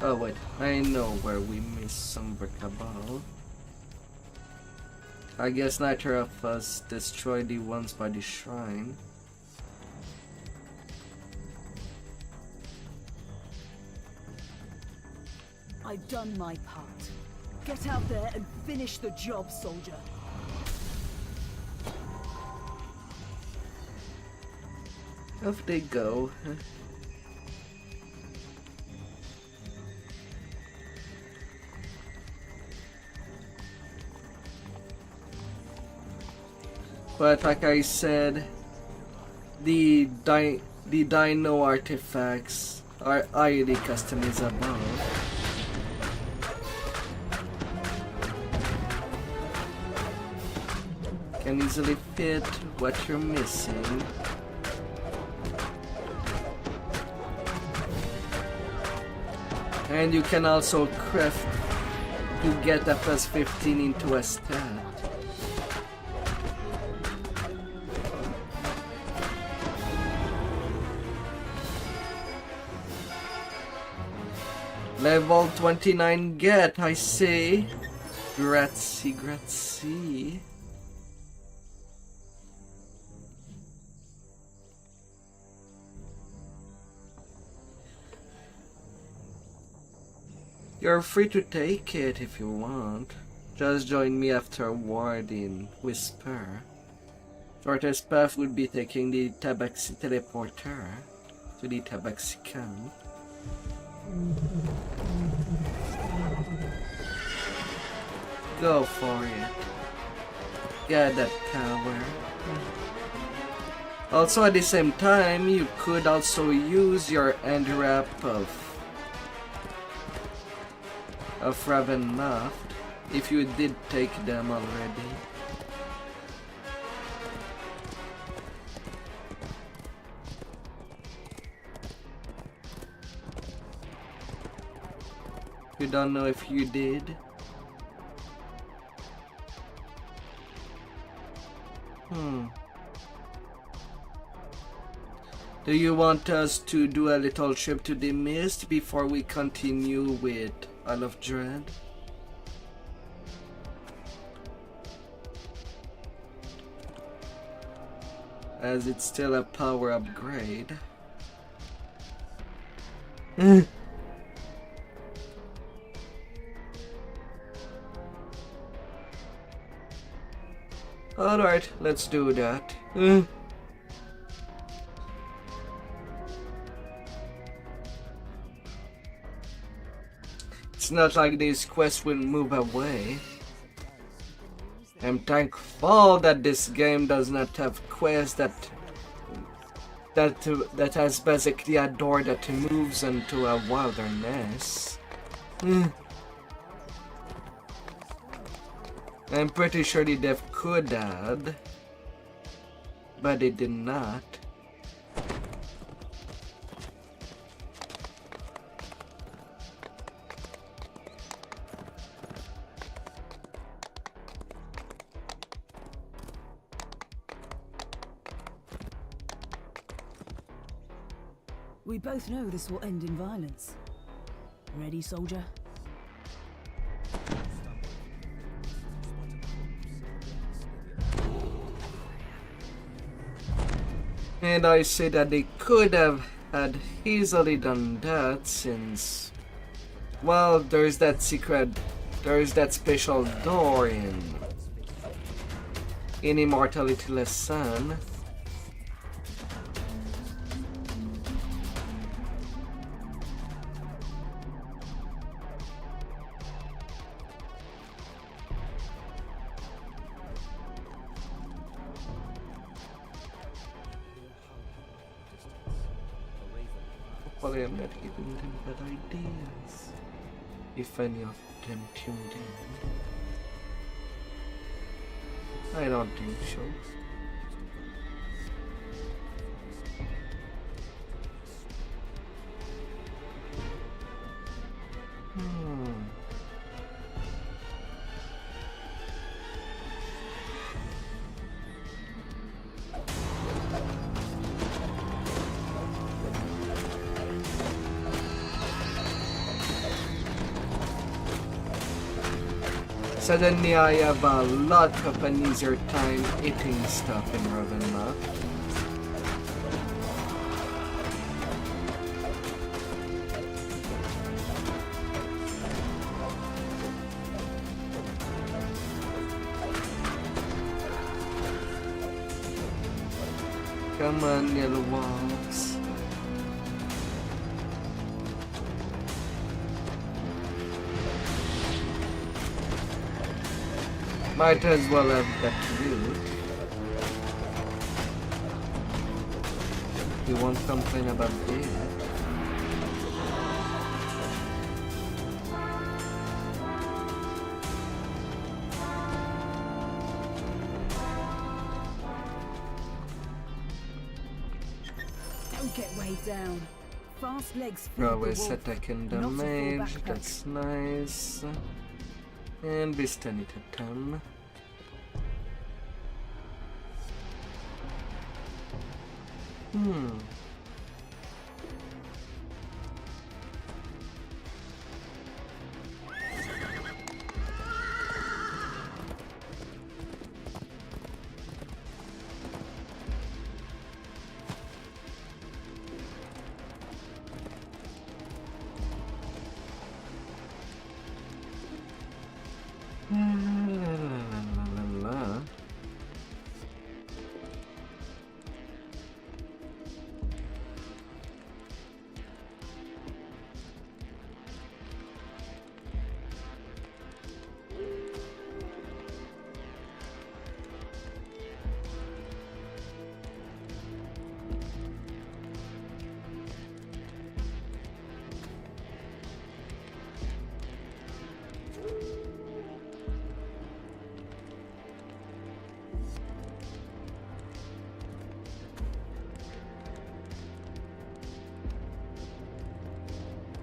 Oh wait, I know where we missed some Cabal. I guess neither of us destroyed the ones by the shrine. I've done my part. Get out there and finish the job, soldier. Off they go. But like I said, the dino artifacts are highly customizable. Can easily fit what you're missing. And you can also craft to get a plus 15 into a stat. Level 29 get, I say. Grazie, grazie. You're free to take it if you want. Just join me afterward in Whisper. Shortest path would be taking the Tabaxi teleporter to the Tabaxi camp. Go for it. Get that power. Also at the same time, you could also use your end wrap of Ravenloft if you did take them already. You don't know if you did. Do you want us to do a little trip to the mist before we continue with Isle of Dread? As it's still a power upgrade. Alright, let's do that. It's not like this quest will move away. I'm thankful that this game does not have quests that has basically a door that moves into a wilderness. I'm pretty sure the dev could add, but it did not. We both know this will end in violence. Ready, soldier? And I say that they could have had easily done that since, well, there's that special door in Immortality Lesson. Hopefully I'm not giving them bad ideas, if any of them tuned in. I don't think so. Suddenly I have a lot of an easier time eating stuff in Ravenloft. Come on, yellow walls. Might as well have that loot. You won't complain about that. Don't get weighed down. Fast legs feed the Always wolf, attacking not a full damage, backpack. that's nice. And Vistani Totem. La, la, la, la.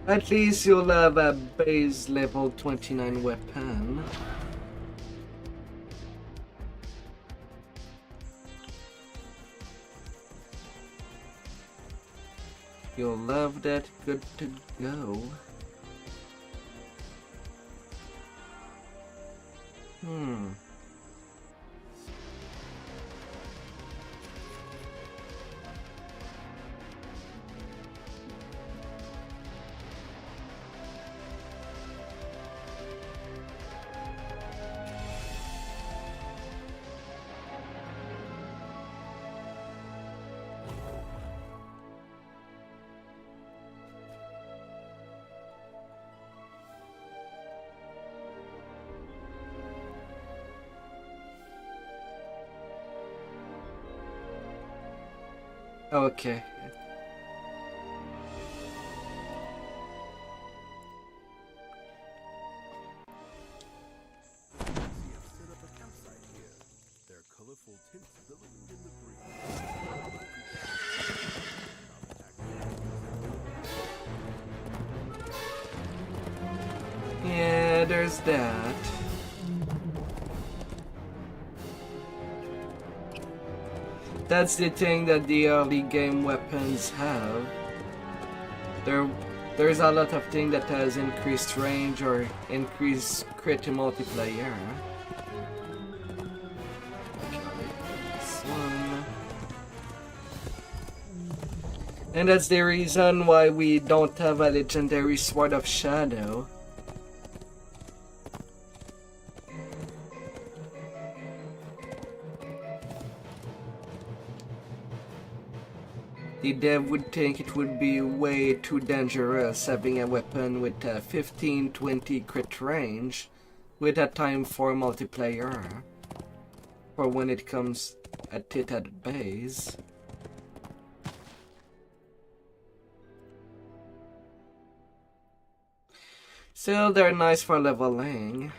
At least you'll have a base level 29 weapon. You'll love that. Good to go. Okay. Set up a campsite here. Their colorful tints billowing in the breeze. Yeah, there's that. That's the thing that the early game weapons have. There's a lot of things that has increased range or increased crit multiplayer. This one. And that's the reason why we don't have a legendary Sword of Shadow. The dev would think it would be way too dangerous having a weapon with a 15-20 crit range with a time for multiplayer for when it comes at it at base. Still, they're nice for leveling.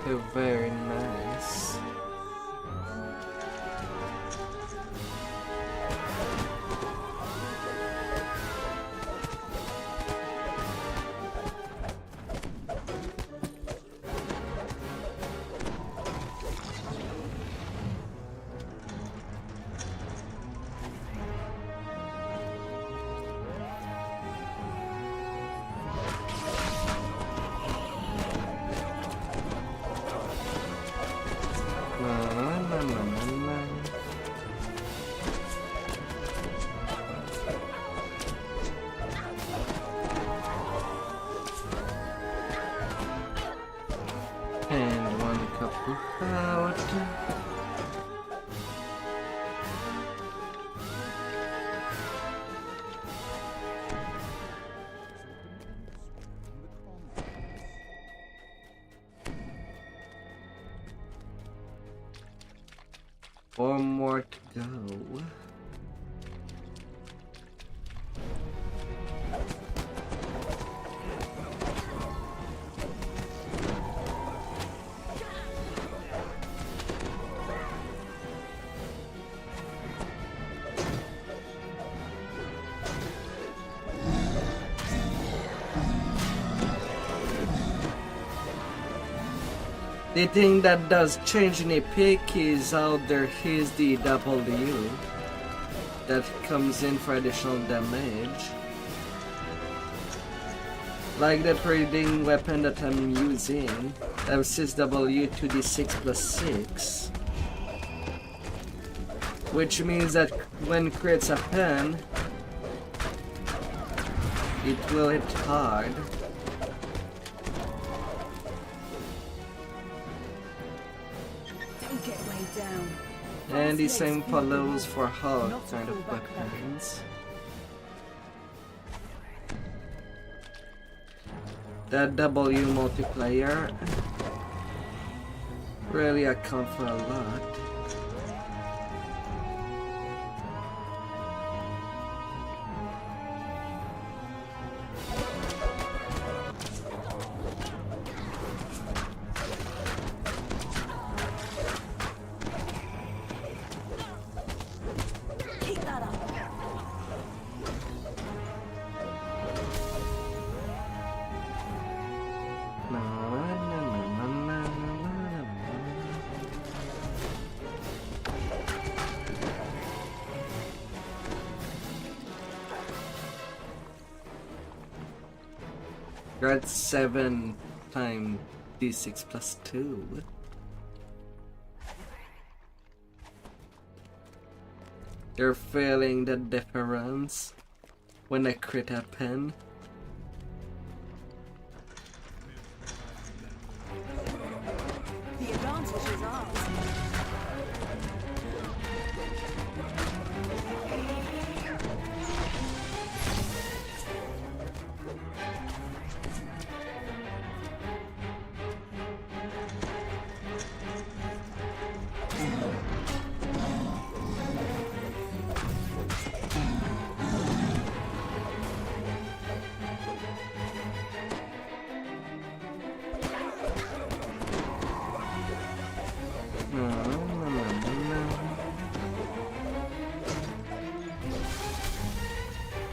They're very nice. more to go. The thing that does change in Epic is how there is the W that comes in for additional damage. Like that reading weapon that I'm using, M6W 2d6 plus 6. Which means that when crits happen, it will hit hard. Don't get weighed down. And the Fast same legs fuel the follows war, for Hulk not to kind fall of back. weapons. That W multiplier really account for a lot. Keep that up. Na, na, na, na, na, na, na. You're at 7 times d6 plus 2. You're feeling the difference when I crit happen. The advantage is ours. Na, na, na, na.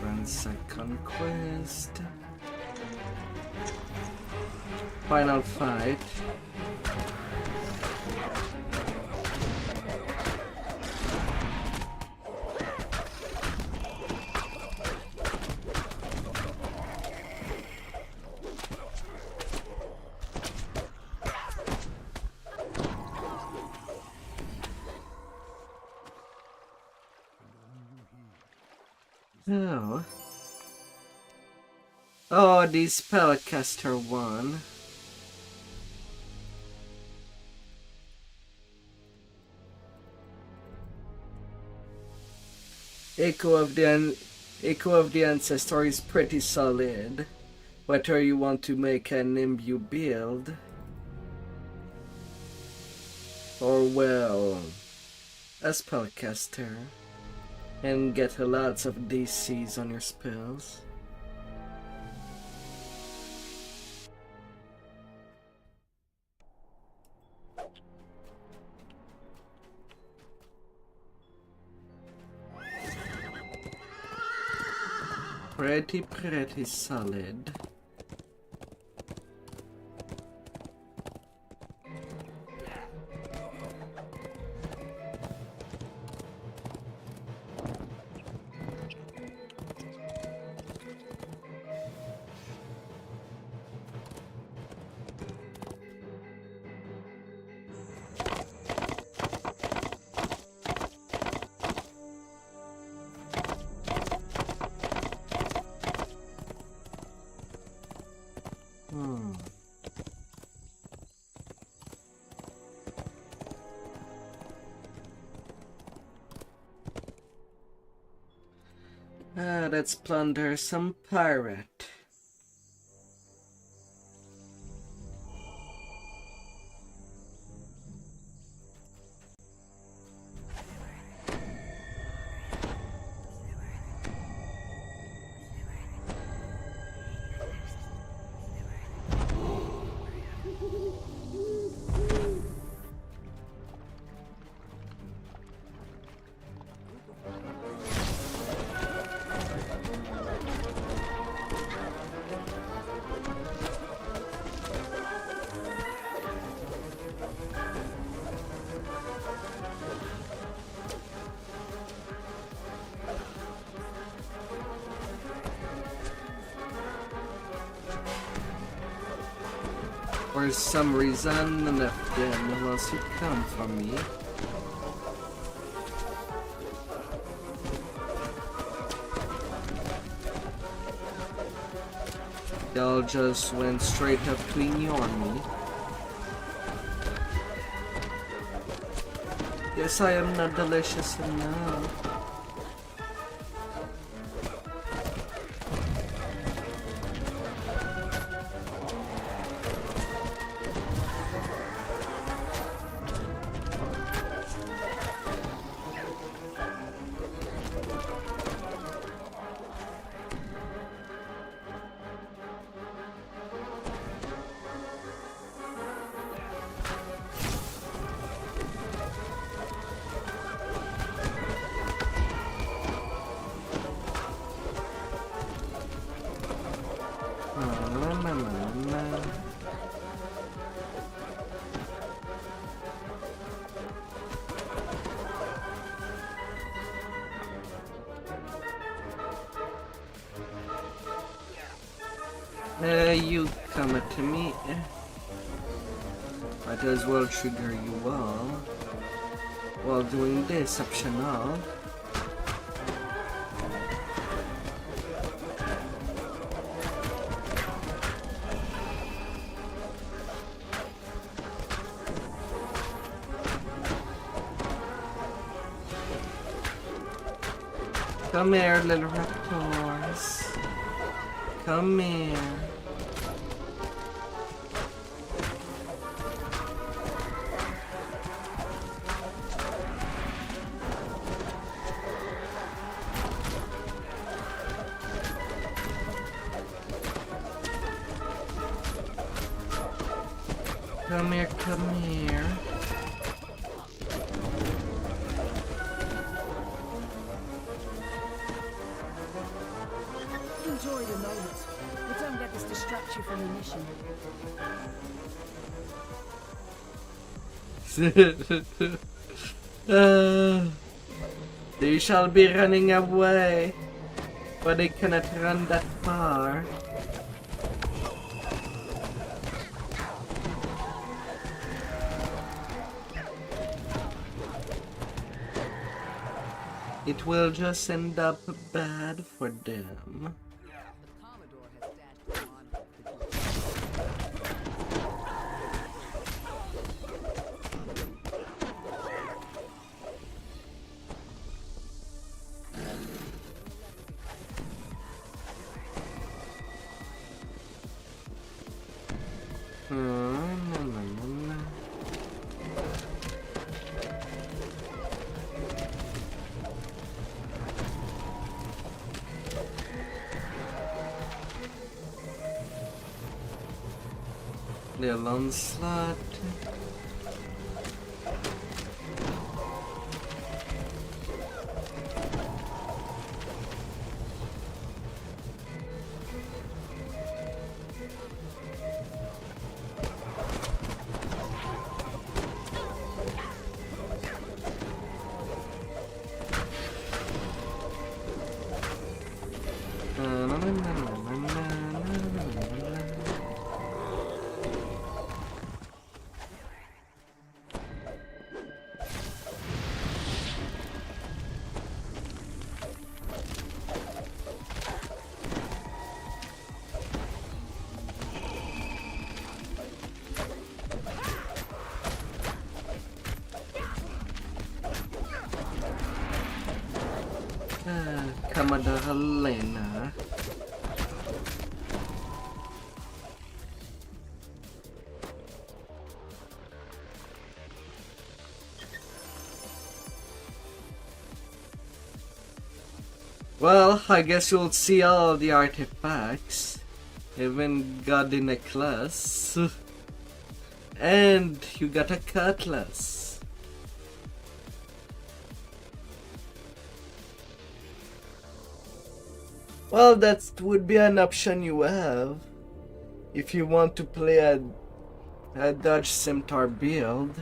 Ransack Conquest. Final fight. Oh. Oh, the spellcaster one. Echo of the Ancestor is pretty solid. Whether you want to make an imbue build, or well, a spellcaster, and get lots of DCs on your spells. Pretty solid. Let's plunder some pirate. For some reason, none of them wants to come for me. Y'all just went straight up to ignore me. Yes, I am not delicious enough. You come at me. Might as well trigger you all while doing this optional. Come here, little raptors. Come here. Come here, come here. Enjoy the moment, but don't let this distract you from the mission. They shall be running away, but they cannot run that far. It will just end up bad for them. Little onslaught. Kamadalena. Well, I guess you'll see all the artifacts. Even got the necklace. And you got a cutlass. Well, that would be an option you have if you want to play a Dodge Scimitar build.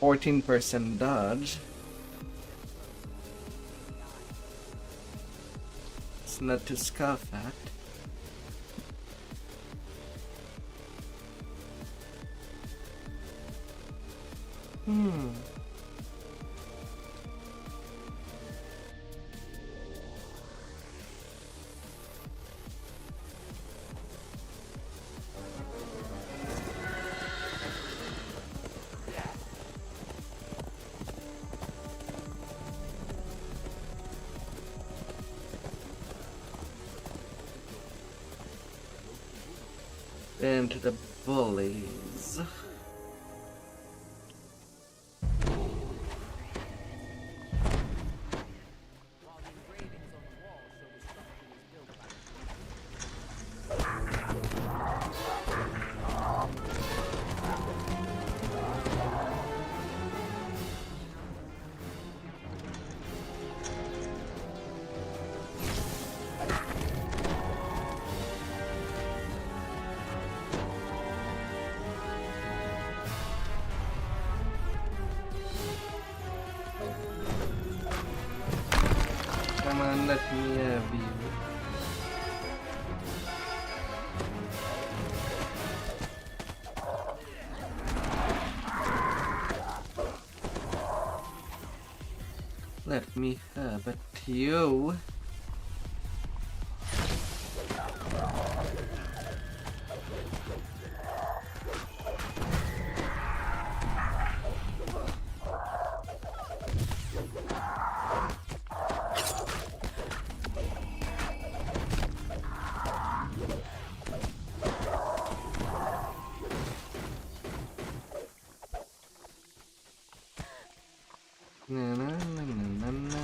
14% dodge. It's not to scoff at. Hmm. Then to the bullies. Come on, let me have you. Let me have it, you. Na, na, na, na, na, na.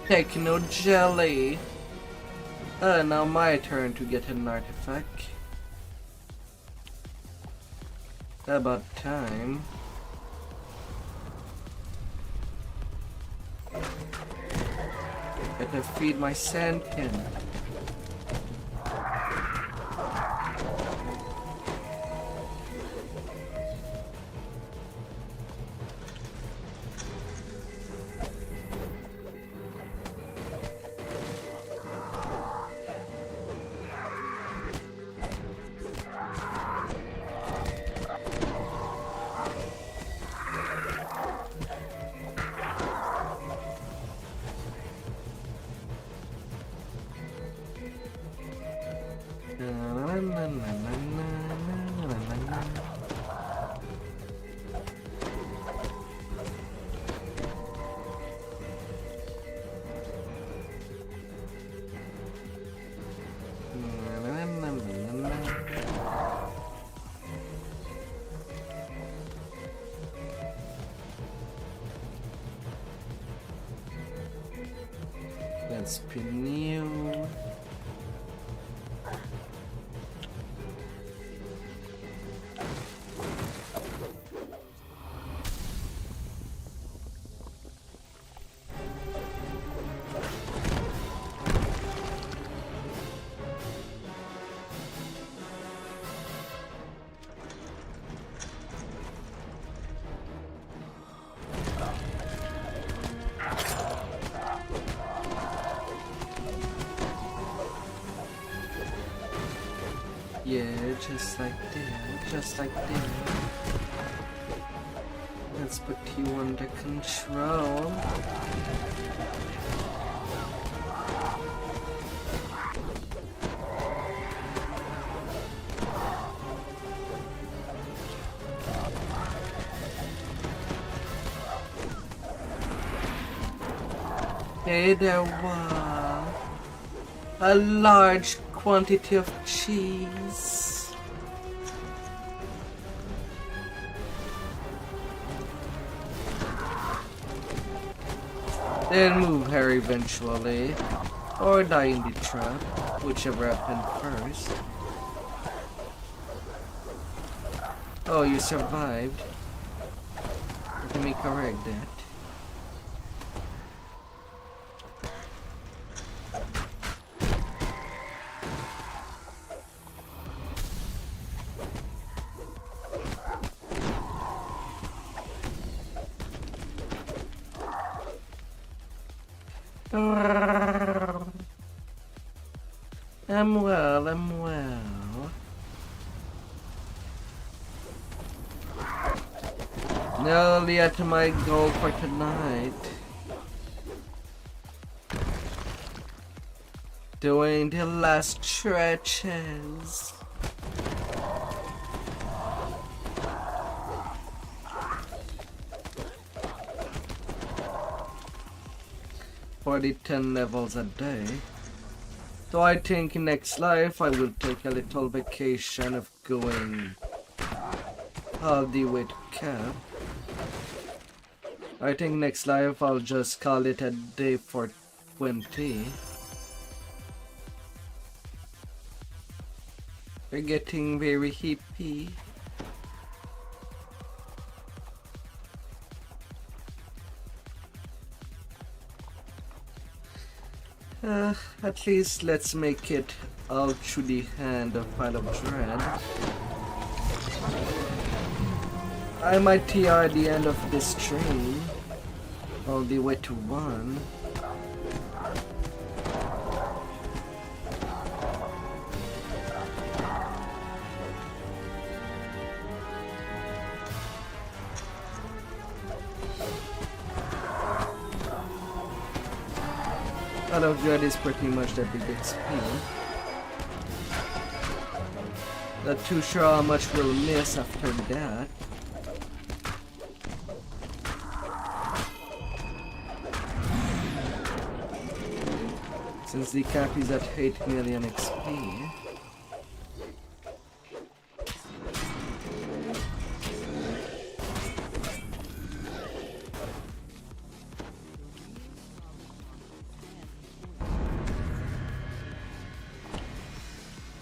Techno jelly. Now my turn to get an artifact. About time. Better feed my sandkin. Let's be new. Yeah, just like that, just like that. Let's put you under control. Hey there, wow. A large quantity of cheese. Then move her eventually, or die in the trap, whichever happened first. Oh, you survived. Let me correct that. I'm well, I'm well. Nearly at my goal for tonight. Doing the last stretches. For the 10 levels a day. So I think next life I will take a little vacation of going all the way to camp. I think next life I'll just call it a day for 20. We're getting very hippie. At least let's make it out through the hand of Pile of Dread. I might TR the end of this stream all the way to 1. Pile of Dread is pretty much the big XP. Not too sure how much we'll miss after that. Since the cap is at 8 million XP.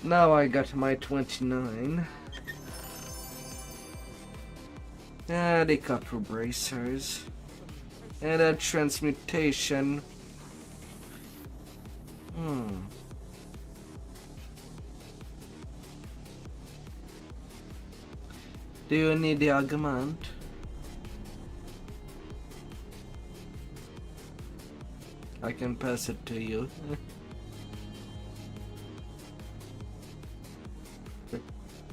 Now I got my 29. And the copper bracers. And a transmutation. Do you need the augment? I can pass it to you.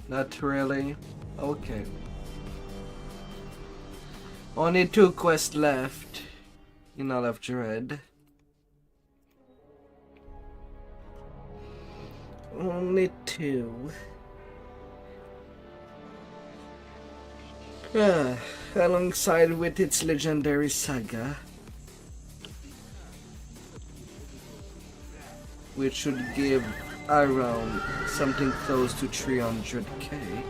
Not really? Okay. Only 2 quests left in all of Dread. Only 2. Alongside with its legendary saga, which should give around something close to 300k.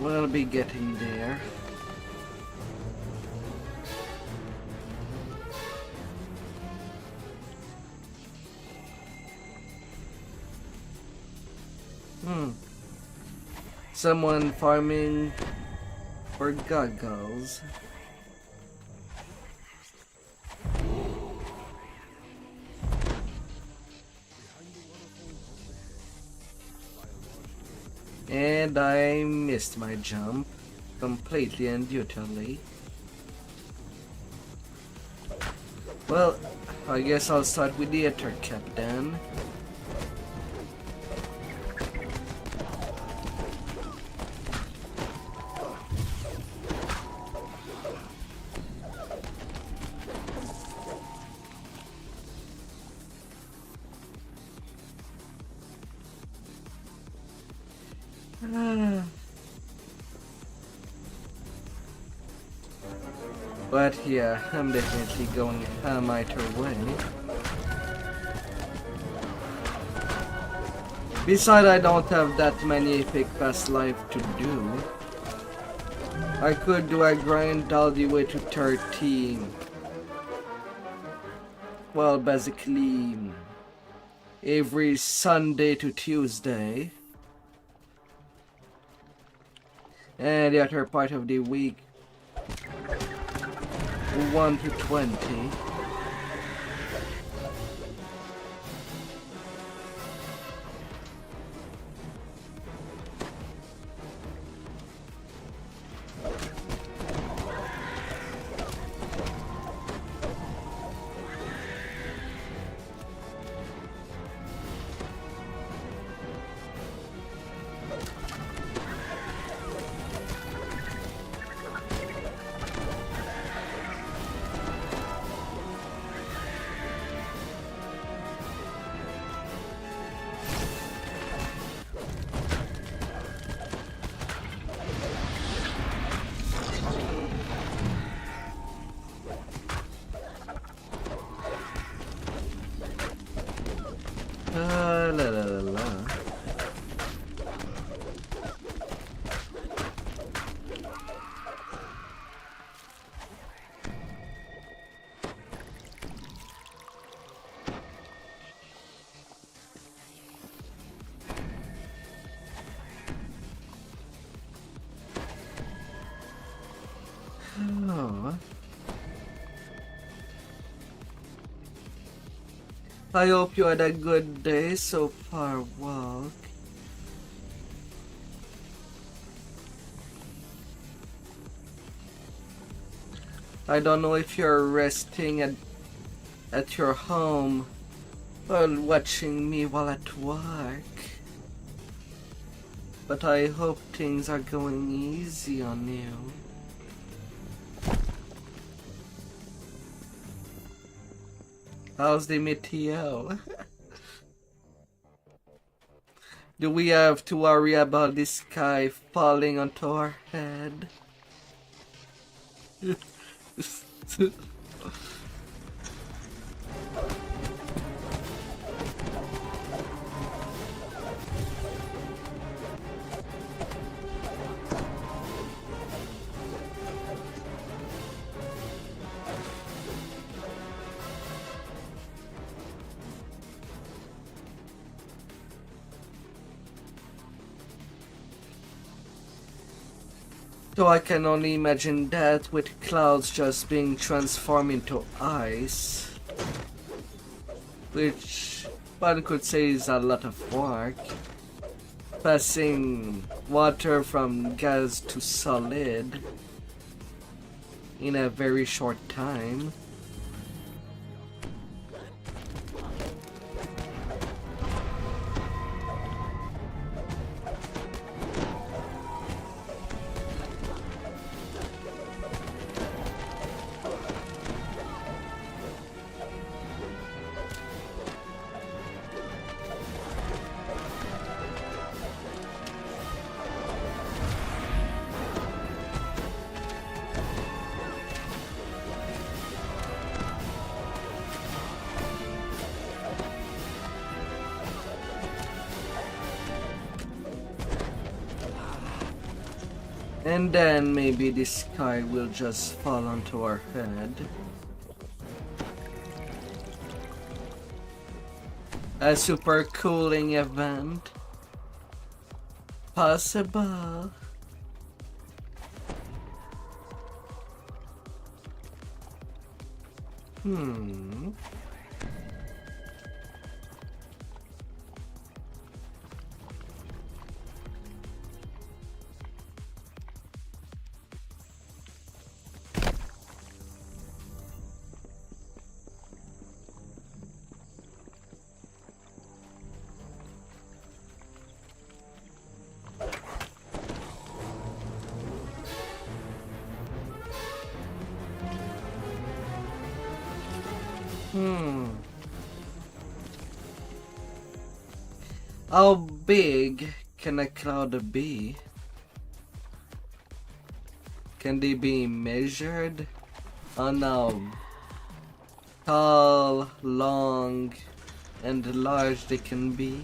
We'll be getting there. Someone farming for goggles. And I missed my jump completely and utterly. Well, I guess I'll start with the Ether Cap then. But yeah, I'm definitely going either way. Besides, I don't have that many epic past life to do. I could do a grind all the way to 13. Well, basically, every Sunday to Tuesday. And the other part of the week, 1 to 20. La la la la. Oh. I hope you had a good day so far, Walk. I don't know if you're resting at your home or watching me while at work, but I hope things are going easy on you. How's the meteo? Do we have to worry about the sky falling onto our head? So I can only imagine that with clouds just being transformed into ice, which one could say is a lot of work, passing water from gas to solid in a very short time. And then maybe the sky will just fall onto our head. A super cooling event. Possible. How big can a cloud be? Can they be measured on how tall, long, and large they can be?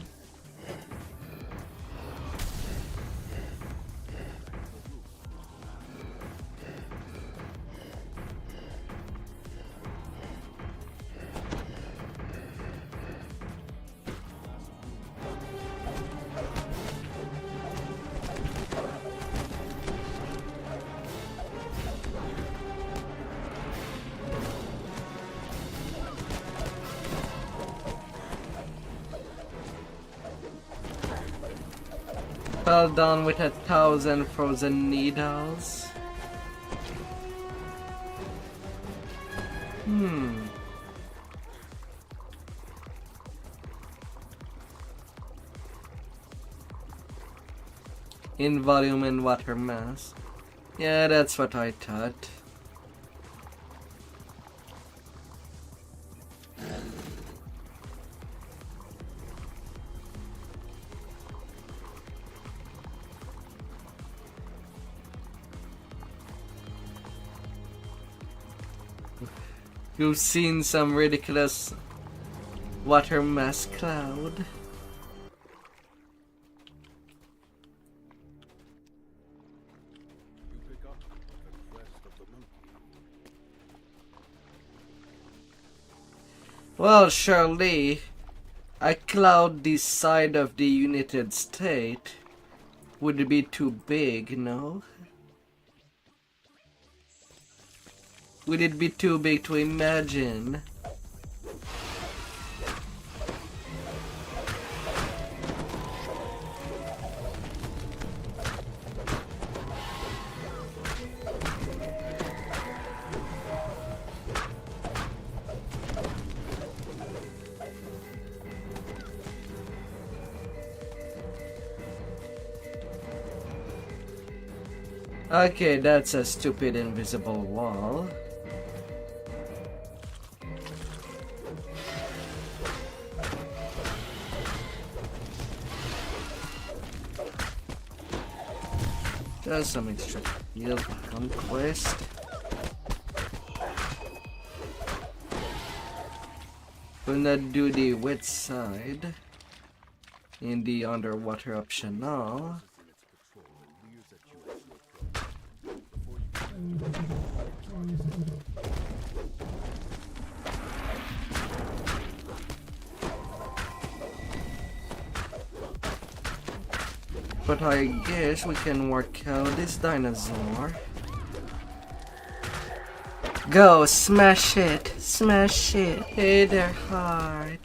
Fell down with 1,000 frozen needles. In volume and water mass. Yeah, that's what I thought. You've seen some ridiculous water mass cloud. Well, surely a cloud this side of the United States would be too big, no? Would it be too big to imagine? Okay, that's a stupid invisible wall. There's some extra field conquest. Gonna do the wet side in the underwater optional. But I guess we can work out this dinosaur. Go, smash it, smash it. Hey there, heart.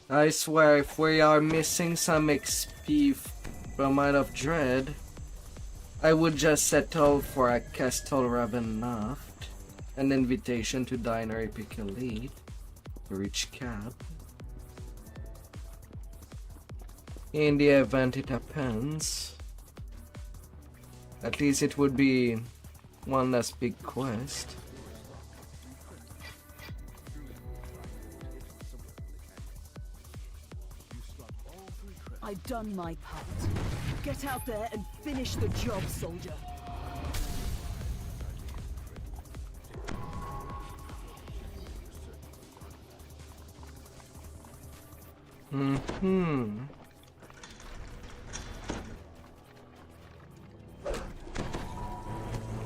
I swear, if we are missing some XP from Out of Dread, I would just settle for a Castle Ravenloft, an invitation to Diner Epic Elite, to reach cap. In the event it happens, at least it would be one less big quest. I've done my part. Get out there and finish the job, soldier.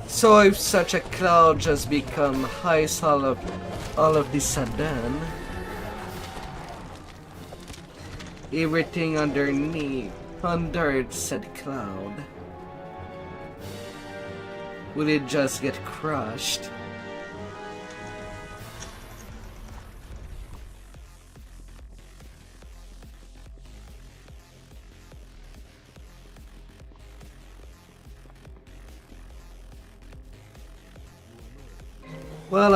So if such a cloud just become hides all of the sudden, everything underneath, under said cloud, will it just get crushed? Well,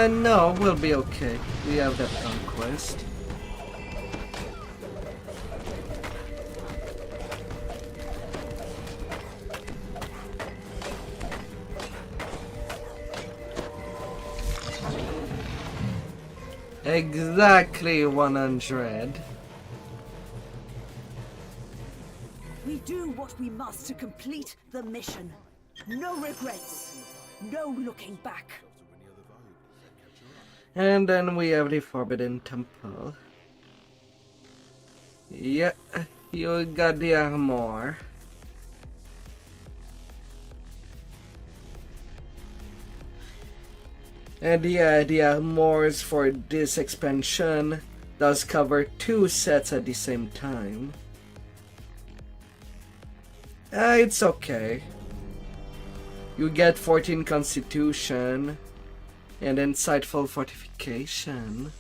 no, we'll be okay. We have that conquest. Exactly 100. We do what we must to complete the mission. No regrets. No looking back. And then we have the Forbidden Temple. Yeah, you got the armor. And yeah, the armors for this expansion does cover 2 sets at the same time. It's okay. You get 14 Constitution and Insightful Fortification.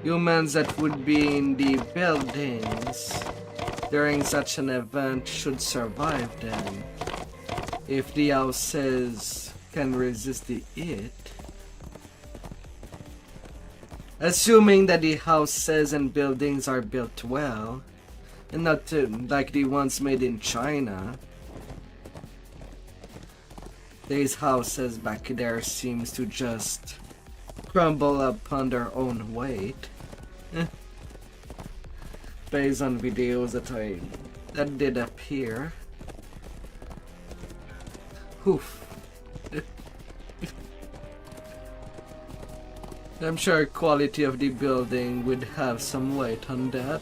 Humans that would be in the buildings during such an event should survive then. If the houses can resist the heat. Assuming that the houses and buildings are built well, and not like the ones made in China. These houses back there seems to just crumble upon their own weight. Based on videos that did appear. Oof. I'm sure quality of the building would have some weight on that.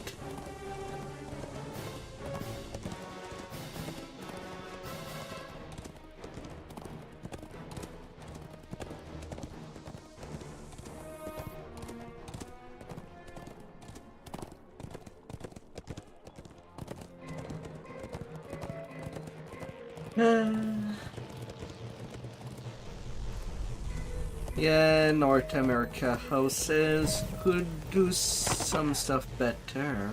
Yeah, North America houses could do some stuff better.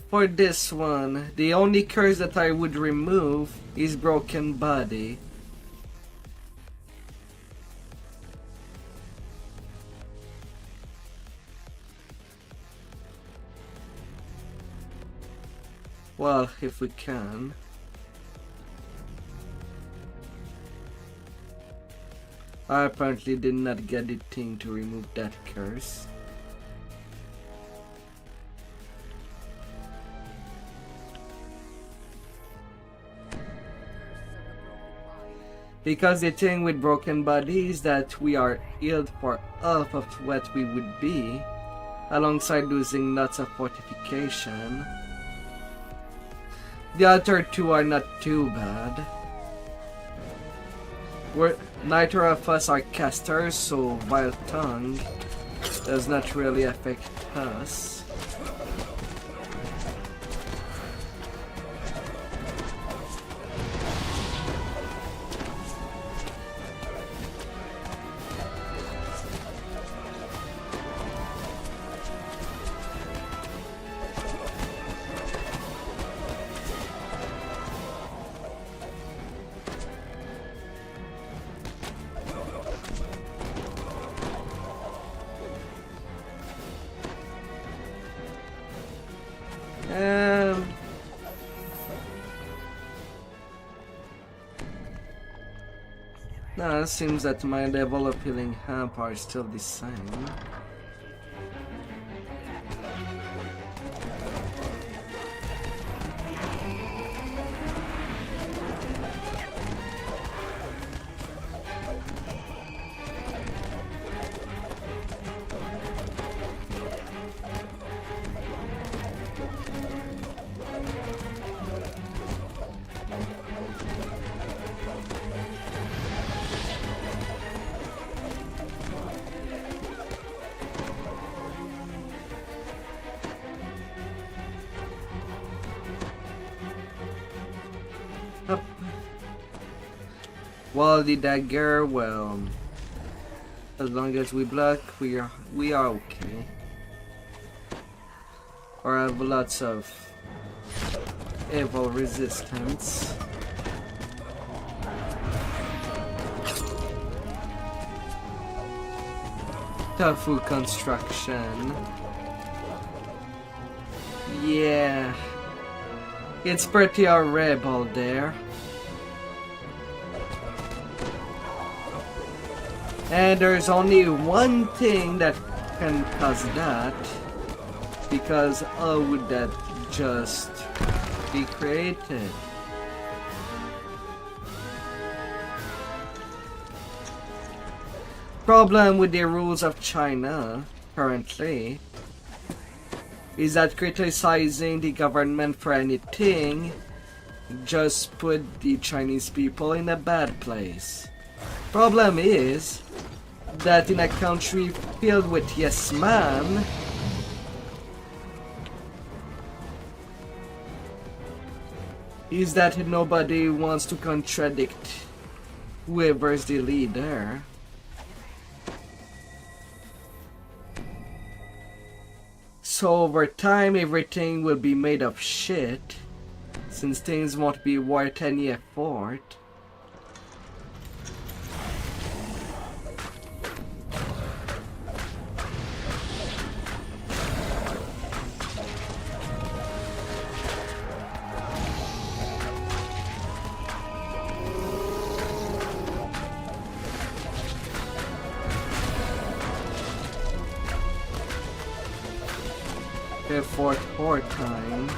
For this one, the only curse that I would remove is broken body. Well, if we can. I apparently did not get the thing to remove that curse. Because the thing with broken body is that we are healed for half of what we would be, alongside losing lots of fortification. The other two are not too bad. Neither of us are casters, so Vile Tongue does not really affect us. Nah, it seems that my level of healing hamp are still the same. Well, the dagger, well, as long as we block, we are okay. Or have lots of evil resistance. Tofu construction. Yeah, it's pretty horrible there. And there's only one thing that can cause that, because how would that just be created? Problem with the rules of China currently is that criticizing the government for anything just put the Chinese people in a bad place. Problem is, that in a country filled with yes man, is that nobody wants to contradict whoever's the leader. So over time everything will be made of shit, since things won't be worth any effort. Effort or time,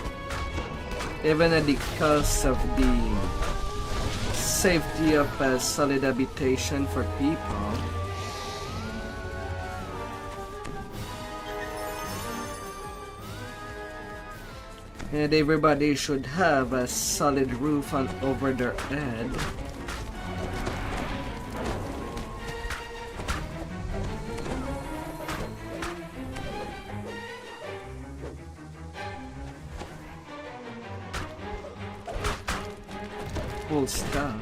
even at the cost of the safety of a solid habitation for people. And everybody should have a solid roof over their head. Full stop.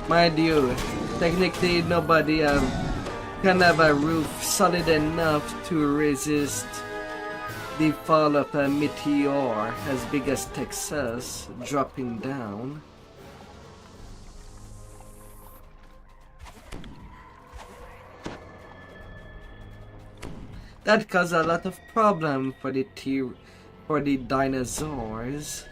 Mind you, technically nobody can have a roof solid enough to resist the fall of a meteor as big as Texas dropping down. That caused a lot of problem for the dinosaurs.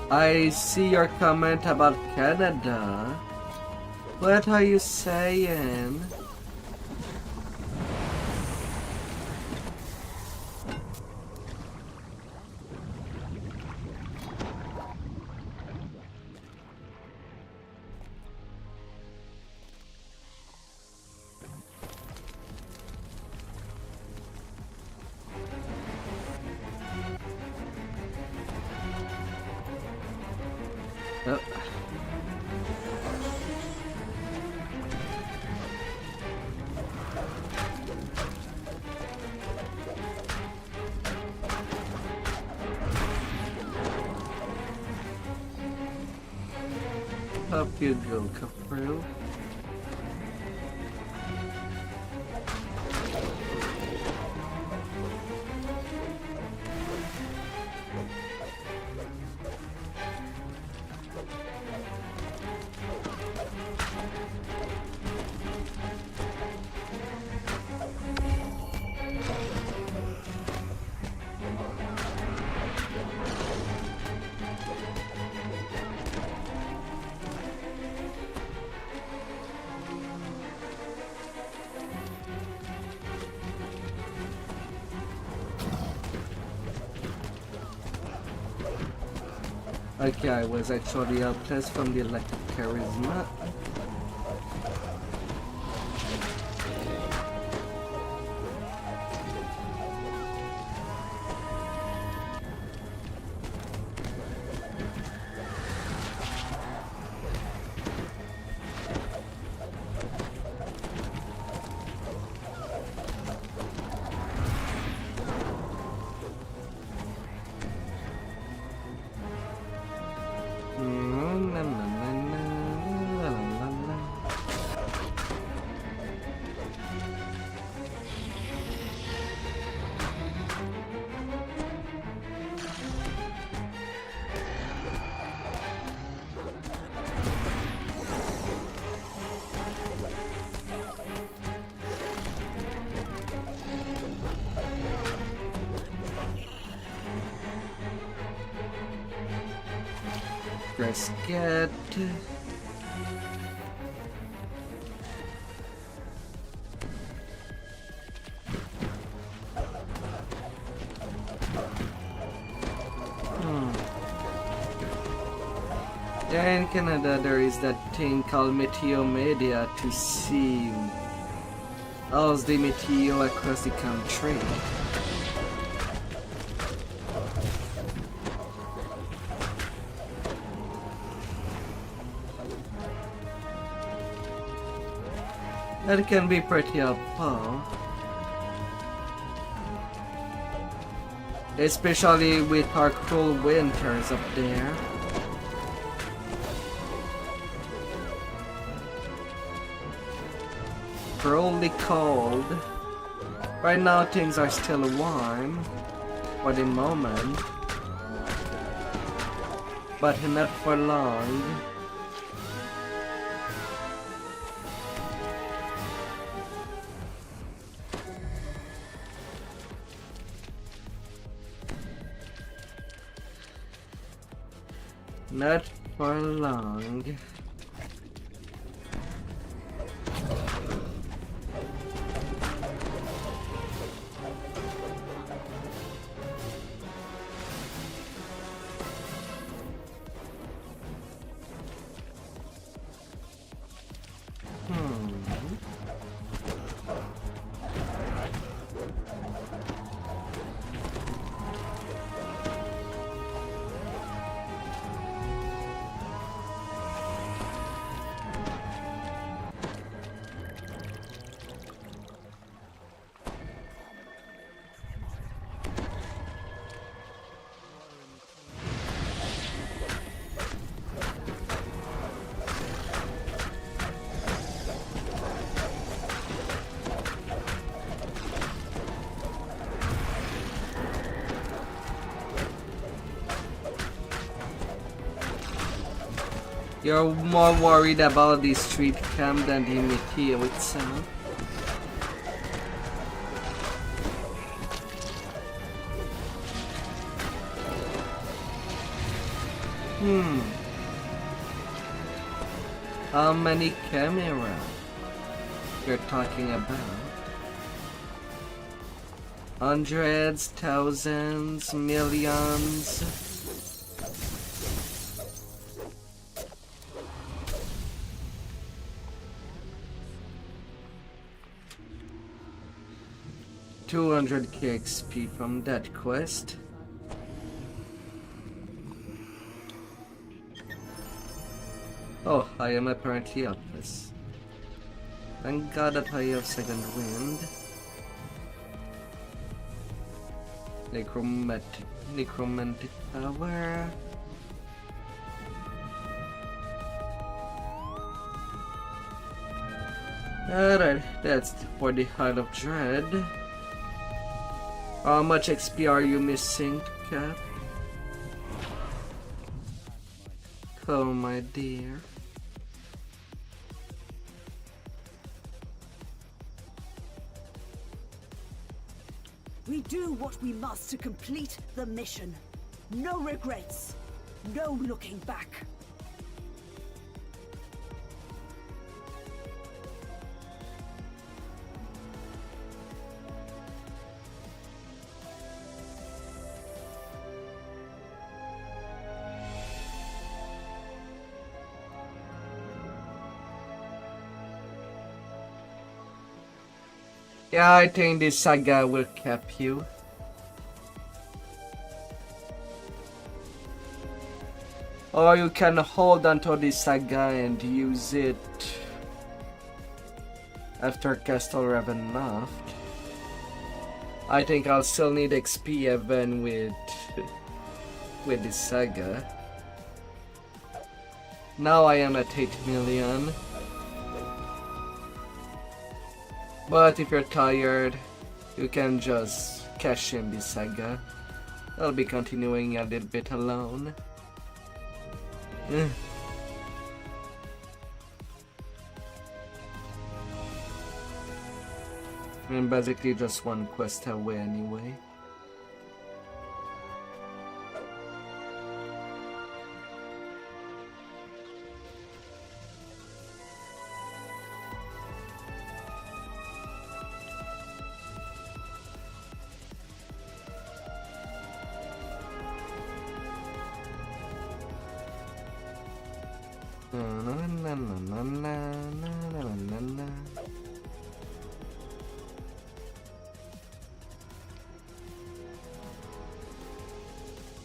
I see your comment about Canada. What are you saying? Oh. Up you go, Caprio. Okay, I was actually outclassed from the electric charisma. La, la, la, la, la, la, la. Press get. Yeah, in Canada there is that thing called Meteo Media to see how's the meteo across the country. That can be pretty helpful. Especially with our cool winters up there. Cruelly cold. Right now things are still warm for the moment. But not for long. Not for long. You're more worried about the street cam than the meteo itself. How many cameras you're talking about? Hundreds, thousands, millions? $200k XP from that quest. Oh, I am apparently helpless. Thank God that I have second wind. Necromantic power. Alright, that's for the Isle of Dread. How much XP are you missing, Cap? Oh, my dear. We do what we must to complete the mission. No regrets. No looking back. Yeah, I think this saga will cap you. Or you can hold onto this saga and use it after Castle Ravenloft. I think I'll still need XP even with this saga. Now I am at 8 million. But if you're tired, you can just cash in this saga. I'll be continuing a little bit alone. I'm basically just one quest away anyway.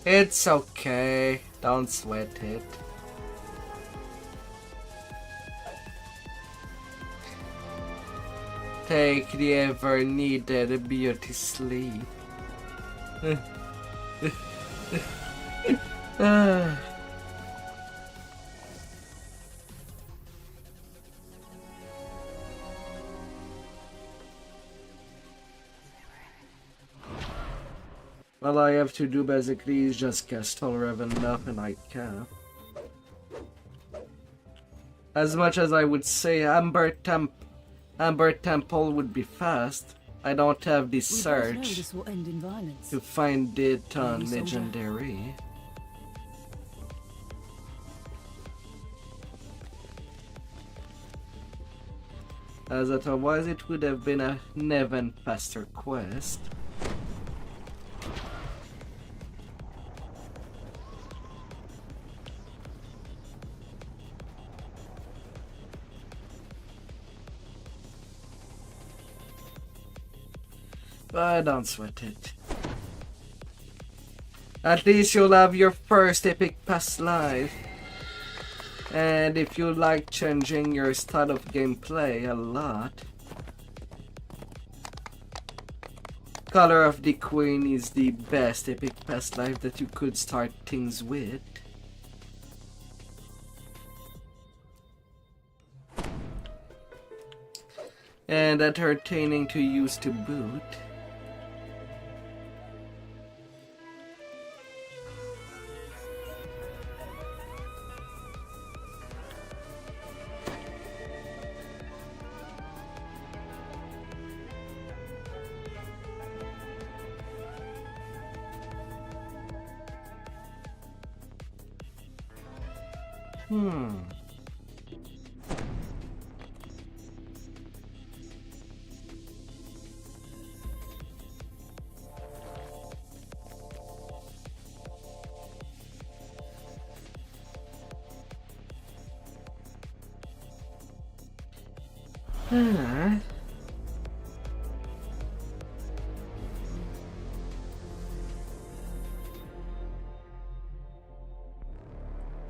It's okay, don't sweat it. Take the ever needed beauty sleep. All I have to do basically is just cast all Revan up and I can. As much as I would say Amber Temple would be fast, I don't have the search this will end in violence. to find it on Legendary. As otherwise it would have been a even faster quest. But don't sweat it. At least you'll have your first epic past life. And if you like changing your style of gameplay a lot, Color of the Queen is the best epic past life that you could start things with. And entertaining to use to boot.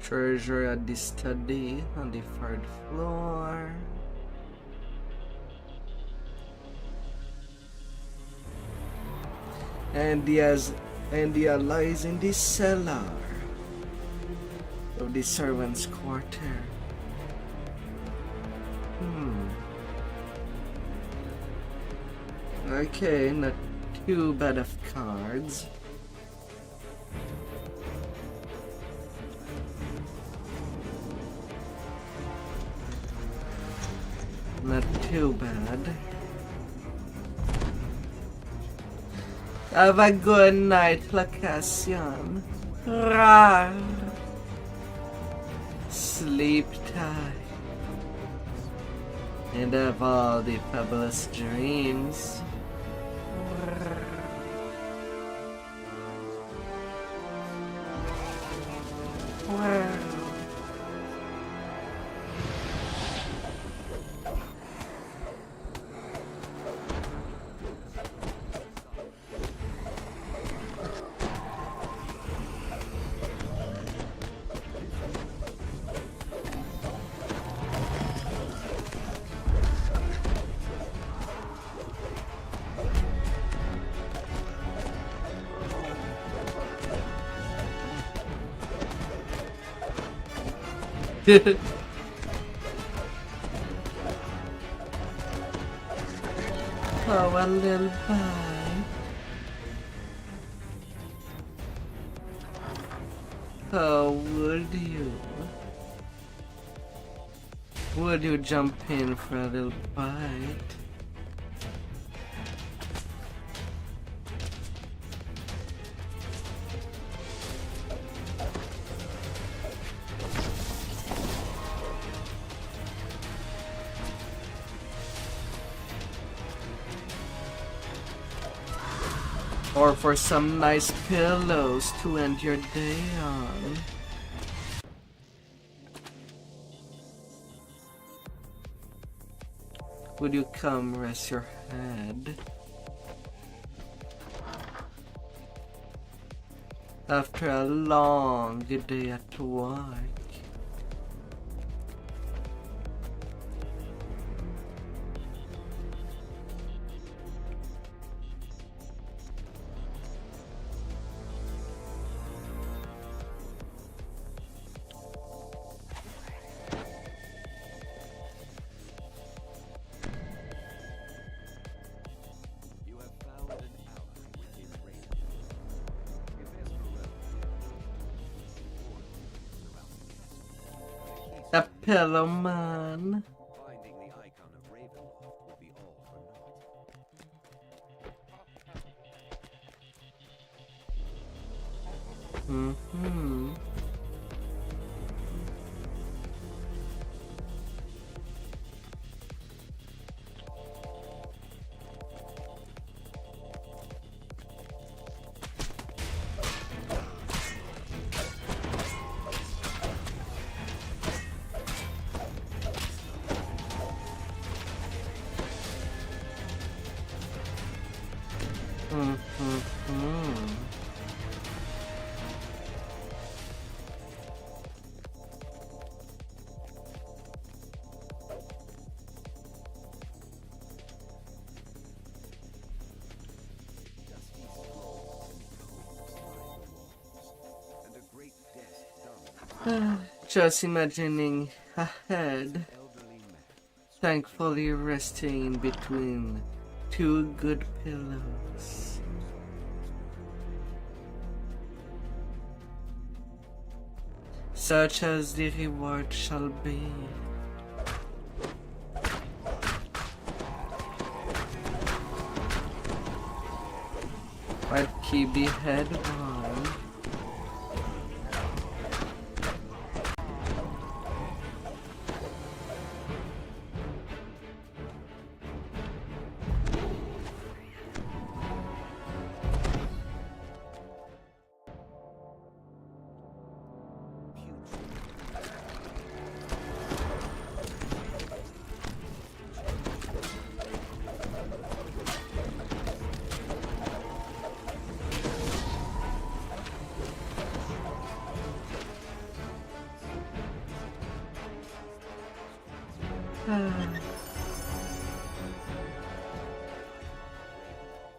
Treasure at the study on the 3rd floor. And the lies in the cellar of the servants' quarter. Okay, not too bad of cards. Not too bad. Have a good night, Lacassian. Rawr. Sleep tight. And have all the fabulous dreams. Wow. Oh, a little bite. Oh, would you? Would you jump in for a little bite? Or for some nice pillows to end your day on. Would you come rest your head? After a long day at work. You have found an ally within range. If Esmeralda or A pillow man. finding the icon of Ravenloft would be all for naught. Mm-hmm. Dusty scrolls and a great desk done with Just imagining a head, elderly man. thankfully resting between two good pillows. Such as the reward shall be. I'd keep the head warm.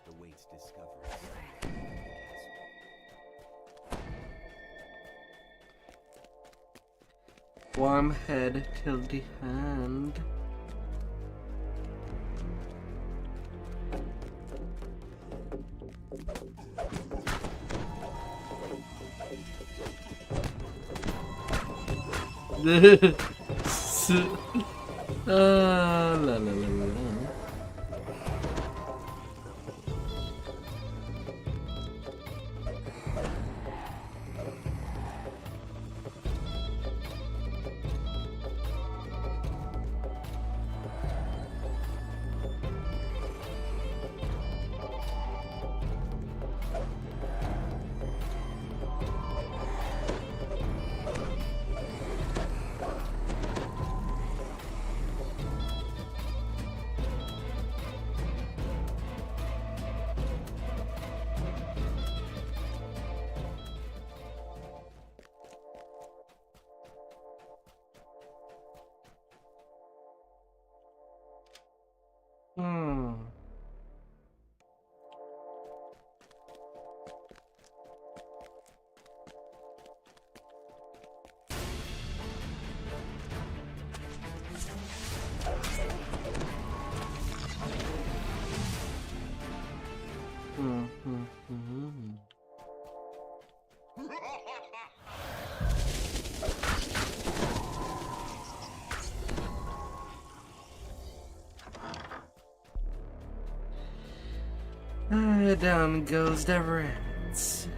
Awaits discovery. Warm head till the hand. La la la la. Down goes the rats.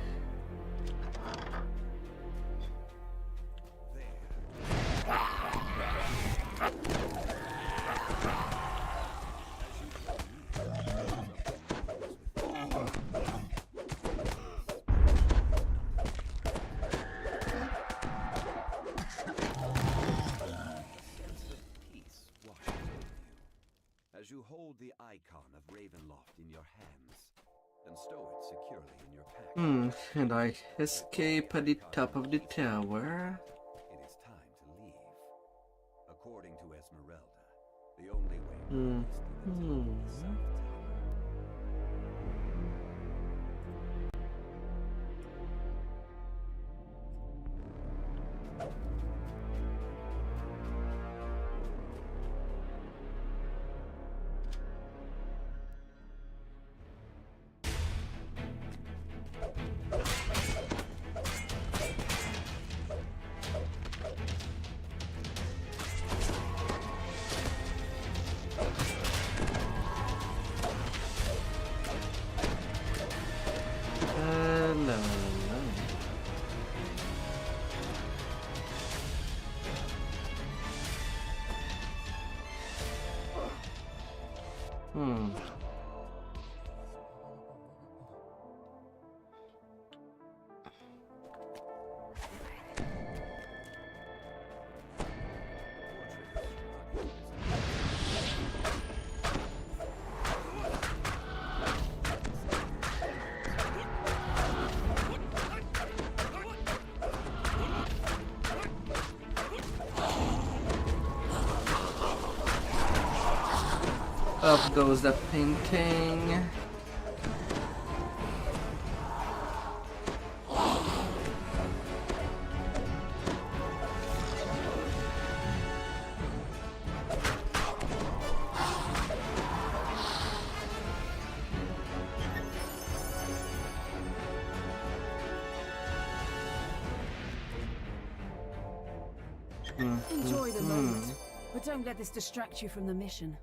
Peace washes over you as you hold the icon of Ravenloft in your hands and stow it securely in your pack. And I escape at the top of the tower. It is time to leave. According to Esmeralda, the only way is through the South Tower. No. Up goes the painting. Enjoy the moment, but don't let this distract you from the mission.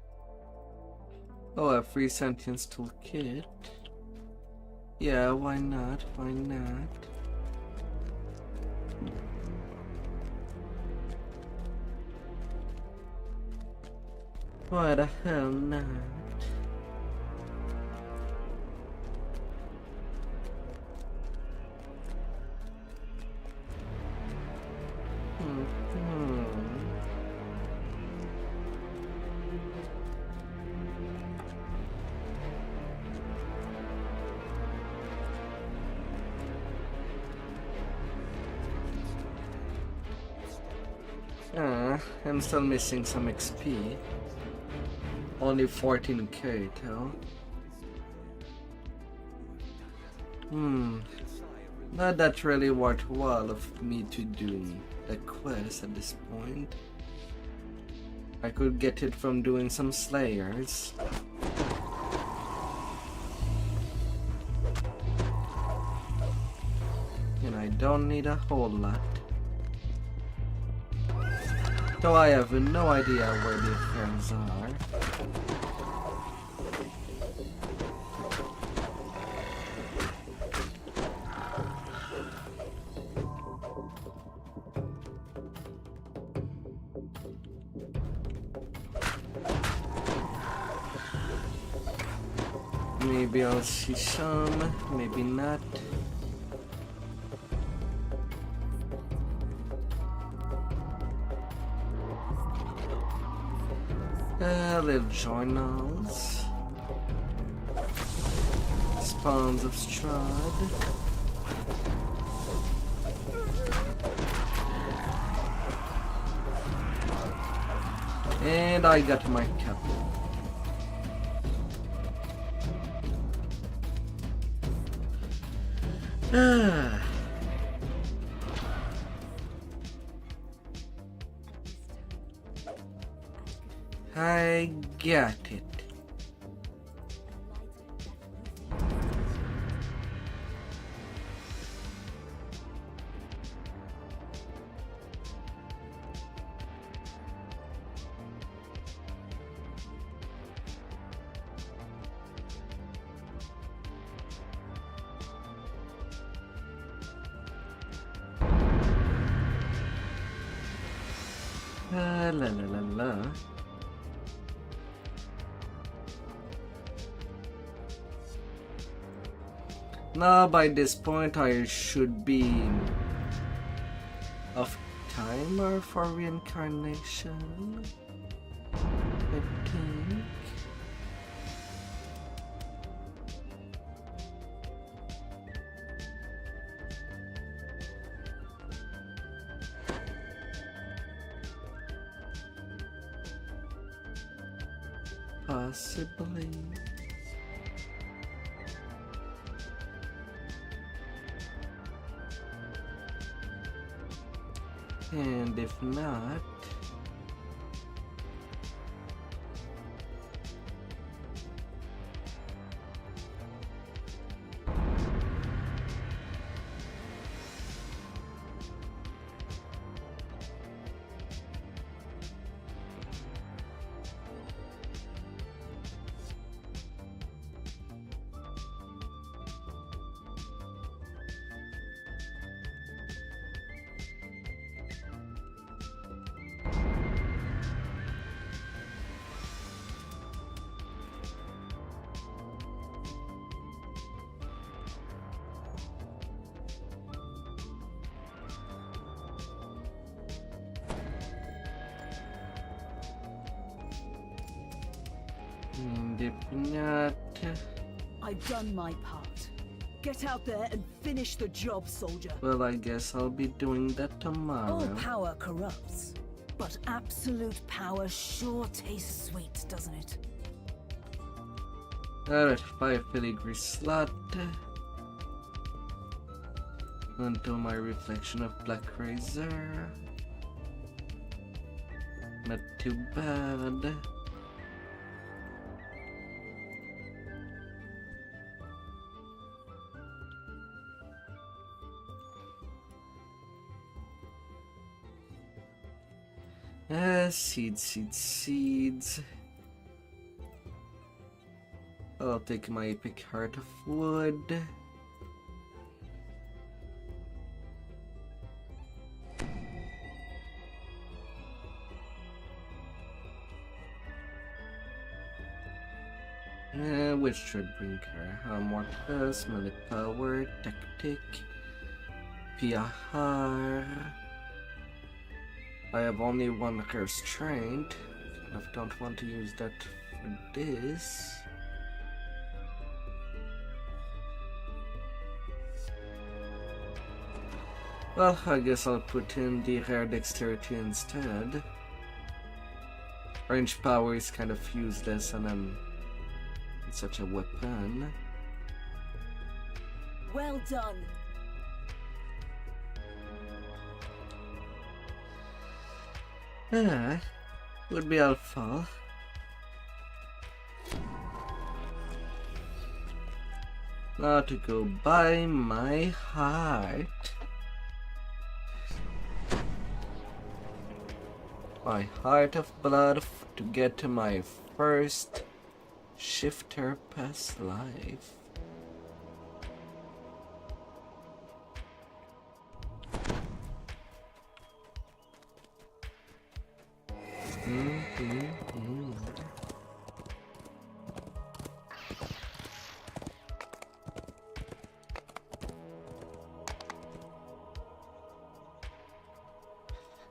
Oh, a free sentience toolkit. Yeah, why not? Why not? Why the hell not? I'm still missing some XP. Only 14k though. Not that really worthwhile of me to do the quest at this point. I could get it from doing some slayers. And I don't need a whole lot. Though I have no idea where the friends are. Maybe I'll see some, maybe not. Little journals. Spawns of Strahd. And I got my cap. I got it. La la la la. Now by this point I should be off timer for reincarnation, I think. Possibly. And if not, and if not, I've done my part. Get out there and finish the job, soldier. well, I guess I'll be doing that All tomorrow. power corrupts, but absolute power sure tastes sweet, doesn't it? Alright, buy a filigree slot. Until my reflection of black razor. Not too bad. Seeds. I'll take my epic heart of wood. Which should bring her more plus, melee power, tactic, Piahar. I have only one restraint. I don't want to use that for this. Well, I guess I'll put in the rare dexterity instead. Range power is kind of useless and I'm such a weapon. Well done. Would be helpful. Now to go buy my heart. My heart of blood to get to my first shifter past life.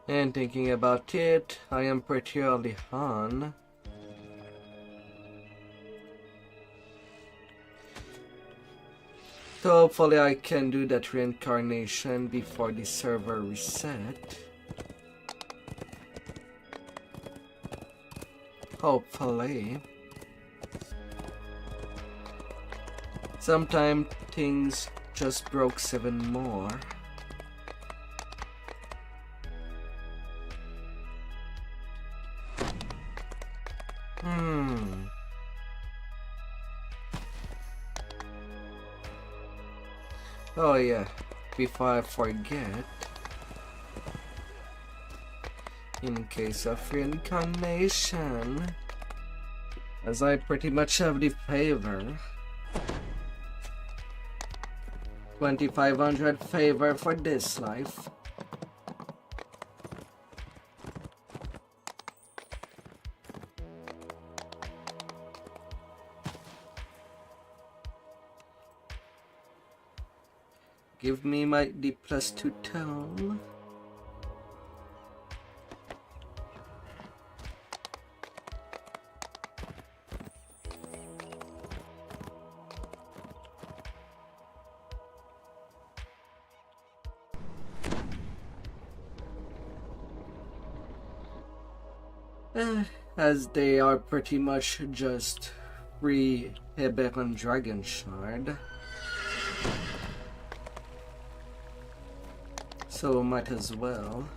And thinking about it, I am pretty early on. So hopefully I can do that reincarnation before the server reset. Hopefully. Sometime things just broke 7 more. Oh yeah, before I forget, in case of reincarnation, as I pretty much have the favor, 2500 favor for this life. Give me my the +2 tome. As they are pretty much just free Hebek on Dragon Shard. So might as well.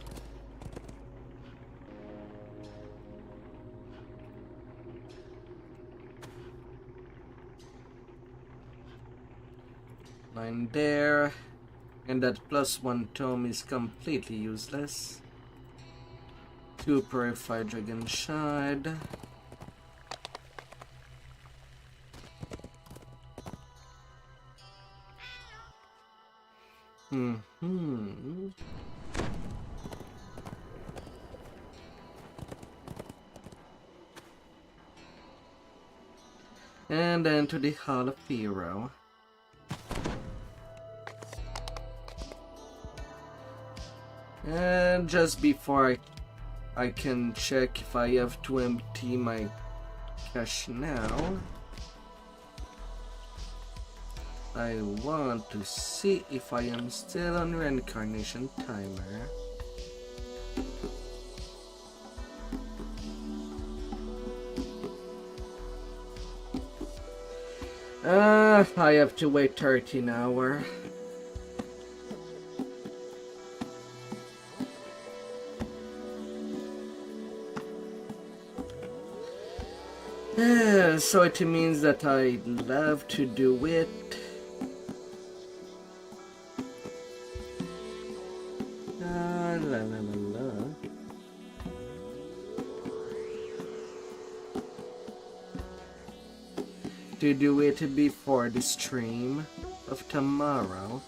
Line there. And that +1 tome is completely useless. 2 Purified Dragon Shard. And then to the Hall of Hero. And just before I can check if I have to empty my cache now, I want to see if I am still on reincarnation timer. I have to wait 13 hours. So it means that I'd love to do it. To do it before the stream of tomorrow.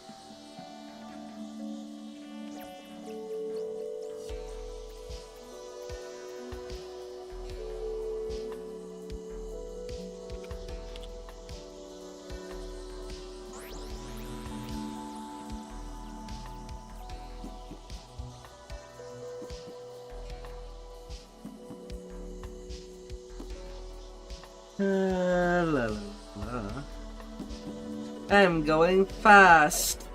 I'm going fast.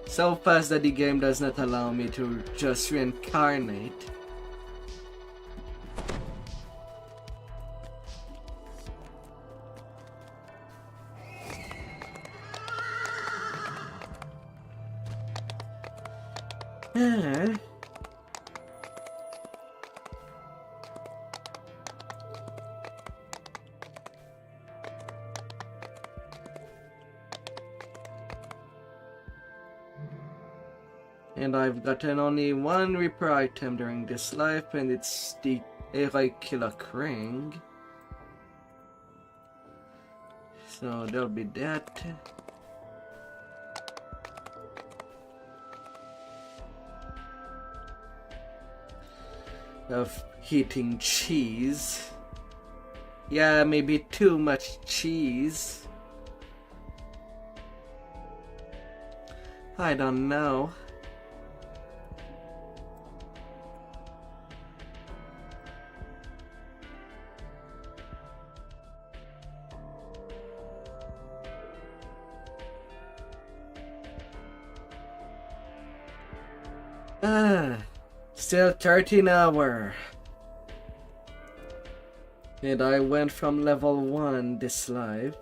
So fast that the game does not allow me to just reincarnate. And I've gotten only one repair item during this life, and it's the Heroic Killer Ring. So there'll be that. Of eating cheese. Yeah, maybe too much cheese. I don't know. Still 13 hours. And I went from level 1 this life.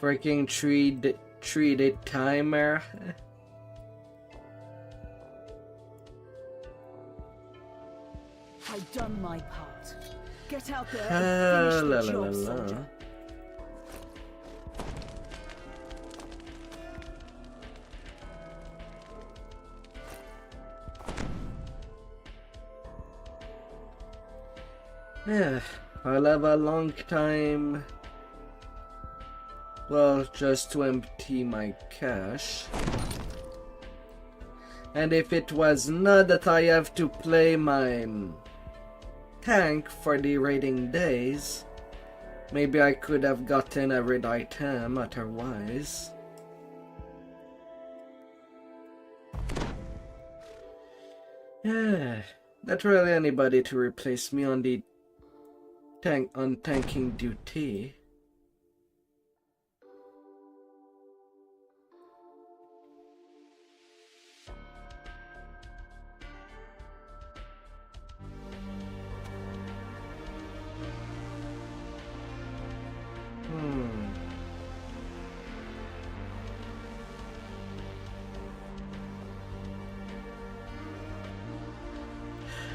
Freaking 3-day timer. I've done my part. Get out there and finish the job, soldier. Yeah, I'll have a long time. Well, just to empty my cache. And if it was not that I have to play my tank for the raiding days. Maybe I could have gotten a red item otherwise. Yeah, not really anybody to replace me on the tanking duty.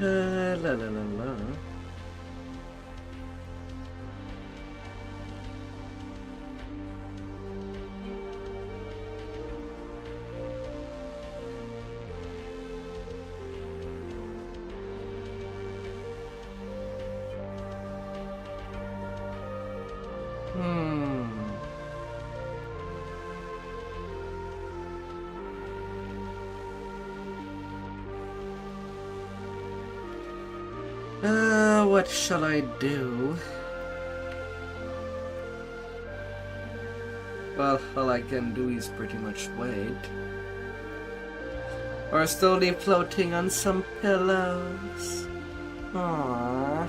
La la la la. What shall I do? Well, all I can do is pretty much wait. Or slowly floating on some pillows. Aww.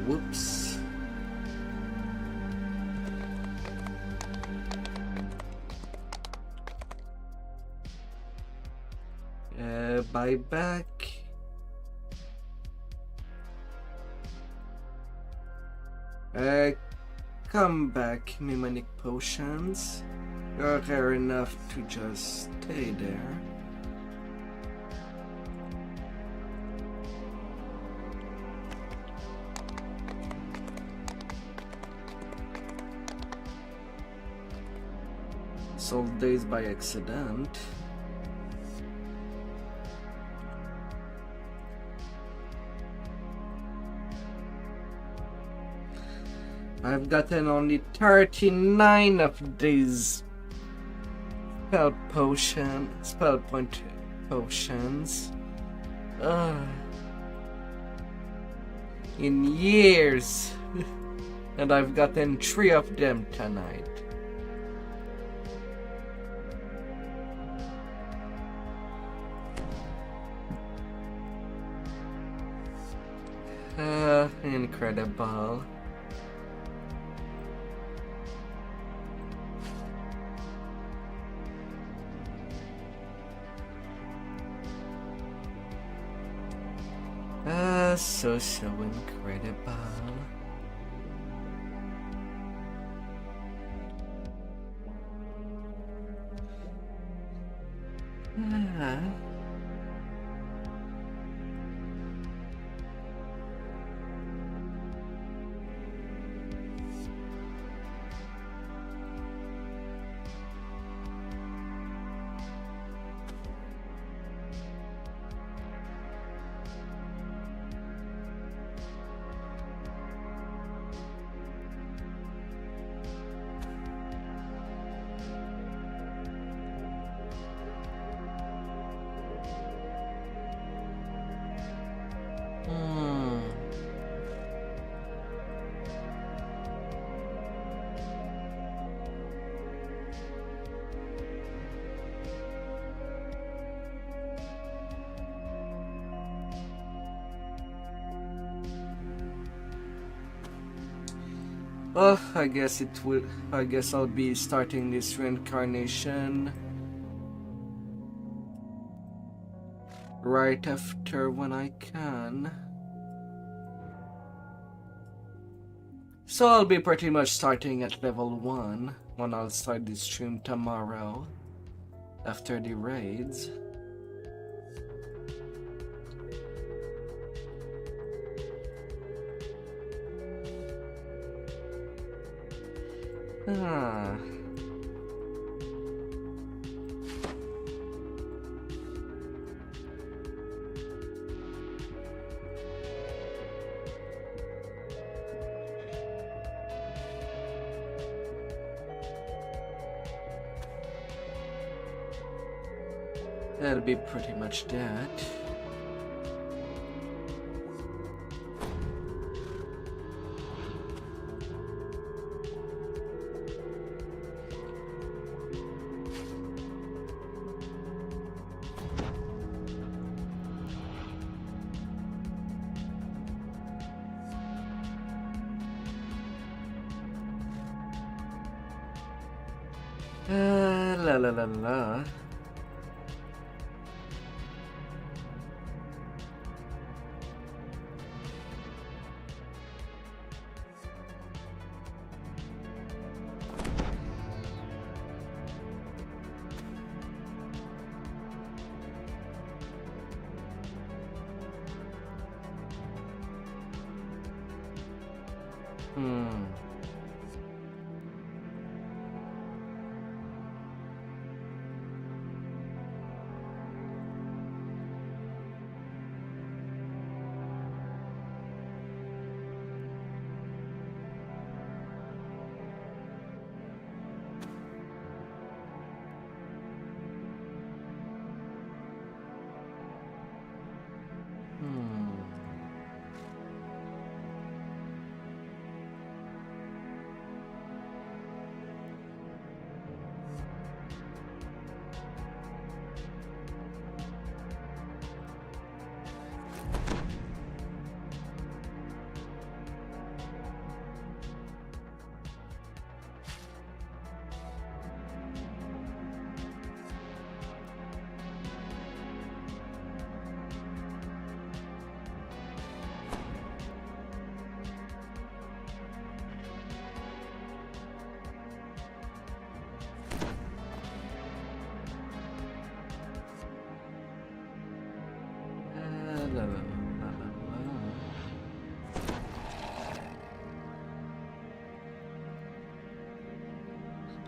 Whoops. Buy back. Come back, mnemonic potions. You're rare enough to just stay there. Sold days by accident. I've gotten only 39 of these spell point potions. In years. And I've gotten 3 of them tonight. Incredible. So incredible. Well, I guess I'll be starting this reincarnation right after when I can. So I'll be pretty much starting at level 1 when I'll start this stream tomorrow after the raids. That'll be pretty much that. La la la la.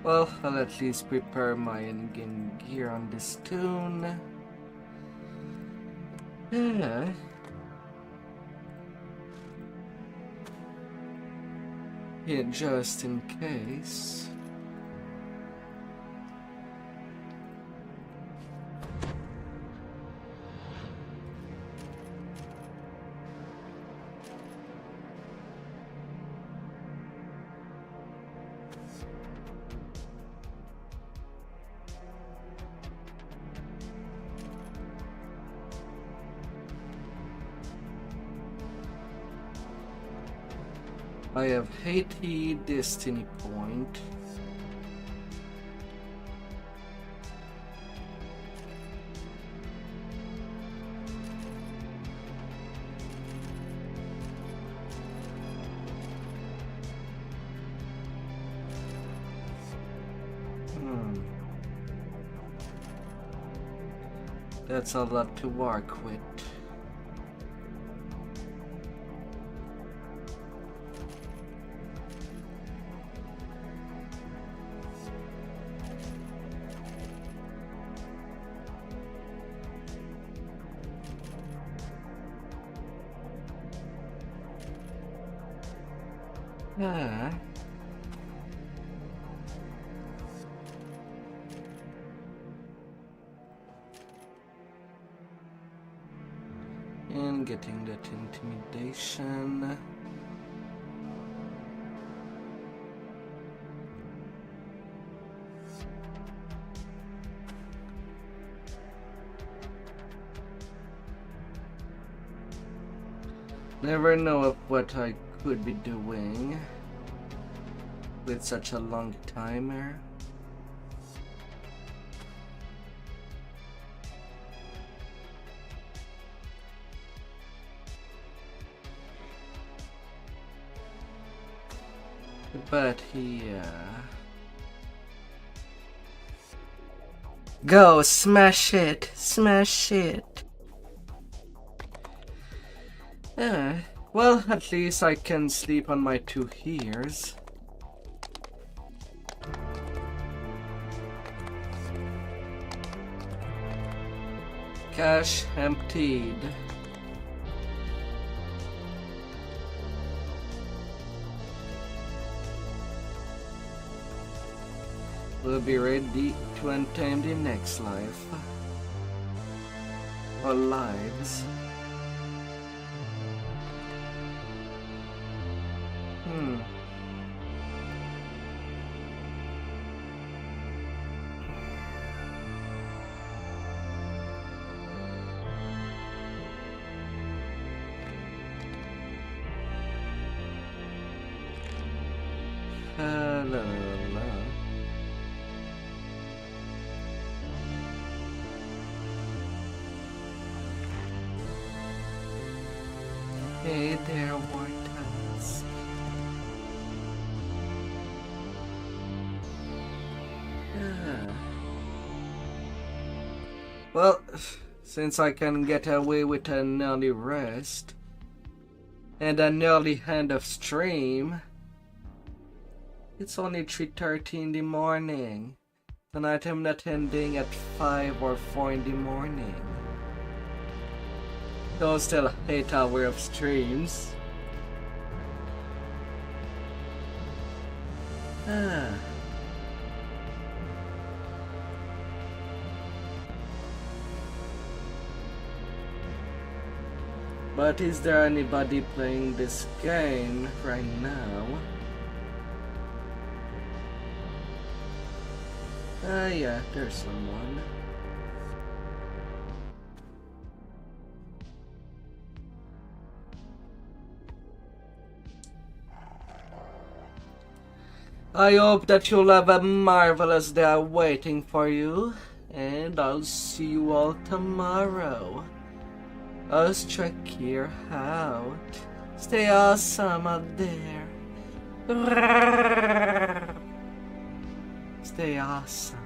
Well, I'll at least prepare my endgame gear on this tune. Yeah. Yeah, just in case. I have 80 destiny point. That's a lot to work with. And getting that intimidation. Never know of what I could be doing with such a long timer. But go smash it, smash it. Well, at least I can sleep on my 2 ears. Cache emptied. We'll be ready to enter the next life. Or lives. La, la, la. Hey there, Wartas. Well, since I can get away with an early rest and an early end of stream, it's only 3:30 in the morning. Tonight I'm not ending at 5 or 4 in the morning. Though still 8 hours of streams. But is there anybody playing this game right now? Yeah, there's someone. I hope that you'll have a marvelous day waiting for you, and I'll see you all tomorrow. Us check here out. Stay awesome out there. Stay awesome.